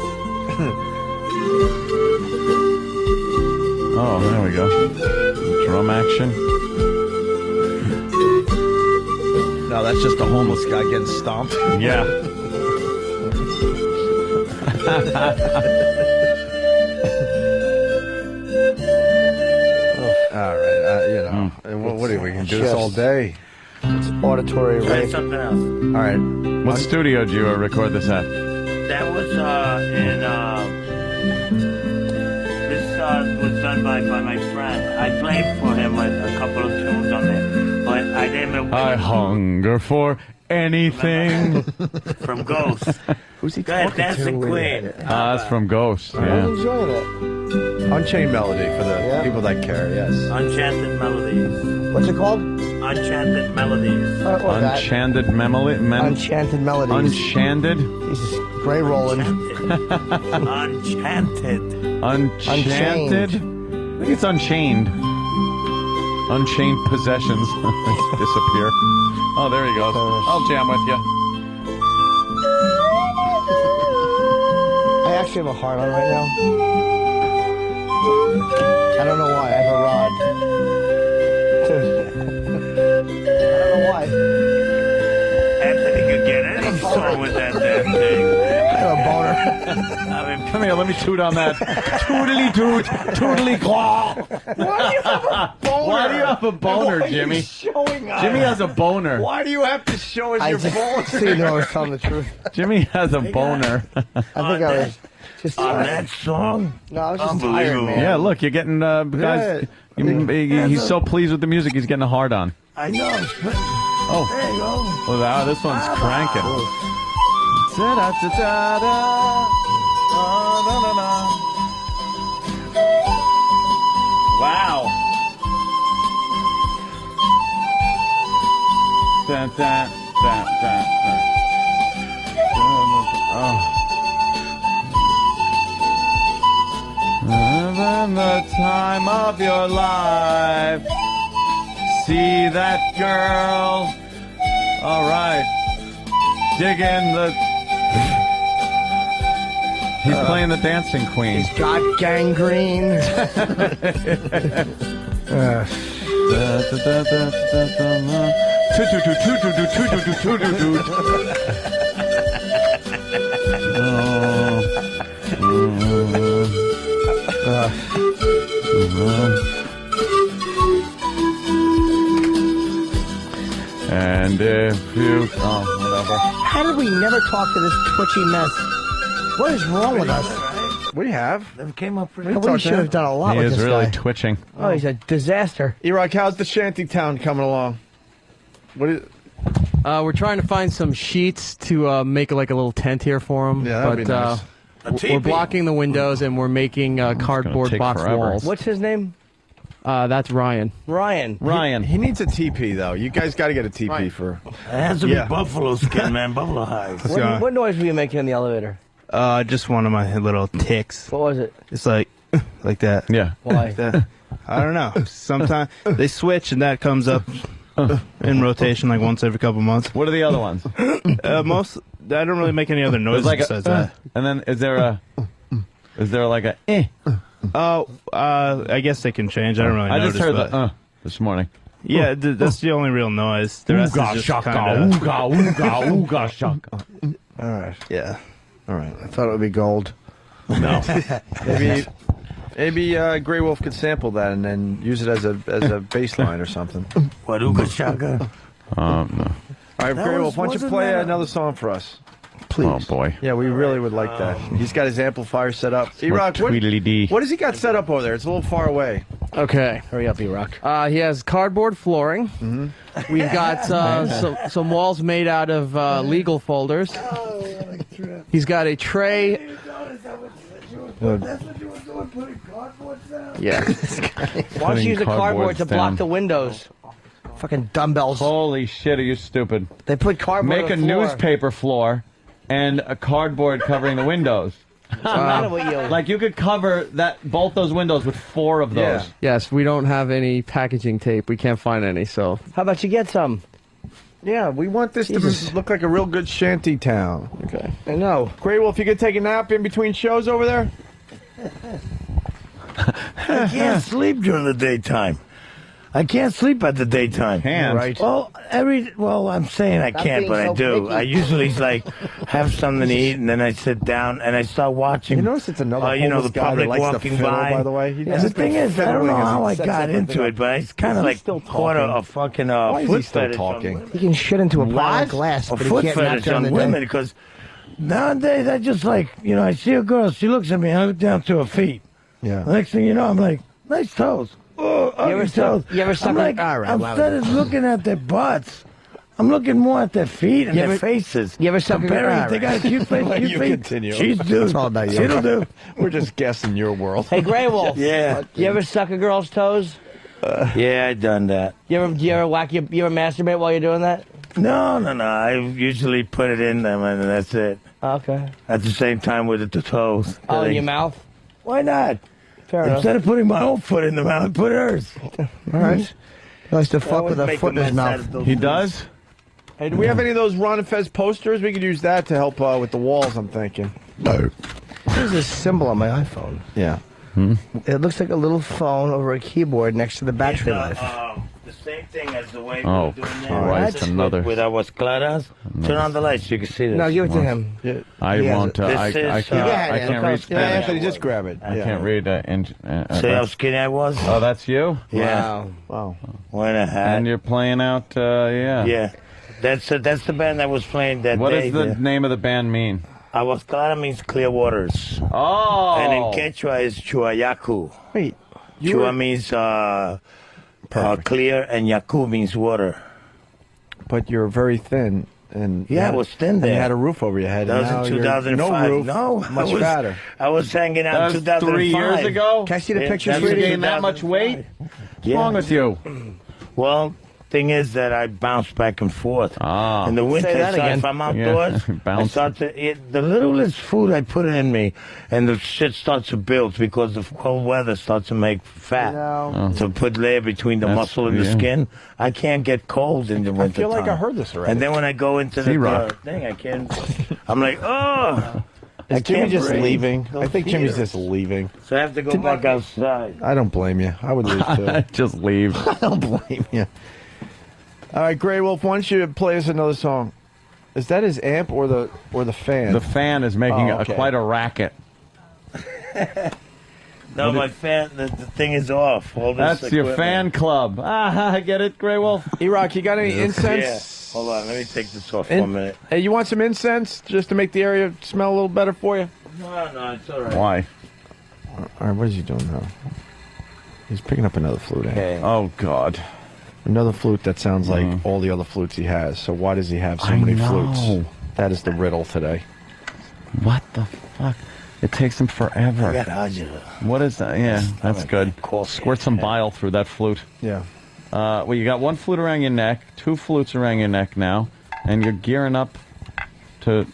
Oh, there we go. Drum action. No, that's just a homeless guy getting stomped. Yeah. All right, what are we going to do this all day? It's auditory Try rape. something else. All right. What studio did you record this at? That was this was done by my friend. I played for him a couple of tunes on there, but I didn't. I hunger for anything. From Ghost. Who's he Go ahead, talking Dance to? and Queen. That's from Ghost. I'm Yeah. enjoying it. Unchained Melody for the people that care, yes. Enchanted Melodies. What's it called? Enchanted Melodies. Enchanted Melody. Enchanted Melodies. Enchanted. Jesus, Gray Roland. Enchanted. Enchanted. I think it's Unchained. Unchained Possessions. Disappear. Oh, there he goes. I'll jam with you. I actually have a heart on right now. I don't know why. I have a rod. I don't know why. Anthony could get any song with that damn thing. I have a boner. I mean, Come here, let me toot on that. Tootly toot, tootly claw. Why do you have a boner? Why do you have a boner, Why are you Jimmy? showing us? Jimmy has a boner. Why do you have to show us I your just, boner? so you know I was telling the truth. Jimmy has a boner. I think I was just on that song? No, I was just tired, man. Yeah, look, you're getting guys. He's so pleased with the music, he's getting a hard on. I know. Oh, There you go. well, wow, this one's cranking. Da-da-da-da-da. Da-da-da-da. Wow. Da, da, da, da, da. Oh. When the time of your life, see that girl. All right, dig in the. He's playing the Dancing Queen. He's got gangrene. And if you, whatever. How did we never talk to this twitchy mess? What is wrong with us? We have. They came up pretty. We should have done a lot He with is this really guy. twitching. Oh, he's a disaster. E-Rock, how's the shanty town coming along? What is? We're trying to find some sheets to make like a little tent here for him. Yeah, that'd but be nice. we're blocking the windows and we're making cardboard take box forever. walls. What's his name? That's Ryan. Ryan. He needs a teepee, though. You guys got to get a teepee for. It has to be buffalo skin, man. Buffalo hides. What noise were you making in the elevator? Just one of my little ticks. What was it? It's like that. Yeah. Why? Like that. I don't know. Sometimes they switch and that comes up in rotation like once every couple months. What are the other ones? Most I don't really make any other noises Like besides that. And then is there like a eh? I guess they can change. I don't really I notice. just heard but the this morning. yeah, that's the only real noise. The rest is just kind of. ooga shaka. All right. Yeah. All right. I thought it would be gold. No. Maybe Grey Wolf could sample that and then use it as a bass line or something. What, Uga Shaka? No. All right, That Grey was- Wolf, why don't you wasn't play that a- another song for us? Please. Oh boy. Yeah, we really would like that. He's got his amplifier set up. E-Rock, Tweedledee. what has he got set up over there? It's a little far away. Okay. Hurry up, E-Rock. He has cardboard flooring. We've got some walls made out of legal folders. He's got a tray. That's what you were doing, putting cardboard down? Yeah. Why don't you use the cardboard to block down. the windows? Fucking dumbbells. Holy shit, are you stupid? They put cardboard Make a on the floor. newspaper floor and a cardboard covering the windows. Like you could cover both those windows with 4 of those. Yeah. Yes, we don't have any packaging tape. We can't find any. So how about you get some? Yeah, we want this to look like a real good shanty town. Okay. I know. Great Wolf, you could take a nap in between shows over there? I can't sleep during the daytime. I can't sleep at the daytime. Right. Well, I'm saying I can't, but I do. I usually have something to eat, and then I sit down and I start watching. You notice it's another the homeless guy public that likes walking to fiddle, by the way. And the thing is, I don't know how I got into it, but it's kind of like caught a fucking foot fetish. He can shit into a pile of glass, A but he foot can't nap fetish during on the women day. because nowadays I just I see a girl, she looks at me, I look down to her feet. Yeah. The next thing you know, I'm like, nice toes. Oh, ugly toes. You ever suck I'm like, all right, instead of looking at their butts, I'm looking more at their feet and their faces. You ever suck a girl? They got a cute face, Let cute you face. continue. She's do. It's all about you. She'll do. We're just guessing your world. Hey, Grey Wolf. Yeah. You ever suck a girl's toes? Yeah, I done that. You ever masturbate while you're doing that? No. I usually put it in them and that's it. Okay. At the same time with the toes. Oh, in your mouth? Why not? Fair enough. Instead of putting my own foot in the mouth, put hers. All right. He likes to fuck with a make foot in a his mess out mouth. of those He things. does? Hey, do we have any of those Ron and Fez posters? We could use that to help with the walls, I'm thinking. No. There's a symbol on my iPhone. Yeah. It looks like a little phone over a keyboard next to the battery life. The same thing as the way Oh, we were doing Christ, that. another. With our claras. Turn on the lights so you can see this. No, give it to him. I won't. I can't read Yeah, Anthony, just grab it. I can't read. See how skinny I was? Oh, that's you? Yeah. Wow. Wearing a hat. And you're playing out, yeah. Yeah. That's the band that was playing that What day. does the name of the band mean? Aguas Claras means clear waters. Oh. And in Quechua is Chuayacu. Wait. Chua means clear and Yaku means water. But you're very thin. And Yeah, I was thin there. And you had a roof over your head. That and was in now you're 2005. No roof. No, much fatter. I was hanging out in That was 2005. 3 years ago? Can I see the pictures? that's You in gained that much weight? What's wrong with you? Well, thing is that I bounce back and forth. Ah. In the winter, Say that again. if I'm outdoors, Yeah, I bounce. start to eat the littlest food I put in me, and the shit starts to build because the cold weather starts to make fat. So put layer between the That's- muscle and the yeah. skin. I can't get cold in the winter. I feel like I heard this already. And then when I go into the C-Rock. thing, I can't. I'm like, oh. Is Jimmy can't just breathe. leaving? I think Jimmy's Those just leaving. So I have to go back outside. I don't blame you. I would leave too. Just leave. I don't blame you. All right, Grey Wolf, why don't you play us another song? Is that his amp or the fan? The fan is making Oh, okay. quite a racket. No, my fan, the thing is off. All this That's your equipment. fan club. Ah, get it, Grey Wolf? E-Rock, you got any Yeah. incense? Hold on, let me take this off for a minute. Hey, you want some incense just to make the area smell a little better for you? No, it's all right. Why? All right, what is he doing now? He's picking up another flute. Okay. Oh, God. Another flute that sounds like all the other flutes he has. So why does he have so many flutes? That is the riddle today. What the fuck? It takes him forever. I got agita. What is that? Yeah, that's good. Cool. Squirt some bile through that flute. Yeah. Well, you got one flute around your neck, 2 flutes around your neck now, and you're gearing up to...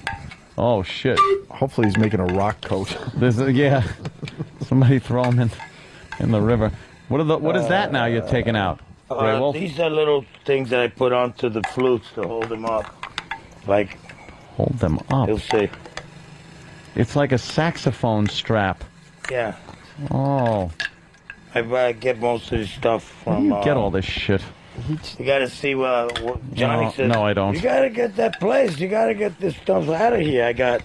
Oh, shit. Hopefully he's making a rock coat. Yeah. Somebody throw him in the river. What is that now you're taking out? Grey Wolf? These are little things that I put onto the flutes to hold them up. Like, Hold them up. you'll see. It's like a saxophone strap. Yeah. Oh. I get most of this stuff Where from... do you get all this shit? You gotta see what Johnny No, says. no, I don't. You gotta get that place. You gotta get this stuff out of here. I got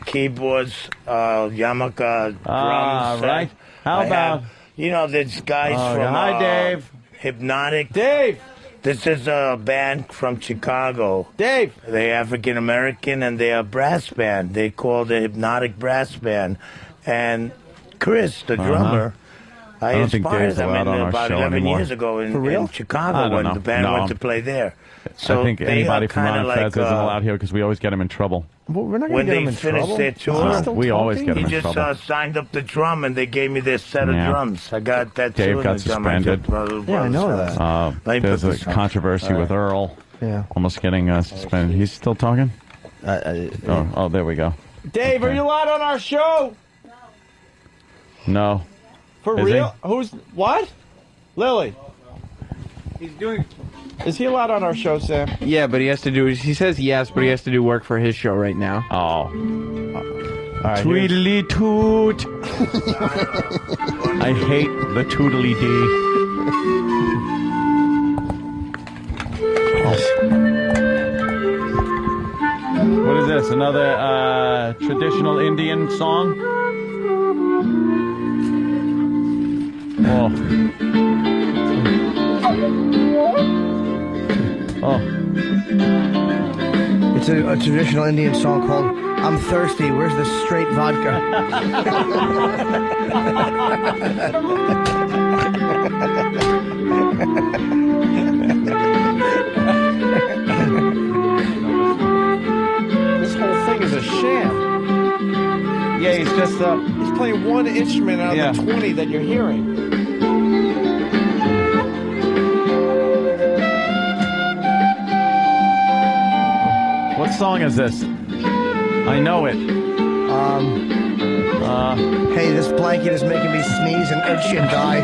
keyboards, Yamaha drums. Ah, right. How I about... have, you know, there's guys from... hi, Dave. Hypnotic. Dave! This is a band from Chicago. Dave! They're African American and they're a brass band. They call the Hypnotic Brass Band. And Chris, the drummer, I don't think inspired Dave's them allowed on our about show 11 anymore. years ago in For real? in Chicago I don't when know. the band No. went to play there. So I think they anybody are from kinda Ron and Fez like, isn't allowed here because we always get him in trouble. Well, we're not when going to get they him in finished trouble. their tour, We always get him he in just trouble. signed up the drum and they gave me this set of Yeah. drums. I got that too. Dave in got the drum. I suspended. kept- Yeah, I know that. Let me There's put a this on. controversy with Earl. Yeah. Almost getting suspended. He's still talking? Oh, there we go. Dave, are you allowed on our show? No. For Is real? Who's what? Lily. He's doing. Is he allowed on our show, Sam? Yeah, but he has to do. He says yes, but he has to do work for his show right now. Oh. All right, Tweedly toot. I hate the toodly dee. What is this? Another traditional Indian song? Oh. Oh. It's a traditional Indian song called "I'm Thirsty. Where's the straight vodka?" This whole thing is a sham. Yeah, he's just he's playing one instrument out of the 20 that you're hearing. What song is this? I know it. Hey, this blanket is making me sneeze and itch and die.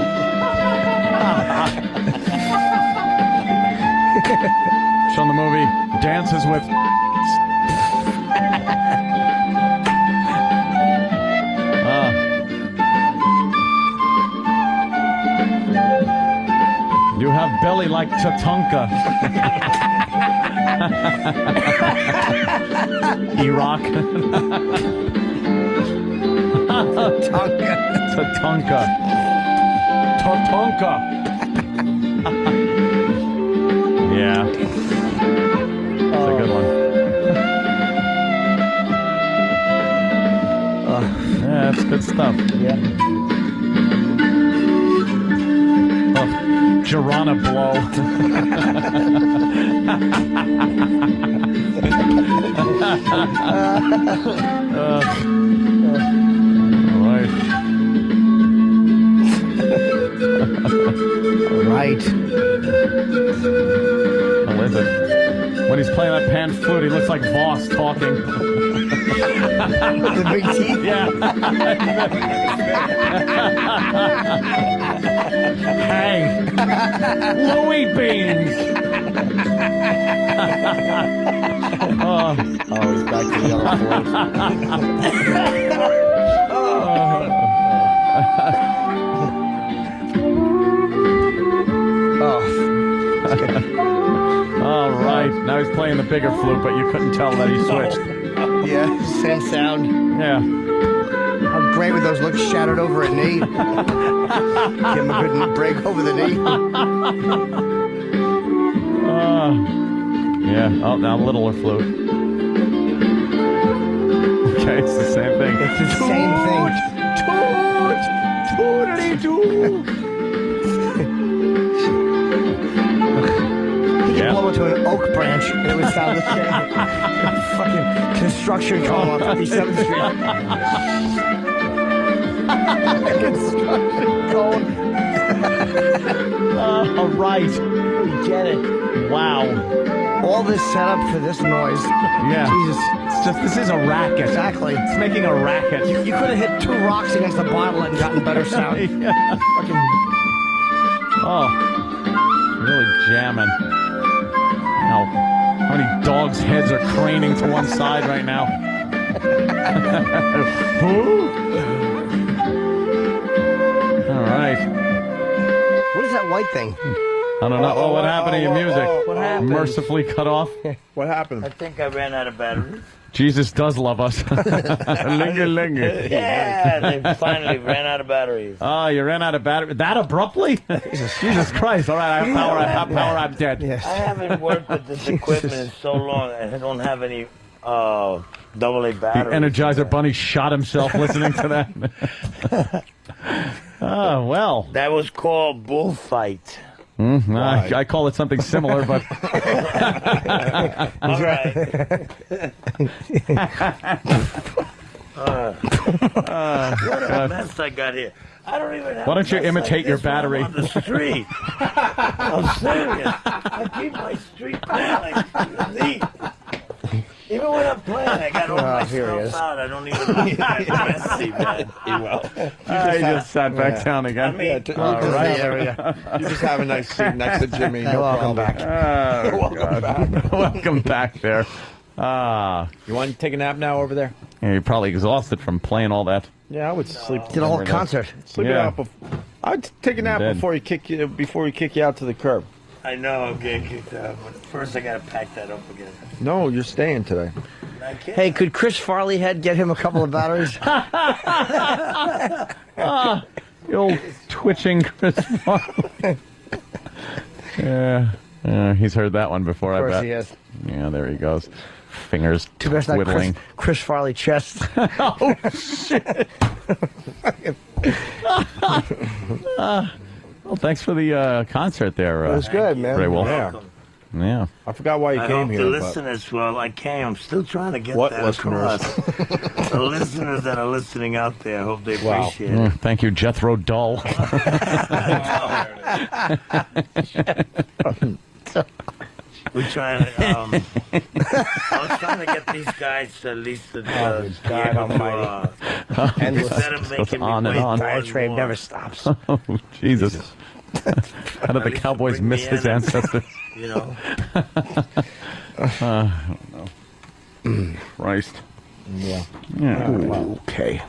It's on the movie Dances with... You have belly like Tatanka. Iraq. Tatanka. Tatanka. Yeah. That's a good one. Yeah, that's good stuff. Yeah. Girana blow. Right. How is it? When he's playing that pan flute, he looks like Voss talking. The big teeth? Yeah. Hey, Louis Beans. Oh, he's back to the yellow All right. Now he's playing the bigger flute, but you couldn't tell that he switched. Yeah, same sound. Yeah. How great with those looks shattered over a knee. Give him a good break over the knee. Yeah. Oh, now littler flute. Okay, it's the same thing. It's the same thing. Toot-toot-toot-toot-toot. Blow into an oak branch and it would sound the same. Fucking construction going on 57th Street. Construction going. All right. We get it. Wow. All this setup for this noise. Yeah. Jesus. It's just, this is a racket. Exactly. It's making a racket. You could have hit 2 rocks against the bottle and gotten better sound. Yeah. Fucking. Oh. Really jamming. How many dogs' heads are craning to one side right now? All right. What is that white thing? I don't know. Oh, what happened to your music? What happened? Mercifully cut off. What happened? I think I ran out of batteries. Jesus does love us. Linger, linger. Yeah, they finally ran out of batteries. Oh, you ran out of battery that abruptly? Jesus Christ! All right, I have power. I'm dead. Yes. I haven't worked with this equipment in so long, and I don't have any AA batteries. The Energizer Bunny shot himself listening to that. Oh well. That was called bullfight. I call it something similar, but all right. What a mess I got here. I don't even have. Why don't you imitate your battery? On the street. I'm serious. I keep my street neat. Even when I'm playing, I got all my here he is. I don't even know messy, man. He just sat back down again. You just have a nice seat next to Jimmy. No welcome problem. back. Welcome back. Welcome back there. You want to take a nap now over there? Yeah, you're probably exhausted from playing all that. Yeah, I would sleep. Did a whole concert. Sleep it out. I'd take a nap before you kick you out to the curb. I know I'm getting kicked out, but first I gotta pack that up again. No, you're staying today. Hey, could Chris Farleyhead get him a couple of batteries? The old twitching Chris Farley. Yeah, he's heard that one before, I bet. Of course he has. Yeah, there he goes. Fingers Too bad it's not twiddling. Chris Farley chest. Oh, shit. Well, thanks for the concert there. It was good, man. Ray Wolf. Yeah. I forgot why you I came hope here. the listeners, well, I came. I'm still trying to get What that listeners? across. The listeners that are listening out there, I hope they appreciate it. Thank you, Jethro Dull. We're trying to. I was trying to get these guys at least to God Almighty. instead of making me on and wait on. more Fire and train more. never stops. Oh, Jesus. How did the Cowboys bring miss me his in. ancestors? You know. I don't know. Christ. Yeah. Okay.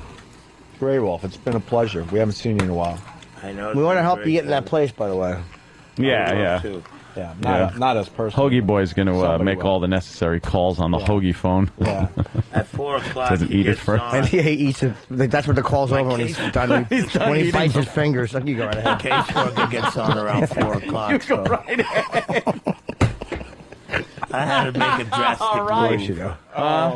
Gray Wolf, it's been a pleasure. We haven't seen you in a while. I know. We want to help you get in that place, by the way. Yeah. Yeah, not as personal. Hoagie Boy's going to Somebody make will. all the necessary calls on the Hoagie phone. Yeah. At 4 o'clock, Doesn't he eat it gets first. on. And he eats it. That's what the call's over when he's done. When he bites his fingers. You go right ahead. Caseworker gets on around 4 o'clock. You go right ahead. I had to make a drastic move. You go.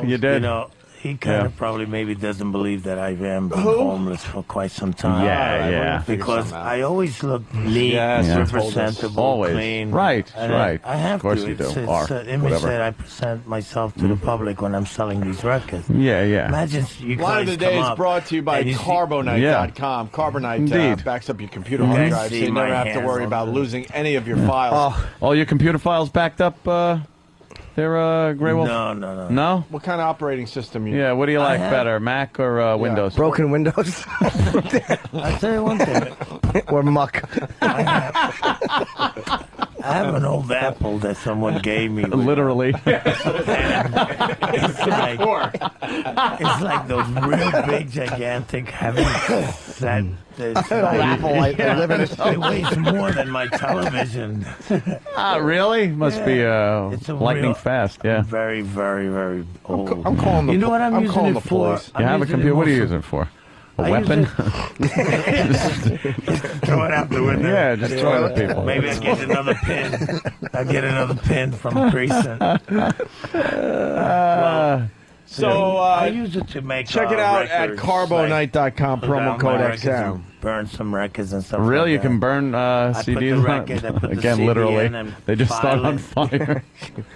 You did. You know, he kind of probably maybe doesn't believe that I've been homeless for quite some time. Yeah. Because I always look neat, Yes, presentable, Always. clean. Right, And right. I have Of course to. you do. It's Or an image whatever. that I present myself to the public when I'm selling these records. Yeah. Imagine you guys Line of the day come is up brought to you by and you see- Carbonite.com. Carbonite Indeed. backs up your computer hard drive, so see you never my have to hands worry on about them. losing any of your files. All your computer files backed up there, Grey Wolf? No. No? What kind of operating system you Yeah, what do you like have- better, Mac or Windows? Broken windows. I'll tell you one thing. Or muck. I have an old apple that someone gave me. Literally. It's like those real big, gigantic, heavy set. Apple like It weighs more than my television. Really? Must be It's a lightning real- fast, yeah. Very, very, very old. I'm calling the You know what I'm using calling it the for? police. You have a computer? What are you using it for? A I use weapon? Throw it out the window. Yeah, just throw it at people. Maybe I get another pin. I get another pin from a precinct. So I use it to make. check it out at records, Carbonite.com, like, promo put code out my records XM. and Burn some records and stuff. Really? like You that. can burn I put the CDs on record, I it? put the Again, CD literally. in and They just start file on it. fire.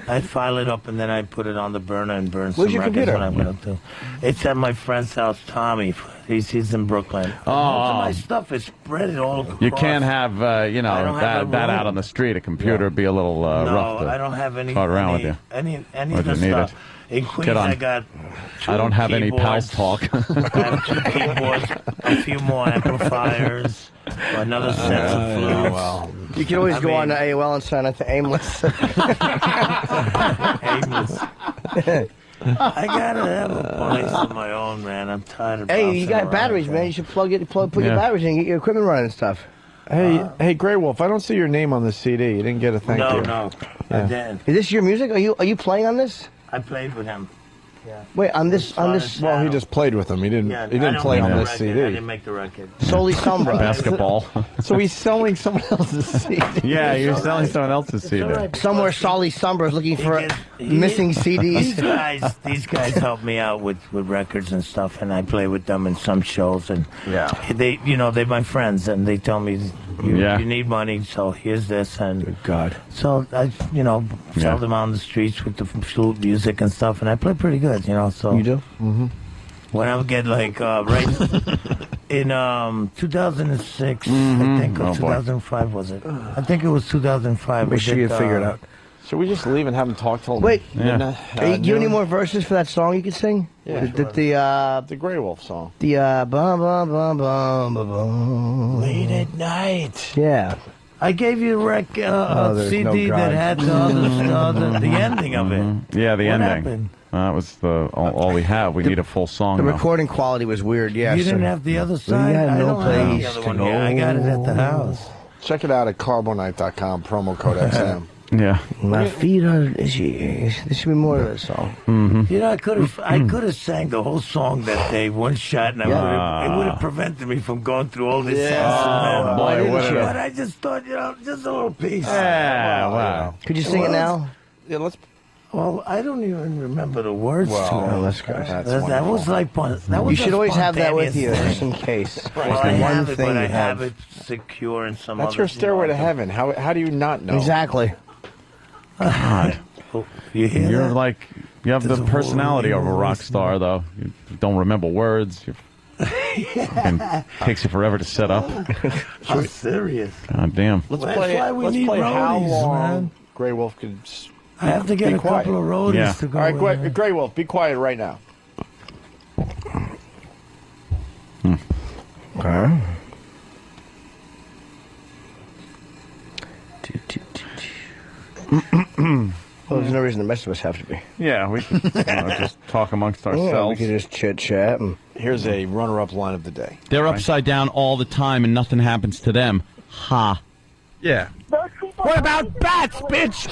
I file it up and then I put it on the burner and burn some Where's your records. computer? What I'm gonna do. It's at my friend's house, Tommy. He's in Brooklyn. Most of my stuff is spread all across. You can't have, I don't have a that out room. on the street. A computer would be a little rough to I don't have any. cart around with any, you. any Or of do the you need stuff. it? In Queens, Get on. I got. I don't have any keyboards. pals talk. I have 2 keyboards, a few more amplifiers, another set of flutes. You can always go on to AOL and sign up to Aimless. Aimless. I gotta have a place of my own, man. I'm tired of. Hey, you bouncing got around. batteries, man. You should put your batteries in and get your equipment running and stuff. Hey, Grey Wolf, I don't see your name on the CD. You didn't get a thank you. No, I didn't. Is this your music? Are you playing on this? I played with him. Yeah. Wait, on this. Well, he just played with them. He didn't. Yeah, he didn't I play don't on make this the record. CD. I didn't make the record. Soli Sombra. Basketball. So he's selling someone else's CD. Yeah, you're selling someone else's CD. Somewhere Soli Sombra is looking for missing CDs. These guys help me out with records and stuff, and I play with them in some shows. And they're my friends, and they tell me you need money, so here's this. And Good God. So I sell them out on the streets with the flute music and stuff, and I play pretty good, So You do? Mm-hmm. when I would get right in 2006, I think, or 2005 was it? I think it was 2005. Make sure you figure it out. Should we just leave and have him talk till Wait, midnight? do you have any more verses for that song you could sing? Yeah, the Grey Wolf song. The bum bum bum bum bum bum. Late at night. Yeah. I gave you a CD no that had the ending of it. Yeah, the What ending. happened? That was all we have. We need a full song. The though. recording quality was weird. Yeah, You didn't have the other side? had I no don't have the place other to one. go. Yeah, I got it at the house. Check it out at carbonite.com, promo code XM. Yeah. My feet are itchy. There should be more of that song. Mm-hmm. You know, I could have sang the whole song that day, one shot, and it would have prevented me from going through all this. Oh, boy, But I just thought, just a little piece. Yeah, wow. Could you sing it now? Yeah, let's. Well, I don't even remember the words to it. Let's go. That was like that was You should a always have that with you, spontaneous just in thing. case. Well, It's I the one have it, thing but I you have it secure in some That's other. your stairway to heaven. How do you not know? Exactly. God. You hear You're that? like, you have the There's a personality of a whole rock star, though. You don't remember words. It takes you forever to set up. I'm serious. God damn. Let's That's play. why we Let's need play how roadies, long man. Grey Wolf could. I have to get Be a quiet. couple of roadies Yeah. to go. All right, with. Grey Wolf, be quiet right now. Okay. Well, there's no reason the rest of us have to be. Yeah, we can just talk amongst Yeah, we ourselves. could just chit-chat. And Here's a runner-up line of the day. They're upside down all the time and nothing happens to them. Ha. Yeah. What about bats, bitch?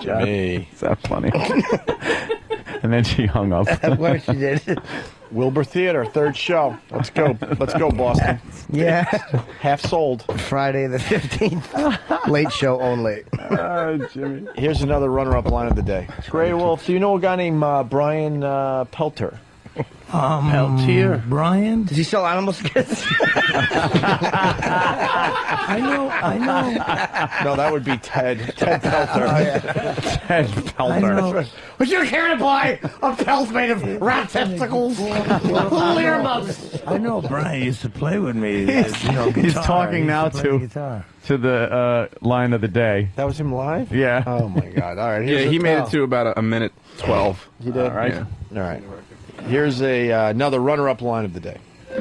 Jimmy. Is that funny? And then she hung up. of course you did. Wilbur Theater, third show. Let's go. Let's go, Boston. Yeah. Half sold. Friday the 15th. Late show only. Jimmy. Here's another runner-up line of the day. Grey Wolf, do you know a guy named Brian Pelter? Peltier. Brian? Does he sell animal skins? I know. No, that would be Ted. Ted Pelter. Ted Pelter. Would you care to buy a pelt made of rat testicles? Earmuffs. I know Brian used to play with me. He's guitar. talking He now used play to guitar. the line of the day. That was him live? Yeah. Oh, my God. All right. Yeah, he made it to about a minute 12. He did? All right. Yeah. All right. Here's another runner-up line of the day. Oh,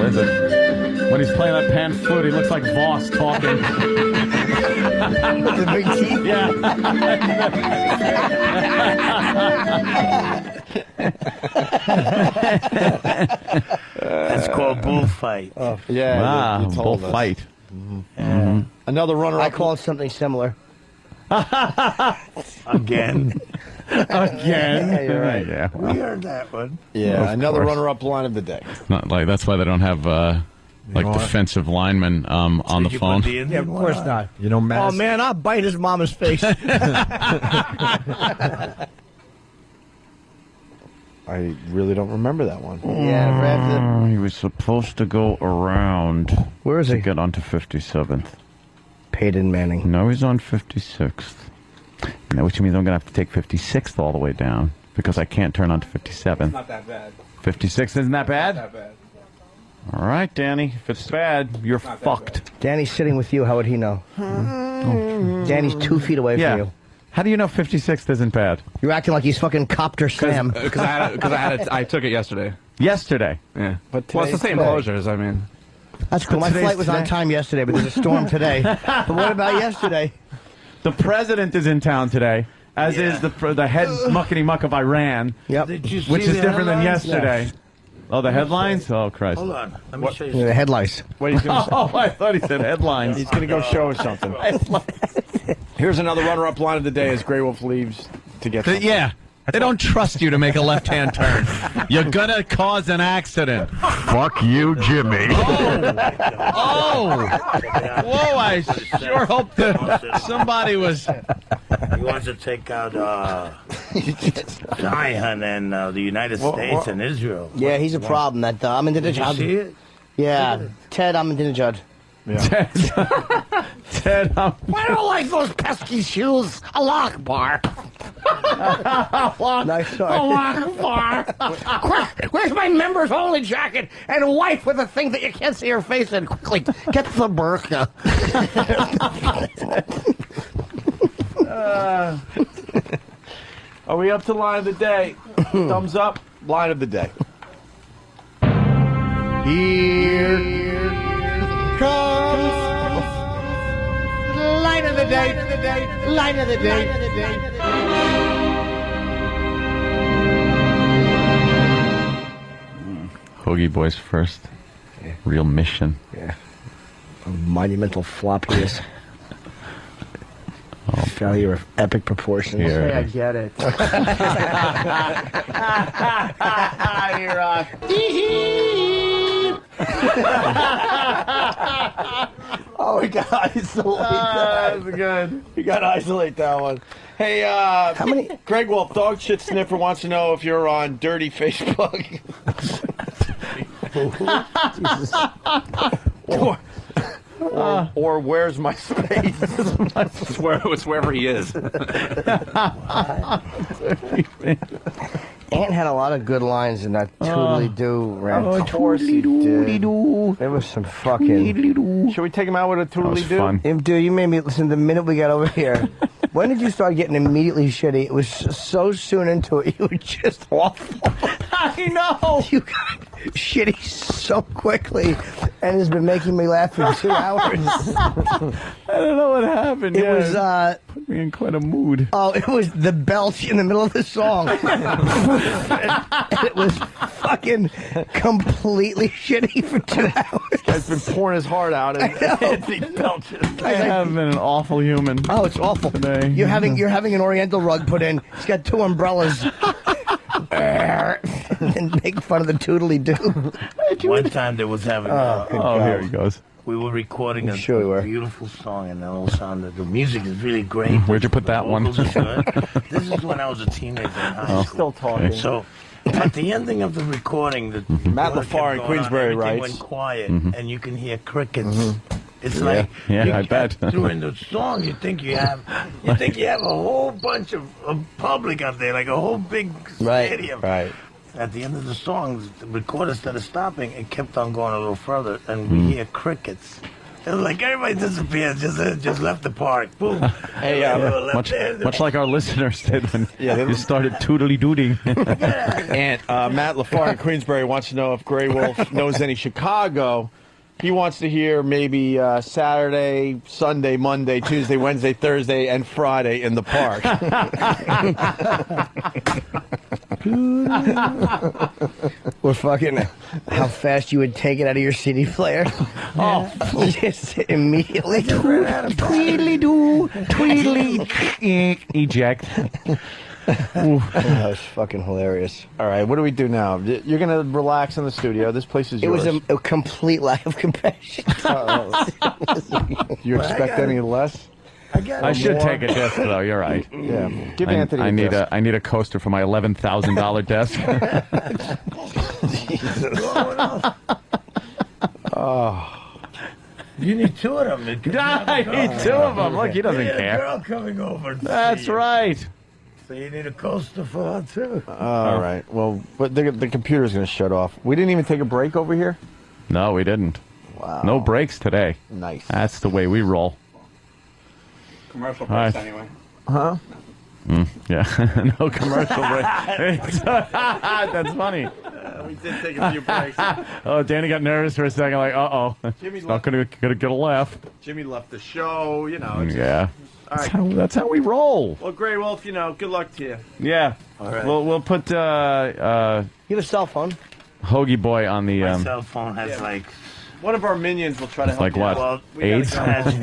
is it? When he's playing that pan flute, he looks like Voss talking. The big teeth? Yeah. That's called bullfight. Yeah, you told us. Bullfight. Mm-hmm. Another runner-up. I call it something similar. Again. Yeah, you're right. Yeah. We heard that one. Yeah, Of another course. runner-up line of the day. Not like that's why they don't have defensive linemen on the Did you phone. put the Indian Yeah, of one course on? not. You know, Oh, man, I'll bite his mama's face. I really don't remember that one. Yeah, Brad. He was supposed to go around. Where is to he? get onto 57th. Peyton Manning. No, he's on 56th. Which means I'm going to have to take 56th all the way down because I can't turn onto 57th. Not that bad. 56 isn't that bad? Not that bad. All right, Danny. If it's bad, you're fucked. Danny's sitting with you. How would he know? Danny's 2 feet away Yeah. from you. How do you know 56th isn't bad? You're acting like he's fucking Copter Sam. Because I took it yesterday. Yesterday. Yeah. But Well, it's the same today. closures. I mean, That's cool. My Today's flight was on today. time yesterday, but there's a storm today. But what about yesterday? The president is in town today, as is the head muckety-muck of Iran, Yep. Did you see which is the different than headlines? yesterday. Oh, the headlines? Oh, Christ. Hold on. Let me show you. Yeah, the headlights. What he's going to Oh, I thought he said headlines. He's going to go show us something. Here's another runner-up line of the day as Grey Wolf leaves to get something. Yeah. They don't trust you to make a left-hand turn. You're gonna cause an accident. Fuck you, Jimmy. Oh! Whoa, I sure hope that somebody was... He wants to take out Zion and the United States and Israel. Yeah, he's a problem. That I'm in Did you see it? Yeah, Ted, I'm in judge. Ted, I don't like those pesky shoes. Allah Akbar. Nice start. Quick, where's my members only jacket and a wife with a thing that you can't see her face in? Quickly, get the burqa. Are we up to line of the day? Thumbs up. Line of the day. Here comes line of the day. Line of the day. Hoagie Boy's first real mission. Yeah. A monumental flop he is. Failure of epic proportions. Hey, I get it. Oh, we got to isolate that. That's good. We got to isolate that one. Hey, how many? Greg Wolf, Dog Shit Sniffer, wants to know if you're on Dirty Facebook. Or where's my space? It's wherever he is. Ant had a lot of good lines in that toodly-doo rant. Of course he did. There was some fucking... Should we take him out with a toodly-doo? Dude, you made me listen the minute we got over here. When did you start getting immediately shitty? It was so soon into it. You were just awful. I know. You got shitty so quickly, and it's been making me laugh for 2 hours. I don't know what happened. It was put me in quite a mood. Oh, it was the belch in the middle of the song. It was fucking completely shitty for 2 hours. This guy's been pouring his heart out and he belches. I have been an awful human. Oh, it's awful today. You're having an Oriental rug put in. He's got 2 umbrellas. And make fun of the toodly-doo. One time they was having here he goes. We were recording a beautiful song, and all of a sudden the music is really great. Where'd you put that one? This is when I was a teenager in high school. Still talking. So at the ending of the recording, the Matt LaFar in Queensbury everything writes. went quiet, and you can hear crickets. It's like I bet. During the song, you think you have a whole bunch of public out there, like a whole big stadium. Right. At the end of the song, the recorder started stopping and kept on going a little further, and we hear crickets. It was like everybody disappeared, just left the park. Boom. Hey, much like our listeners did when you started toodly-dooting. And Matt LaFar in Queensbury wants to know if Grey Wolf knows any Chicago. He wants to hear maybe Saturday, Sunday, Monday, Tuesday, Wednesday, Thursday, and Friday in the park. Or fucking how fast you would take it out of your CD player. Oh, just immediately. Tweedly-doo, tweedly, eject. That was fucking hilarious. All right, what do we do now? You're going to relax in the studio. This place is yours. It was a complete lack of compassion. You expect any less? I should take a desk, though. You're right. Yeah, give Anthony. I need a coaster for my $11,000 desk. Oh. You need 2 of them. I need 2 of them. Look, he doesn't care. care. A girl coming over. That's right. So you need a coaster for her, too. All right. Well, but the computer's going to shut off. We didn't even take a break over here? No, we didn't. Wow. No breaks today. Nice. That's the way we roll. Commercial breaks, anyway. Huh? Yeah. No commercial breaks. That's funny. We did take a few breaks. Oh, Danny got nervous for a second, like, uh-oh. Jimmy's not going to get a laugh. Jimmy left the show, you know. Yeah. All right. That's how we roll. Well, Grey Wolf, good luck to you. Yeah. All right. We'll put You have a cell phone? Hoagie Boy on the... My cell phone has one of our minions will try to help like you what? out. Well, AIDS? It has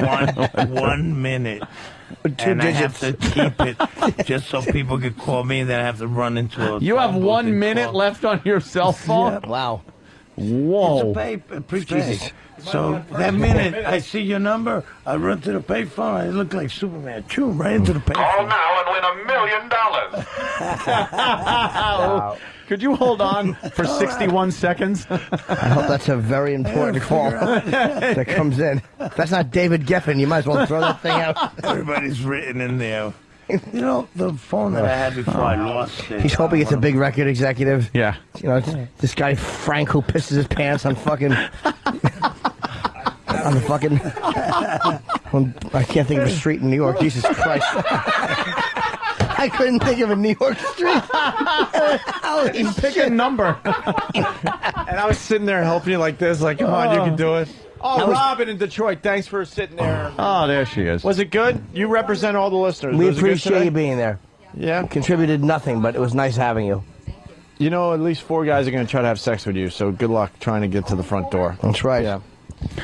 1 minute. 2 and digits. I have to keep it just so people could call me, and then I have to run into a... You have 1 minute left on your cell phone? Yep. Wow. Whoa. It's a prepaid. So that minute I see your number, I run to the payphone. I look like Superman. Choo, right into the payphone. Call now and win $1 million. Wow. Could you hold on for 61 seconds? I hope that's a very important call that comes in. If that's not David Geffen, you might as well throw that thing out. Everybody's written in there. You know, the phone that I had before I lost it. He's hoping it's a big record executive. Yeah. You know, this guy Frank who pisses his pants on fucking on the fucking. I can't think of a street in New York. Jesus Christ! I couldn't think of a New York street. Pick a number. And I was sitting there helping you like this, like, come on, you can do it. Oh, Robin in Detroit, thanks for sitting there. Oh, there she is. Was it good? You represent all the listeners. We Was it good appreciate today? you being there. Yeah. Contributed nothing, but it was nice having you. You know, at least 4 guys are going to try to have sex with you, so good luck trying to get to the front door. That's right. Yeah.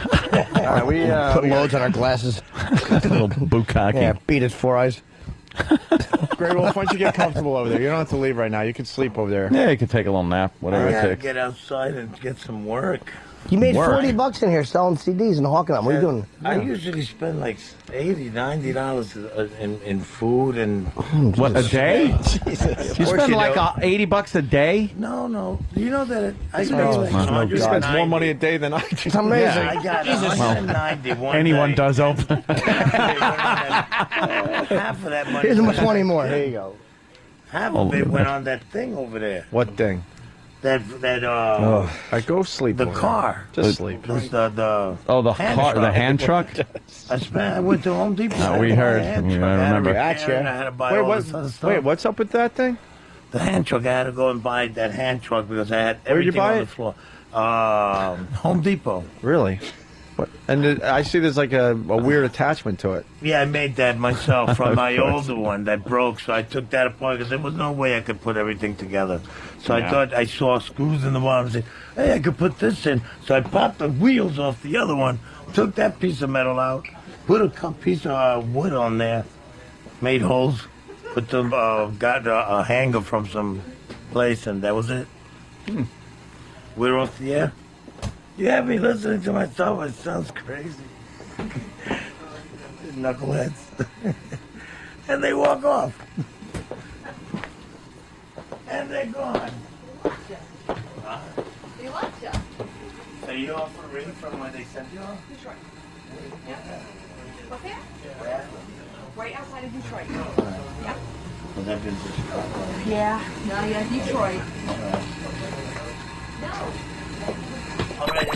All right, we put loads on our glasses. Little bukkake. Yeah, beat his 4 eyes. Grey Wolf, why don't you get comfortable over there? You don't have to leave right now. You can sleep over there. Yeah, you can take a little nap, whatever I it gotta takes. get outside and get some work. You made $40 in here selling CDs and hawking them. What are you doing? I usually spend like $80, $90 in food and What, a day? Jesus. You spend like $80 a day? No. You know that I spend Oh, like my God. You spend 190. more money a day than I do. It's amazing. Yeah, I got 190 one Anyone day. does open. Half of that money. Here's 20 more. Here you go. Half of it went on that thing over there. What thing? That I go sleep. the over car. there. Just sleep. The hand car, the truck. hand truck? I went to Home Depot. No, we heard. I I remember. had to buy Wait, all this other stuff. wait, what's up with that thing? The hand truck. I had to go and buy that hand truck because I had Where'd you everything buy on it? the floor. Home Depot. Really? What? And I see there's like a weird attachment to it. Yeah, I made that myself from my older one that broke, so I took that apart because there was no way I could put everything together. So I thought I saw screws in the bottom and said, hey, I could put this in. So I popped the wheels off the other one, took that piece of metal out, put a piece of wood on there, made holes, put them, got a hanger from some place, and that was it. We're off the air. You have me listening to myself. It sounds crazy. Knuckleheads. And they walk off. And they're gone. They left you. So you off a ring from where they sent you off? Detroit. What's that? Right outside of Detroit. Yeah. Well, that been Chicago. Yeah. No, yeah, Detroit. No. Already.